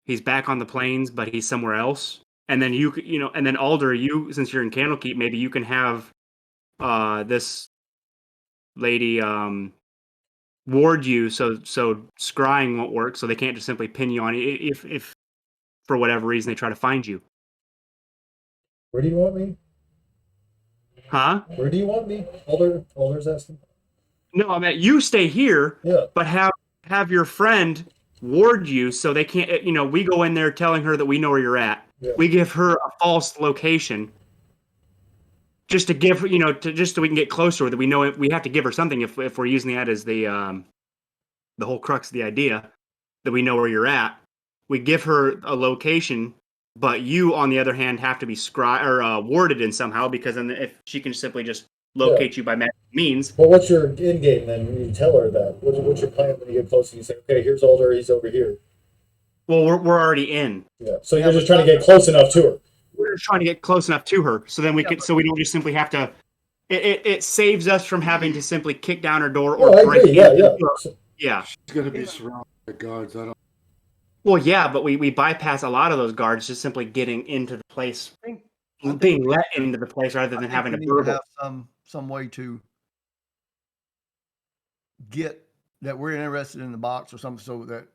Speaker 3: He's back on the plains, but he's somewhere else. And then and then Alder, since you're in Candlekeep, maybe you can have this lady ward you, so scrying won't work, so they can't just simply pin you on if for whatever reason they try to find you.
Speaker 1: Where do you want me?
Speaker 3: Huh?
Speaker 1: Where do you want me? Alder's asking.
Speaker 3: No, I mean you stay here.
Speaker 1: Yeah.
Speaker 3: But have your friend ward you, so they can't. We go in there telling her that we know where you're at.
Speaker 1: Yeah.
Speaker 3: We give her a false location, just to give her, just so we can get closer with it. We know we have to give her something if we're using that as the whole crux of the idea, that we know where you're at. We give her a location, but you, on the other hand, have to be warded in somehow, because then if she can simply just locate you by magic means.
Speaker 1: Well, what's your end game then? When you tell her that, what's your plan when you get close and you say, okay, here's Alder, he's over here.
Speaker 3: Well, we're already in.
Speaker 1: Yeah. So you're just trying to get close enough to her.
Speaker 3: We're just trying to get close enough to her, so then we so we don't just simply have to. It saves us from having to simply kick down her door or break
Speaker 1: agree.
Speaker 3: Yeah.
Speaker 4: She's going to be surrounded by guards. I don't.
Speaker 3: Well, yeah, but we bypass a lot of those guards just simply getting into the place, being let into the place rather than having to burgle.
Speaker 2: Have some way to get that we're interested in the box or something, so that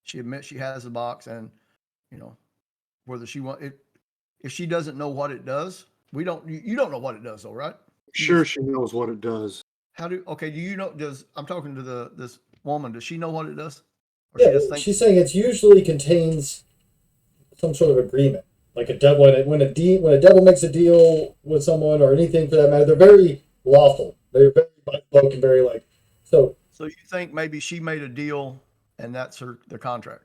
Speaker 2: she admits she has the box, and whether she want it. If she doesn't know what it does, you don't know what it does, though, right?
Speaker 4: Sure, she knows what it does.
Speaker 2: Do you know? I'm talking to this woman. Does she know what it does? Or
Speaker 1: Yeah, she's saying it usually contains some sort of agreement, like a devil. When a devil makes a deal with someone or anything for that matter, they're very lawful. They're very by the book and very so.
Speaker 2: So you think maybe she made a deal and that's the contract?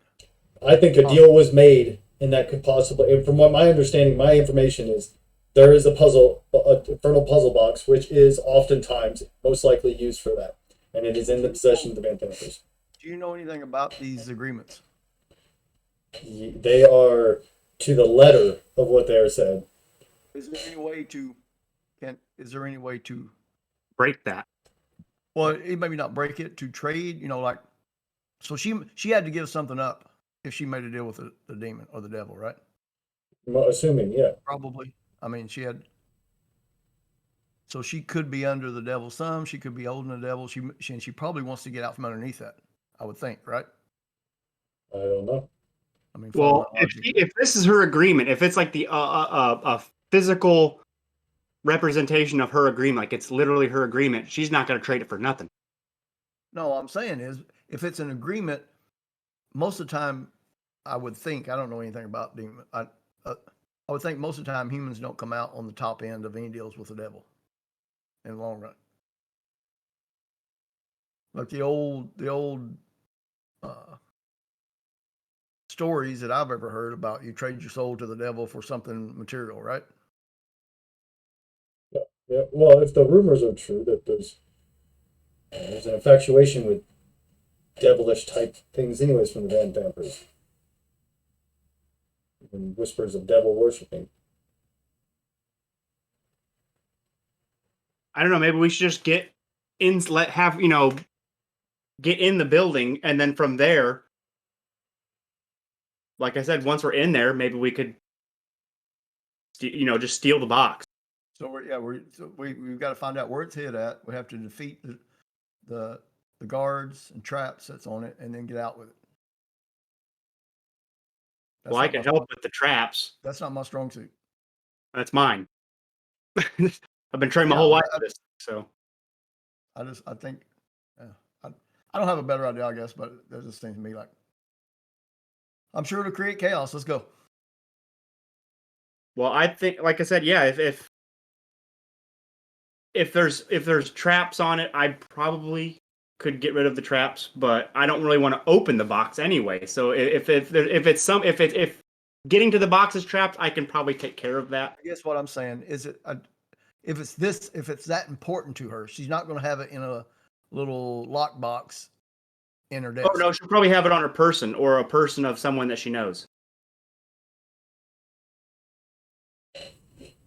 Speaker 1: I think a deal was made, and that could possibly. And from what my understanding, my information is, there is a infernal puzzle box, which is oftentimes most likely used for that, and it is in the possession of the Van Dampers.
Speaker 2: Do you know anything about these agreements?
Speaker 1: They are to the letter of what they are said.
Speaker 2: Is there any way to
Speaker 3: break that?
Speaker 2: Well, maybe not break it, to trade. So she had to give something up if she made a deal with the demon or the devil, right?
Speaker 1: Assuming, yeah.
Speaker 2: Probably. I mean, so she could be under the devil's thumb. She could be holding the devil. She probably wants to get out from underneath that, I would think, right?
Speaker 1: I don't know.
Speaker 2: I mean,
Speaker 3: well, if this is her agreement, if it's like the a physical representation of her agreement, like it's literally her agreement, she's not going to trade it for nothing.
Speaker 2: No, what I'm saying is, if it's an agreement, most of the time, I would think, I don't know anything about demon. I would think most of the time humans don't come out on the top end of any deals with the devil in the long run. Like the old stories that I've ever heard about, you trade your soul to the devil for something material, right?
Speaker 1: Yeah. Well, if the rumors are true that there's an infatuation with devilish type things anyways from the Van Dampers. And whispers of devil worshipping.
Speaker 3: I don't know. Maybe we should just get in, get in the building, and then from there, like I said, once we're in there, maybe we could, just steal the box.
Speaker 2: So we've got to find out where it's hid at. We have to defeat the guards and traps that's on it, and then get out with it.
Speaker 3: Well, I can help with the traps.
Speaker 2: That's not my strong suit.
Speaker 3: That's mine. I've been training my whole life for this, so.
Speaker 2: I think, yeah, I don't have a better idea, I guess, but that just seems to me like I'm sure to create chaos. Let's go.
Speaker 3: Well, I think, like I said, yeah, if there's traps on it, I probably could get rid of the traps, but I don't really want to open the box anyway. So if getting to the box is trapped, I can probably take care of that.
Speaker 2: I guess what I'm saying is if it's that important to her, she's not going to have it in a little lockbox in her desk.
Speaker 3: Oh no, she'll probably have it on her person or a person of someone that she knows.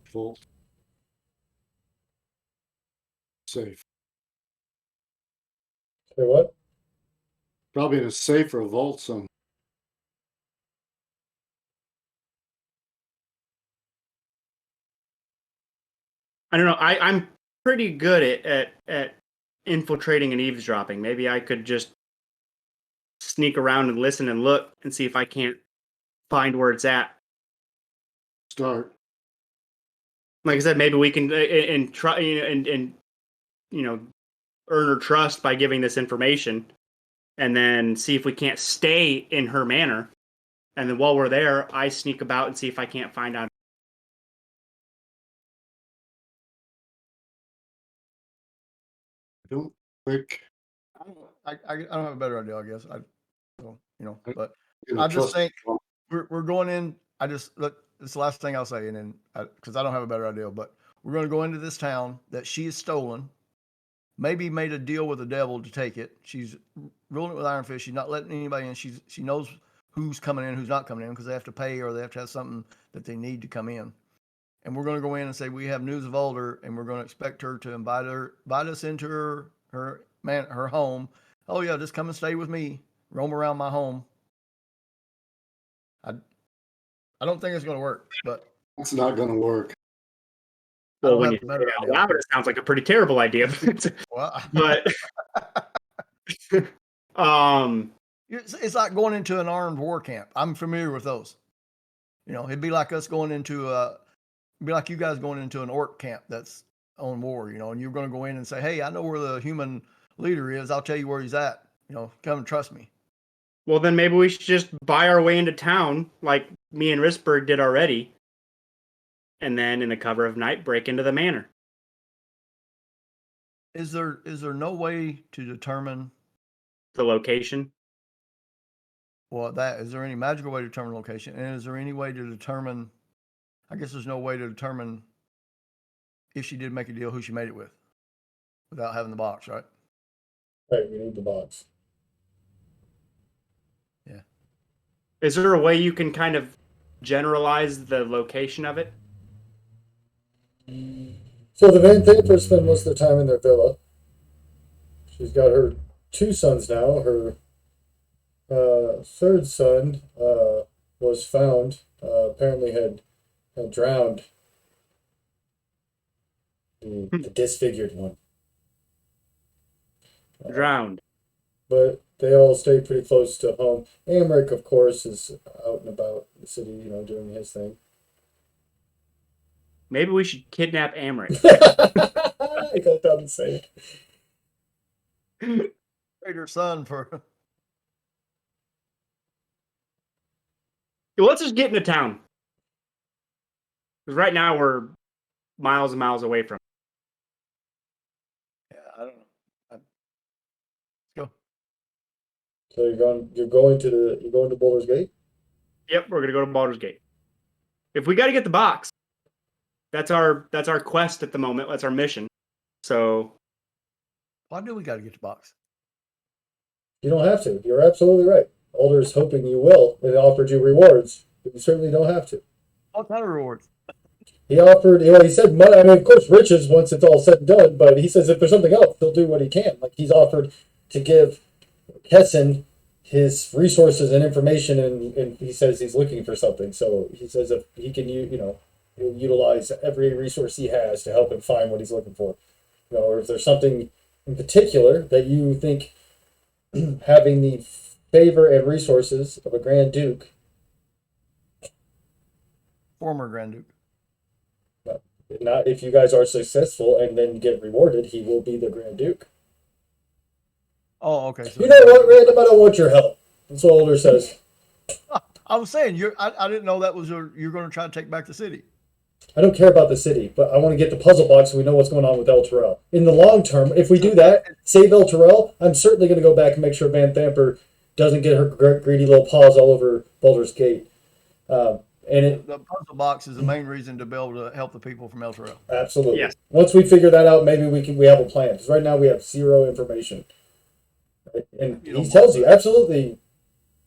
Speaker 4: Full. Safe.
Speaker 1: Say what?
Speaker 4: Probably in a safe or a vault somewhere.
Speaker 3: I don't know. I'm pretty good at infiltrating and eavesdropping. Maybe I could just sneak around and listen and look and see if I can't find where it's at.
Speaker 4: Start.
Speaker 3: Like I said, maybe we can and try and earn her trust by giving this information, and then see if we can't stay in her manor. And then while we're there, I sneak about and see if I can't find out.
Speaker 4: I don't think.
Speaker 2: I don't have a better idea, I guess. But
Speaker 4: I'm
Speaker 2: I just
Speaker 4: trust
Speaker 2: think
Speaker 4: them.
Speaker 2: we're going in. Look. It's the last thing I'll say, and then because I don't have a better idea, but we're going to go into this town that she has stolen. Maybe made a deal with the devil to take it. She's ruling it with Iron Fist. She's not letting anybody in. She knows who's coming in, who's not coming in, because they have to pay or they have to have something that they need to come in. And we're going to go in and say we have news of Alder, and we're going to expect her to invite us into her home. Oh yeah, just come and stay with me. Roam around my home. I don't think it's going to work, but
Speaker 4: It's not going to work.
Speaker 3: Well, when you say it out loud, it sounds like a pretty terrible idea.
Speaker 2: Well,
Speaker 3: but
Speaker 2: it's like going into an armed war camp. I'm familiar with those. It'd be like us going into it'd be like you guys going into an orc camp that's on war, and you're going to go in and say, hey, I know where the human leader is. I'll tell you where he's at. Come and trust me.
Speaker 3: Well, then maybe we should just buy our way into town like me and Risberg did already. And then in the cover of night, break into the manor.
Speaker 2: Is there no way to determine
Speaker 3: the location?
Speaker 2: Well, is there any magical way to determine location? And is there any way to determine, I guess there's no way to determine if she did make a deal, who she made it with, without having the box, right?
Speaker 1: Right, we need the box.
Speaker 2: Yeah.
Speaker 3: Is there a way you can kind of generalize the location of it?
Speaker 1: So the Van Thaper spend most of the time in their villa. She's got her 2 sons now. Her third son was found. Apparently had drowned. The disfigured one.
Speaker 3: Drowned.
Speaker 1: But they all stay pretty close to home. Amric, of course, is out and about the city, doing his thing.
Speaker 3: Maybe we should kidnap Amric.
Speaker 1: I got that insane.
Speaker 2: Trade her son for.
Speaker 3: Let's just get into town. Because right now we're miles and miles away from.
Speaker 2: Yeah, I don't know. Let's go.
Speaker 1: So you're going to Boulder's Gate?
Speaker 3: Yep, we're gonna go to Baldur's Gate. If we got to get the box, that's our quest at the moment. That's our mission. So.
Speaker 2: Why do we got to get the box?
Speaker 1: You don't have to. You're absolutely right. Alder's hoping you will. It offered you rewards, but you certainly don't have to.
Speaker 2: What kind of rewards?
Speaker 1: He offered, you know, he said money. I mean, of course, riches once it's all said and done. But he says if there's something else, he'll do what he can. Like he's offered to give Hessen his resources and information, and he says he's looking for something. So he says if he can, you know, he'll utilize every resource he has to help him find what he's looking for. You know, or if there's something in particular that you think having the favor and resources of a Grand Duke,
Speaker 2: Former Grand Duke.
Speaker 1: not if you guys are successful and then get rewarded, he will be the Grand Duke.
Speaker 2: Oh, okay. So
Speaker 1: You know what, Random? I don't want your help. That's what Older says.
Speaker 2: I was saying I didn't know that was you're going to try to take back the city.
Speaker 1: I don't care about the city, but I want to get the puzzle box so we know what's going on with El Terrell. In the long term, if we do that, save El Terrell, I'm certainly going to go back and make sure Van Thamper doesn't get her greedy little paws all over Baldur's Gate.
Speaker 2: The puzzle box is the main reason to be able to help the people from El Terrell.
Speaker 1: Absolutely.
Speaker 3: Yes.
Speaker 1: Once we figure that out, maybe we have a plan. Because right now we have zero information. Right? And he tells you absolutely,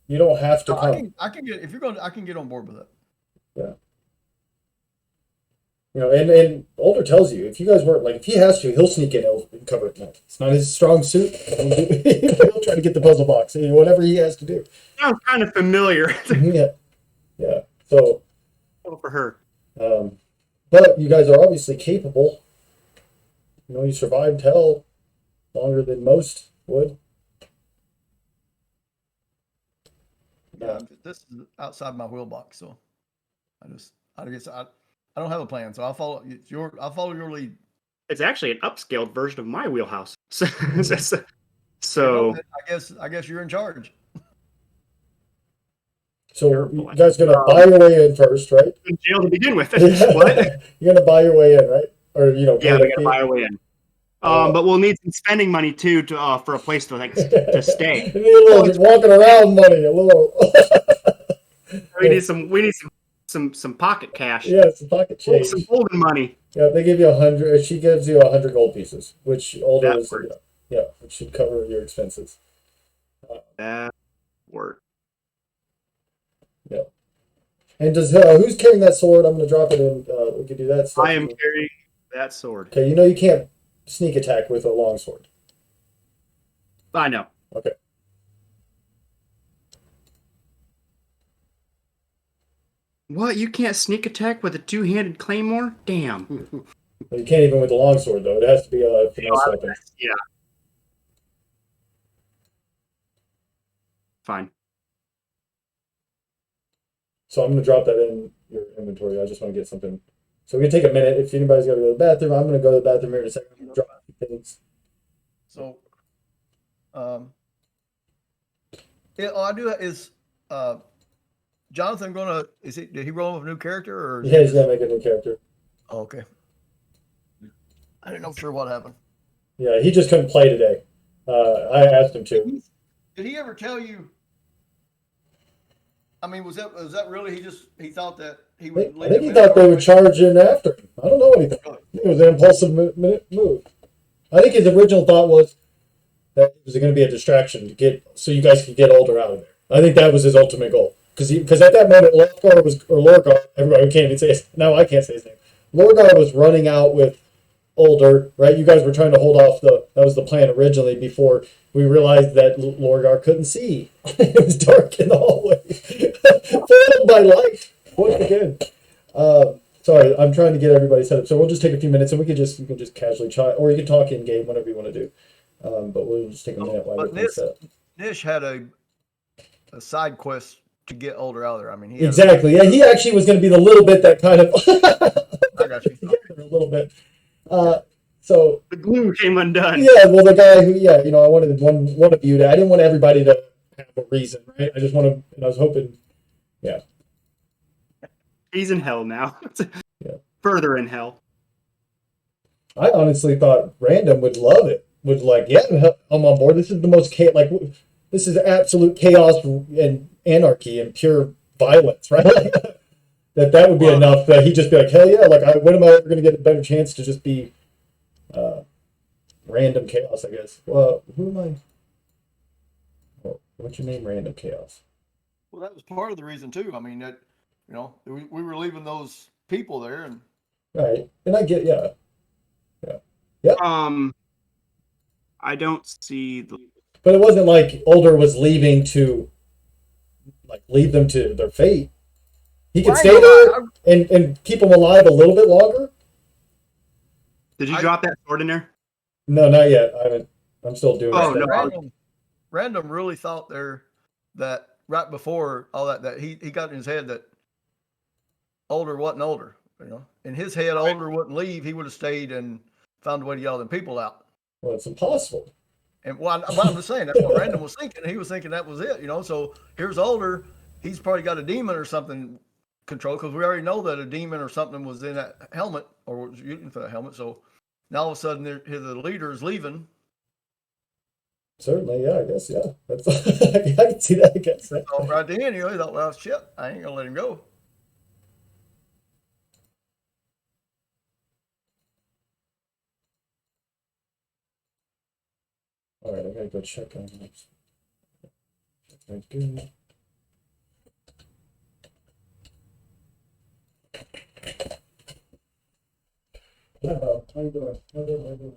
Speaker 1: you don't have to come.
Speaker 2: I can get if you're going. I can get on board with that.
Speaker 1: Yeah. You know, and Older tells you if you guys weren't like if he has to, he'll sneak in and cover it. No, it's not his strong suit. He'll try to get the puzzle box. Whatever he has to do.
Speaker 3: Sounds kind of familiar.
Speaker 1: Yeah. Yeah. So.
Speaker 3: For her.
Speaker 1: But you guys are obviously capable. You know, you survived hell longer than most would.
Speaker 2: Yeah, this is outside my wheelbox, so I guess I don't have a plan, so I'll follow your lead.
Speaker 3: It's actually an upscaled version of my wheelhouse. So
Speaker 2: I guess you're in charge.
Speaker 1: So
Speaker 3: Careful.
Speaker 1: you guys gonna buy your way in first, right?
Speaker 3: in jail to begin with. What?
Speaker 1: You're gonna buy your way in, right? Or
Speaker 3: Yeah,
Speaker 1: pay
Speaker 3: we gotta buy our way in. But we'll need some spending money too to for a place to stay.
Speaker 1: You need a little walking around money, a little.
Speaker 3: We need some pocket cash.
Speaker 1: Yeah, some pocket change.
Speaker 3: Some golden money.
Speaker 1: Yeah, they give you 100. She gives you 100 gold pieces, which Older
Speaker 3: That
Speaker 1: is.
Speaker 3: works.
Speaker 1: Yeah, which should cover your expenses.
Speaker 3: That works.
Speaker 1: Yeah. And does who's carrying that sword? I'm gonna drop it in. We can do that stuff.
Speaker 3: I am carrying that sword.
Speaker 1: Okay, you know you can't sneak attack with a long sword.
Speaker 3: I know.
Speaker 1: Okay.
Speaker 3: What? You can't sneak attack with a two-handed claymore? Damn.
Speaker 1: You can't even with the long sword though. It has to be a finesse weapon.
Speaker 3: Yeah. Fine.
Speaker 1: So I'm gonna drop that in your inventory. I just want to get something. So we're gonna take a minute. If anybody's got to go to the bathroom, I'm gonna go to the bathroom here in a second. I'm gonna drop a few things.
Speaker 2: So, all I do is Jonathan did he roll with a new character or?
Speaker 1: Yeah, he's gonna make a new character.
Speaker 2: Oh, okay. I didn't know for sure what happened.
Speaker 1: Yeah, he just couldn't play today. I asked him to.
Speaker 2: Did he ever tell you? I mean, was that really he thought that he would?
Speaker 1: I think he thought they would charge in after him. I don't know what he thought. It was an impulsive move. I think his original thought was that it was going to be a distraction to get so you guys could get Older out of there. I think that was his ultimate goal. Because at that moment, Lorgar, everybody can't even say his now I can't say his name. Lorgar was running out with Older, right? You guys were trying to hold off that was the plan originally before we realized that Lorgar couldn't see. It was dark in the hallway. Foiled by light. Once again. Sorry, I'm trying to get everybody set up. So we'll just take a few minutes and you can just casually chat, or you can talk in game, whatever you want to do. But we'll just take a minute while we get set up.
Speaker 2: Nish had a side quest to get Older out of there. I mean,
Speaker 1: Exactly. Yeah, he actually was going to be the little bit that kind of.
Speaker 2: I got you.
Speaker 1: A little bit. So
Speaker 3: The glue came undone.
Speaker 1: yeah, well, the guy who, I wanted one of you to. I didn't want everybody to have a reason, right? I just wanted, and I was hoping, yeah.
Speaker 3: He's in hell now.
Speaker 1: Yeah.
Speaker 3: Further in hell.
Speaker 1: I honestly thought Random would love it. Would I'm on board. This is the most this is absolute chaos and anarchy and pure violence, right? that would be enough. That he'd just be like, hell yeah! Like, when am I ever going to get a better chance to just be random chaos? I guess. Well, who am I? Well, what's your name? Random chaos.
Speaker 2: Well, that was part of the reason too. I mean, that we were leaving those people there, and
Speaker 1: Right. And I get, yeah. Yeah.
Speaker 3: I don't see the.
Speaker 1: But it wasn't like Older was leaving to like leave them to their fate. He could
Speaker 2: Well, I
Speaker 1: stay
Speaker 2: ain't gonna lie.
Speaker 1: there and keep them alive a little bit longer.
Speaker 3: Did you
Speaker 2: I-
Speaker 3: drop that sword in there?
Speaker 1: No, not yet. I haven't. I'm still doing
Speaker 3: Oh,
Speaker 1: stuff.
Speaker 3: no.
Speaker 2: Random really thought there that right before all that he got in his head that Older wasn't Older. You know, in his head, Older wouldn't leave. He would have stayed and found a way to get all them people out.
Speaker 1: Well, it's impossible.
Speaker 2: And well, I'm just saying that's what Random was thinking. He was thinking that was it. You know, so here's Older. He's probably got a demon or something control because we already know that a demon or something was in that helmet or was using for that helmet. So now all of a sudden the leader is leaving.
Speaker 1: Certainly, yeah, I guess, yeah. That's I can see that, I guess.
Speaker 2: So right then, you know, he thought, well, shit, I ain't gonna let him go.
Speaker 1: All right, I gotta go check on this. Thank you. Hello, how you doing? How you doing?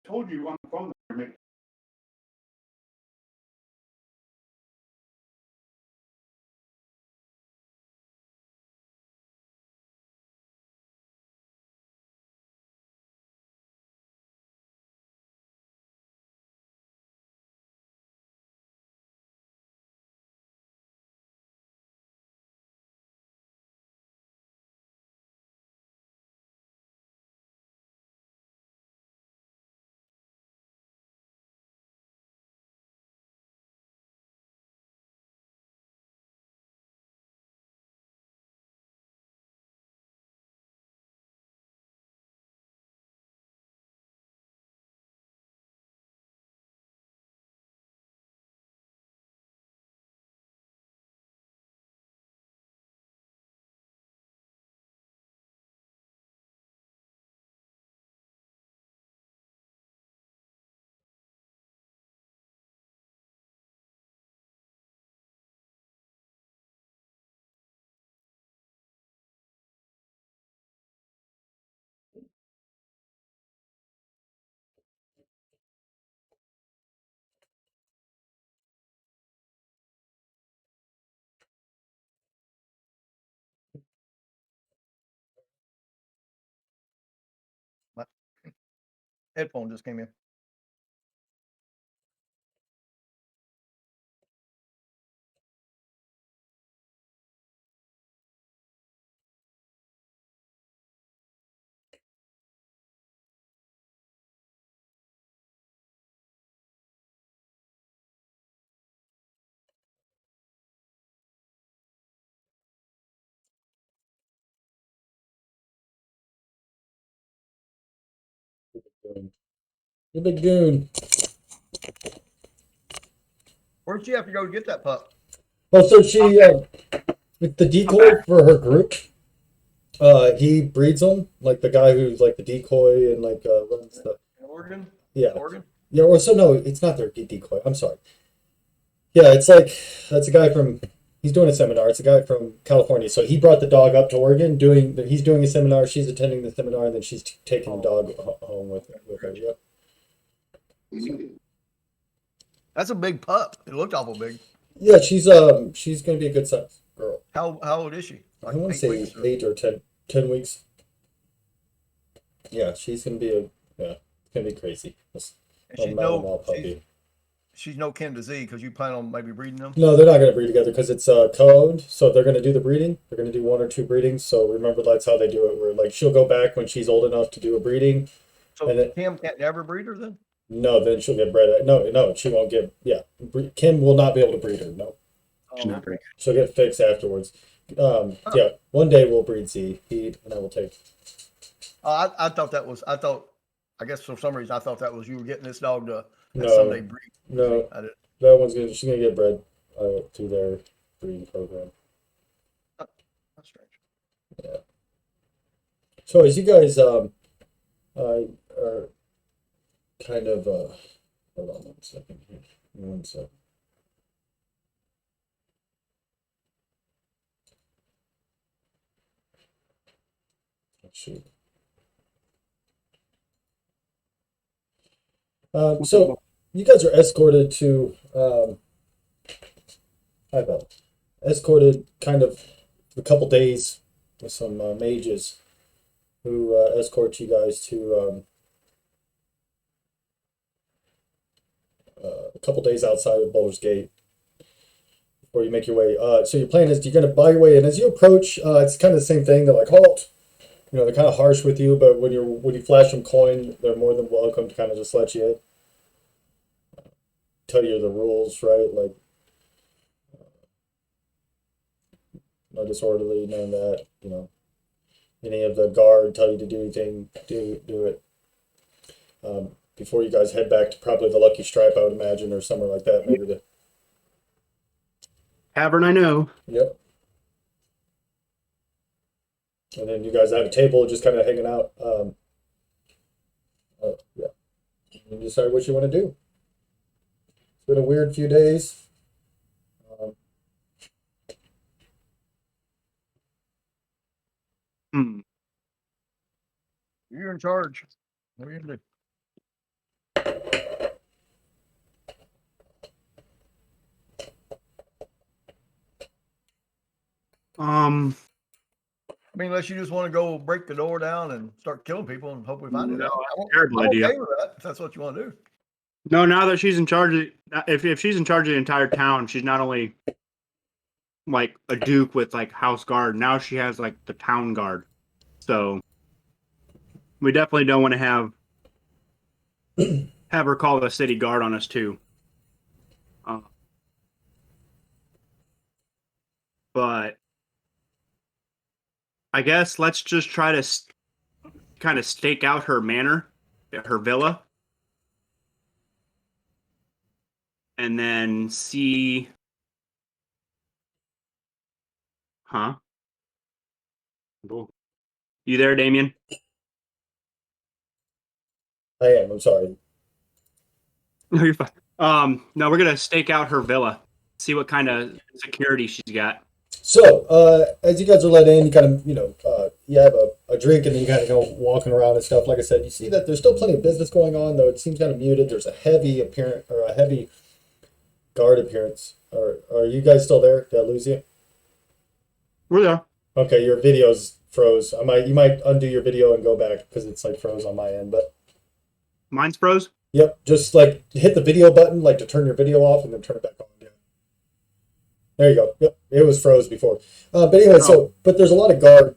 Speaker 3: Told you on the phone.
Speaker 2: Headphone just came in.
Speaker 1: You big goon.
Speaker 2: Where'd she have to go to get that pup?
Speaker 1: Well, so she with the decoy for her group. He breeds them, like the guy who's like the decoy and like runs the
Speaker 2: In Oregon?
Speaker 1: yeah
Speaker 2: Oregon?
Speaker 1: yeah. Or so no, it's not their decoy. I'm sorry. Yeah, it's like that's a guy from. He's doing a seminar. It's a guy from California. So he brought the dog up to Oregon. He's doing a seminar. She's attending the seminar, and then she's taking the dog home with her. Yep.
Speaker 2: That's a big pup. It looked awful big.
Speaker 1: Yeah, she's gonna be a good size girl.
Speaker 2: How old is she?
Speaker 1: I want to say
Speaker 2: weeks or-
Speaker 1: 8 or 10 weeks. Yeah, she's gonna be it's gonna be crazy. This
Speaker 2: And she's
Speaker 1: Malinois
Speaker 2: no,
Speaker 1: puppy.
Speaker 2: she's no kin to Z because you plan on maybe breeding them.
Speaker 1: No, they're not going to breed together because it's code. So they're going to do the breeding. They're going to do 1 or 2 breedings. So remember, that's how they do it. Where like she'll go back when she's old enough to do a breeding.
Speaker 2: So
Speaker 1: And it-
Speaker 2: Kim can't never breed her then?
Speaker 1: No, then she'll get bred. No, she won't get. Yeah, Kim will not be able to breed her. No,
Speaker 3: She's not very
Speaker 1: she'll get fixed afterwards. Yeah, one day we'll breed Z. And I will take.
Speaker 2: I thought that was. I guess for some reason I thought that was you were getting this dog to
Speaker 1: No,
Speaker 2: someday breed.
Speaker 1: no,
Speaker 2: I did.
Speaker 1: that one's gonna. She's gonna get bred through their breeding program.
Speaker 2: That's strange.
Speaker 1: So as you guys are kind of hold on 1 second here. 1 second. Let's see. So you guys are escorted to hi Bella. Escorted kind of a couple days with some mages who escort you guys to a couple days outside of Boulder's Gate before you make your way. So your plan is you're going to buy your way in. As you approach, it's kind of the same thing. They're like, halt. You know, they're kind of harsh with you, but when you flash them coin, they're more than welcome to kind of just let you in. Tell you the rules, right? Like, no disorderly, none of that. You know, any of the guard tell you to do anything, do it. Before you guys head back to probably the Lucky Stripe, I would imagine, or somewhere like that. Maybe the
Speaker 3: Tavern, I know.
Speaker 1: yep. And then you guys have a table just kind of hanging out. Yeah. You decide what you want to do. It's been a weird few days.
Speaker 3: Hmm.
Speaker 2: You're in charge. What are you gonna do? I mean, unless you just want to go break the door down and start killing people and hope we find it.
Speaker 3: No,
Speaker 2: I'm
Speaker 3: terrible
Speaker 2: I'm
Speaker 3: idea.
Speaker 2: okay with that if that's what you want to do.
Speaker 3: No, now that she's in charge if she's in charge of the entire town, she's not only like a duke with like house guard, now she has like the town guard. So we definitely don't want to have her call the city guard on us too. But I guess let's just try to kind of stake out her manor, her villa, and then see. Huh? Cool. You there, Damien?
Speaker 1: I am. I'm sorry.
Speaker 3: No, you're fine. No, we're gonna stake out her villa, see what kind of security she's got.
Speaker 1: So, as you guys are let in, you kind of, you have a drink and then you kind of go walking around and stuff. Like I said, you see that there's still plenty of business going on, though it seems kind of muted. There's a heavy guard appearance. Are you guys still there? Did I lose you?
Speaker 3: We're there.
Speaker 1: Okay, your video's froze. You might undo your video and go back because it's like froze on my end, but
Speaker 3: Mine's froze.
Speaker 1: Yep, just like hit the video button, like to turn your video off, and then turn it back on. Yeah. There you go. Yep, it was froze before. But anyway, but there's a lot of guard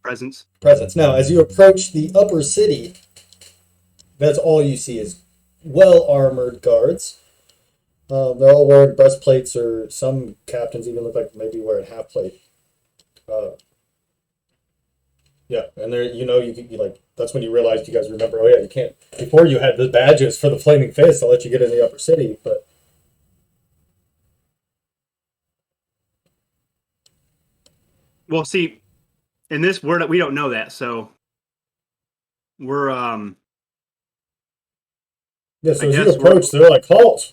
Speaker 3: Presence.
Speaker 1: presence. Now, as you approach the upper city, that's all you see is well-armored guards. They're all wearing breastplates, or some captains even look like maybe wearing half plate. Yeah, and there, you like, that's when you realized, you guys remember, oh yeah, you can't, before you had the badges for the flaming fist, I'll let you get in the upper city, but
Speaker 3: Well, see, in this we don't know that, so we're
Speaker 1: yeah, so
Speaker 3: I
Speaker 1: as you
Speaker 3: guess
Speaker 1: approach, they're like, halt!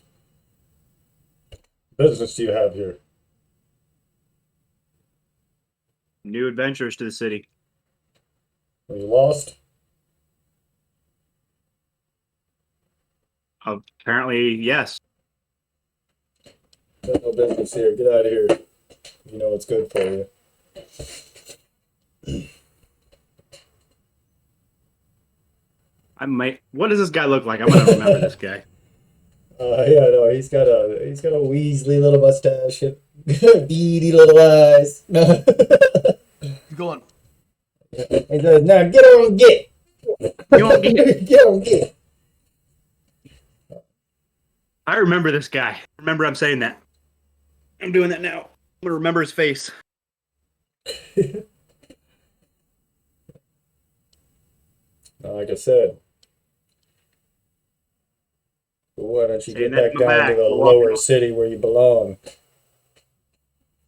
Speaker 1: Business do you have here?
Speaker 3: new adventures to the city.
Speaker 1: Are you lost?
Speaker 3: Apparently, yes.
Speaker 1: Got no business here. Get out of here. You know what's good for you.
Speaker 3: What does this guy look like? I'm gonna remember this guy.
Speaker 1: Yeah, no, he's got a Weasley little mustache, and beady little eyes.
Speaker 2: Keep going.
Speaker 1: He says, "Now get on, get,
Speaker 3: You won't get.
Speaker 1: get on, get."
Speaker 3: I remember this guy. Remember, I'm saying that. I'm doing that now. I'm gonna remember his face.
Speaker 1: Like I said, why don't you
Speaker 3: Saying
Speaker 1: get
Speaker 3: that
Speaker 1: back
Speaker 3: in my
Speaker 1: down to
Speaker 3: back.
Speaker 1: the
Speaker 3: We'll walk
Speaker 1: lower
Speaker 3: on.
Speaker 1: city where you belong?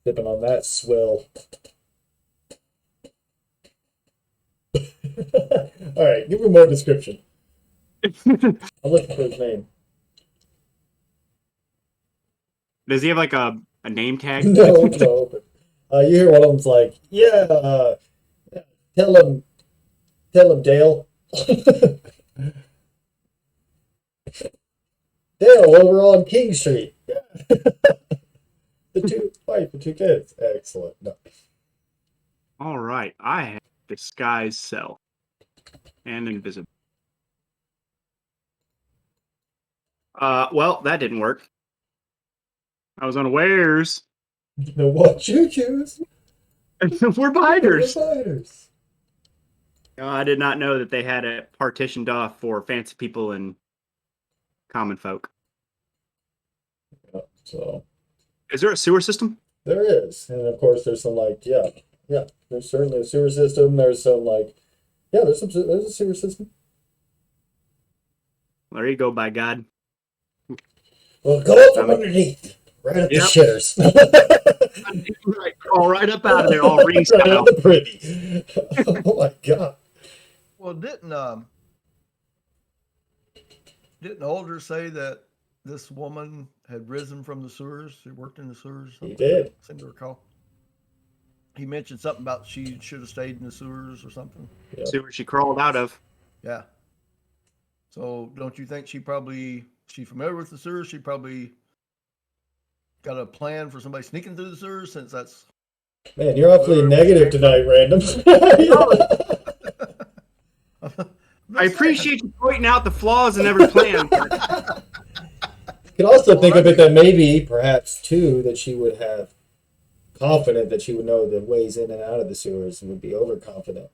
Speaker 1: Sipping on that swill. All right, give me more description. I'm looking for his name.
Speaker 3: Does he have like a name tag?
Speaker 1: No, no. But, you hear one of them's like, "Yeah, tell him, Dale." Dale over on King Street. Yeah. The two wife and two kids. Excellent. No.
Speaker 3: All right, I have disguise self and invisible. Well, that didn't work. I was unawares.
Speaker 1: The what you choose?
Speaker 3: We're biters.
Speaker 1: Fighters.
Speaker 3: I did not know that they had it partitioned off for fancy people and common folk.
Speaker 1: Yeah, so
Speaker 3: Is there a sewer system?
Speaker 1: there is, and of course there's some like yeah. There's certainly a sewer system. There's some like there's a sewer system.
Speaker 3: There you go, by God.
Speaker 1: Well, go up from underneath, right up
Speaker 3: Yep.
Speaker 1: the shitters.
Speaker 3: Right, crawl right up out of there, all ring
Speaker 1: Right
Speaker 3: style.
Speaker 1: out the privy. Oh my God.
Speaker 2: Well, didn't Older say that this woman had risen from the sewers? She worked in the sewers.
Speaker 1: He did.
Speaker 2: Seem to recall. He mentioned something about she should have stayed in the sewers or something.
Speaker 1: Yeah.
Speaker 3: See where she crawled out of.
Speaker 2: Yeah. So don't you think she's familiar with the sewers? She probably got a plan for somebody sneaking through the sewers, since that's
Speaker 1: Man, you're awfully negative tonight, Random.
Speaker 3: I appreciate you pointing out the flaws in every plan.
Speaker 1: You can also think of it that maybe, perhaps, too, that she would have confident that she would know the ways in and out of the sewers and would be overconfident.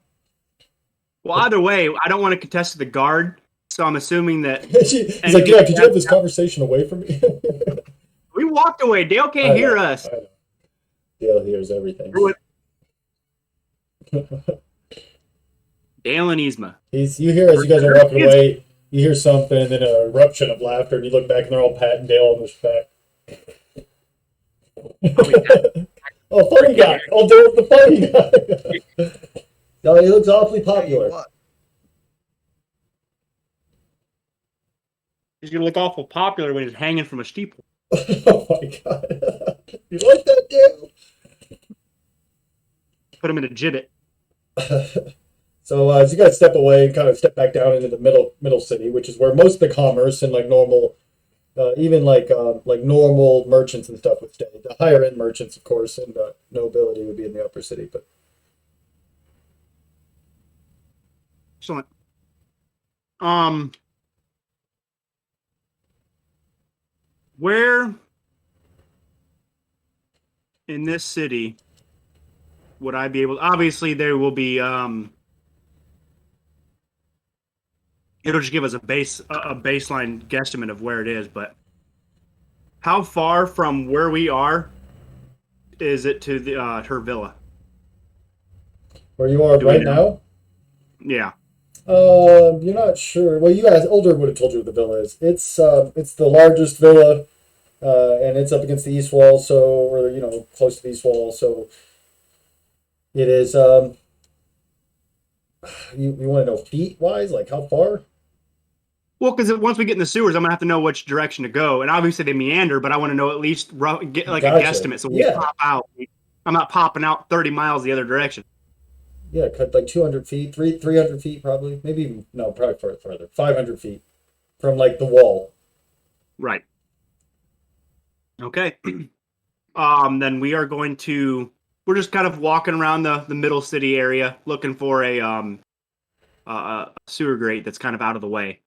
Speaker 3: Well, either way, I don't want to contest the guard, so I'm assuming that
Speaker 1: He's like, yeah, could you have this conversation away from me?
Speaker 3: we walked away. Dale can't hear us.
Speaker 1: I know. Dale hears everything.
Speaker 3: Dale and Yzma.
Speaker 1: You hear, as you guys are walking away, you hear something, and then an eruption of laughter, and you look back, and they're all patting Dale on the back. Oh, funny guy. I'll do it with the funny guy. No, he looks awfully popular.
Speaker 2: What?
Speaker 3: He's gonna look awful popular when he's hanging from a steeple.
Speaker 1: Oh my God. You like that, Dale?
Speaker 3: Put him in a gibbet.
Speaker 1: So as you guys step away and kind of step back down into the middle city, which is where most of the commerce and like normal, even like normal merchants and stuff would stay. The higher end merchants, of course, and nobility would be in the upper city. But
Speaker 3: Excellent. Where in this city would I be able? Obviously, there will be. It'll just give us a baseline guesstimate of where it is. But how far from where we are is it to the her villa?
Speaker 1: Where you are
Speaker 3: Do we
Speaker 1: right
Speaker 3: know?
Speaker 1: now?
Speaker 3: Yeah.
Speaker 1: You're not sure. Well, you guys, Older would have told you what the villa is. It's the largest villa, and it's up against the east wall, so we're close to the east wall. So it is. You want to know feet wise, like how far?
Speaker 3: Well, because once we get in the sewers, I'm gonna have to know which direction to go, and obviously they meander, but I want to know at least get like a
Speaker 1: Gotcha.
Speaker 3: guesstimate. So when we
Speaker 1: Yeah.
Speaker 3: pop out, I'm not popping out 30 miles the other direction.
Speaker 1: Yeah, cut like 200 feet, 300 feet probably, maybe even, no, probably further, 500 feet from like the wall.
Speaker 3: Right. Okay. Then we are going to. We're just kind of walking around the middle city area, looking for a sewer grate that's kind of out of the way.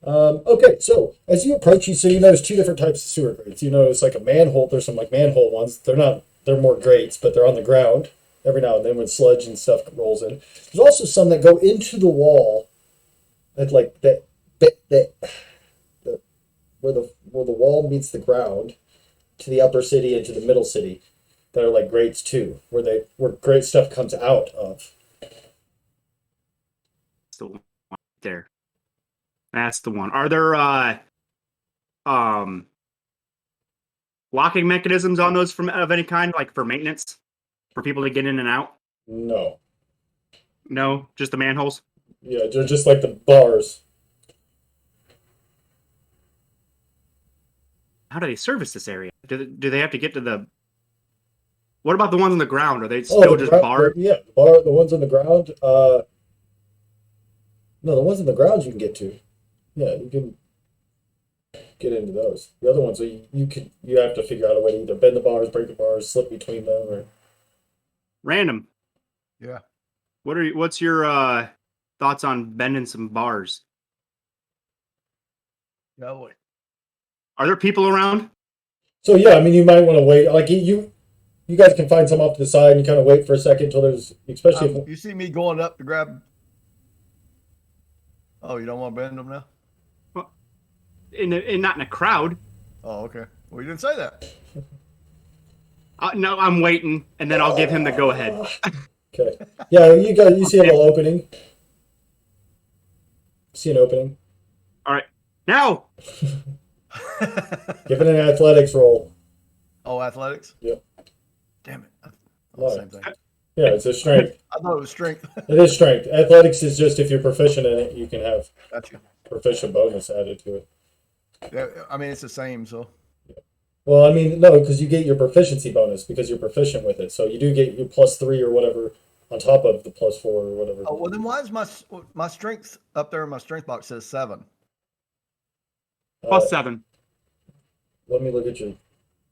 Speaker 1: Okay, so as you approach, you notice two different types of sewer grates. You notice like a manhole. There's some like manhole ones. They're more grates, but they're on the ground every now and then when sludge and stuff rolls in. There's also some that go into the wall, at like where the wall meets the ground to the upper city and to the middle city. That are like grates too, where great stuff comes out of.
Speaker 3: That's the one right there. That's the one. Are there locking mechanisms on those of any kind, like for maintenance, for people to get in and out?
Speaker 1: No.
Speaker 3: No, just the manholes.
Speaker 1: Yeah, they're just like the bars.
Speaker 3: How do they service this area? Do they have to get to the? What about the ones on the ground? Are they
Speaker 1: Oh,
Speaker 3: still just bars?
Speaker 1: Yeah, the ones on the ground. No, the ones on the ground you can get to. Yeah, you can get into those. The other ones, you have to figure out a way to either bend the bars, break the bars, slip between them, or
Speaker 3: Random.
Speaker 2: Yeah.
Speaker 3: What's your thoughts on bending some bars?
Speaker 2: Yeah. Boy.
Speaker 3: Are there people around?
Speaker 1: so. Yeah, I mean, you might want to wait. Like you guys can find some off to the side and kind of wait for a second until there's, especially if
Speaker 2: You see me going up to grab. Oh, you don't want to bend them now?
Speaker 3: Well, not in a crowd.
Speaker 2: Oh, okay. Well, you didn't say that.
Speaker 3: No, I'm waiting, and then I'll give him the go ahead.
Speaker 1: Okay. Yeah, you see a little opening. See an opening.
Speaker 3: All right, now.
Speaker 1: Give it an athletics roll.
Speaker 2: Oh, athletics?
Speaker 1: Yep.
Speaker 2: Damn it.
Speaker 1: Why?
Speaker 2: Same thing.
Speaker 1: Yeah, it's a strength.
Speaker 2: I thought it was strength.
Speaker 1: It is strength. Athletics is just if you're proficient in it, you can have
Speaker 2: Gotcha.
Speaker 1: proficient bonus added to it.
Speaker 2: Yeah, I mean, it's the same, so.
Speaker 1: Well, I mean, no, because you get your proficiency bonus because you're proficient with it. So you do get your +3 or whatever on top of the +4 or whatever.
Speaker 2: Oh, well, then why is my strength up there in my strength box says 7?
Speaker 3: +7.
Speaker 1: Let me look at your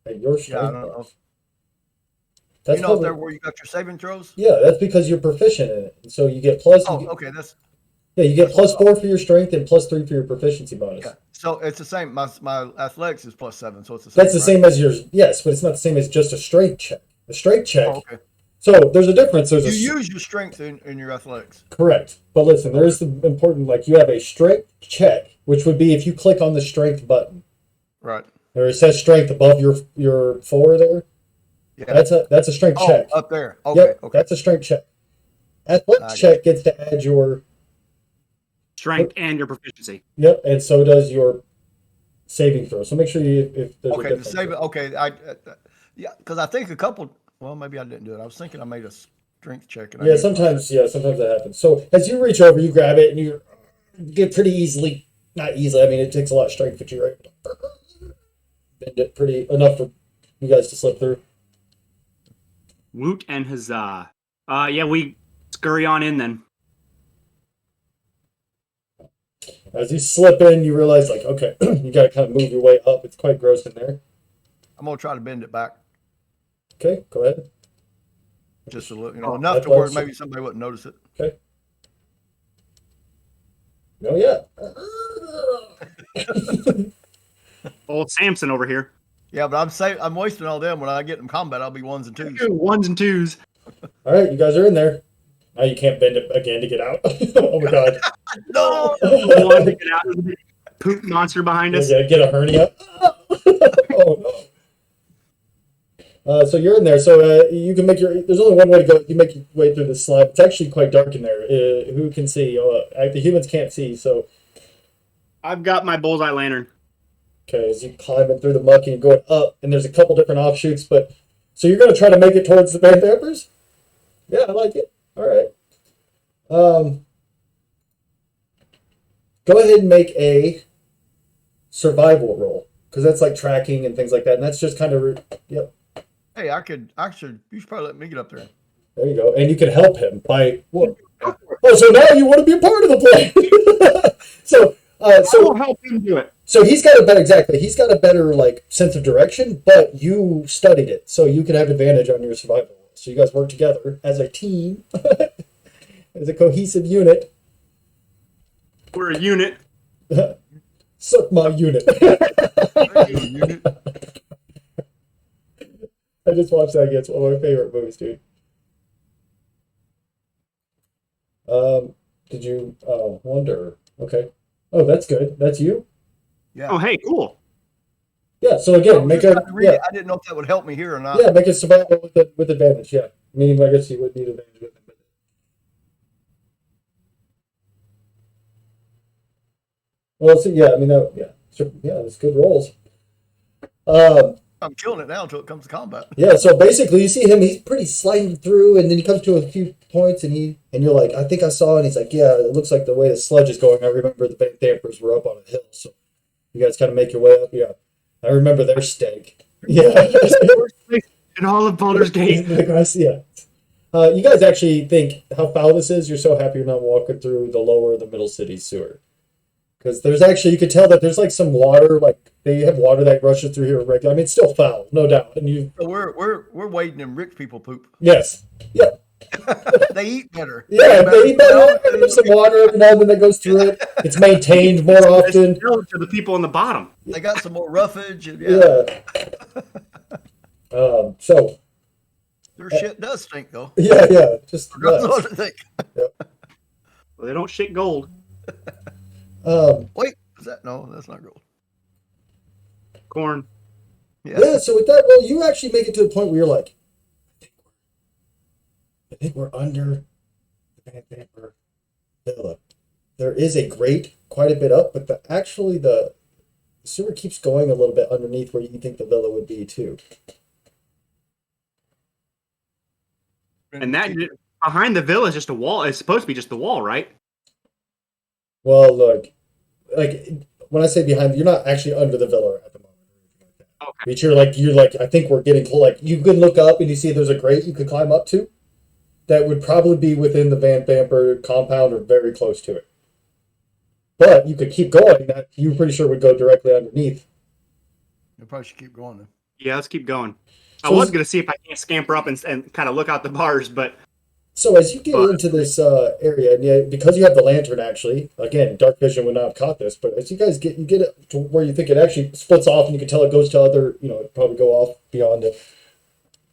Speaker 1: strength
Speaker 2: Yeah, I don't know.
Speaker 1: box.
Speaker 2: You
Speaker 1: That's
Speaker 2: know up
Speaker 1: probably,
Speaker 2: there where you got your saving throws?
Speaker 1: yeah, that's because you're proficient in it. So you get plus.
Speaker 2: Oh, okay.
Speaker 1: Yeah, you get
Speaker 2: that's what
Speaker 1: +4 for your strength and +3 for your proficiency bonus.
Speaker 2: Yeah. So it's the same. My athletics is +7, so it's the same.
Speaker 1: That's the
Speaker 2: right?
Speaker 1: same as yours. Yes, but it's not the same as just a strength check. A strength check.
Speaker 2: Oh, okay.
Speaker 1: So there's a difference. There's
Speaker 2: You use your strength in your athletics.
Speaker 1: correct. But listen, there is the important, like you have a strength check, which would be if you click on the strength button.
Speaker 2: Right.
Speaker 1: There it says strength above your 4 there.
Speaker 2: Yeah.
Speaker 1: That's a strength
Speaker 2: Oh,
Speaker 1: check.
Speaker 2: up there. Okay.
Speaker 1: Yep,
Speaker 2: Okay.
Speaker 1: that's a strength check. Athletics
Speaker 2: I
Speaker 1: check gets to add your
Speaker 3: Strength and your proficiency.
Speaker 1: yep, and so does your saving throw. So make sure if there's a
Speaker 2: Okay. The
Speaker 1: difference.
Speaker 2: saving. Okay. Yeah, because I think a couple. Well, maybe I didn't do it. I was thinking I made a strength check. And I
Speaker 1: Yeah,
Speaker 2: didn't.
Speaker 1: sometimes that happens. So as you reach over, you grab it and you get pretty easily, not easily. I mean, it takes a lot of strength, but you're able to bend it pretty enough for you guys to slip through.
Speaker 3: Woot and huzzah. Yeah, we scurry on in then.
Speaker 1: As you slip in, you realize, like, okay, you got to kind of move your way up. It's quite gross in there.
Speaker 2: I'm gonna try to bend it back
Speaker 1: Okay, go ahead.
Speaker 2: just a little, enough to where maybe somebody wouldn't notice it.
Speaker 1: Okay. Oh yeah.
Speaker 3: Old Samson over here.
Speaker 2: Yeah, but I'm wasting all them. When I get in combat, I'll be ones and twos.
Speaker 3: Ones and twos.
Speaker 1: All right, you guys are in there. Now you can't bend it again to get out. Oh my god.
Speaker 2: No.
Speaker 3: One to get out of the poop monster behind us.
Speaker 1: Get a hernia. Oh no. So you're in there. So you can make your. There's only one way to go. You make your way through the slime. It's actually quite dark in there. Who can see? The humans can't see. So
Speaker 3: I've got my bullseye lantern.
Speaker 1: okay, as you climbing through the muck and you're going up, and there's a couple different offshoots. But so you're going to try to make it towards the Van Vampers? Yeah, I like it. All right. Go ahead and make a survival roll because that's like tracking and things like that, and that's just kind of yep.
Speaker 2: Hey, you should probably let me get up there.
Speaker 1: There you go. And you can help him by what? Oh, so now you want to be a part of the plan. So
Speaker 3: I will help him do it.
Speaker 1: so he's got a better He's got a better like sense of direction, but you studied it, so you can have advantage on your survival roll. So you guys work together as a team, as a cohesive unit.
Speaker 3: We're a unit.
Speaker 1: Suck my unit. I just watched that again. It's one of my favorite movies, dude. Did you wonder? Okay. Oh, that's good. That's you?
Speaker 2: Yeah.
Speaker 3: Oh, hey, cool.
Speaker 1: Yeah, so again, make a
Speaker 2: I didn't know if that would help me here or not.
Speaker 1: yeah, make a survival with advantage, yeah. Meaning I guess you would need advantage with it. Well, so, yeah, I mean, yeah, sure, yeah, it's good rolls.
Speaker 2: I'm killing it now until it comes to combat.
Speaker 1: Yeah, so basically you see him, he's pretty sliding through, and then he comes to a few points, and you're like, I think I saw, and he's like, yeah, it looks like the way the sludge is going. I remember the Van Dampers were up on a hill, so you guys kind of make your way up. Yeah, I remember their stake. Yeah.
Speaker 3: In all of Baldur's Gate.
Speaker 1: Yeah. You guys actually think how foul this is? You're so happy you're not walking through the lower or the middle city sewer. Because there's actually, you could tell that there's like some water, like they have water that rushes through here regularly. I mean, it's still foul, no doubt. And you,
Speaker 2: So we're wading in rich people poop.
Speaker 1: yes, yeah,
Speaker 2: They eat better.
Speaker 1: yeah. They eat better. There's some water every now and then that goes through it. It's maintained more often.
Speaker 3: To the people on the bottom.
Speaker 2: They got some more roughage. And yeah.
Speaker 1: So
Speaker 2: Their shit does stink though.
Speaker 1: yeah, just
Speaker 2: Regardless of what they think.
Speaker 3: Well, they don't shit gold.
Speaker 2: Wait, is that no? That's not gold.
Speaker 3: Corn.
Speaker 1: yeah. So with that, well, you actually make it to the point where you're like, I think we're under the Van Vamper villa. There is a grate quite a bit up, but the sewer keeps going a little bit underneath where you think the villa would be too.
Speaker 3: And that behind the villa is just a wall. It's supposed to be just the wall, right?
Speaker 1: Well, look, like when I say behind, you're not actually under the villa at the moment.
Speaker 3: Okay.
Speaker 1: But you're like, I think we're getting close. Like you could look up and you see there's a grate you could climb up to. That would probably be within the Van Vamper compound or very close to it. But you could keep going. That you're pretty sure would go directly underneath.
Speaker 2: You probably should keep going then.
Speaker 3: Yeah, let's keep going.
Speaker 1: So
Speaker 3: I was going to see if I can't scamper up and kind of look out the bars, but
Speaker 1: So as you get into this area, and yeah, because you have the lantern, actually, again, dark vision would not have caught this, but as you guys you get it to where you think it actually splits off, and you can tell it goes to other, it probably go off beyond it.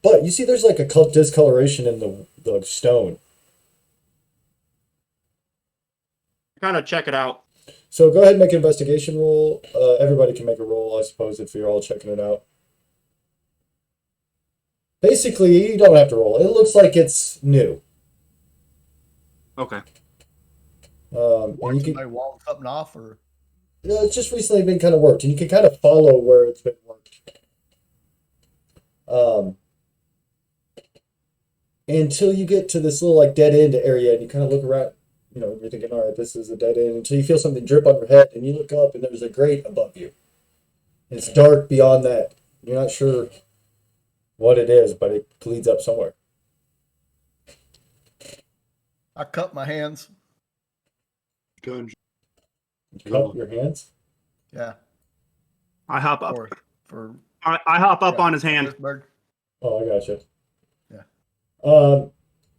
Speaker 1: But you see, there's like a discoloration in the stone.
Speaker 3: kind of check it out.
Speaker 1: So go ahead and make an investigation roll. Everybody can make a roll, I suppose, if you're all checking it out. Basically, you don't have to roll. It looks like it's new.
Speaker 3: Okay.
Speaker 1: And you can,
Speaker 2: Somebody walled something off, or
Speaker 1: it's just recently been kind of worked, and you can kind of follow where it's been worked. Until you get to this little like dead end area, and you kind of look around. You're thinking, all right, this is a dead end. Until you feel something drip on your head, and you look up, and there's a grate above you. And it's dark beyond that. You're not sure what it is, but it leads up somewhere.
Speaker 2: I cut my hands.
Speaker 4: Gunge.
Speaker 1: Cup your hands.
Speaker 2: Yeah,
Speaker 3: I hop up.
Speaker 2: for
Speaker 3: I hop up
Speaker 2: yeah,
Speaker 3: on his hand.
Speaker 2: Pittsburgh.
Speaker 1: Oh, I gotcha.
Speaker 2: Yeah.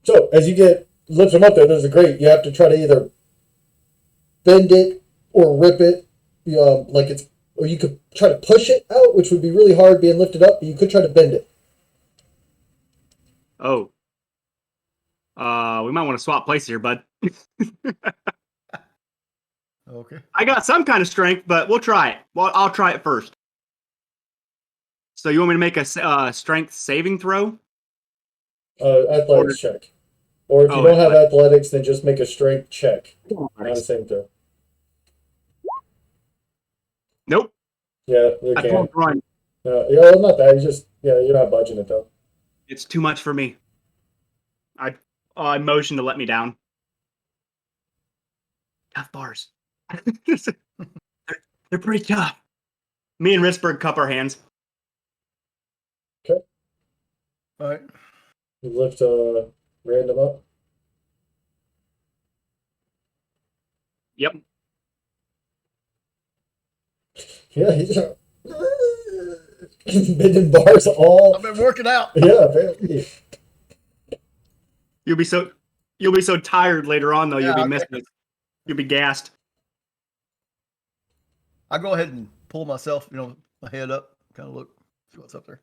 Speaker 1: So as you lift them up there's a grate. You have to try to either bend it or rip it, like it's, or you could try to push it out, which would be really hard being lifted up, but you could try to bend it.
Speaker 3: Oh. We might want to swap places here, bud.
Speaker 2: Okay.
Speaker 3: I got some kind of strength, but we'll try it. Well, I'll try it first. So you want me to make a strength saving throw?
Speaker 1: Athletics check. Or if you don't have athletics, then just make a strength check. Not a saving throw.
Speaker 3: Nope.
Speaker 1: Yeah, you
Speaker 3: I
Speaker 1: can.
Speaker 3: won't run.
Speaker 1: Yeah, well, not that. You just, yeah, you're not budging it though.
Speaker 3: It's too much for me. I motioned to let me down. Tough bars. they're pretty tough. Me and Risberg cup our hands.
Speaker 1: Okay.
Speaker 2: All right.
Speaker 1: You lift random up.
Speaker 3: Yep.
Speaker 1: Yeah, he's bending bars all.
Speaker 2: I've been working out.
Speaker 1: Yeah, apparently.
Speaker 3: You'll be so tired later on though.
Speaker 2: Yeah,
Speaker 3: You'll be
Speaker 2: okay.
Speaker 3: missing it. You'll be gassed.
Speaker 2: I go ahead and pull myself, my head up, kind of look, see what's up there.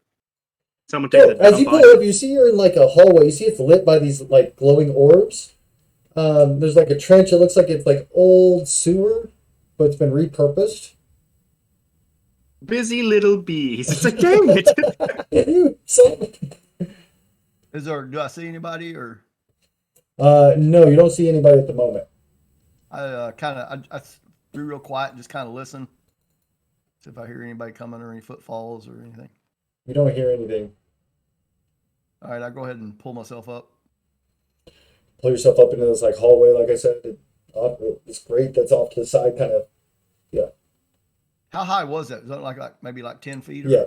Speaker 3: Someone take
Speaker 1: So,
Speaker 3: the
Speaker 1: as
Speaker 3: dump
Speaker 1: you
Speaker 3: on
Speaker 1: pull up, you see you're in like a hallway. You see it's lit by these like glowing orbs. There's like a trench. It looks like it's like old sewer, but it's been repurposed.
Speaker 3: Busy little bees. It's like, dang it.
Speaker 2: Do I see anybody or?
Speaker 1: No, you don't see anybody at the moment.
Speaker 2: I be real quiet, just kind of listen. See if I hear anybody coming or any footfalls or anything.
Speaker 1: You don't hear anything.
Speaker 2: All right, I go ahead and pull myself up.
Speaker 1: Pull yourself up into this like hallway, like I said. It's great. That's off to the side, kind of. Yeah.
Speaker 2: How high was that? Was that like maybe like 10 feet? Or?
Speaker 1: Yeah.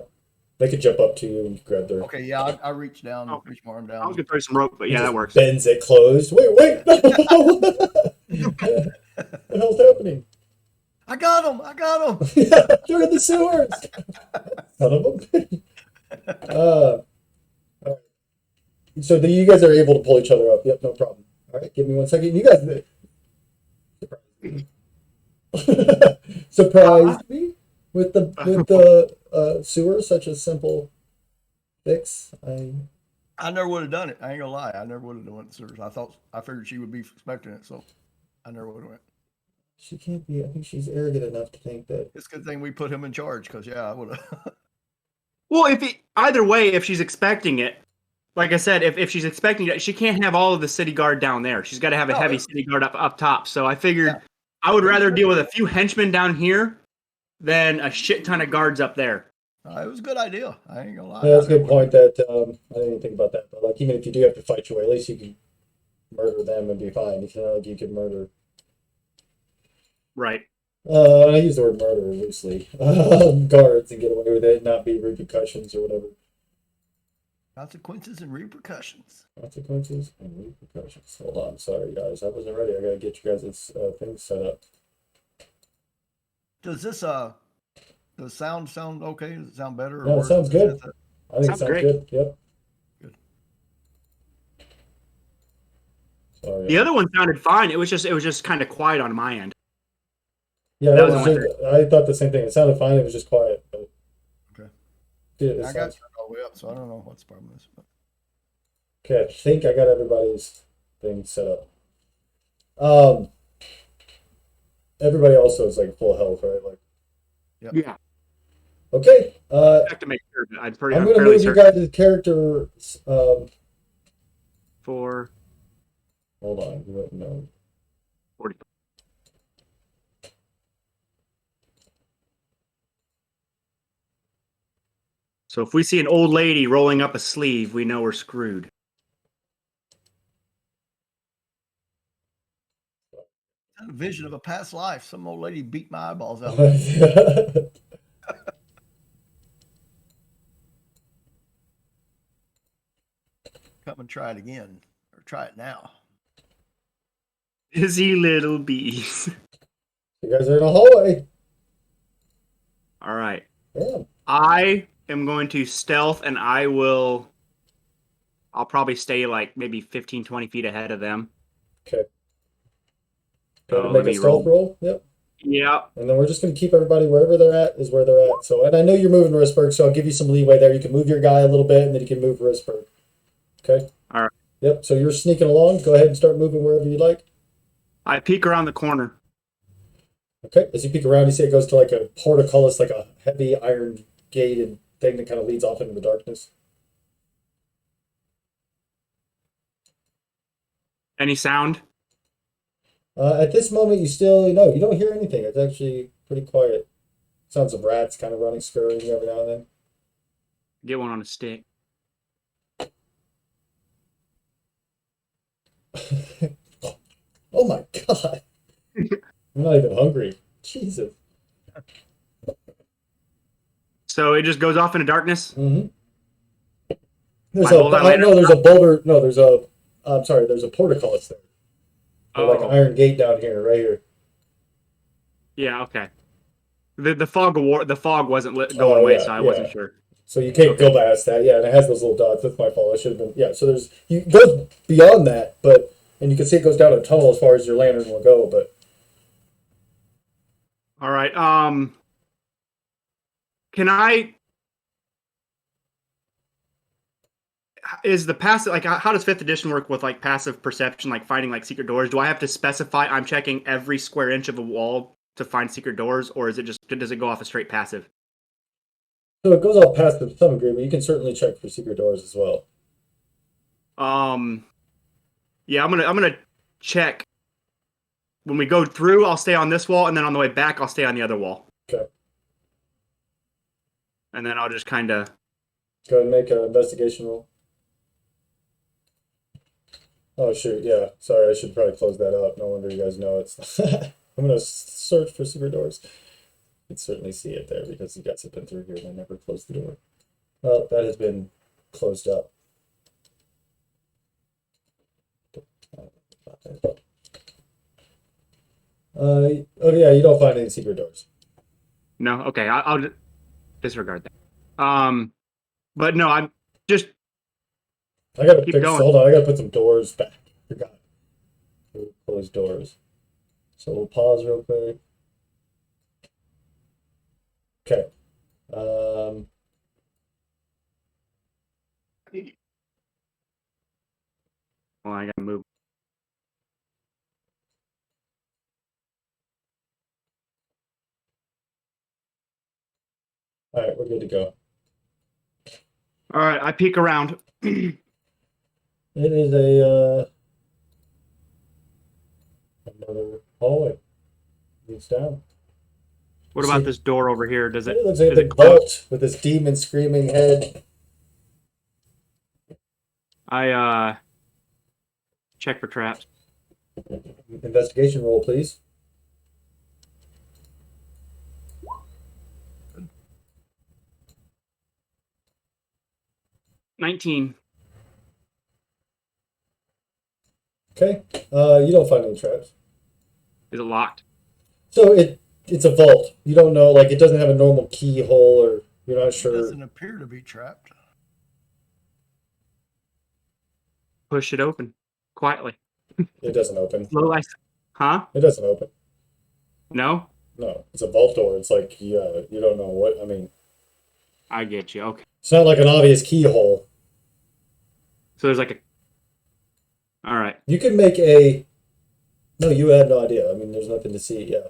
Speaker 1: They could jump up to you and grab their.
Speaker 2: Okay, yeah, I reach down, reach my arm
Speaker 3: I was
Speaker 2: down.
Speaker 3: gonna throw some rope, but yeah, that works.
Speaker 1: Bends it closed. Wait. What the hell's happening?
Speaker 2: I got him!
Speaker 1: Yeah, they're in the sewers. Son of a bitch. All right. So you guys are able to pull each other up. Yep, no problem. All right, give me 1 second. You guys surprised me with the sewer. Such a simple fix.
Speaker 2: I never would have done it. I ain't gonna lie. I never would have done it, sir. I figured she would be expecting it, so I never would have went.
Speaker 1: She can't be. I think she's arrogant enough to think that.
Speaker 2: It's a good thing we put him in charge, because yeah, I would have.
Speaker 3: Well, either way, if she's expecting it, like I said, if she's expecting it, she can't have all of the city guard down there. She's got to have a heavy city guard up top. So I figured I would rather deal with a few henchmen down here than a shit ton of guards up there.
Speaker 2: It was a good idea. I ain't gonna lie.
Speaker 1: Yeah, that's a good point. That I didn't even think about that. But like, even if you do have to fight your way, at least you can murder them and be fine. It's not like you can murder.
Speaker 3: Right.
Speaker 1: I use the word murder loosely. Guards and get away with it, not be repercussions or whatever.
Speaker 2: Consequences and repercussions.
Speaker 1: Consequences and repercussions. Hold on, sorry guys, I wasn't ready. I gotta get you guys' things set up.
Speaker 2: Does this does sound okay? Does it sound better? Or
Speaker 1: No, it
Speaker 2: worse?
Speaker 1: sounds good. I think it
Speaker 3: Sounds
Speaker 1: sounds
Speaker 3: great.
Speaker 1: good. Yep.
Speaker 2: Good.
Speaker 1: Sorry.
Speaker 3: The other one sounded fine. It was just kind of quiet on my end.
Speaker 1: Yeah,
Speaker 3: That
Speaker 1: that
Speaker 3: was
Speaker 1: was
Speaker 3: the
Speaker 1: just, I thought the same thing. It sounded fine. It was just quiet. But
Speaker 2: Okay.
Speaker 1: Dude, it
Speaker 2: I got
Speaker 1: sounds,
Speaker 2: turned all the way up, so I don't know what the problem is. But.
Speaker 1: okay, I think I got everybody's thing set up. Everybody also is like full health, right? Like,
Speaker 2: Yep.
Speaker 3: Yeah.
Speaker 1: okay.
Speaker 3: I have to make sure. I'm
Speaker 1: I'm gonna
Speaker 3: fairly
Speaker 1: move you
Speaker 3: certain.
Speaker 1: guys to characters.
Speaker 3: For
Speaker 1: Hold on. No.
Speaker 3: 40. So if we see an old lady rolling up a sleeve, we know we're screwed.
Speaker 2: I had a vision of a past life. Some old lady beat my eyeballs out. Come and try it again, or try it now.
Speaker 3: Busy little bees.
Speaker 1: You guys are in a hallway.
Speaker 3: All right.
Speaker 1: Yeah.
Speaker 3: I am going to stealth, and I'll probably stay like maybe 15, 20 feet ahead of them.
Speaker 1: Okay. Go ahead
Speaker 3: So
Speaker 1: and
Speaker 3: let
Speaker 1: make a
Speaker 3: me
Speaker 1: stealth roll. Yep.
Speaker 3: Yeah.
Speaker 1: And then we're just going to keep everybody wherever they're at is where they're at. So, and I know you're moving Risberg, so I'll give you some leeway there. You can move your guy a little bit, and then you can move Risberg. Okay.
Speaker 3: All right.
Speaker 1: Yep. So you're sneaking along. Go ahead and start moving wherever you like.
Speaker 3: I peek around the corner.
Speaker 1: Okay. As you peek around, you see it goes to like a portcullis, like a heavy iron gated thing that kind of leads off into the darkness.
Speaker 3: Any sound?
Speaker 1: At this moment, you still, no, you don't hear anything. It's actually pretty quiet. Sounds of rats kind of running, scurrying every now and then.
Speaker 3: Get one on a stick.
Speaker 1: Oh my God. I'm not even hungry. Jesus.
Speaker 3: So it just goes off into darkness.
Speaker 1: Mm-hmm. There's
Speaker 3: My whole lantern-
Speaker 1: no, there's a boulder. No, I'm sorry, there's a portcullis there. Or like an
Speaker 3: Oh,
Speaker 1: iron gate down here, right here.
Speaker 3: yeah. Okay. The fog wasn't going away, so I wasn't sure.
Speaker 1: So you can't go past that. Yeah, and it has those little dots. That's my fault. I should have been. Yeah, so it goes beyond that, and you can see it goes down a tunnel as far as your lantern will go, but.
Speaker 3: All right. Can I? Is the passive like how does 5th edition work with like passive perception, like finding like secret doors? Do I have to specify I'm checking every square inch of a wall to find secret doors, or is it just does it go off a straight passive?
Speaker 1: So it goes off past to some degree, but you can certainly check for secret doors as well.
Speaker 3: Yeah, I'm gonna check. When we go through, I'll stay on this wall, and then on the way back, I'll stay on the other wall.
Speaker 1: Okay.
Speaker 3: And then I'll just kind of.
Speaker 1: Go ahead and make an investigation roll. Oh shoot, yeah. Sorry, I should probably close that up. No wonder you guys know it's. I'm gonna search for secret doors. You can certainly see it there because you guys have been through here and I never closed the door. Well, that has been closed up. Oh yeah, you don't find any secret doors.
Speaker 3: No, okay, I'll disregard that. But no, I'm just.
Speaker 1: I gotta
Speaker 3: Keep
Speaker 1: fix.
Speaker 3: going.
Speaker 1: Hold on, I gotta put some doors back. Forgot. Close doors. So we'll pause real quick. Okay.
Speaker 3: Well, I gotta move.
Speaker 1: All right, we're good to go.
Speaker 3: All right, I peek around.
Speaker 1: It is a another hallway. Leads down.
Speaker 3: What about this door over here? Does it?
Speaker 1: It looks like a
Speaker 3: does it
Speaker 1: big
Speaker 3: close?
Speaker 1: vault with this demon screaming head.
Speaker 3: I check for traps.
Speaker 1: Investigation roll, please.
Speaker 3: Good. 19.
Speaker 1: Okay. You don't find any traps.
Speaker 3: Is it locked?
Speaker 1: So it's a vault. You don't know, like it doesn't have a normal keyhole, or you're not
Speaker 2: It
Speaker 1: sure.
Speaker 2: doesn't appear to be trapped.
Speaker 3: Push it open quietly.
Speaker 1: It doesn't open.
Speaker 3: Little ice. Huh?
Speaker 1: It doesn't open.
Speaker 3: No?
Speaker 1: No, it's a vault door. It's like you don't know what. I mean,
Speaker 3: I get you. Okay.
Speaker 1: it's not like an obvious keyhole.
Speaker 3: So there's like a. All right.
Speaker 1: You can make a. No, you have no idea. I mean, there's nothing to see. Yeah.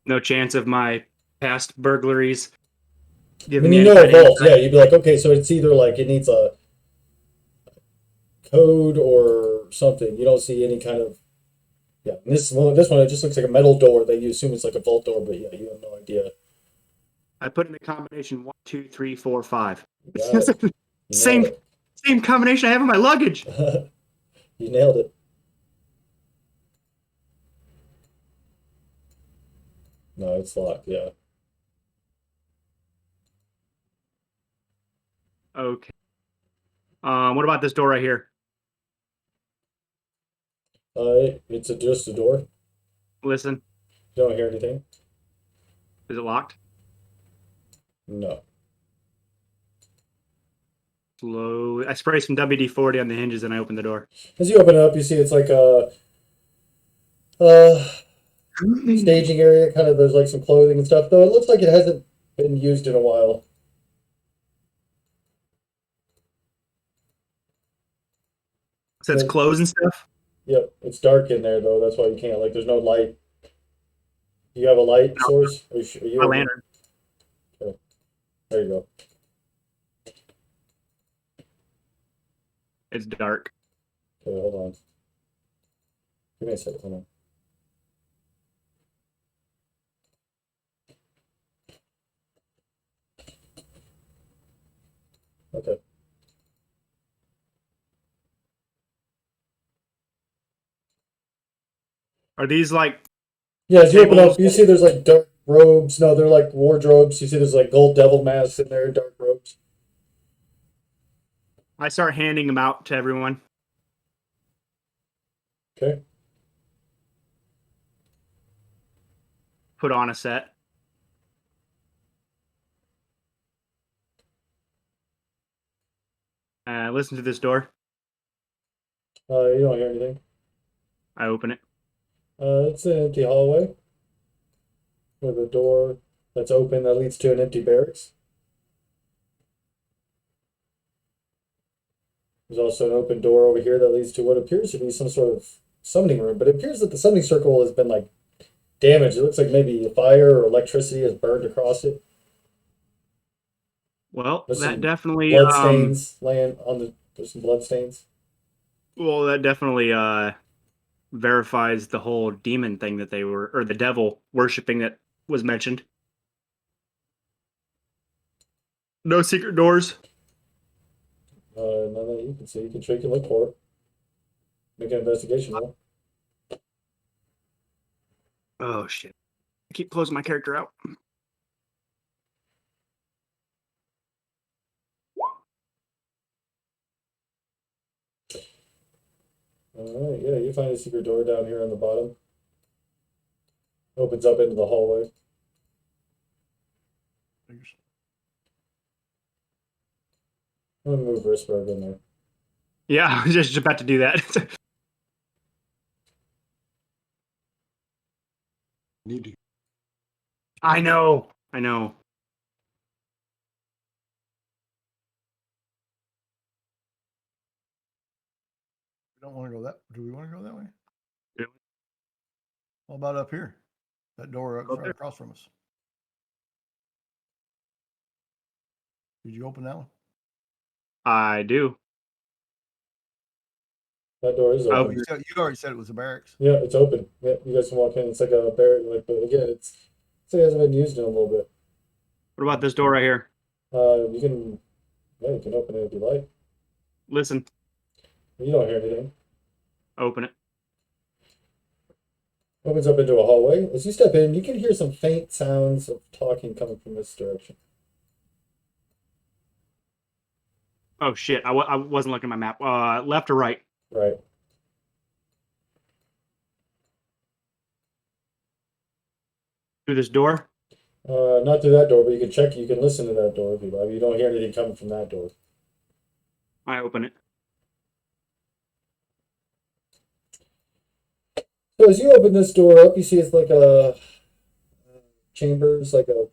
Speaker 3: No chance of my past burglaries
Speaker 1: I
Speaker 3: giving
Speaker 1: mean,
Speaker 3: me
Speaker 1: you
Speaker 3: any
Speaker 1: know a
Speaker 3: kind of
Speaker 1: vault.
Speaker 3: insight.
Speaker 1: Yeah, you'd be like, okay, so it's either like it needs a code or something. You don't see any kind of. Yeah, this one it just looks like a metal door that you assume it's like a vault door, but yeah, you have no idea.
Speaker 3: I put in the combination 1, 2, 3, 4, 5.
Speaker 1: You got it. You
Speaker 3: Same combination I have in my luggage.
Speaker 1: nailed it. You nailed it. No, it's locked. Yeah.
Speaker 3: Okay. What about this door right here?
Speaker 1: It's just a door.
Speaker 3: Listen,
Speaker 1: You don't hear anything.
Speaker 3: is it locked?
Speaker 1: No.
Speaker 3: Slow. I spray some WD-40 on the hinges and I open the door.
Speaker 1: As you open it up, you see it's like a staging area. Kind of, there's like some clothing and stuff, though it looks like it hasn't been used in a while.
Speaker 3: So it's
Speaker 1: Good.
Speaker 3: clothes and stuff.
Speaker 1: Yep, it's dark in there though. That's why you can't. Like, there's no light. Do you have a light
Speaker 3: No,
Speaker 1: source? Are you
Speaker 3: my lantern.
Speaker 1: Okay. There you go.
Speaker 3: It's dark.
Speaker 1: Okay, hold on. Give me a second. Hold on. Okay.
Speaker 3: Are these like
Speaker 1: Yeah, as you open
Speaker 3: tables?
Speaker 1: up, you see there's like dark robes. No, they're like wardrobes. You see there's like gold devil masks in there, dark robes.
Speaker 3: I start handing them out to everyone.
Speaker 1: Okay.
Speaker 3: Put on a set. Listen to this door.
Speaker 1: You don't hear anything.
Speaker 3: I open it.
Speaker 1: It's an empty hallway with a door that's open that leads to an empty barracks. There's also an open door over here that leads to what appears to be some sort of summoning room, but it appears that the summoning circle has been like damaged. It looks like maybe fire or electricity has burned across it.
Speaker 3: Well,
Speaker 1: There's
Speaker 3: that
Speaker 1: some
Speaker 3: definitely
Speaker 1: blood stains laying on the. There's some blood stains.
Speaker 3: well, that definitely verifies the whole demon thing that they were, or the devil worshiping that was mentioned. No secret doors.
Speaker 1: None that you can see. You can look for it. Make an investigation roll.
Speaker 3: Oh shit! I keep closing my character out.
Speaker 1: All right, yeah, you find a secret door down here on the bottom. Opens up into the hallway. I'm gonna move Risberg in there.
Speaker 3: Yeah, I was just about to do that.
Speaker 4: Need to.
Speaker 3: I know. I know.
Speaker 2: We don't want to go that. Do we want to go that way?
Speaker 3: Yeah.
Speaker 2: What about up here? That door
Speaker 3: Up there.
Speaker 2: across from us. Did you open that one?
Speaker 3: I do.
Speaker 1: That door is
Speaker 3: Oh,
Speaker 1: open.
Speaker 2: You already said it was a barracks.
Speaker 1: Yeah, it's open. Yeah, you guys can walk in. It's like a barrack, like, but again, it's it hasn't been used in a little bit.
Speaker 3: What about this door right here?
Speaker 1: You can, yeah, you can open it if you like.
Speaker 3: Listen.
Speaker 1: You don't hear anything.
Speaker 3: Open it.
Speaker 1: Opens up into a hallway. As you step in, you can hear some faint sounds of talking coming from this direction.
Speaker 3: Oh shit! I wasn't looking at my map. Left or right?
Speaker 1: Right.
Speaker 3: Through this door?
Speaker 1: Not through that door, but you can check. You can listen to that door if you like. You don't hear anything coming from that door.
Speaker 3: I open it.
Speaker 1: So as you open this door up, you see it's like a chambers, like a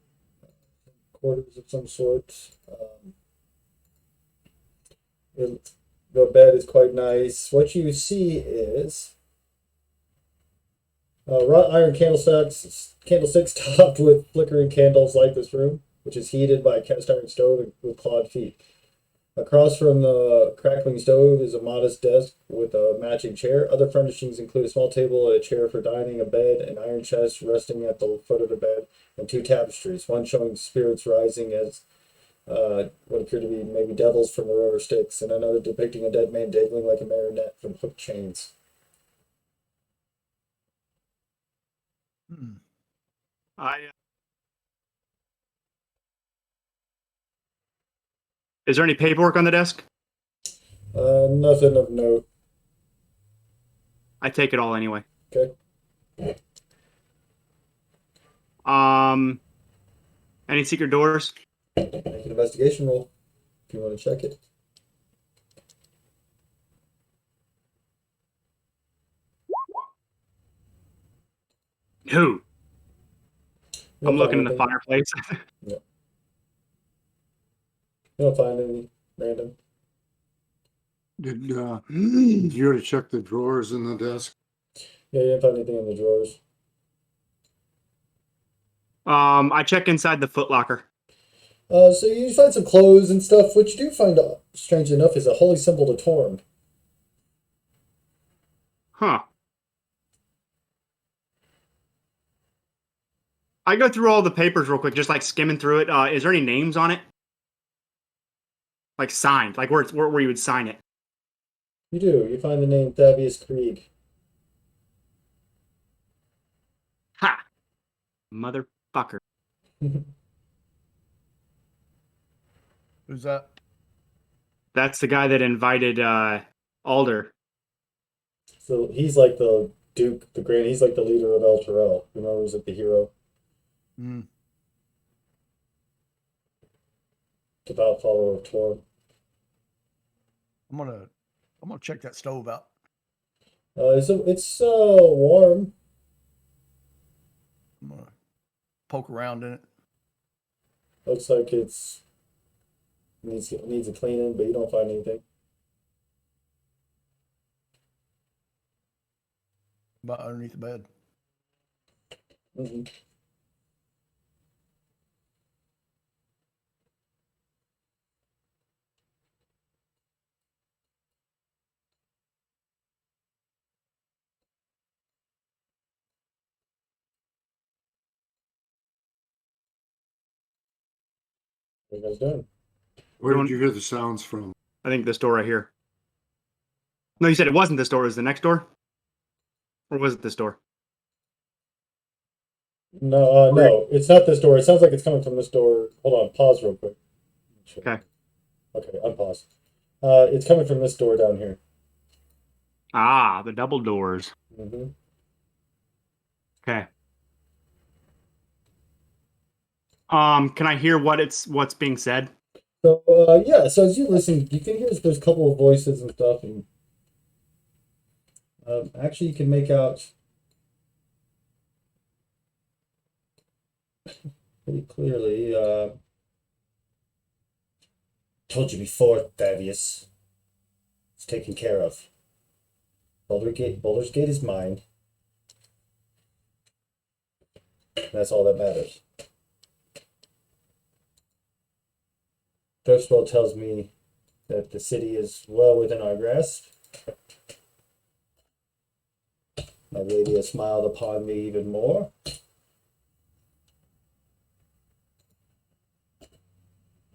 Speaker 1: quarters of some sort. The bed is quite nice. What you see is wrought iron candlesticks topped with flickering candles light this room, which is heated by a cast iron stove with clawed feet. Across from the crackling stove is a modest desk with a matching chair. Other furnishings include a small table, a chair for dining, a bed, an iron chest resting at the foot of the bed, and two tapestries, one showing spirits rising as what appear to be maybe devils from the river Styx, and another depicting a dead man dangling like a marionette from hooked chains.
Speaker 3: Is there any paperwork on the desk?
Speaker 1: Nothing of note.
Speaker 3: I take it all anyway.
Speaker 1: Okay.
Speaker 3: Any secret doors?
Speaker 1: Make an investigation roll if you want to check it.
Speaker 3: Who?
Speaker 1: You
Speaker 3: I'm
Speaker 1: don't
Speaker 3: looking in
Speaker 1: find
Speaker 3: the
Speaker 1: anything?
Speaker 3: fireplace.
Speaker 1: You don't find any random.
Speaker 4: Did you already check the drawers in the desk?
Speaker 1: Yeah, you didn't find anything in the drawers.
Speaker 3: I check inside the footlocker.
Speaker 1: So you find some clothes and stuff. What you do find, strange enough, is a holy symbol to Torm.
Speaker 3: Huh. I go through all the papers real quick, just like skimming through it. Is there any names on it? Like signed, like where you would sign it.
Speaker 1: You do. You find the name Thavius Krieg.
Speaker 3: Ha! Motherfucker.
Speaker 2: Who's that?
Speaker 3: That's the guy that invited Alder.
Speaker 1: So he's like the Duke, the Grand. He's like the leader of El Terrell. Remember, he's like the hero,
Speaker 2: Mm.
Speaker 1: devout follower of Torm.
Speaker 2: I'm gonna check that stove out.
Speaker 1: It's warm.
Speaker 2: I'm gonna poke around in it.
Speaker 1: Looks like it's needs a cleaning, but you don't find anything.
Speaker 2: About underneath the bed.
Speaker 1: Mm-hmm. What are you guys doing?
Speaker 4: Where
Speaker 3: Going-
Speaker 4: did you hear the sounds from?
Speaker 3: I think this door right here. No, you said it wasn't this door. It was the next door? Or was it this door?
Speaker 1: No, no, it's not this door. It sounds like it's coming from this door. Hold on, pause real quick. Sure.
Speaker 3: Okay.
Speaker 1: Okay, unpause. It's coming from this door down here.
Speaker 3: Ah, the double doors.
Speaker 1: Mm-hmm.
Speaker 3: Okay. Can I hear what's being said?
Speaker 1: So, yeah, so as you listen, you can hear there's a couple of voices and stuff, and actually you can make out pretty clearly, told you before, Thavius. It's taken care of. Boulder's Gate is mine. That's all that matters. Driftwell tells me that the city is well within our grasp. My lady has smiled upon me even more.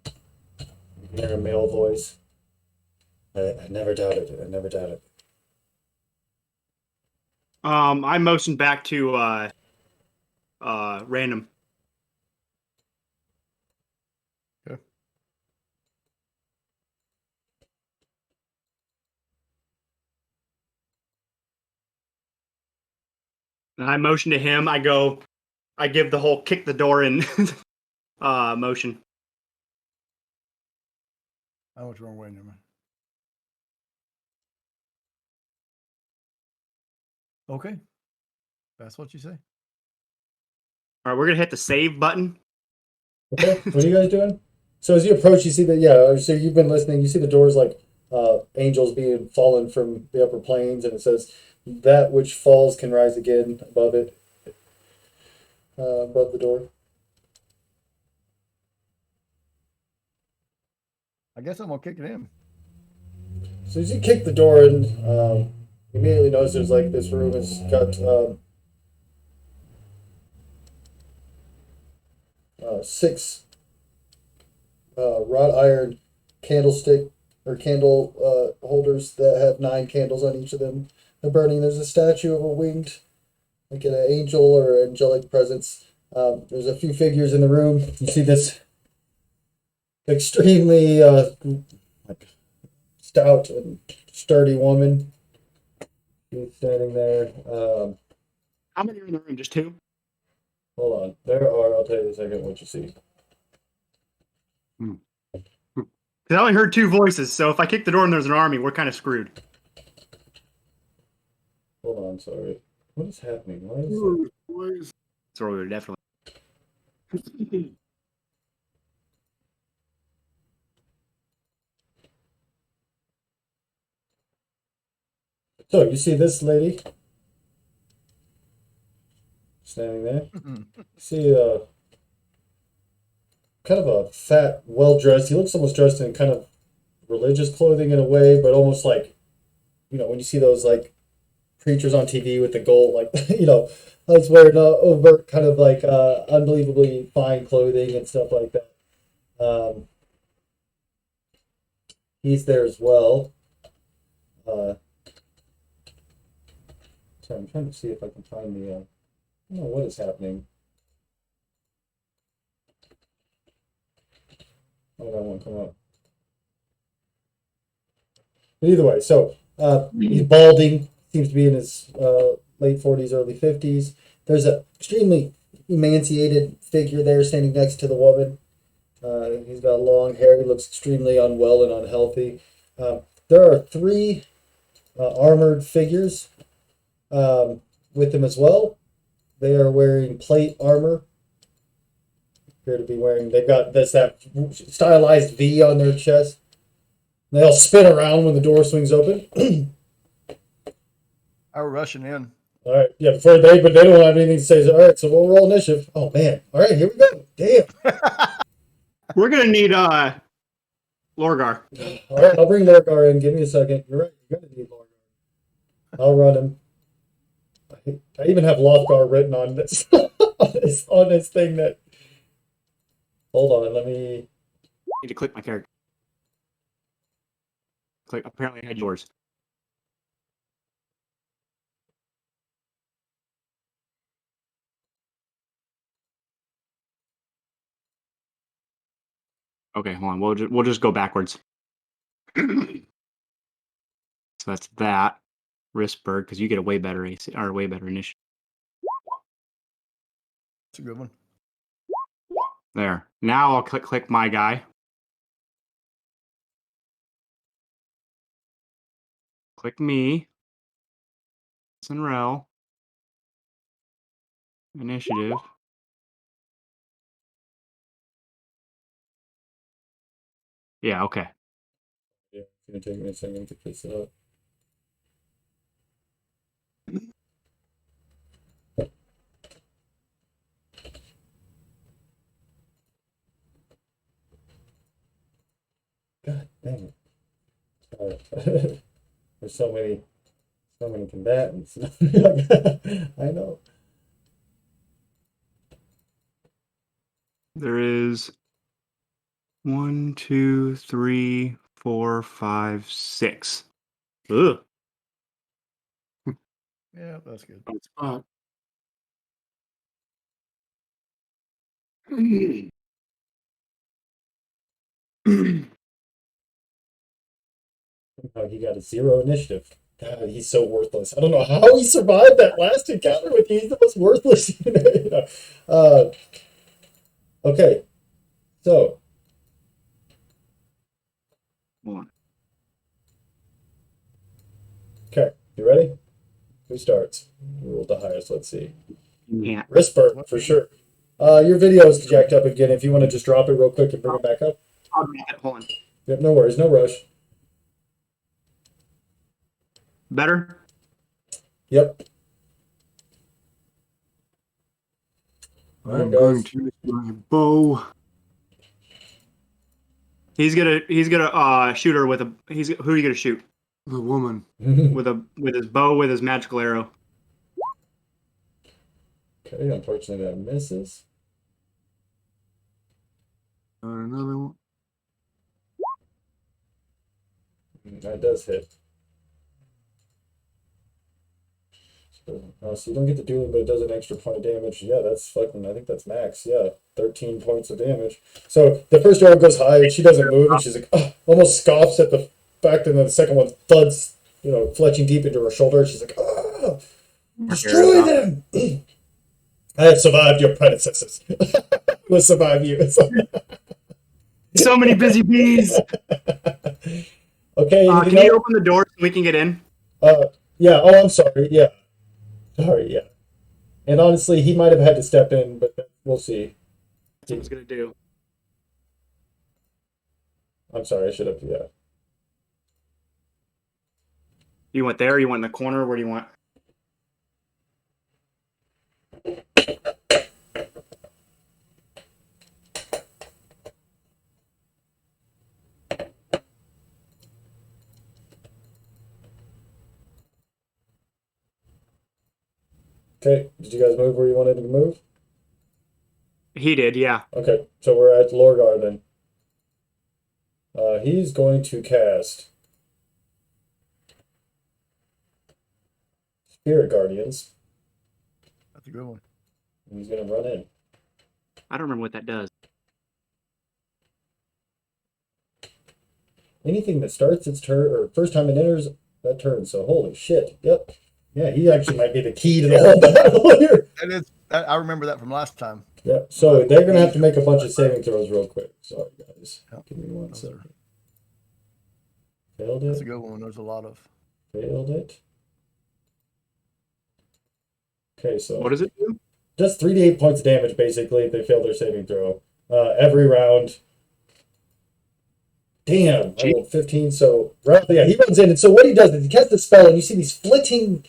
Speaker 1: You hear a male voice. I never doubted it. I never doubted it.
Speaker 3: I motioned back to random.
Speaker 2: Okay.
Speaker 3: And I motion to him. I give the whole kick the door in motion.
Speaker 2: I went the wrong way, never mind. Okay. That's what you say.
Speaker 3: All right, we're gonna hit the save button.
Speaker 1: Okay, what are you guys doing? So as you approach, you see that, yeah, so you've been listening, you see the doors like angels being fallen from the upper planes, and it says, that which falls can rise again above it, above the door.
Speaker 2: I guess I'm gonna kick it in.
Speaker 1: So as you kick the door in, you immediately notice there's like this room has got six wrought iron candlestick or candle holders that have 9 candles on each of them. They're burning. There's a statue of a winged, like an angel or angelic presence. There's a few figures in the room. You see this extremely like stout and sturdy woman. She's standing there.
Speaker 3: How many are in the room? Just 2?
Speaker 1: Hold on. There are, I'll tell you in a second what you see.
Speaker 3: Because I only heard 2 voices, so if I kick the door and there's an army, we're kind of screwed.
Speaker 1: Hold on, sorry. What is happening? Why is
Speaker 4: boys.
Speaker 3: That's where we were definitely.
Speaker 1: So you see this lady standing there. See kind of a fat, well dressed. He looks almost dressed in kind of religious clothing in a way, but almost like, you know, when you see those like preachers on TV with the gold, like that's wearing overt kind of like unbelievably fine clothing and stuff like that. He's there as well. Sorry, I'm trying to see if I can find the. I don't know what is happening. Oh, that won't come up. But either way, so he's balding. Seems to be in his late 40s, early 50s. There's an extremely emaciated figure there standing next to the woman. He's got long hair. He looks extremely unwell and unhealthy. There are three armored figures with him as well. They are wearing plate armor. Appear to be wearing. They've got that stylized V on their chest. They all spin around when the door swings open.
Speaker 2: We're rushing in.
Speaker 1: All right, yeah. But they don't have anything to say. So, all right, so we'll roll initiative. Oh man! All right, here we go. Damn.
Speaker 3: We're gonna need Lorgar.
Speaker 1: All right, I'll bring Lorgar in. Give me a second. You're right. You're gonna need Lorgar. I'll run him. I even have Lothgar written on this on this thing. That. Hold on. Let me.
Speaker 3: Need to click my character. Click. Apparently, I had yours. Okay, hold on. We'll just go backwards. So that's that. Rispberg, because you get a way better AC or way better initiative.
Speaker 2: That's a good one.
Speaker 3: There. Now I'll click my guy. Click me. Rel. Initiative. Yeah, okay.
Speaker 1: Yeah, it's gonna take me a second to pick it up. God dang it! Sorry. There's so many combatants. I know.
Speaker 3: There is 1, 2, 3, 4, 5, 6. Ugh.
Speaker 2: Yeah, that's good.
Speaker 4: Good spot.
Speaker 1: He got a 0 initiative. God, he's so worthless. I don't know how he survived that last encounter with you. He's the most worthless. Okay, so
Speaker 3: One.
Speaker 1: okay, you ready? Who starts? We rolled the highest. Let's see.
Speaker 3: Yeah.
Speaker 1: Rispberg for sure. Your video is jacked up again. If you want to just drop it real quick and bring it back up.
Speaker 3: Hold on.
Speaker 1: Yep, no worries, no rush.
Speaker 3: Better?
Speaker 1: Yep.
Speaker 4: I'm going to use my bow.
Speaker 3: He's gonna shoot her with a who are you gonna shoot?
Speaker 4: The woman.
Speaker 3: with his bow with his magical arrow.
Speaker 1: Okay, unfortunately that misses.
Speaker 4: Another one.
Speaker 1: That does hit. So you don't get to do it, but it does an extra point of damage. Yeah, that's fucking, I think that's max. Yeah, 13 points of damage. So the first arrow goes high, and she doesn't move, and she's like, oh, almost scoffs at the fact, and then the second one thuds, fletching deep into her shoulder. And she's like, oh, destroy them! I have survived your predecessors. We'll survive you.
Speaker 3: So many busy bees.
Speaker 1: Okay.
Speaker 3: Can you open the door so we can get in?
Speaker 1: Yeah. Oh, I'm sorry. Yeah. Sorry. Yeah. And honestly, he might have had to step in, but we'll see.
Speaker 3: That's what I was gonna do.
Speaker 1: I'm sorry, I should have, yeah.
Speaker 3: You went there. You went in the corner. Where do you want?
Speaker 1: Okay, did you guys move where you wanted to move?
Speaker 3: He did. Yeah.
Speaker 1: Okay, so we're at Lorgar then. He's going to cast Spirit Guardians.
Speaker 2: That's a good one.
Speaker 1: And he's going to run in.
Speaker 3: I don't remember what that does.
Speaker 1: Anything that starts its turn, or first time it enters that turn, so holy shit. Yep. Yeah, he actually might be the key to the whole battle here.
Speaker 2: I remember that from last time.
Speaker 1: Yeah, so they're going to have to make a bunch of saving throws real quick. Sorry, guys. Give me one second. Failed
Speaker 2: That's a
Speaker 1: it.
Speaker 2: good one. There's a lot of.
Speaker 1: Failed it. Okay, so
Speaker 3: What does it do?
Speaker 1: just 3d8 points of damage, basically, if they fail their saving throw. Every round. Damn, I rolled 15, so roughly, yeah, he runs in, and so what he does is he casts the spell, and you see these flitting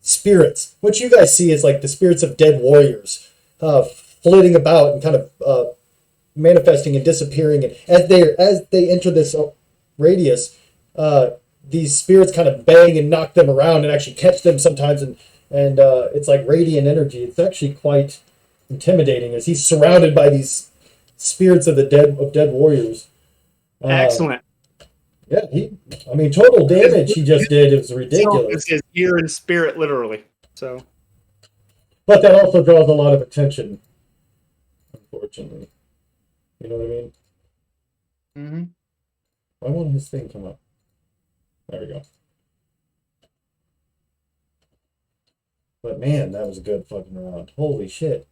Speaker 1: spirits. What you guys see is like the spirits of dead warriors, flitting about and kind of manifesting and disappearing. And as they enter this radius, these spirits kind of bang and knock them around and actually catch them sometimes, and it's like radiant energy. It's actually quite intimidating as he's surrounded by these spirits of dead warriors.
Speaker 3: Excellent.
Speaker 1: Yeah, total damage he just did is ridiculous.
Speaker 3: It's his ear and spirit, literally. So,
Speaker 1: But that also draws a lot of attention, unfortunately. You know what I mean?
Speaker 3: mm-hmm.
Speaker 1: Why won't his thing come up? There we go. But man, that was a good fucking round. Holy shit.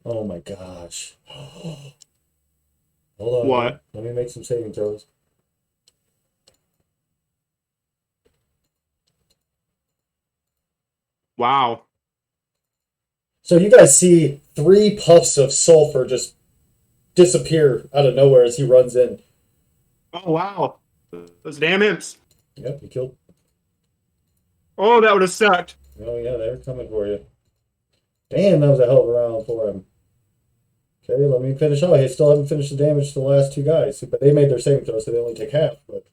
Speaker 1: Oh my gosh. Hold on.
Speaker 3: What?
Speaker 1: Let me make some saving throws.
Speaker 3: Wow.
Speaker 1: So you guys see 3 puffs of sulfur just disappear out of nowhere as he runs in.
Speaker 3: Oh wow. Those damn imps.
Speaker 1: Yep, he killed.
Speaker 3: Oh, that would have sucked.
Speaker 1: Oh yeah, they're coming for you. Damn, that was a hell of a round for him. Okay, let me finish. Oh, he still haven't finished the damage to the last 2 guys, but they made their saving throw, so they only take half. But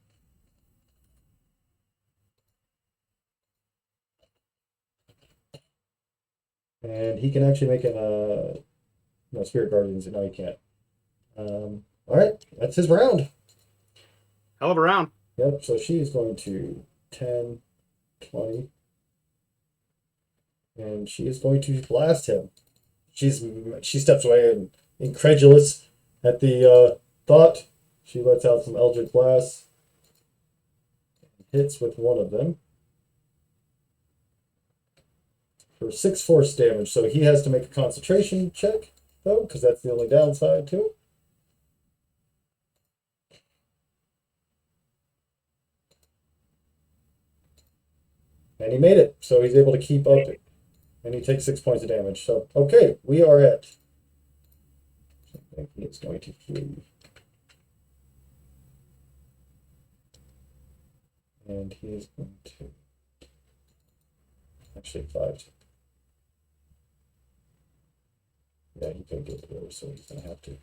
Speaker 1: and he can actually make an no Spirit Guardians. No, he can't. All right, that's his round.
Speaker 3: Hell of a round.
Speaker 1: Yep. So she's going to 10, 20, and she is going to blast him. She steps away and incredulous at the thought. She lets out some Eldritch blasts. Hits with one of them for 6 force damage. So he has to make a concentration check, though, because that's the only downside to it. And he made it, so he's able to keep up. And he takes 6 points of damage. So, okay, we are at. I think he is going to flee. And he is going to. Actually, 5. Yeah, he can't get through, so he's going to have to.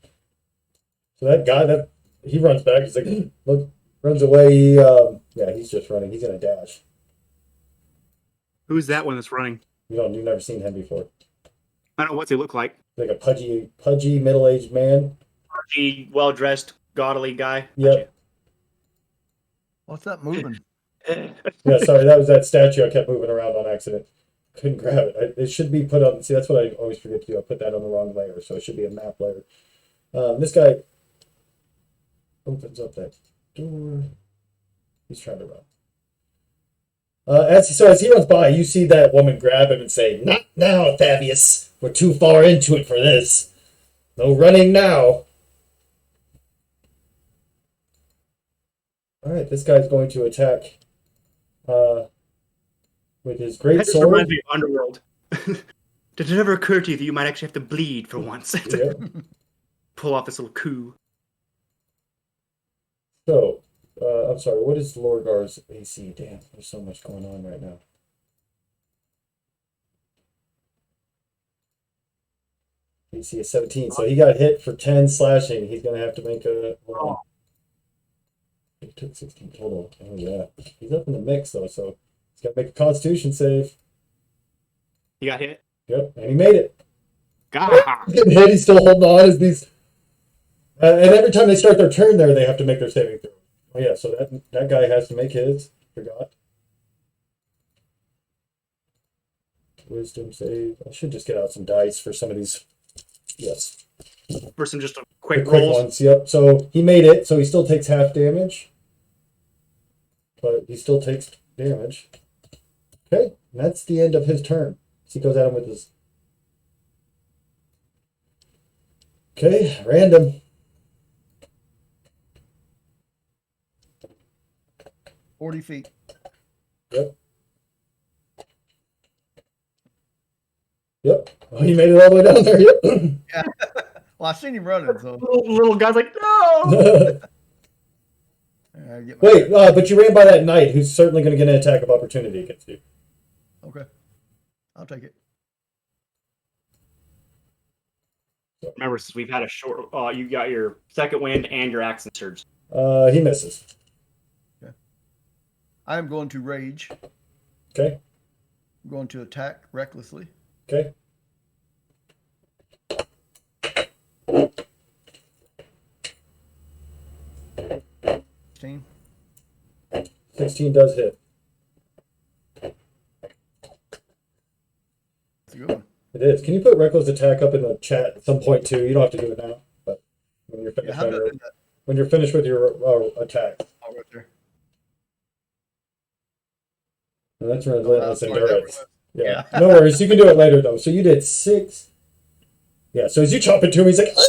Speaker 1: So that guy, he runs back. He's like, look, runs away. Yeah, he's just running. He's going to dash.
Speaker 3: Who's that one that's running?
Speaker 1: You've never seen him before.
Speaker 3: I don't know what's he look like.
Speaker 1: Like a pudgy middle-aged man.
Speaker 3: Pudgy, well-dressed, gaudily guy.
Speaker 1: Yep.
Speaker 2: What's that moving?
Speaker 1: Yeah, sorry, that was that statue I kept moving around on accident. Couldn't grab it. It should be put on. See, that's what I always forget to do. I put that on the wrong layer, so it should be a map layer. This guy opens up that door. He's trying to run. As he runs by, you see that woman grab him and say, "Not now, Fabius. We're too far into it for this. No running now." All right, this guy's going to attack with his
Speaker 3: That
Speaker 1: great
Speaker 3: just
Speaker 1: sword.
Speaker 3: reminds me of Underworld. Did it ever occur to you that you might actually have to bleed for once to
Speaker 1: Yep.
Speaker 3: pull off this little coup?
Speaker 1: So, I'm sorry, what is Lorgar's AC? Damn, there's so much going on right now. AC is 17, so he got hit for 10 slashing. He's going to have to make a. Hold on. He took 16 total. Oh, yeah. He's up in the mix, though, so he's got to make a constitution save.
Speaker 3: You got hit?
Speaker 1: Yep, and he made it.
Speaker 3: Gah!
Speaker 1: He's getting hit, he's still holding on as these. And every time they start their turn there, they have to make their saving throw. Oh, yeah, so that guy has to make his. Forgot. Wisdom save. I should just get out some dice for some of these. Yes.
Speaker 3: For some just
Speaker 1: The
Speaker 3: quick
Speaker 1: quick
Speaker 3: rolls.
Speaker 1: ones, yep. So he made it, so he still takes half damage. But he still takes damage. Okay, and that's the end of his turn. So he goes at him with his. Okay, random.
Speaker 2: 40 feet.
Speaker 1: Yep. Yep. Oh, he made it all the way down there. Yep.
Speaker 2: Well, I seen him running, so
Speaker 3: Little guy's like, no!
Speaker 2: I get my
Speaker 1: Wait, but you ran by that knight who's certainly going to get an attack of opportunity against you.
Speaker 2: Okay, I'll take it.
Speaker 3: Remember, since we've had a short, you got your second wind and your accent surge.
Speaker 1: He misses.
Speaker 2: I am going to rage.
Speaker 1: Okay.
Speaker 2: I'm going to attack recklessly.
Speaker 1: Okay.
Speaker 2: Team.
Speaker 1: 16 does hit.
Speaker 2: That's a good one.
Speaker 1: It is. Can you put Reckless attack up in the chat at some point too? You don't have to do it now, but when you're
Speaker 2: Yeah,
Speaker 1: finished,
Speaker 2: how
Speaker 1: on
Speaker 2: about
Speaker 1: your,
Speaker 2: that?
Speaker 1: when you're finished with your attack.
Speaker 2: Oh, right there.
Speaker 1: And that's relentless
Speaker 2: sorry, that
Speaker 1: endurance.
Speaker 2: was-
Speaker 1: Yeah.
Speaker 2: Yeah.
Speaker 1: No worries. You can do it later though. So you did 6. Yeah. So as you chop into him, he's like, ah!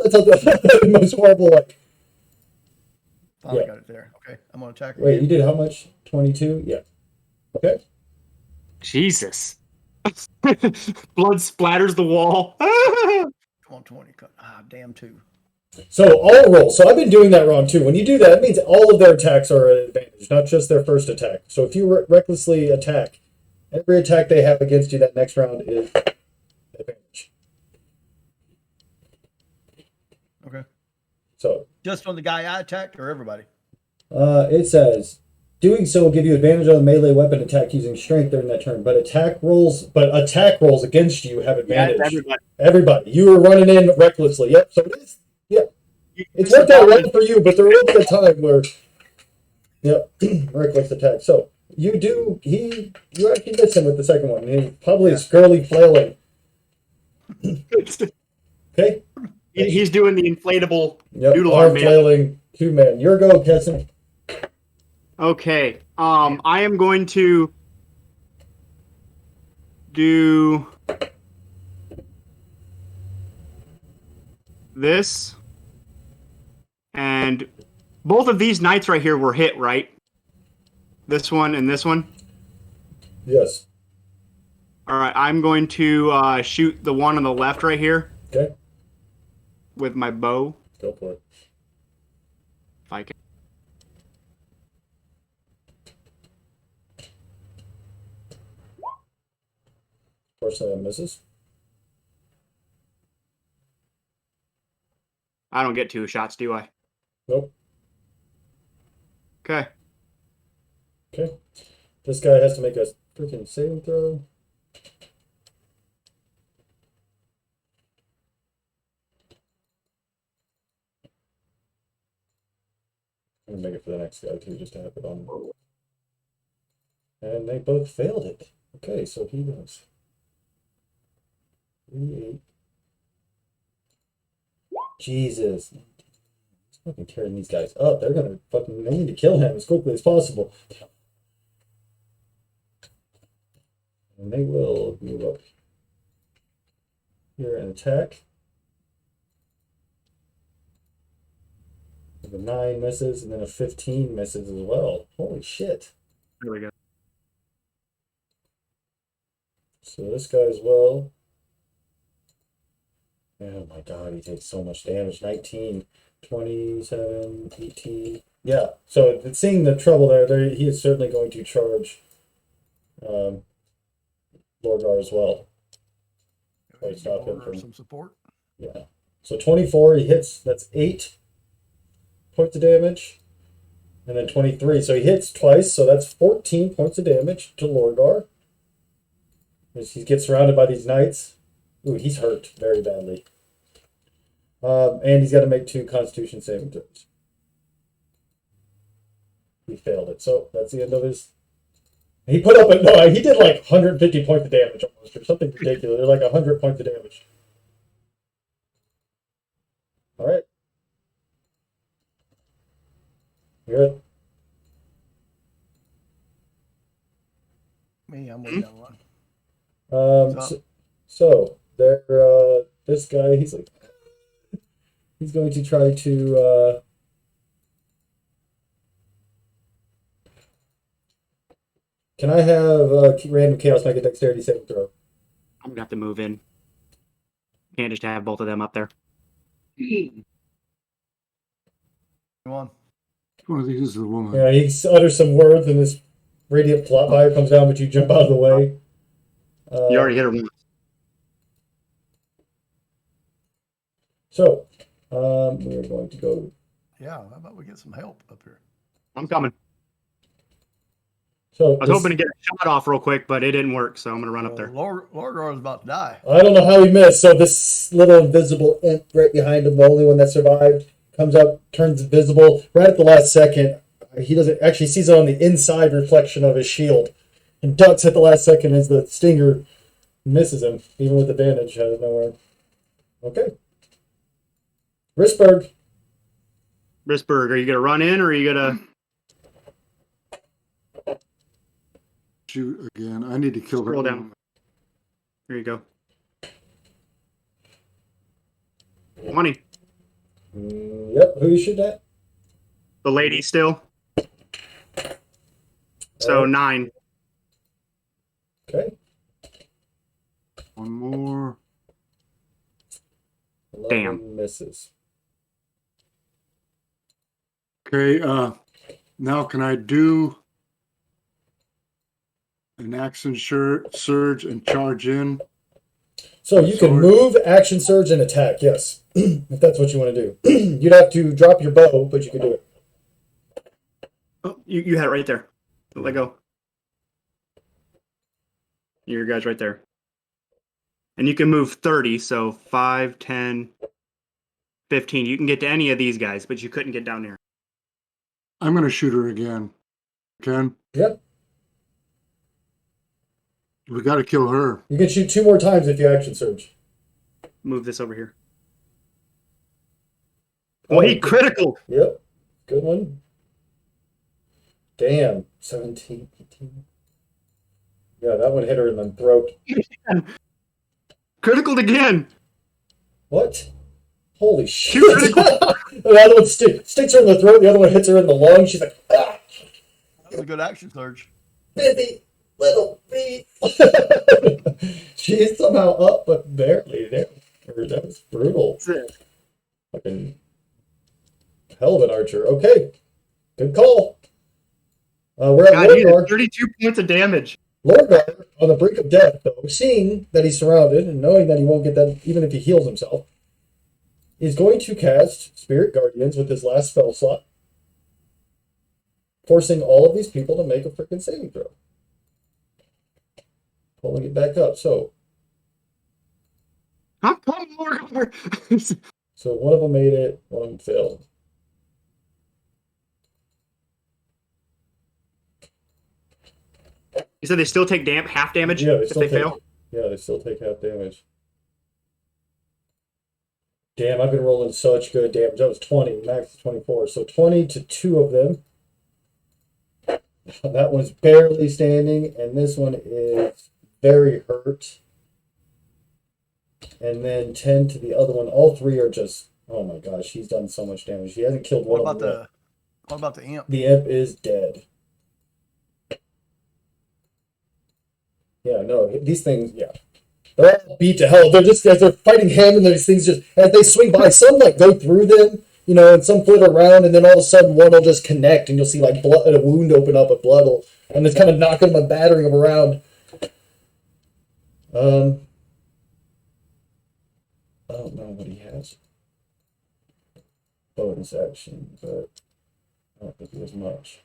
Speaker 1: That's how the most horrible. Like,
Speaker 2: Finally
Speaker 1: Yeah.
Speaker 2: got it there. Okay, I'm going to attack.
Speaker 1: wait,
Speaker 2: again.
Speaker 1: you did how much? 22. Yeah. Okay.
Speaker 3: Jesus. Blood splatters the wall.
Speaker 2: Come on, 20. Cut. Ah, damn 2.
Speaker 1: So all rolls. So I've been doing that wrong too. When you do that, it means all of their attacks are an advantage, not just their first attack. So if you recklessly attack, every attack they have against you that next round is advantage.
Speaker 2: Okay.
Speaker 1: So
Speaker 2: Just on the guy I attacked or everybody?
Speaker 1: it says doing so will give you advantage on the melee weapon attack using strength during that turn. But attack rolls against you have advantage.
Speaker 3: everybody.
Speaker 1: Everybody. You were running in recklessly. Yep. So it is. Yep. It's worked out well for you, but there will be a time where, yep, reckless attack. So you actually miss him with the second one. He probably is fairly flailing. Okay.
Speaker 3: He's doing the inflatable
Speaker 1: Yep.
Speaker 3: noodle
Speaker 1: Arm
Speaker 3: arm man.
Speaker 1: flailing 2-man. Your go, Kesson.
Speaker 3: Okay. I am going to do this. And both of these knights right here were hit, right? This one and this one.
Speaker 1: Yes.
Speaker 3: All right. I'm going to shoot the one on the left right here
Speaker 1: Okay.
Speaker 3: with my bow.
Speaker 1: Go for it.
Speaker 3: If I can.
Speaker 1: Of course, that misses.
Speaker 3: I don't get 2 shots, do I?
Speaker 1: Nope.
Speaker 3: Okay.
Speaker 1: Okay. This guy has to make a freaking saving throw. I'm gonna make it for the next guy too, just to have it on. And they both failed it. Okay, so he does 3, 8. Jesus. He's fucking tearing these guys up. They need to kill him as quickly as possible. And they will move up here and attack. The 9 misses, and then a 15 misses as well. Holy shit.
Speaker 3: There we go.
Speaker 1: So this guy as well. Oh my god, he takes so much damage. 19, 27, 18. Yeah, so seeing the trouble there, he is certainly going to charge Lorgar as well. Right, stop him
Speaker 2: Order
Speaker 1: from-
Speaker 2: some support.
Speaker 1: Yeah. So 24, he hits. That's 8 points of damage. And then 23. So he hits twice. So that's 14 points of damage to Lorgar. As he gets surrounded by these knights. Ooh, he's hurt very badly. And he's got to make 2 Constitution saving throws. He failed it. So that's the end of his. He put up he did like 150 points of damage almost, or something ridiculous. They're like 100 points of damage. All right. Good.
Speaker 2: Me, I'm waiting on one.
Speaker 1: So, so there, this guy, he's going to try to, can I have random chaos make a dexterity saving throw?
Speaker 3: I'm gonna have to move in. Can't just have both of them up there.
Speaker 2: Come on.
Speaker 4: One of these is the woman.
Speaker 1: Yeah, he utters some words and this radiant plot fire comes down, but you jump out of the way.
Speaker 3: You already hit her once.
Speaker 1: So, we're going to go.
Speaker 2: Yeah, how about we get some help up here?
Speaker 3: I'm coming.
Speaker 1: So
Speaker 3: I was hoping to get a shot off real quick, but it didn't work, so I'm gonna run up there.
Speaker 2: Lorgar is about to die.
Speaker 1: I don't know how he missed. So this little invisible imp right behind him, the only one that survived, comes up, turns invisible right at the last second. He doesn't actually sees it on the inside reflection of his shield, and ducks at the last second as the stinger misses him, even with advantage out of nowhere. Okay. Risberg.
Speaker 3: Risberg, are you gonna run in or are you gonna?
Speaker 4: Shoot again. I need to kill her.
Speaker 3: Scroll down. There you go. 20.
Speaker 1: Yep. Who you shooting at?
Speaker 3: The lady still. So 9.
Speaker 1: Okay.
Speaker 4: One more.
Speaker 1: 11
Speaker 3: Damn.
Speaker 1: misses.
Speaker 4: Okay, now can I do an action surge and charge in?
Speaker 1: So you can
Speaker 4: Sword.
Speaker 1: move, action surge, and attack. Yes, if that's what you want to do. You'd have to drop your bow, but you can do it.
Speaker 3: Oh, you had it right there. Let go. Your guy's right there. And you can move 30, so 5, 10, 15. You can get to any of these guys, but you couldn't get down here.
Speaker 4: I'm going to shoot her again. Ken,
Speaker 1: Yep.
Speaker 4: we got to kill her.
Speaker 1: You can shoot 2 more times if you action surge.
Speaker 3: Move this over here. Oh, he critical.
Speaker 1: Yep. Good one. Damn. 17, 18. Yeah, that one hit her in the throat.
Speaker 3: Critical again.
Speaker 1: What? Holy shit.
Speaker 3: critical.
Speaker 1: The other one sticks her in the throat, the other one hits her in the lung. She's like, ah,
Speaker 2: That was a good action surge.
Speaker 1: busy little bee. She's somehow up, but barely. That was brutal.
Speaker 3: That's it.
Speaker 1: Fucking hell of an archer. Okay. Good call. We're at
Speaker 3: God, he did
Speaker 1: Lorgar.
Speaker 3: 32 points of damage.
Speaker 1: Lorgar, on the brink of death, though, seeing that he's surrounded and knowing that he won't get that even if he heals himself, is going to cast Spirit Guardians with his last spell slot, forcing all of these people to make a freaking saving throw. Pulling it back up. So
Speaker 3: I'm coming, Lorgar.
Speaker 1: So one of them made it, one of them failed.
Speaker 3: You said they still take half damage
Speaker 1: Yeah, they
Speaker 3: if
Speaker 1: still
Speaker 3: they
Speaker 1: take,
Speaker 3: fail?
Speaker 1: yeah, they still take half damage. Damn, I've been rolling such good damage. That was 20, max is 24. So 20 to 2 of them. That one's barely standing, and this one is very hurt. And then 10 to the other one. All 3 are just, oh my gosh, he's done so much damage. He hasn't killed one
Speaker 2: What
Speaker 1: of them yet.
Speaker 2: about the imp?
Speaker 1: The imp is dead. Yeah, no, these things, yeah. They're all beat to hell. They're just, as they're fighting him, and these things just, as they swing by, some like go through them, you know, and some flit around, and then all of a sudden one will just connect, and you'll see like blood, a wound open up, with blood will, and it's kind of knocking them and battering them around. I don't know what he has. Bonus action, but I don't think he has much.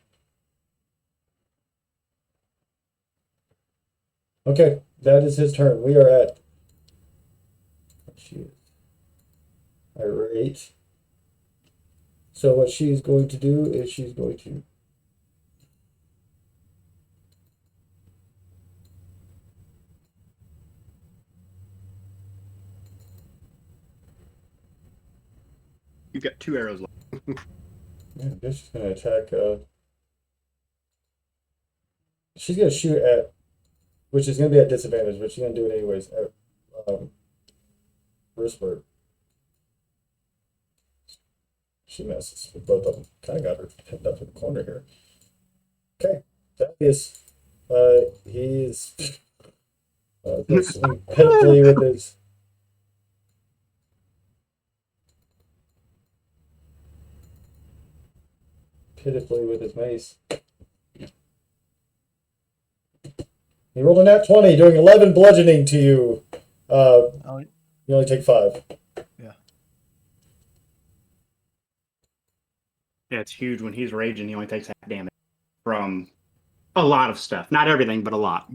Speaker 1: Okay, that is his turn. We are at irate. So what she's going to do is she's going to
Speaker 3: You've got 2 arrows left.
Speaker 1: yeah, I guess she's gonna attack she's gonna shoot at, which is gonna be at disadvantage, but she's gonna do it anyways at Wristbird. She messes with both of them. Kind of got her pinned up in the corner here. Okay, that is he's swing pitifully with his mace. He rolled a nat 20, doing 11 bludgeoning to you.
Speaker 2: Oh,
Speaker 1: You only take 5.
Speaker 2: yeah.
Speaker 3: Yeah, it's huge. When he's raging, he only takes half damage from a lot of stuff. Not everything, but a lot.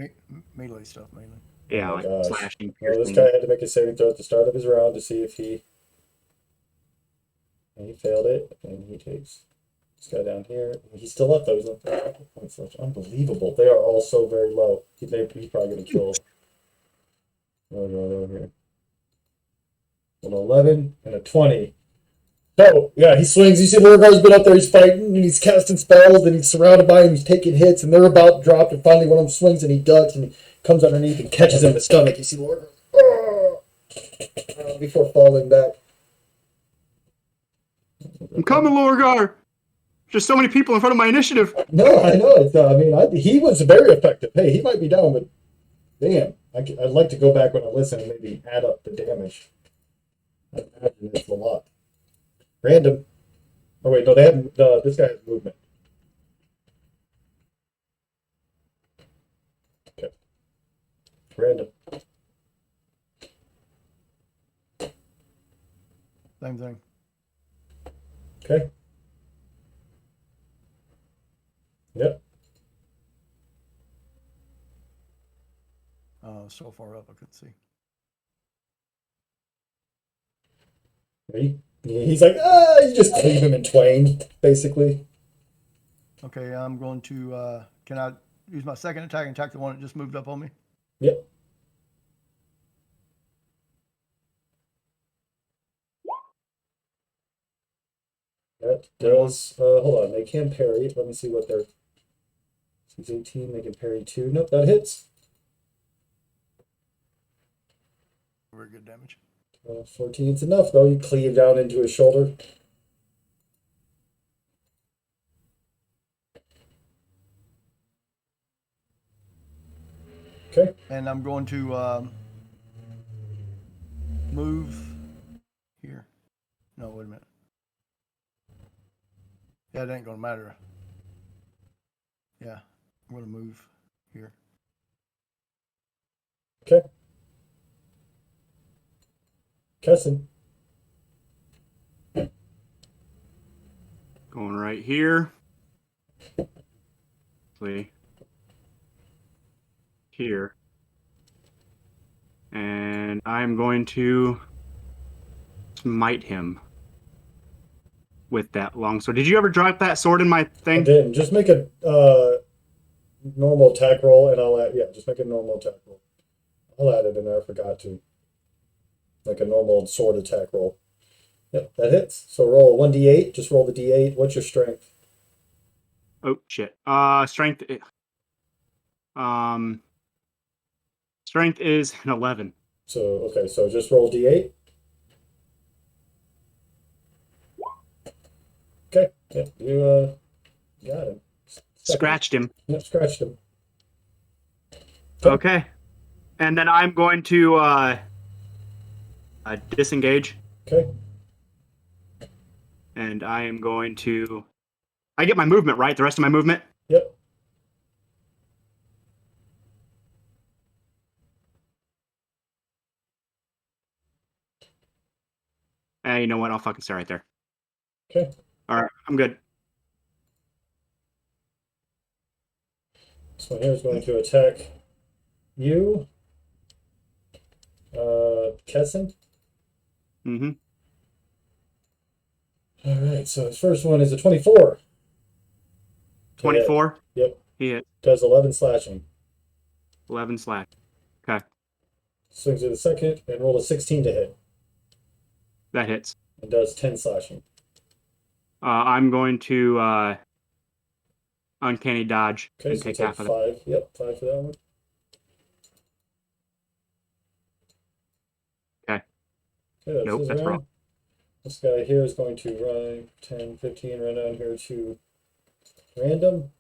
Speaker 2: Melee stuff, mainly.
Speaker 3: Yeah,
Speaker 1: Oh
Speaker 3: like
Speaker 1: gosh.
Speaker 3: slashing,
Speaker 1: Well, this
Speaker 3: piercing.
Speaker 1: guy had to make a saving throw at the start of his round to see if he. And he failed it, and he takes this guy down here. He's still up though. He's up there. Points left. Unbelievable. They are all so very low. He's probably going to kill. Over here. An 11 and a 20. So yeah, he swings. You see, Lurgar's been up there. He's fighting and he's casting spells, and he's surrounded by him. He's taking hits, and they're about to drop. And finally, one of them swings, and he ducks, and he comes underneath and catches him in the stomach. You see Lurgar before falling back.
Speaker 3: I'm coming, Lorgar! Just so many people in front of my initiative.
Speaker 1: No, I know. It's, he was very effective. Hey, he might be down, but damn, I'd like to go back when I listen and maybe add up the damage. I imagine it's a lot. Random. Oh wait, no, they have. This guy has movement. Okay. Random.
Speaker 2: Same thing.
Speaker 1: Okay. Yep.
Speaker 2: So far up, I couldn't see.
Speaker 1: He's like, you just leave him in twain, basically.
Speaker 2: Okay, I'm going to. Can I use my second attack and attack the one that just moved up on me?
Speaker 1: Yep. That does. Hold on. They can parry. Let me see what their. He's 18. They can parry 2. Nope, that hits.
Speaker 2: Very good damage.
Speaker 1: 14's enough, though. You cleave down into his shoulder. Okay.
Speaker 2: And I'm going to move here. No, wait a minute. Yeah, it ain't going to matter. Yeah, I'm going to move here.
Speaker 1: Okay. Kessin.
Speaker 3: Going right here. See. Here. And I'm going to smite him with that long sword. Did you ever drop that sword in my
Speaker 1: I
Speaker 3: thing?
Speaker 1: didn't. Just make a normal attack roll, and I'll add. Yeah, just make a normal attack roll. I'll add it in there. I forgot to. Like a normal sword attack roll. Yep, that hits. So roll a 1d8. Just roll the d8. What's your strength?
Speaker 3: Oh shit. Strength. Strength is an 11.
Speaker 1: So okay, so just roll d8. Okay. Yep, you got him.
Speaker 3: Scratched him.
Speaker 1: Yep, scratched him.
Speaker 3: Okay. And then I'm going to disengage.
Speaker 1: Okay.
Speaker 3: And I am going to... I get my movement, right? The rest of my movement?
Speaker 1: Yep.
Speaker 3: You know what? I'll fucking stay right there.
Speaker 1: Okay.
Speaker 3: All right, I'm good.
Speaker 1: This one here is going to attack you, Kesson.
Speaker 3: Mm-hmm.
Speaker 1: All right, so his first one is a 24.
Speaker 3: 24?
Speaker 1: Yep.
Speaker 3: He hit.
Speaker 1: Does 11 slashing.
Speaker 3: 11 slash. Okay,
Speaker 1: Swings to the second and rolled a 16 to hit.
Speaker 3: that hits.
Speaker 1: And does 10 slashing.
Speaker 3: I'm going to uncanny dodge
Speaker 1: Okay,
Speaker 3: and
Speaker 1: so
Speaker 3: take
Speaker 1: take
Speaker 3: half of
Speaker 1: 5.
Speaker 3: it.
Speaker 1: Yep, 5 for that one.
Speaker 3: Okay.
Speaker 1: That's
Speaker 3: Nope,
Speaker 1: his
Speaker 3: that's
Speaker 1: round.
Speaker 3: wrong.
Speaker 1: This guy here is going to run 10, 15, run down here to random.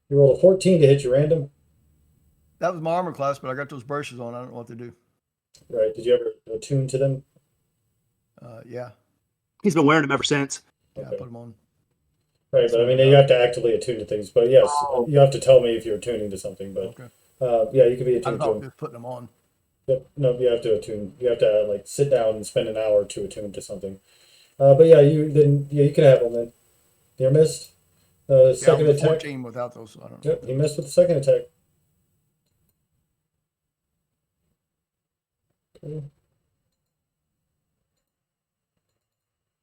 Speaker 1: You rolled a 14 to hit your random.
Speaker 2: That was my armor class, but I got those brushes on. I don't know what to do.
Speaker 1: Right. Did you ever attune to them?
Speaker 2: Yeah.
Speaker 3: He's been wearing them ever since.
Speaker 2: Yeah, I
Speaker 1: Okay.
Speaker 2: put them on.
Speaker 1: Right, but I mean, you have to actively attune to things. But yes,
Speaker 3: Oh.
Speaker 1: you have to tell me if you're attuning to something. But
Speaker 2: Okay.
Speaker 1: yeah, you can be
Speaker 2: I
Speaker 1: attuned to
Speaker 2: thought
Speaker 1: them.
Speaker 2: just putting them on.
Speaker 1: Yep. No, you have to attune. You have to like sit down and spend an hour to attune to something. But yeah, you can have them then. You missed.
Speaker 2: Yeah,
Speaker 1: Second
Speaker 2: I was
Speaker 1: attack.
Speaker 2: 14 without those. So I don't know.
Speaker 1: Yep, he missed with the second attack. Okay.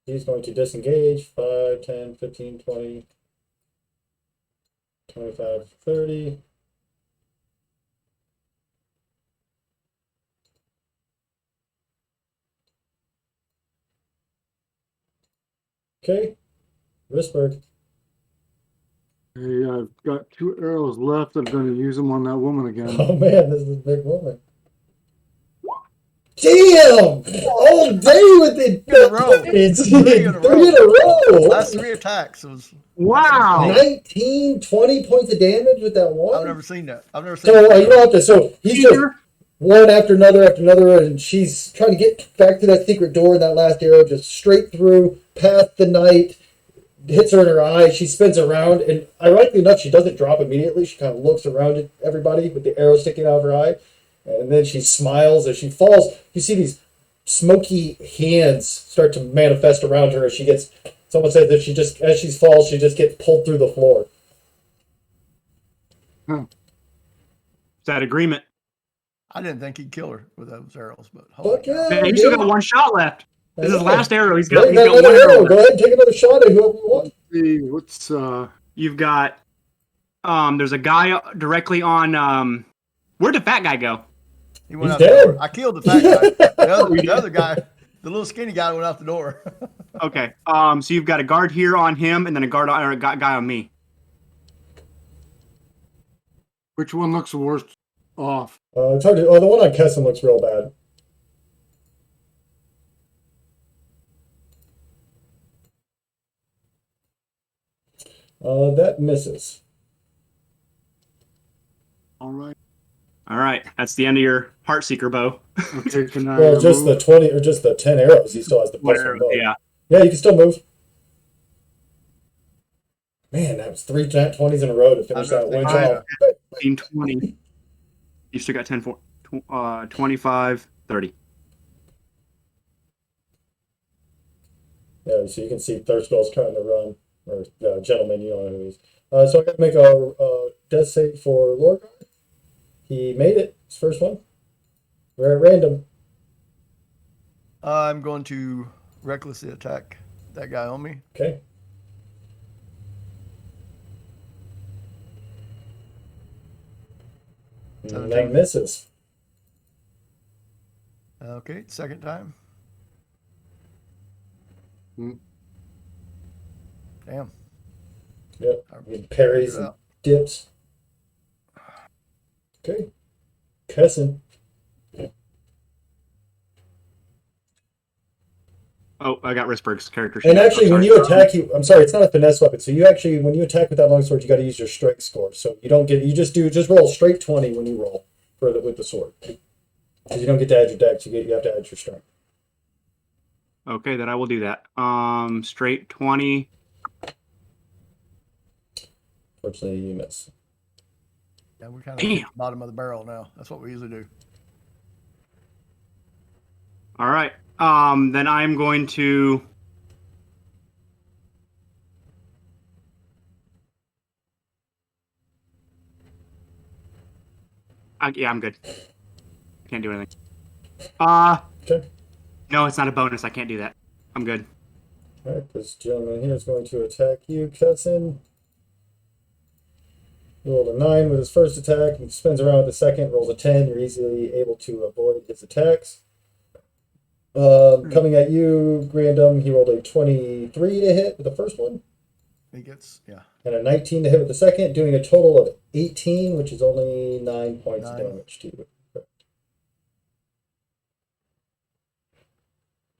Speaker 1: He's going to disengage 5, 10, 15, 20, 25, 30. Okay, Risberg.
Speaker 4: Hey, I've got 2 arrows left. I'm going to use them on that woman again.
Speaker 1: Oh man, this is a big woman. Damn! All day with it.
Speaker 2: In a row.
Speaker 1: It's
Speaker 2: 3 in a
Speaker 1: three in a row.
Speaker 2: Last 3 attacks was.
Speaker 3: Wow!
Speaker 1: 19, 20 points of damage with that one.
Speaker 2: I've never seen that. I've never seen.
Speaker 1: So
Speaker 2: that.
Speaker 1: you don't have to. So he's just one after another, and she's trying to get back to that secret door. And that last arrow just straight through, past the knight, hits her in her eye. She spins around, and ironically enough, she doesn't drop immediately. She kind of looks around at everybody with the arrow sticking out of her eye, and then she smiles as she falls. You see these smoky hands start to manifest around her as she gets. Someone says that as she falls, she just gets pulled through the floor.
Speaker 3: Is that agreement?
Speaker 2: I didn't think he'd kill her with those arrows, but
Speaker 1: Fuck yeah!
Speaker 3: Man, he's still got 1 shot left. This is his
Speaker 1: Yeah.
Speaker 3: last arrow. He's
Speaker 1: Yeah,
Speaker 3: got,
Speaker 1: you
Speaker 3: he's
Speaker 1: got
Speaker 3: got 1
Speaker 1: another
Speaker 3: arrow
Speaker 1: arrow.
Speaker 3: left.
Speaker 1: Go ahead and take another shot at whoever you want.
Speaker 4: See, what's
Speaker 3: You've got there's a guy directly on where'd the fat guy go?
Speaker 2: he went
Speaker 1: He's
Speaker 2: out the
Speaker 1: dead.
Speaker 2: door. I killed the fat guy. The other guy, the little skinny guy, went out the door.
Speaker 3: Okay. So you've got a guard here on him and then a guard or a guy on me.
Speaker 4: which one looks worse off?
Speaker 1: It's hard to. Oh, the one on Kesson looks real bad. That misses.
Speaker 4: All right.
Speaker 3: All right. That's the end of your heart seeker bow.
Speaker 4: Okay, can I
Speaker 1: Well, just the
Speaker 4: move?
Speaker 1: 20 or just the 10 arrows. He still has the plus one bow.
Speaker 3: Yeah.
Speaker 1: Yeah, you can still move. Man, that was 3 nat 20s in a row to finish that winch off.
Speaker 3: 15, 20. You still got 10, 25, 30.
Speaker 1: Yeah, so you can see Thirstbell's trying to run, or gentleman, you know who it is. So I got to make a death save for Lorgar. He made it, his first one. We're at random.
Speaker 2: I'm going to recklessly attack that guy on me.
Speaker 1: Okay. And
Speaker 2: 17.
Speaker 1: that misses.
Speaker 2: Okay, second time.
Speaker 4: Hmm.
Speaker 2: Damn.
Speaker 1: Yep. He parries and dips. Okay. Kesson.
Speaker 3: Oh, I got Risberg's character sheet.
Speaker 1: And actually,
Speaker 3: I'm
Speaker 1: when
Speaker 3: sorry.
Speaker 1: you attack, I'm sorry, it's not a finesse weapon. So you actually, when you attack with that longsword, you got to use your strength score. So you don't get, you just roll straight 20 when you roll with the sword. Because you don't get to add your dex, you have to add your strength.
Speaker 3: Okay, then I will do that. Straight 20.
Speaker 1: Fortunately, you miss.
Speaker 2: Yeah, we're kind of
Speaker 3: Damn.
Speaker 2: bottom of the barrel now. That's what we usually do.
Speaker 3: All right. Then I'm going to. Yeah, I'm good. Can't do anything.
Speaker 1: Okay.
Speaker 3: No, it's not a bonus. I can't do that. I'm good.
Speaker 1: All right, this gentleman here is going to attack you, cousin. He rolled a 9 with his first attack. He spins around with the second, rolls a 10. You're easily able to avoid his attacks. Coming at you, Grandum, he rolled a 23 to hit with the first one,
Speaker 2: He gets, yeah.
Speaker 1: and a 19 to hit with the second, doing a total of 18, which is only 9 points of
Speaker 2: 9.
Speaker 1: damage to you.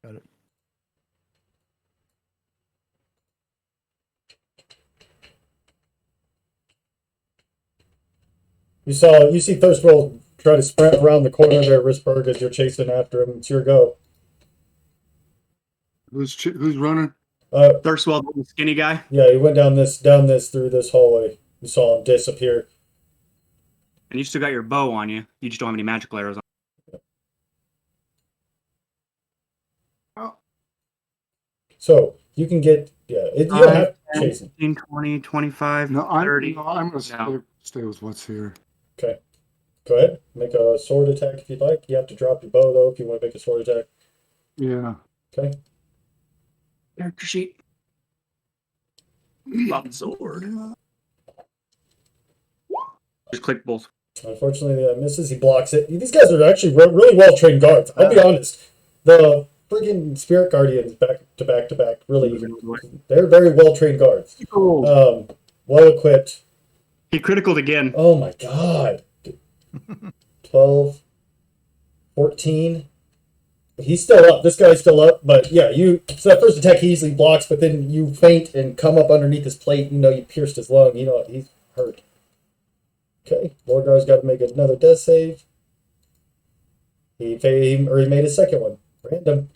Speaker 2: Got it.
Speaker 1: You see Thirstwell try to sprint around the corner there, Risberg, as you're chasing after him. It's your go.
Speaker 4: Who's running?
Speaker 3: Thirstwell, the skinny guy.
Speaker 1: Yeah, he went down this through this hallway. You saw him disappear.
Speaker 3: And you still got your bow on you. You just don't have any magical arrows on.
Speaker 1: So you can get you don't have to chase him.
Speaker 3: 15, 20, 25,
Speaker 4: No,
Speaker 3: 30.
Speaker 4: I'm going to
Speaker 3: No.
Speaker 4: stay with what's here.
Speaker 1: Okay. Go ahead. Make a sword attack if you'd like. You have to drop your bow though if you want to make a sword attack.
Speaker 4: Yeah.
Speaker 1: Okay.
Speaker 3: Character sheet. Love sword. Just click both.
Speaker 1: Unfortunately, that misses. He blocks it. These guys are actually really well trained guards. I'll be honest. The friggin' Spirit Guardians back to back. Really, they're very well trained guards. Well equipped.
Speaker 3: He criticaled again.
Speaker 1: Oh my god. 12, 14. He's still up. This guy's still up. But yeah, so that first attack he easily blocks, but then you feint and come up underneath his plate. You know you pierced his lung. You know he's hurt. Okay, Lorgar's got to make another death save. He made a second one. Random.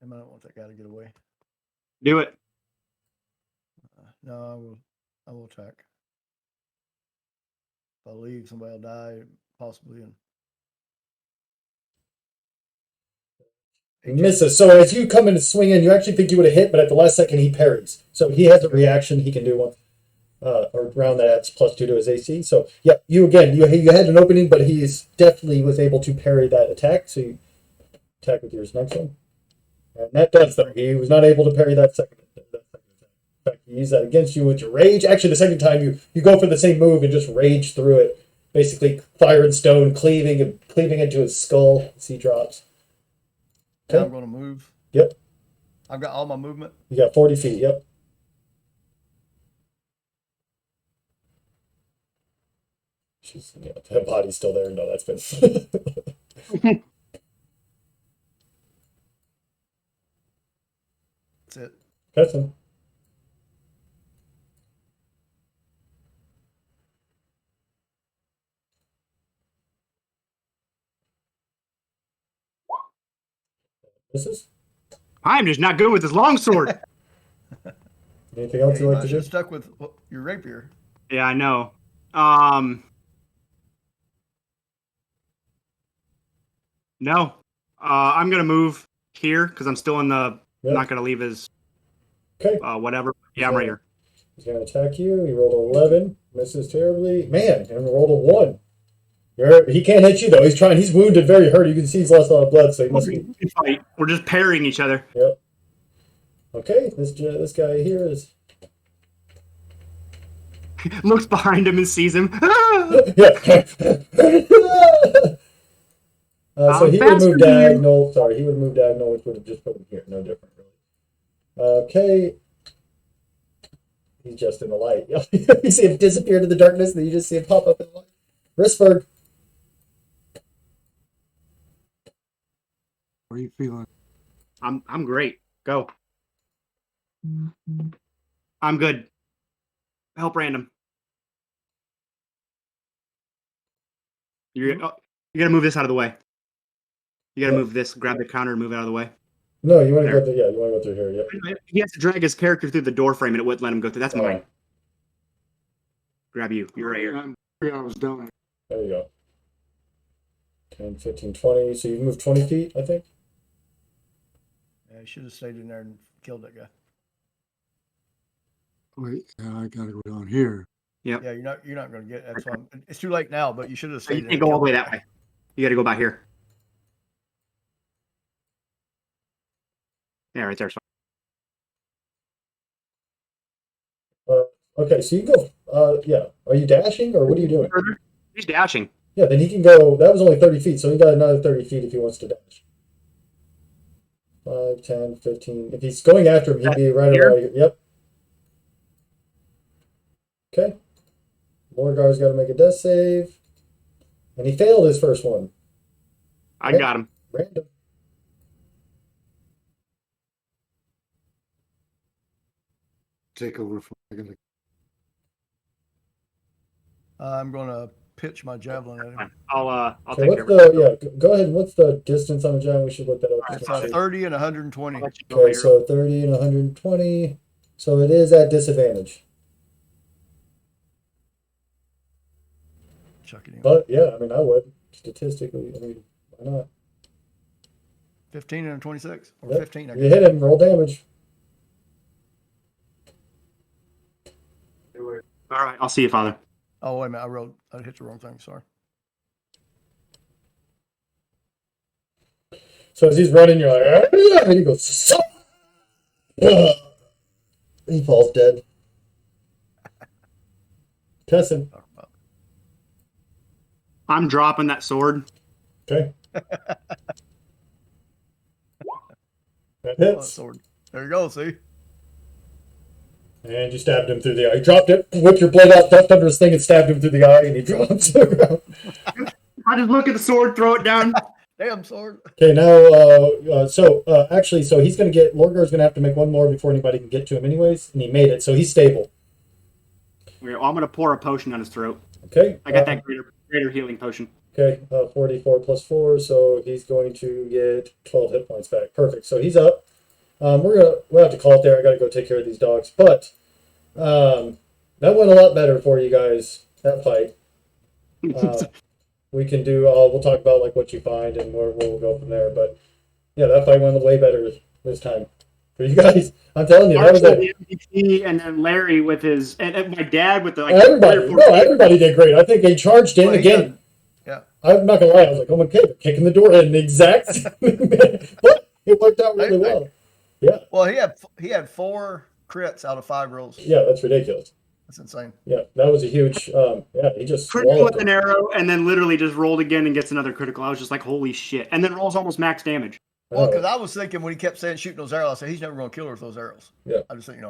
Speaker 2: I might not want that guy to get away.
Speaker 3: Do it.
Speaker 2: No, I will attack. If I leave, somebody will die, possibly. And
Speaker 1: He misses. So as you come in and swing in, you actually think you would have hit, but at the last second he parries. So he has a reaction he can do one. Or around that adds +2 to his AC. So yeah, you had an opening, but he definitely was able to parry that attack. So you attack with yours next one. And that does though. He was not able to parry that second attack. In fact, you use that against you with your rage. Actually, the second time you go for the same move and just rage through it. Basically, fire and stone cleaving into his skull as he drops.
Speaker 2: now
Speaker 1: Okay.
Speaker 2: I'm going to move.
Speaker 1: Yep.
Speaker 2: I've got all my movement.
Speaker 1: You got 40 feet. Yep. That body's still there. No, that's been.
Speaker 2: That's it.
Speaker 1: That's him. This is.
Speaker 3: I'm just not good with this longsword.
Speaker 1: Anything else
Speaker 2: Yeah,
Speaker 1: you
Speaker 2: you
Speaker 1: like to
Speaker 2: should
Speaker 1: do?
Speaker 2: have stuck with your rapier.
Speaker 3: Yeah, I know. No. I'm gonna move here because I'm still in the.
Speaker 1: Yep.
Speaker 3: Not gonna leave his.
Speaker 1: Okay.
Speaker 3: Whatever. Yeah, I'm right here.
Speaker 1: He's going to attack you. He rolled 11. Misses terribly. Man, and rolled a 1. He can't hit you, though. He's wounded, very hurt. You can see he's lost a lot of blood, so he must be.
Speaker 3: Fight. We're just parrying each other.
Speaker 1: Yep. Okay, this guy here is.
Speaker 3: Looks behind him and sees him.
Speaker 1: Yeah. So he would have moved diagonal. Sorry, he would have moved diagonal, which would have just put him here. No different, really. Okay. He's just in the light. You see him disappear to the darkness, and then you just see him pop up in the light. Risberg.
Speaker 4: How are you feeling?
Speaker 3: I'm great. Go. I'm good. Help random. You gotta move this out of the way. You gotta
Speaker 1: What?
Speaker 3: move this, grab the counter and move it out of the way.
Speaker 1: No, you want to
Speaker 3: There.
Speaker 1: go through. Yeah, you want to go through here. Yep.
Speaker 3: He has to drag his character through the door frame and it wouldn't let him go through. That's
Speaker 1: Oh.
Speaker 3: mine. Grab you. You're right here.
Speaker 4: I'm 3 hours down.
Speaker 1: There you go. 10, 15, 20. So you moved 20 feet, I think.
Speaker 2: Yeah, he should have stayed in there and killed that guy.
Speaker 4: Wait, I gotta go down here.
Speaker 2: Yeah, you're not going to get. That's why it's too late now. But you should have
Speaker 3: So
Speaker 2: stayed.
Speaker 3: you
Speaker 2: in
Speaker 3: can't
Speaker 2: there
Speaker 3: go
Speaker 2: and
Speaker 3: all the way
Speaker 2: killed
Speaker 3: that way. You gotta go by here. Yeah, right there.
Speaker 1: Okay, so you go. Yeah. Are you dashing or what are you doing?
Speaker 3: Further? He's dashing.
Speaker 1: Yeah, then he can go. That was only 30 feet, so he got another 30 feet if he wants to dash. 5, 10, 15. If he's going after him, he'd be right
Speaker 3: Here?
Speaker 1: around here. Yep. Okay. Morgar's got to make a death save. And he failed his first one.
Speaker 3: I
Speaker 1: Yep.
Speaker 3: got him.
Speaker 1: Random.
Speaker 4: Take over for a second.
Speaker 2: I'm going to pitch my javelin at him.
Speaker 3: I'll
Speaker 1: Okay,
Speaker 3: take
Speaker 1: what's
Speaker 3: care of it.
Speaker 1: go ahead. What's the distance on the giant? We should look that up.
Speaker 3: Alright,
Speaker 2: It's
Speaker 3: fine.
Speaker 2: 30 and 120.
Speaker 3: I'll let you go
Speaker 1: Okay,
Speaker 3: later.
Speaker 1: so 30 and 120. So it is at disadvantage.
Speaker 2: Chuck it in.
Speaker 1: But yeah, I mean, I would statistically. I mean, why not?
Speaker 2: 15 and a 26 or
Speaker 1: Yep.
Speaker 2: 15. I
Speaker 1: You hit him. Roll damage.
Speaker 3: All right, I'll see you, Father.
Speaker 2: Oh wait a minute, I hit the wrong thing. Sorry.
Speaker 1: So as he's running, you're like, "Ah," and he goes, "So-" he falls dead. Tessin.
Speaker 3: I'm dropping that sword.
Speaker 1: Okay. That
Speaker 2: Oh,
Speaker 1: hits.
Speaker 2: sword. There you go. See.
Speaker 1: And you stabbed him through the eye. You dropped it, whipped your blade out, ducked under his thing, and stabbed him through the eye, and he dropped to the ground.
Speaker 3: I just look at the sword, throw it down.
Speaker 2: Damn sword.
Speaker 1: Okay, now, actually, so he's going to get, Lorgar's going to have to make one more before anybody can get to him anyways, and he made it, so he's stable.
Speaker 3: Well, I'm gonna pour a potion on his throat.
Speaker 1: Okay?
Speaker 3: I got that greater healing potion.
Speaker 1: Okay, 44 plus 4, so he's going to get 12 hit points back. Perfect, so he's up. We'll have to call it there. I got to go take care of these dogs. But that went a lot better for you guys, that fight. We can do, we'll talk about like what you find and where we'll go from there. But yeah, that fight went way better this time for you guys. I'm telling you, that was
Speaker 3: Marshall,
Speaker 1: it.
Speaker 3: the MVP, and then Larry with his, and my dad with the like.
Speaker 1: Everybody did great. I think they charged in
Speaker 2: Well, he
Speaker 1: again.
Speaker 2: did. Yeah.
Speaker 1: I'm not gonna lie. I was like, oh my god, they're kicking the door in the exact same minute. But it worked out really well. Yeah.
Speaker 2: Well, he had 4 crits out of 5 rolls.
Speaker 1: Yeah, that's ridiculous.
Speaker 2: That's insane.
Speaker 1: Yeah, that was a huge. He just
Speaker 3: Critical
Speaker 1: walloped
Speaker 3: with an arrow, and then literally just rolled again and gets another critical. I was just like, holy shit! And then rolls almost max damage.
Speaker 2: Well,
Speaker 1: Oh.
Speaker 2: because I was thinking when he kept saying shooting those arrows, I said he's never going to kill her with those arrows.
Speaker 1: Yeah.
Speaker 2: I just think,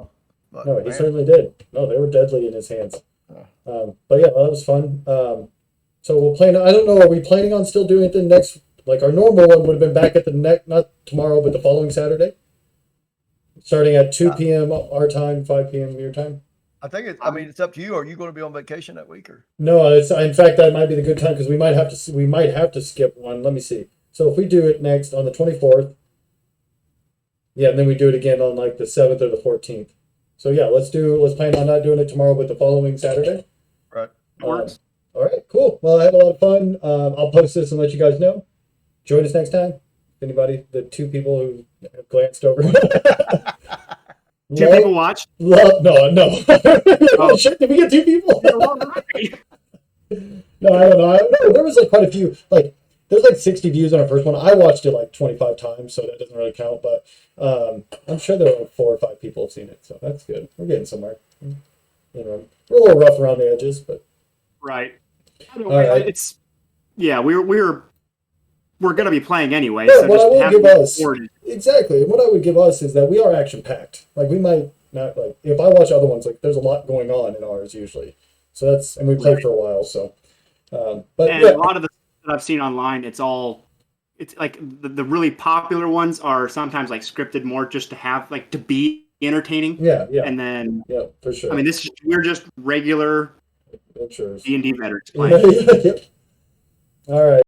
Speaker 2: But,
Speaker 1: No, he
Speaker 2: man,
Speaker 1: certainly did. No, they were deadly in his hands. But yeah, that was fun. So we'll plan. I don't know. Are we planning on still doing it the next? Like our normal one would have been back at the not tomorrow, but the following Saturday, starting at 2 p.m. our time, 5 p.m. your time.
Speaker 2: I think it's up to you. Are you going to be on vacation that week or?
Speaker 1: No, it's in fact that might be the good time because we might have to skip one. Let me see. So if we do it next on the 24th, yeah, and then we do it again on like the 7th or the 14th. So yeah, let's plan on not doing it tomorrow, but the following Saturday.
Speaker 2: Right.
Speaker 3: Works.
Speaker 1: All right, cool. Well, I had a lot of fun. I'll post this and let you guys know. Join us next time. Anybody, the 2 people who have glanced over.
Speaker 3: 2 people watch.
Speaker 1: No. Oh. Shit, did we get 2 people? No, I don't know. No, there was like quite a few. Like there's like 60 views on our first one. I watched it like 25 times, so that doesn't really count. But I'm sure there were 4 or 5 people have seen it, so that's good. We're getting somewhere. We're a little rough around the edges, but
Speaker 3: Right.
Speaker 1: right.
Speaker 3: It's we're gonna be playing anyway.
Speaker 1: Yeah,
Speaker 3: so
Speaker 1: what
Speaker 3: just
Speaker 1: I will
Speaker 3: having
Speaker 1: give
Speaker 3: it
Speaker 1: us
Speaker 3: recorded.
Speaker 1: exactly, and what I would give us is that we are action packed. Like we might not like if I watch other ones, like there's a lot going on in ours usually. So and we played for a while, so But
Speaker 3: And
Speaker 1: yeah,
Speaker 3: a lot of the stuff that I've seen online, it's like the really popular ones are sometimes like scripted more just to have like to be entertaining.
Speaker 1: yeah,
Speaker 3: And then
Speaker 1: yeah, for sure.
Speaker 3: I mean we're just regular
Speaker 1: Adventures.
Speaker 3: D&D veterans
Speaker 1: Yeah,
Speaker 3: playing.
Speaker 1: yeah, yeah. All right.